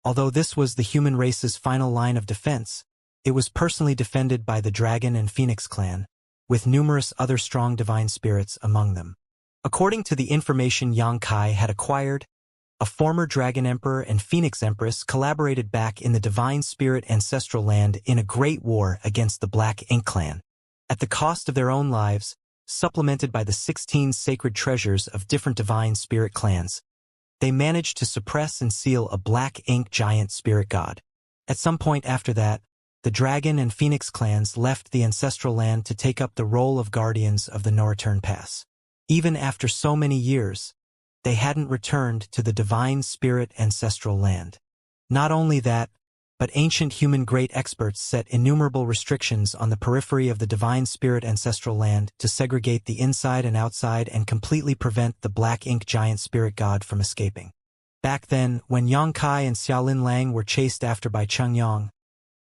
S1: Although this was the human race's final line of defense, it was personally defended by the Dragon and Phoenix clan, with numerous other strong divine spirits among them. According to the information Yang Kai had acquired, a former Dragon Emperor and Phoenix Empress collaborated back in the Divine Spirit Ancestral Land in a great war against the Black Ink clan. At the cost of their own lives, supplemented by the 16 sacred treasures of different divine spirit clans, they managed to suppress and seal a Black Ink giant spirit god. At some point after that, the Dragon and Phoenix clans left the Ancestral Land to take up the role of guardians of the no-return pass. Even after so many years, they hadn't returned to the Divine Spirit Ancestral Land. Not only that, but ancient human great experts set innumerable restrictions on the periphery of the Divine Spirit Ancestral Land to segregate the inside and outside and completely prevent the Black Ink giant spirit god from escaping. Back then, when Yang Kai and Xiaolin Lang were chased after by Cheng Yang,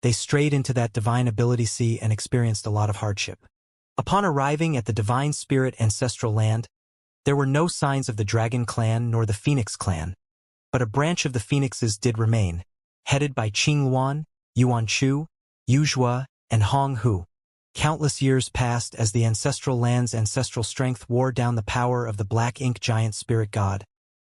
S1: they strayed into that divine ability sea and experienced a lot of hardship. Upon arriving at the Divine Spirit Ancestral Land, There were no signs of the Dragon clan nor the Phoenix clan, but a branch of the Phoenixes did remain, headed by Qing Yuan, Yuan Chu, Yu Zhua, and Hong Hu. Countless years passed as the ancestral land's ancestral strength wore down the power of the black ink giant spirit god,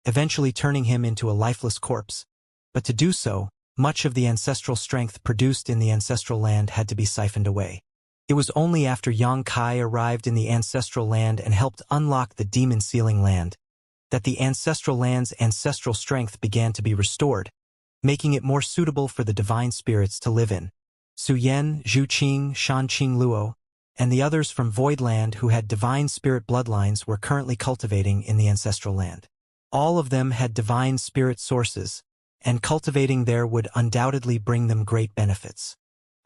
S1: eventually turning him into a lifeless corpse. But to do so, much of the ancestral strength produced in the ancestral land had to be siphoned away. It was only after Yang Kai arrived in the ancestral land and helped unlock the demon sealing land that the ancestral land's ancestral strength began to be restored, making it more suitable for the divine spirits to live in. Su Yan, Zhu Qing, Shan Qing Luo, and the others from Voidland who had divine spirit bloodlines were currently cultivating in the ancestral land. All of them had divine spirit sources, and cultivating there would undoubtedly bring them great benefits.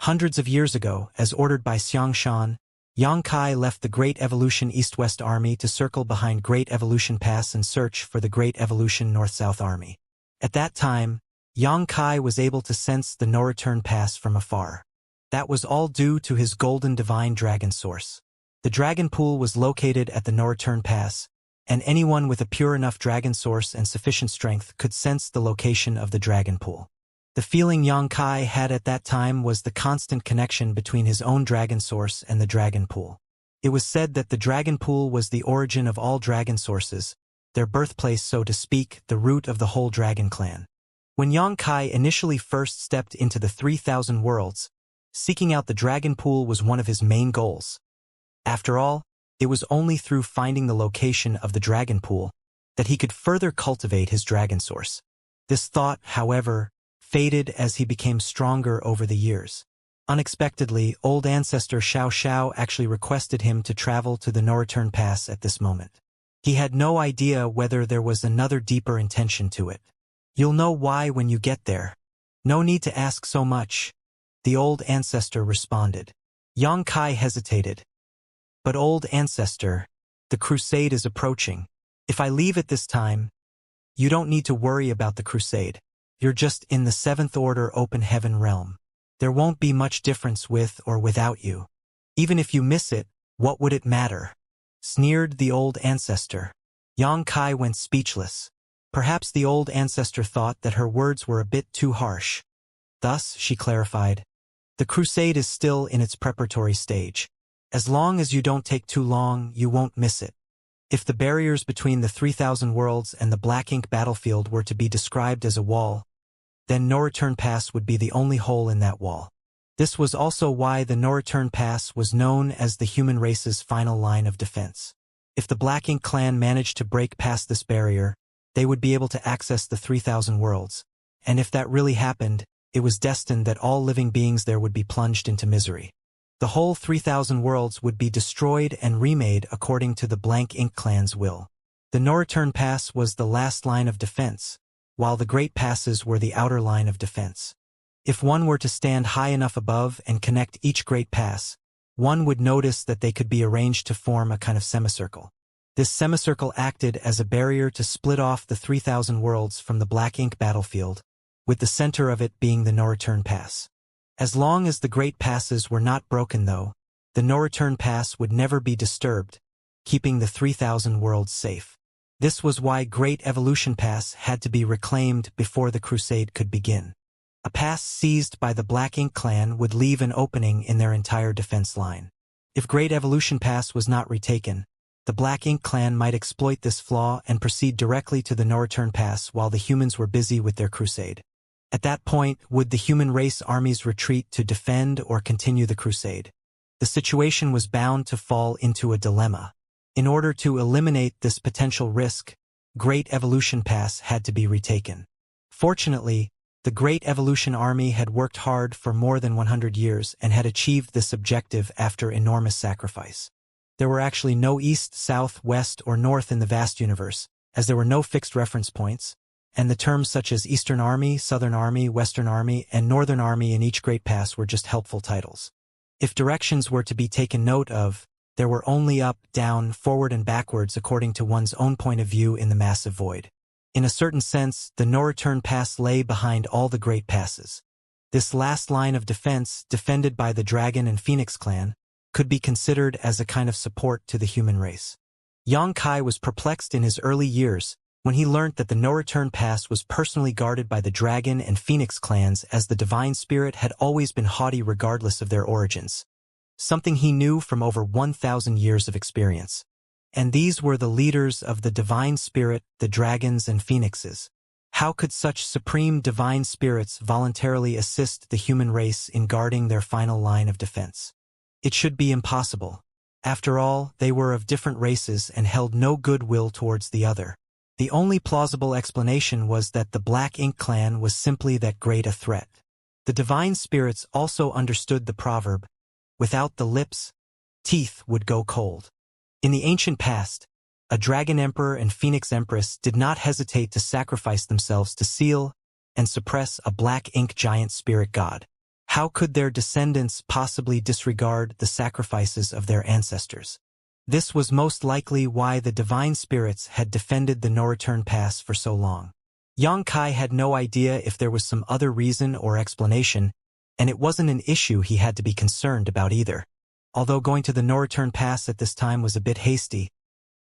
S1: Hundreds of years ago, as ordered by Xianxia, Yang Kai left the Great Evolution East-West Army to circle behind Great Evolution Pass and search for the Great Evolution North-South Army. At that time, Yang Kai was able to sense the no-return pass from afar. That was all due to his golden divine dragon source. The dragon pool was located at the no-return pass, and anyone with a pure enough dragon source and sufficient strength could sense the location of the dragon pool. The feeling Yang Kai had at that time was the constant connection between his own dragon source and the dragon pool. It was said that the dragon pool was the origin of all dragon sources, their birthplace, so to speak, the root of the whole dragon clan. When Yang Kai initially first stepped into the 3,000 worlds, seeking out the dragon pool was one of his main goals. After all, it was only through finding the location of the dragon pool that he could further cultivate his dragon source. This thought, however, faded as he became stronger over the years. Unexpectedly, old ancestor Xiao actually requested him to travel to the no-return pass at this moment. He had no idea whether there was another deeper intention to it. "You'll know why when you get there. No need to ask so much," the old ancestor responded. Yang Kai hesitated. "But old ancestor, the crusade is approaching. If I leave at this time, you don't need to worry about the crusade. You're just in the 7th order open heaven realm. There won't be much difference with or without you. Even if you miss it, what would it matter?" sneered the old ancestor. Yang Kai went speechless. Perhaps the old ancestor thought that her words were a bit too harsh. Thus, she clarified, "The crusade is still in its preparatory stage. As long as you don't take too long, you won't miss it. If the barriers between the 3,000 worlds and the black ink battlefield were to be described as a wall, then no-return pass would be the only hole in that wall." This was also why the no-return pass was known as the human race's final line of defense. If the Black Ink clan managed to break past this barrier, they would be able to access the 3,000 worlds, and if that really happened, it was destined that all living beings there would be plunged into misery. The whole 3,000 worlds would be destroyed and remade according to the Blank Ink clan's will. The no-return pass was the last line of defense, while the Great Passes were the outer line of defense. If one were to stand high enough above and connect each Great Pass, one would notice that they could be arranged to form a kind of semicircle. This semicircle acted as a barrier to split off the 3,000 worlds from the Black Ink battlefield, with the center of it being the no-return pass. As long as the Great Passes were not broken, though, the no-return pass would never be disturbed, keeping the 3,000 worlds safe. This was why Great Evolution Pass had to be reclaimed before the crusade could begin. A pass seized by the Black Ink clan would leave an opening in their entire defense line. If Great Evolution Pass was not retaken, the Black Ink clan might exploit this flaw and proceed directly to the no-return pass while the humans were busy with their crusade. At that point, would the human race armies retreat to defend or continue the crusade? The situation was bound to fall into a dilemma. In order to eliminate this potential risk, Great Evolution Pass had to be retaken. Fortunately, the Great Evolution Army had worked hard for more than 100 years and had achieved this objective after enormous sacrifice. There were actually no east, south, west, or north in the vast universe, as there were no fixed reference points, and the terms such as Eastern Army, Southern Army, Western Army, and Northern Army in each Great Pass were just helpful titles. If directions were to be taken note of, there were only up, down, forward, and backwards according to one's own point of view in the massive void. In a certain sense, the no-return pass lay behind all the Great Passes. This last line of defense, defended by the Dragon and Phoenix clan, could be considered as a kind of support to the human race. Yang Kai was perplexed in his early years when he learnt that the no-return pass was personally guarded by the Dragon and Phoenix clans, as the Divine Spirit had always been haughty regardless of their origins. Something he knew from over 1,000 years of experience. And these were the leaders of the Divine Spirit, the Dragons and Phoenixes. How could such supreme divine spirits voluntarily assist the human race in guarding their final line of defense? It should be impossible. After all, they were of different races and held no goodwill towards the other. The only plausible explanation was that the Black Ink clan was simply that great a threat. The divine spirits also understood the proverb, "Without the lips, teeth would go cold." In the ancient past, a Dragon Emperor and Phoenix Empress did not hesitate to sacrifice themselves to seal and suppress a Black Ink giant spirit god. How could their descendants possibly disregard the sacrifices of their ancestors? This was most likely why the divine spirits had defended the no-return pass for so long. Yang Kai had no idea if there was some other reason or explanation, and it wasn't an issue he had to be concerned about either. Although going to the no-return pass at this time was a bit hasty,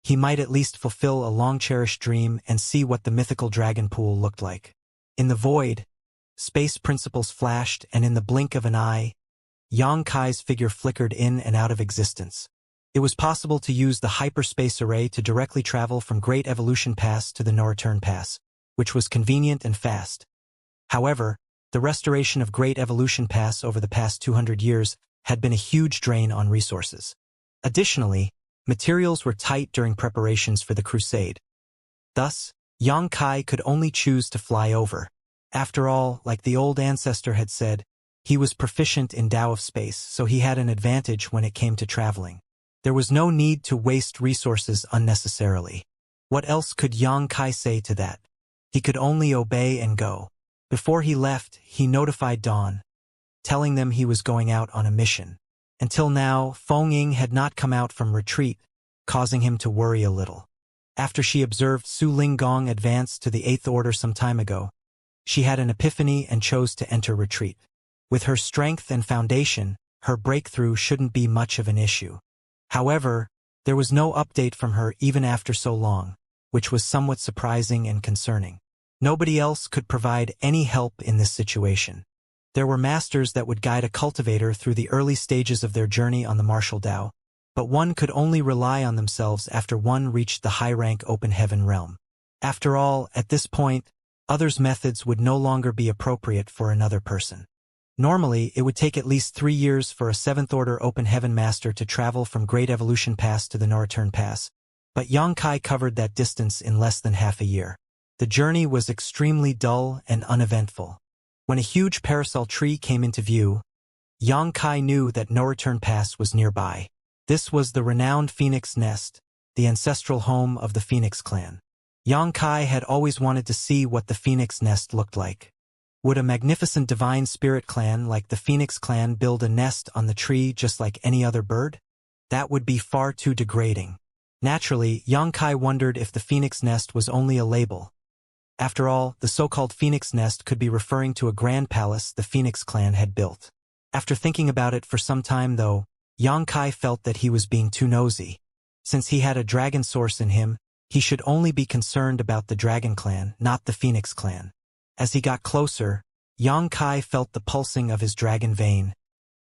S1: he might at least fulfill a long-cherished dream and see what the mythical dragon pool looked like. In the void, space principles flashed, and in the blink of an eye, Yang Kai's figure flickered in and out of existence. It was possible to use the hyperspace array to directly travel from Great Evolution Pass to the no-return pass, which was convenient and fast. However, the restoration of Great Evolution Pass over the past 200 years had been a huge drain on resources. Additionally, materials were tight during preparations for the crusade. Thus, Yang Kai could only choose to fly over. After all, like the old ancestor had said, he was proficient in Tao of space, so he had an advantage when it came to traveling. There was no need to waste resources unnecessarily. What else could Yang Kai say to that? He could only obey and go. Before he left, he notified Dawn, telling them he was going out on a mission. Until now, Feng Ying had not come out from retreat, causing him to worry a little. After she observed Su Linggong advance to the Eighth Order some time ago, she had an epiphany and chose to enter retreat. With her strength and foundation, her breakthrough shouldn't be much of an issue. However, there was no update from her even after so long, which was somewhat surprising and concerning. Nobody else could provide any help in this situation. There were masters that would guide a cultivator through the early stages of their journey on the martial Tao, but one could only rely on themselves after one reached the high-rank open heaven realm. After all, at this point, others' methods would no longer be appropriate for another person. Normally, it would take at least 3 years for a 7th Order Open Heaven Master to travel from Great Evolution Pass to the No-Return Pass, but Yang Kai covered that distance in less than half a year. The journey was extremely dull and uneventful. When a huge parasol tree came into view, Yang Kai knew that No-Return Pass was nearby. This was the renowned Phoenix Nest, the ancestral home of the Phoenix clan. Yang Kai had always wanted to see what the Phoenix Nest looked like. Would a magnificent divine spirit clan like the Phoenix clan build a nest on the tree just like any other bird? That would be far too degrading. Naturally, Yang Kai wondered if the Phoenix Nest was only a label. After all, the so-called Phoenix Nest could be referring to a grand palace the Phoenix clan had built. After thinking about it for some time, though, Yang Kai felt that he was being too nosy. Since he had a dragon source in him, he should only be concerned about the Dragon clan, not the Phoenix clan. As he got closer, Yang Kai felt the pulsing of his dragon vein,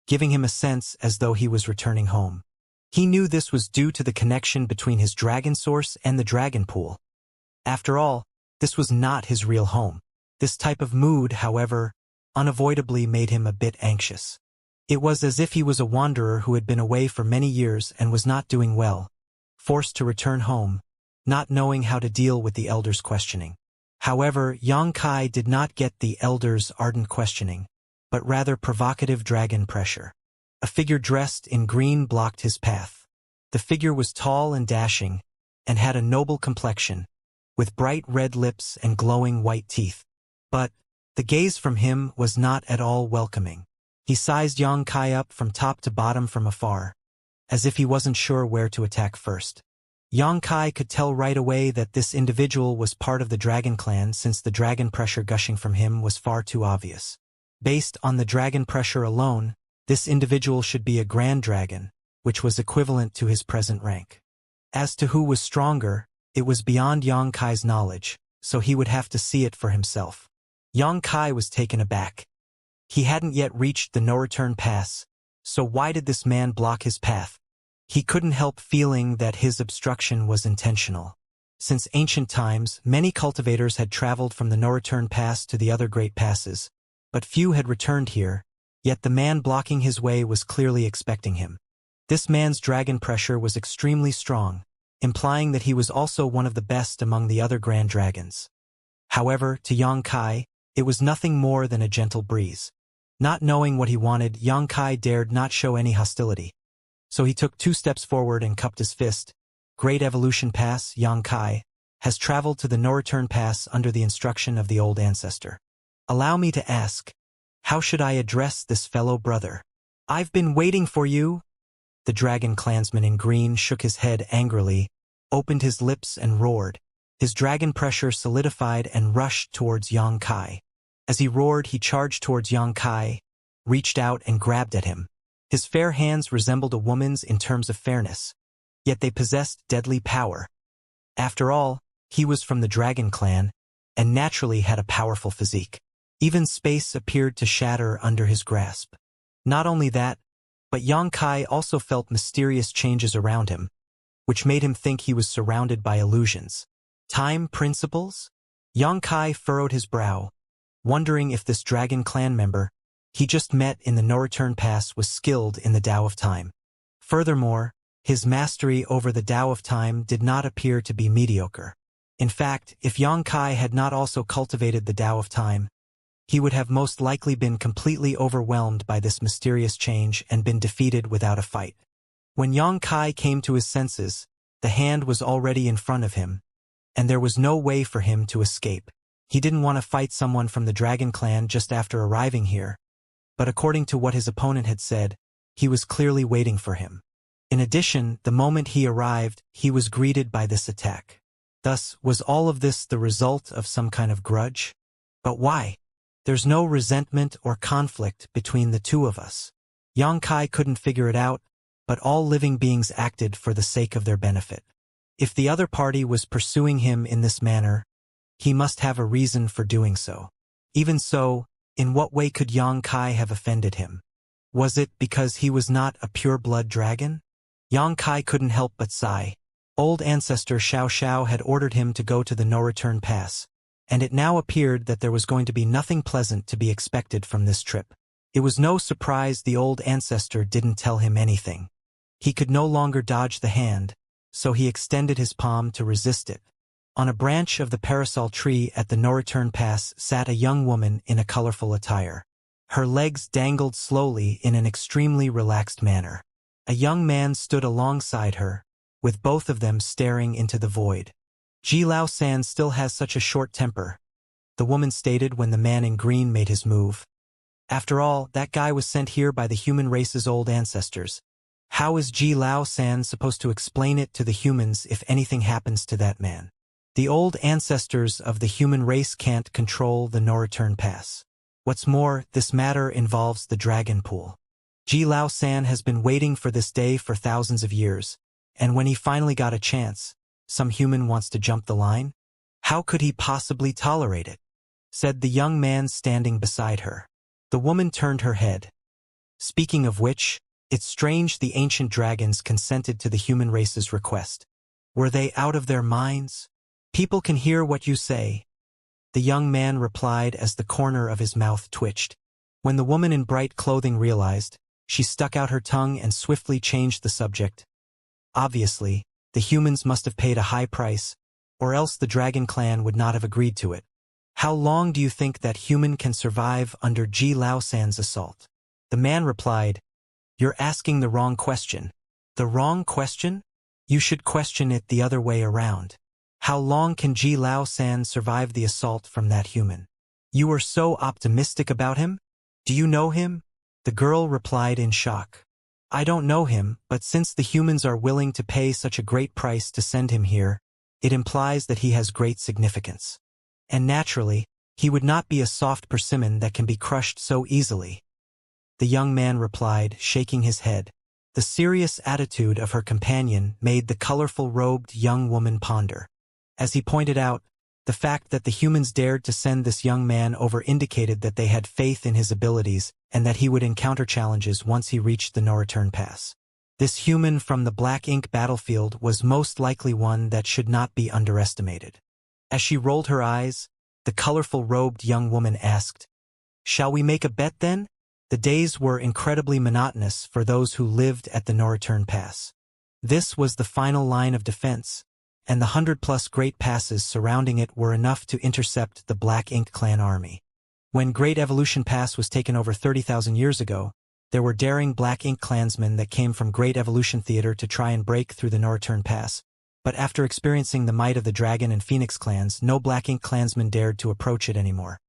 S1: giving him a sense as though he was returning home. He knew this was due to the connection between his dragon source and the dragon pool. After all, this was not his real home. This type of mood, however, unavoidably made him a bit anxious. It was as if he was a wanderer who had been away for many years and was not doing well, forced to return home, not knowing how to deal with the elders' questioning. However, Yang Kai did not get the elders' ardent questioning, but rather provocative dragon pressure. A figure dressed in green blocked his path. The figure was tall and dashing, and had a noble complexion, with bright red lips and glowing white teeth. But the gaze from him was not at all welcoming. He sized Yang Kai up from top to bottom from afar, as if he wasn't sure where to attack first. Yang Kai could tell right away that this individual was part of the Dragon clan, since the dragon pressure gushing from him was far too obvious. Based on the dragon pressure alone, this individual should be a Grand Dragon, which was equivalent to his present rank. As to who was stronger, it was beyond Yang Kai's knowledge, so he would have to see it for himself. Yang Kai was taken aback. He hadn't yet reached the no-return pass, so why did this man block his path? He couldn't help feeling that his obstruction was intentional. Since ancient times, many cultivators had traveled from the no-return pass to the other great passes, but few had returned here, yet the man blocking his way was clearly expecting him. This man's dragon pressure was extremely strong, implying that he was also one of the best among the other grand dragons. However, to Yang Kai, it was nothing more than a gentle breeze. Not knowing what he wanted, Yang Kai dared not show any hostility. So he took 2 steps forward and cupped his fist. Great Evolution Pass, Yang Kai, has traveled to the no-return pass under the instruction of the old ancestor. Allow me to ask, how should I address this fellow brother? I've been waiting for you. The dragon clansman in green shook his head angrily, opened his lips and roared. His dragon pressure solidified and rushed towards Yang Kai. As he roared, he charged towards Yang Kai, reached out and grabbed at him. His fair hands resembled a woman's in terms of fairness, yet they possessed deadly power. After all, he was from the dragon clan, and naturally had a powerful physique. Even space appeared to shatter under his grasp. Not only that, but Yang Kai also felt mysterious changes around him, which made him think he was surrounded by illusions. Time principles? Yang Kai furrowed his brow, wondering if this dragon clan member he just met in the no-return pass was skilled in the Tao of Time. Furthermore, his mastery over the Tao of Time did not appear to be mediocre. In fact, if Yang Kai had not also cultivated the Tao of Time, he would have most likely been completely overwhelmed by this mysterious change and been defeated without a fight. When Yang Kai came to his senses, the hand was already in front of him, and there was no way for him to escape. He didn't want to fight someone from the Dragon Clan just after arriving here, but according to what his opponent had said, he was clearly waiting for him. In addition, the moment he arrived, he was greeted by this attack. Thus, was all of this the result of some kind of grudge? But why? There's no resentment or conflict between the two of us. Yang Kai couldn't figure it out, but all living beings acted for the sake of their benefit. If the other party was pursuing him in this manner, he must have a reason for doing so. Even so, in what way could Yang Kai have offended him? Was it because he was not a pure-blood dragon? Yang Kai couldn't help but sigh. Old ancestor Xiao had ordered him to go to the no-return pass, and it now appeared that there was going to be nothing pleasant to be expected from this trip. It was no surprise the old ancestor didn't tell him anything. He could no longer dodge the hand, so he extended his palm to resist it. On a branch of the parasol tree at the no-return pass sat a young woman in a colorful attire. Her legs dangled slowly in an extremely relaxed manner. A young man stood alongside her, with both of them staring into the void. Ji Lao San still has such a short temper, the woman stated when the man in green made his move. After all, that guy was sent here by the human race's old ancestors. How is Ji Lao San supposed to explain it to the humans if anything happens to that man? The old ancestors of the human race can't control the no-return pass. What's more, this matter involves the dragon pool. Ji Lao San has been waiting for this day for thousands of years, and when he finally got a chance, some human wants to jump the line? How could he possibly tolerate it? Said the young man standing beside her. The woman turned her head. Speaking of which, it's strange the ancient dragons consented to the human race's request. Were they out of their minds? People can hear what you say, the young man replied as the corner of his mouth twitched. When the woman in bright clothing realized, she stuck out her tongue and swiftly changed the subject. Obviously, the humans must have paid a high price, or else the Dragon Clan would not have agreed to it. How long do you think that human can survive under Ji Lao San's assault? The man replied, You're asking the wrong question. The wrong question? You should question it the other way around. How long can Ji Lao San survive the assault from that human? You are so optimistic about him? Do you know him? The girl replied in shock. I don't know him, but since the humans are willing to pay such a great price to send him here, it implies that he has great significance. And naturally, he would not be a soft persimmon that can be crushed so easily. The young man replied, shaking his head. The serious attitude of her companion made the colorful-robed young woman ponder. As he pointed out, the fact that the humans dared to send this young man over indicated that they had faith in his abilities and that he would encounter challenges once he reached the no-return pass. This human from the black ink battlefield was most likely one that should not be underestimated. As she rolled her eyes, the colorful-robed young woman asked, "Shall we make a bet then?" The days were incredibly monotonous for those who lived at the no-return pass. This was the final line of defense, and the 100-plus great passes surrounding it were enough to intercept the Black Ink clan army. When Great Evolution Pass was taken over 30,000 years ago, there were daring Black Ink clansmen that came from Great Evolution Theater to try and break through the no-return pass, but after experiencing the might of the Dragon and Phoenix clans, no Black Ink clansmen dared to approach it anymore.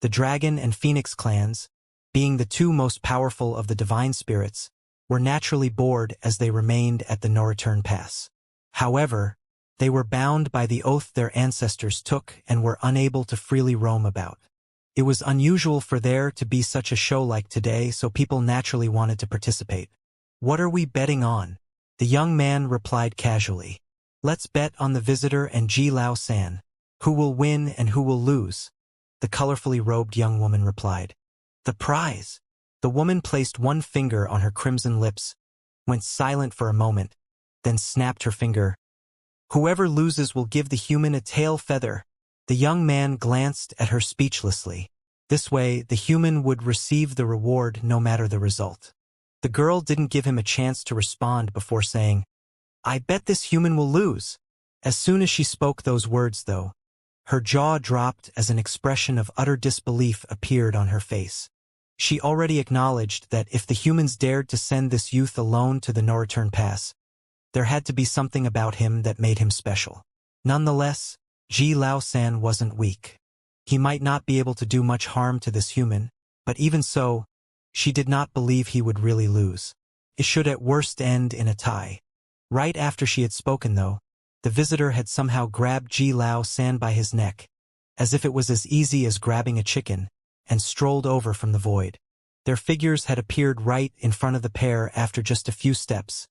S1: The Dragon and Phoenix clans, being the two most powerful of the divine spirits, were naturally bored as they remained at the no-return pass. However, they were bound by the oath their ancestors took and were unable to freely roam about. It was unusual for there to be such a show like today, so people naturally wanted to participate. "What are we betting on?" The young man replied casually. "Let's bet on the visitor and Ji Lao San. Who will win and who will lose?" The colorfully robed young woman replied. "The prize." The woman placed one finger on her crimson lips, went silent for a moment, then snapped her finger. "Whoever loses will give the human a tail feather." The young man glanced at her speechlessly. This way, the human would receive the reward no matter the result. The girl didn't give him a chance to respond before saying, "I bet this human will lose." As soon as she spoke those words, though, her jaw dropped as an expression of utter disbelief appeared on her face. She already acknowledged that if the humans dared to send this youth alone to the no-return pass, there had to be something about him that made him special. Nonetheless, Ji Lao San wasn't weak. He might not be able to do much harm to this human, but even so, she did not believe he would really lose. It should at worst end in a tie. Right after she had spoken, though, the visitor had somehow grabbed Ji Lao San by his neck, as if it was as easy as grabbing a chicken, and strolled over from the void. Their figures had appeared right in front of the pair after just a few steps,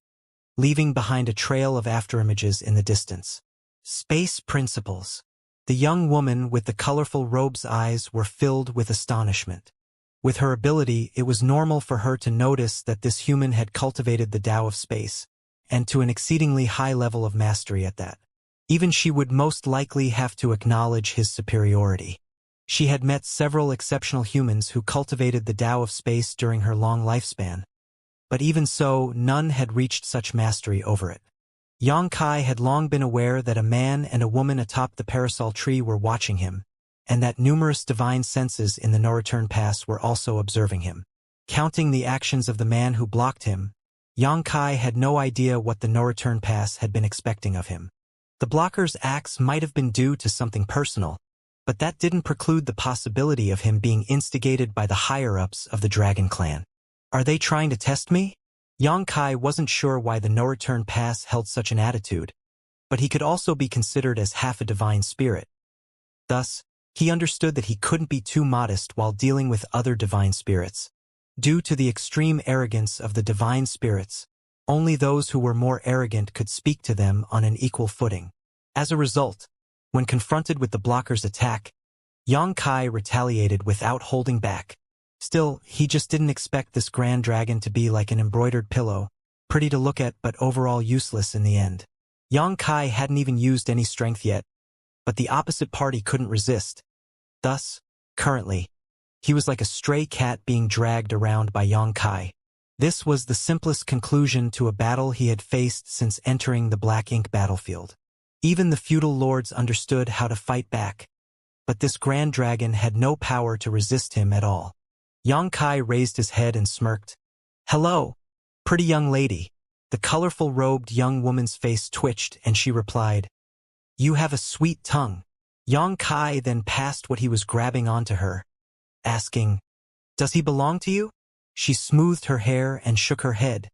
S1: leaving behind a trail of afterimages in the distance. Space principles. The young woman with the colorful robe's eyes were filled with astonishment. With her ability, it was normal for her to notice that this human had cultivated the Tao of space, and to an exceedingly high level of mastery at that. Even she would most likely have to acknowledge his superiority. She had met several exceptional humans who cultivated the Tao of space during her long lifespan, but even so, none had reached such mastery over it. Xianxia had long been aware that a man and a woman atop the parasol tree were watching him, and that numerous divine senses in the no-return pass were also observing him. Counting the actions of the man who blocked him, Xianxia had no idea what the no-return pass had been expecting of him. The blocker's acts might have been due to something personal, but that didn't preclude the possibility of him being instigated by the higher-ups of the Dragon clan. Are they trying to test me? Xianxia wasn't sure why the no-return pass held such an attitude, but he could also be considered as half a divine spirit. Thus, he understood that he couldn't be too modest while dealing with other divine spirits. Due to the extreme arrogance of the divine spirits, only those who were more arrogant could speak to them on an equal footing. As a result, when confronted with the blocker's attack, Xianxia retaliated without holding back. Still, he just didn't expect this grand dragon to be like an embroidered pillow, pretty to look at but overall useless in the end. Xianxia hadn't even used any strength yet, but the opposite party couldn't resist. Thus, currently, he was like a stray cat being dragged around by Xianxia. This was the simplest conclusion to a battle he had faced since entering the Black Ink battlefield. Even the feudal lords understood how to fight back, but this grand dragon had no power to resist him at all. Xianxia raised his head and smirked. "Hello, pretty young lady." The colorful-robed young woman's face twitched and she replied, "You have a sweet tongue." Xianxia then passed what he was grabbing onto her, asking, "Does he belong to you?" She smoothed her hair and shook her head.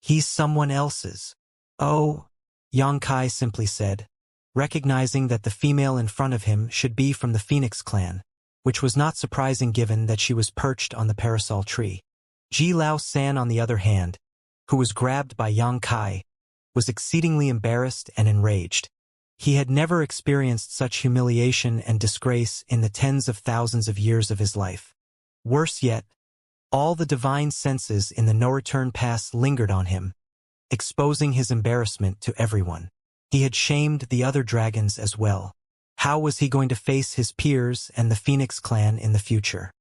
S1: "He's someone else's." "Oh," Xianxia simply said, recognizing that the female in front of him should be from the Phoenix clan, which was not surprising given that she was perched on the parasol tree. Ji Lao San, on the other hand, who was grabbed by Yang Kai, was exceedingly embarrassed and enraged. He had never experienced such humiliation and disgrace in the tens of thousands of years of his life. Worse yet, all the divine senses in the no-return pass lingered on him, exposing his embarrassment to everyone. He had shamed the other dragons as well. How was he going to face his peers and the Phoenix clan in the future?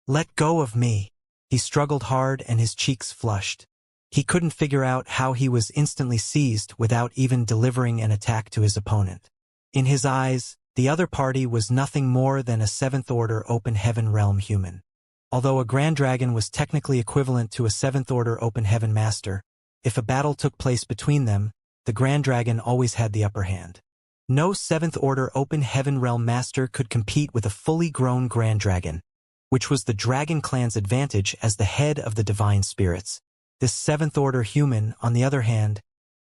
S1: "Let go of me." He struggled hard and his cheeks flushed. He couldn't figure out how he was instantly seized without even delivering an attack to his opponent. In his eyes, the other party was nothing more than a seventh-order open heaven realm human. Although a Grand Dragon was technically equivalent to a seventh-order open heaven master, if a battle took place between them, the Grand Dragon always had the upper hand. No seventh-order open heaven realm master could compete with a fully grown Grand Dragon, which was the Dragon Clan's advantage as the head of the divine spirits. This seventh-order human, on the other hand,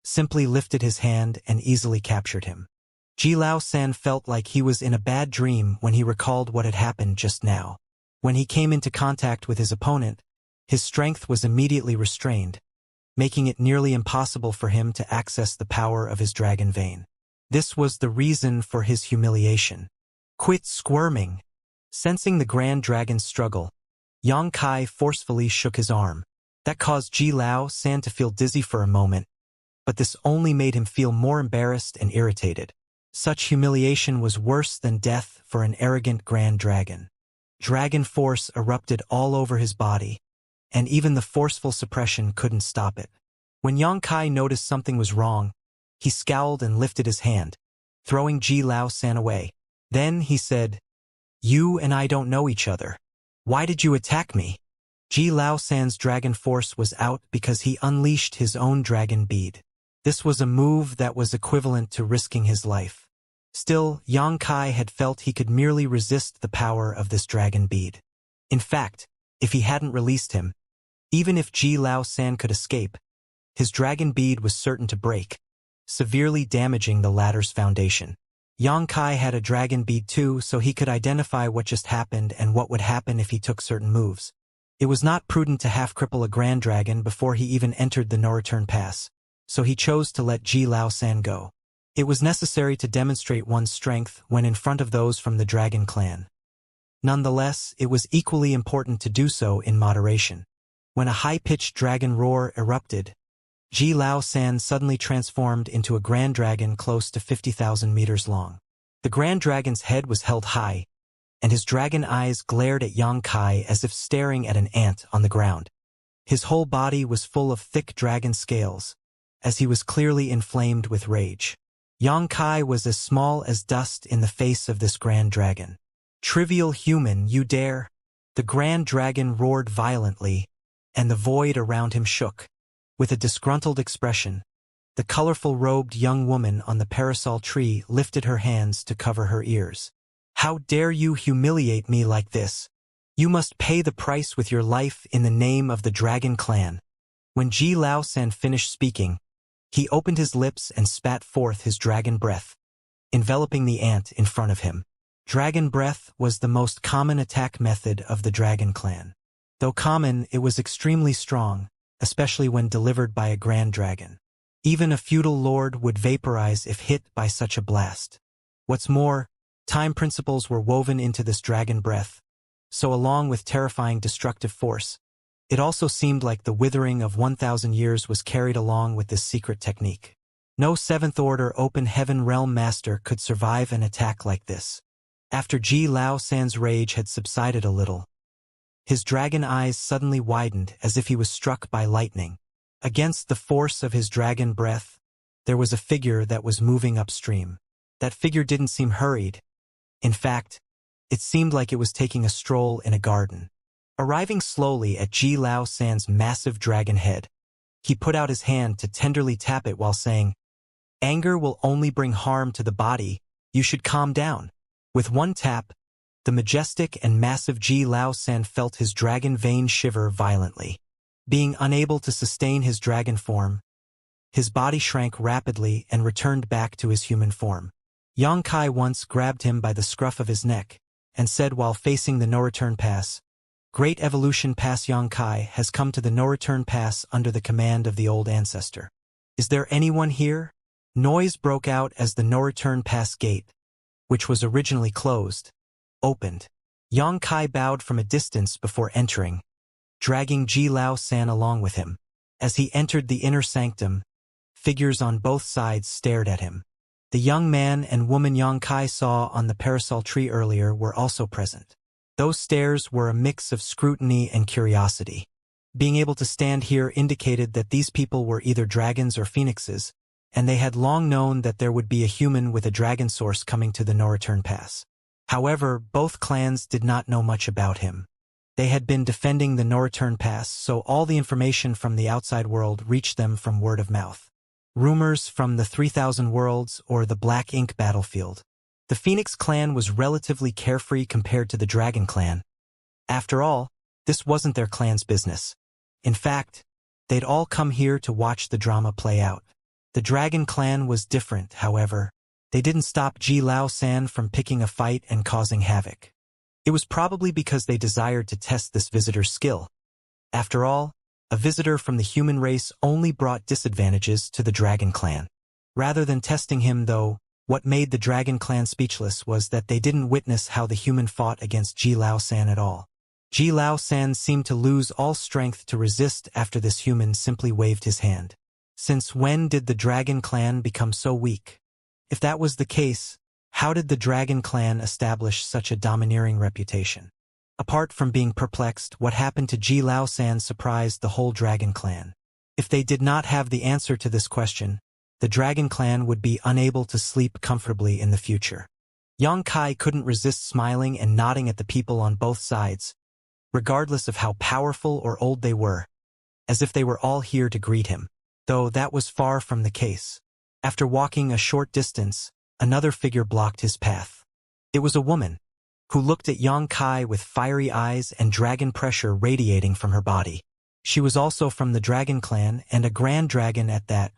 S1: simply lifted his hand and easily captured him. Ji Lao San felt like he was in a bad dream when he recalled what had happened just now. When he came into contact with his opponent, his strength was immediately restrained, making it nearly impossible for him to access the power of his dragon vein. This was the reason for his humiliation. "Quit squirming." Sensing the Grand Dragon's struggle, Yang Kai forcefully shook his arm. That caused Ji Lao San to feel dizzy for a moment, but this only made him feel more embarrassed and irritated. Such humiliation was worse than death for an arrogant Grand Dragon. Dragon force erupted all over his body, and even the forceful suppression couldn't stop it. When Yang Kai noticed something was wrong, he scowled and lifted his hand, throwing Ji Lao San away. Then he said, "You and I don't know each other. Why did you attack me?" Ji Lao San's dragon force was out because he unleashed his own dragon bead. This was a move that was equivalent to risking his life. Still, Yang Kai had felt he could merely resist the power of this dragon bead. In fact, if he hadn't released him, even if Ji Lao San could escape, his dragon bead was certain to break, severely damaging the latter's foundation. Yang Kai had a dragon bead too, so he could identify what just happened and what would happen if he took certain moves. It was not prudent to half-cripple a Grand Dragon before he even entered the no-return pass, so he chose to let Ji Lao San go. It was necessary to demonstrate one's strength when in front of those from the Dragon Clan. Nonetheless, it was equally important to do so in moderation. When a high-pitched dragon roar erupted, Ji Lao San suddenly transformed into a Grand Dragon close to 50,000 meters long. The Grand Dragon's head was held high, and his dragon eyes glared at Yang Kai as if staring at an ant on the ground. His whole body was full of thick dragon scales, as he was clearly inflamed with rage. Yang Kai was as small as dust in the face of this Grand Dragon. "Trivial human, you dare?" The Grand Dragon roared violently, and the void around him shook. With a disgruntled expression, the colorful-robed young woman on the parasol tree lifted her hands to cover her ears. "How dare you humiliate me like this? You must pay the price with your life in the name of the Dragon Clan." When Ji Lao San finished speaking, he opened his lips and spat forth his dragon breath, enveloping the ant in front of him. Dragon breath was the most common attack method of the Dragon Clan. Though common, it was extremely strong, especially when delivered by a Grand Dragon. Even a feudal lord would vaporize if hit by such a blast. What's more, time principles were woven into this dragon breath, so along with terrifying destructive force, it also seemed like the withering of 1,000 years was carried along with this secret technique. No seventh-order open heaven realm master could survive an attack like this. After Ji Lao San's rage had subsided a little, his dragon eyes suddenly widened as if he was struck by lightning. Against the force of his dragon breath, there was a figure that was moving upstream. That figure didn't seem hurried. In fact, it seemed like it was taking a stroll in a garden. Arriving slowly at Ji Lao San's massive dragon head, he put out his hand to tenderly tap it while saying, "Anger will only bring harm to the body. You should calm down." With one tap, the majestic and massive Ji Lao San felt his dragon vein shiver violently. Being unable to sustain his dragon form, his body shrank rapidly and returned back to his human form. Yang Kai once grabbed him by the scruff of his neck and said while facing the no-return pass, Great Evolution Pass Xianxia has come to the no-return pass under the command of the old ancestor. Is there anyone here? Noise broke out as the no-return pass gate, which was originally closed, opened. Xianxia bowed from a distance before entering, dragging Ji Lao San along with him. As he entered the inner sanctum, figures on both sides stared at him. The young man and woman Xianxia saw on the parasol tree earlier were also present. Those stares were a mix of scrutiny and curiosity. Being able to stand here indicated that these people were either dragons or phoenixes, and they had long known that there would be a human with a dragon source coming to the no-return pass. However, both clans did not know much about him. They had been defending the no-return pass, so all the information from the outside world reached them from word of mouth. Rumors from the 3000 Worlds or the Black Ink battlefield. The Phoenix clan was relatively carefree compared to the Dragon clan. After all, this wasn't their clan's business. In fact, they'd all come here to watch the drama play out. The Dragon clan was different, however. They didn't stop Ji Lao San from picking a fight and causing havoc. It was probably because they desired to test this visitor's skill. After all, a visitor from the human race only brought disadvantages to the Dragon clan. Rather than testing him, though, what made the Dragon clan speechless was that they didn't witness how the human fought against Ji Lao San at all. Ji Lao San seemed to lose all strength to resist after this human simply waved his hand. Since when did the Dragon clan become so weak? If that was the case, how did the Dragon clan establish such a domineering reputation? Apart from being perplexed, what happened to Ji Lao San surprised the whole Dragon clan. If they did not have the answer to this question, the Dragon clan would be unable to sleep comfortably in the future. Xianxia couldn't resist smiling and nodding at the people on both sides, regardless of how powerful or old they were, as if they were all here to greet him, though that was far from the case. After walking a short distance, another figure blocked his path. It was a woman, who looked at Xianxia with fiery eyes and dragon pressure radiating from her body. She was also from the Dragon clan and a grand dragon at that,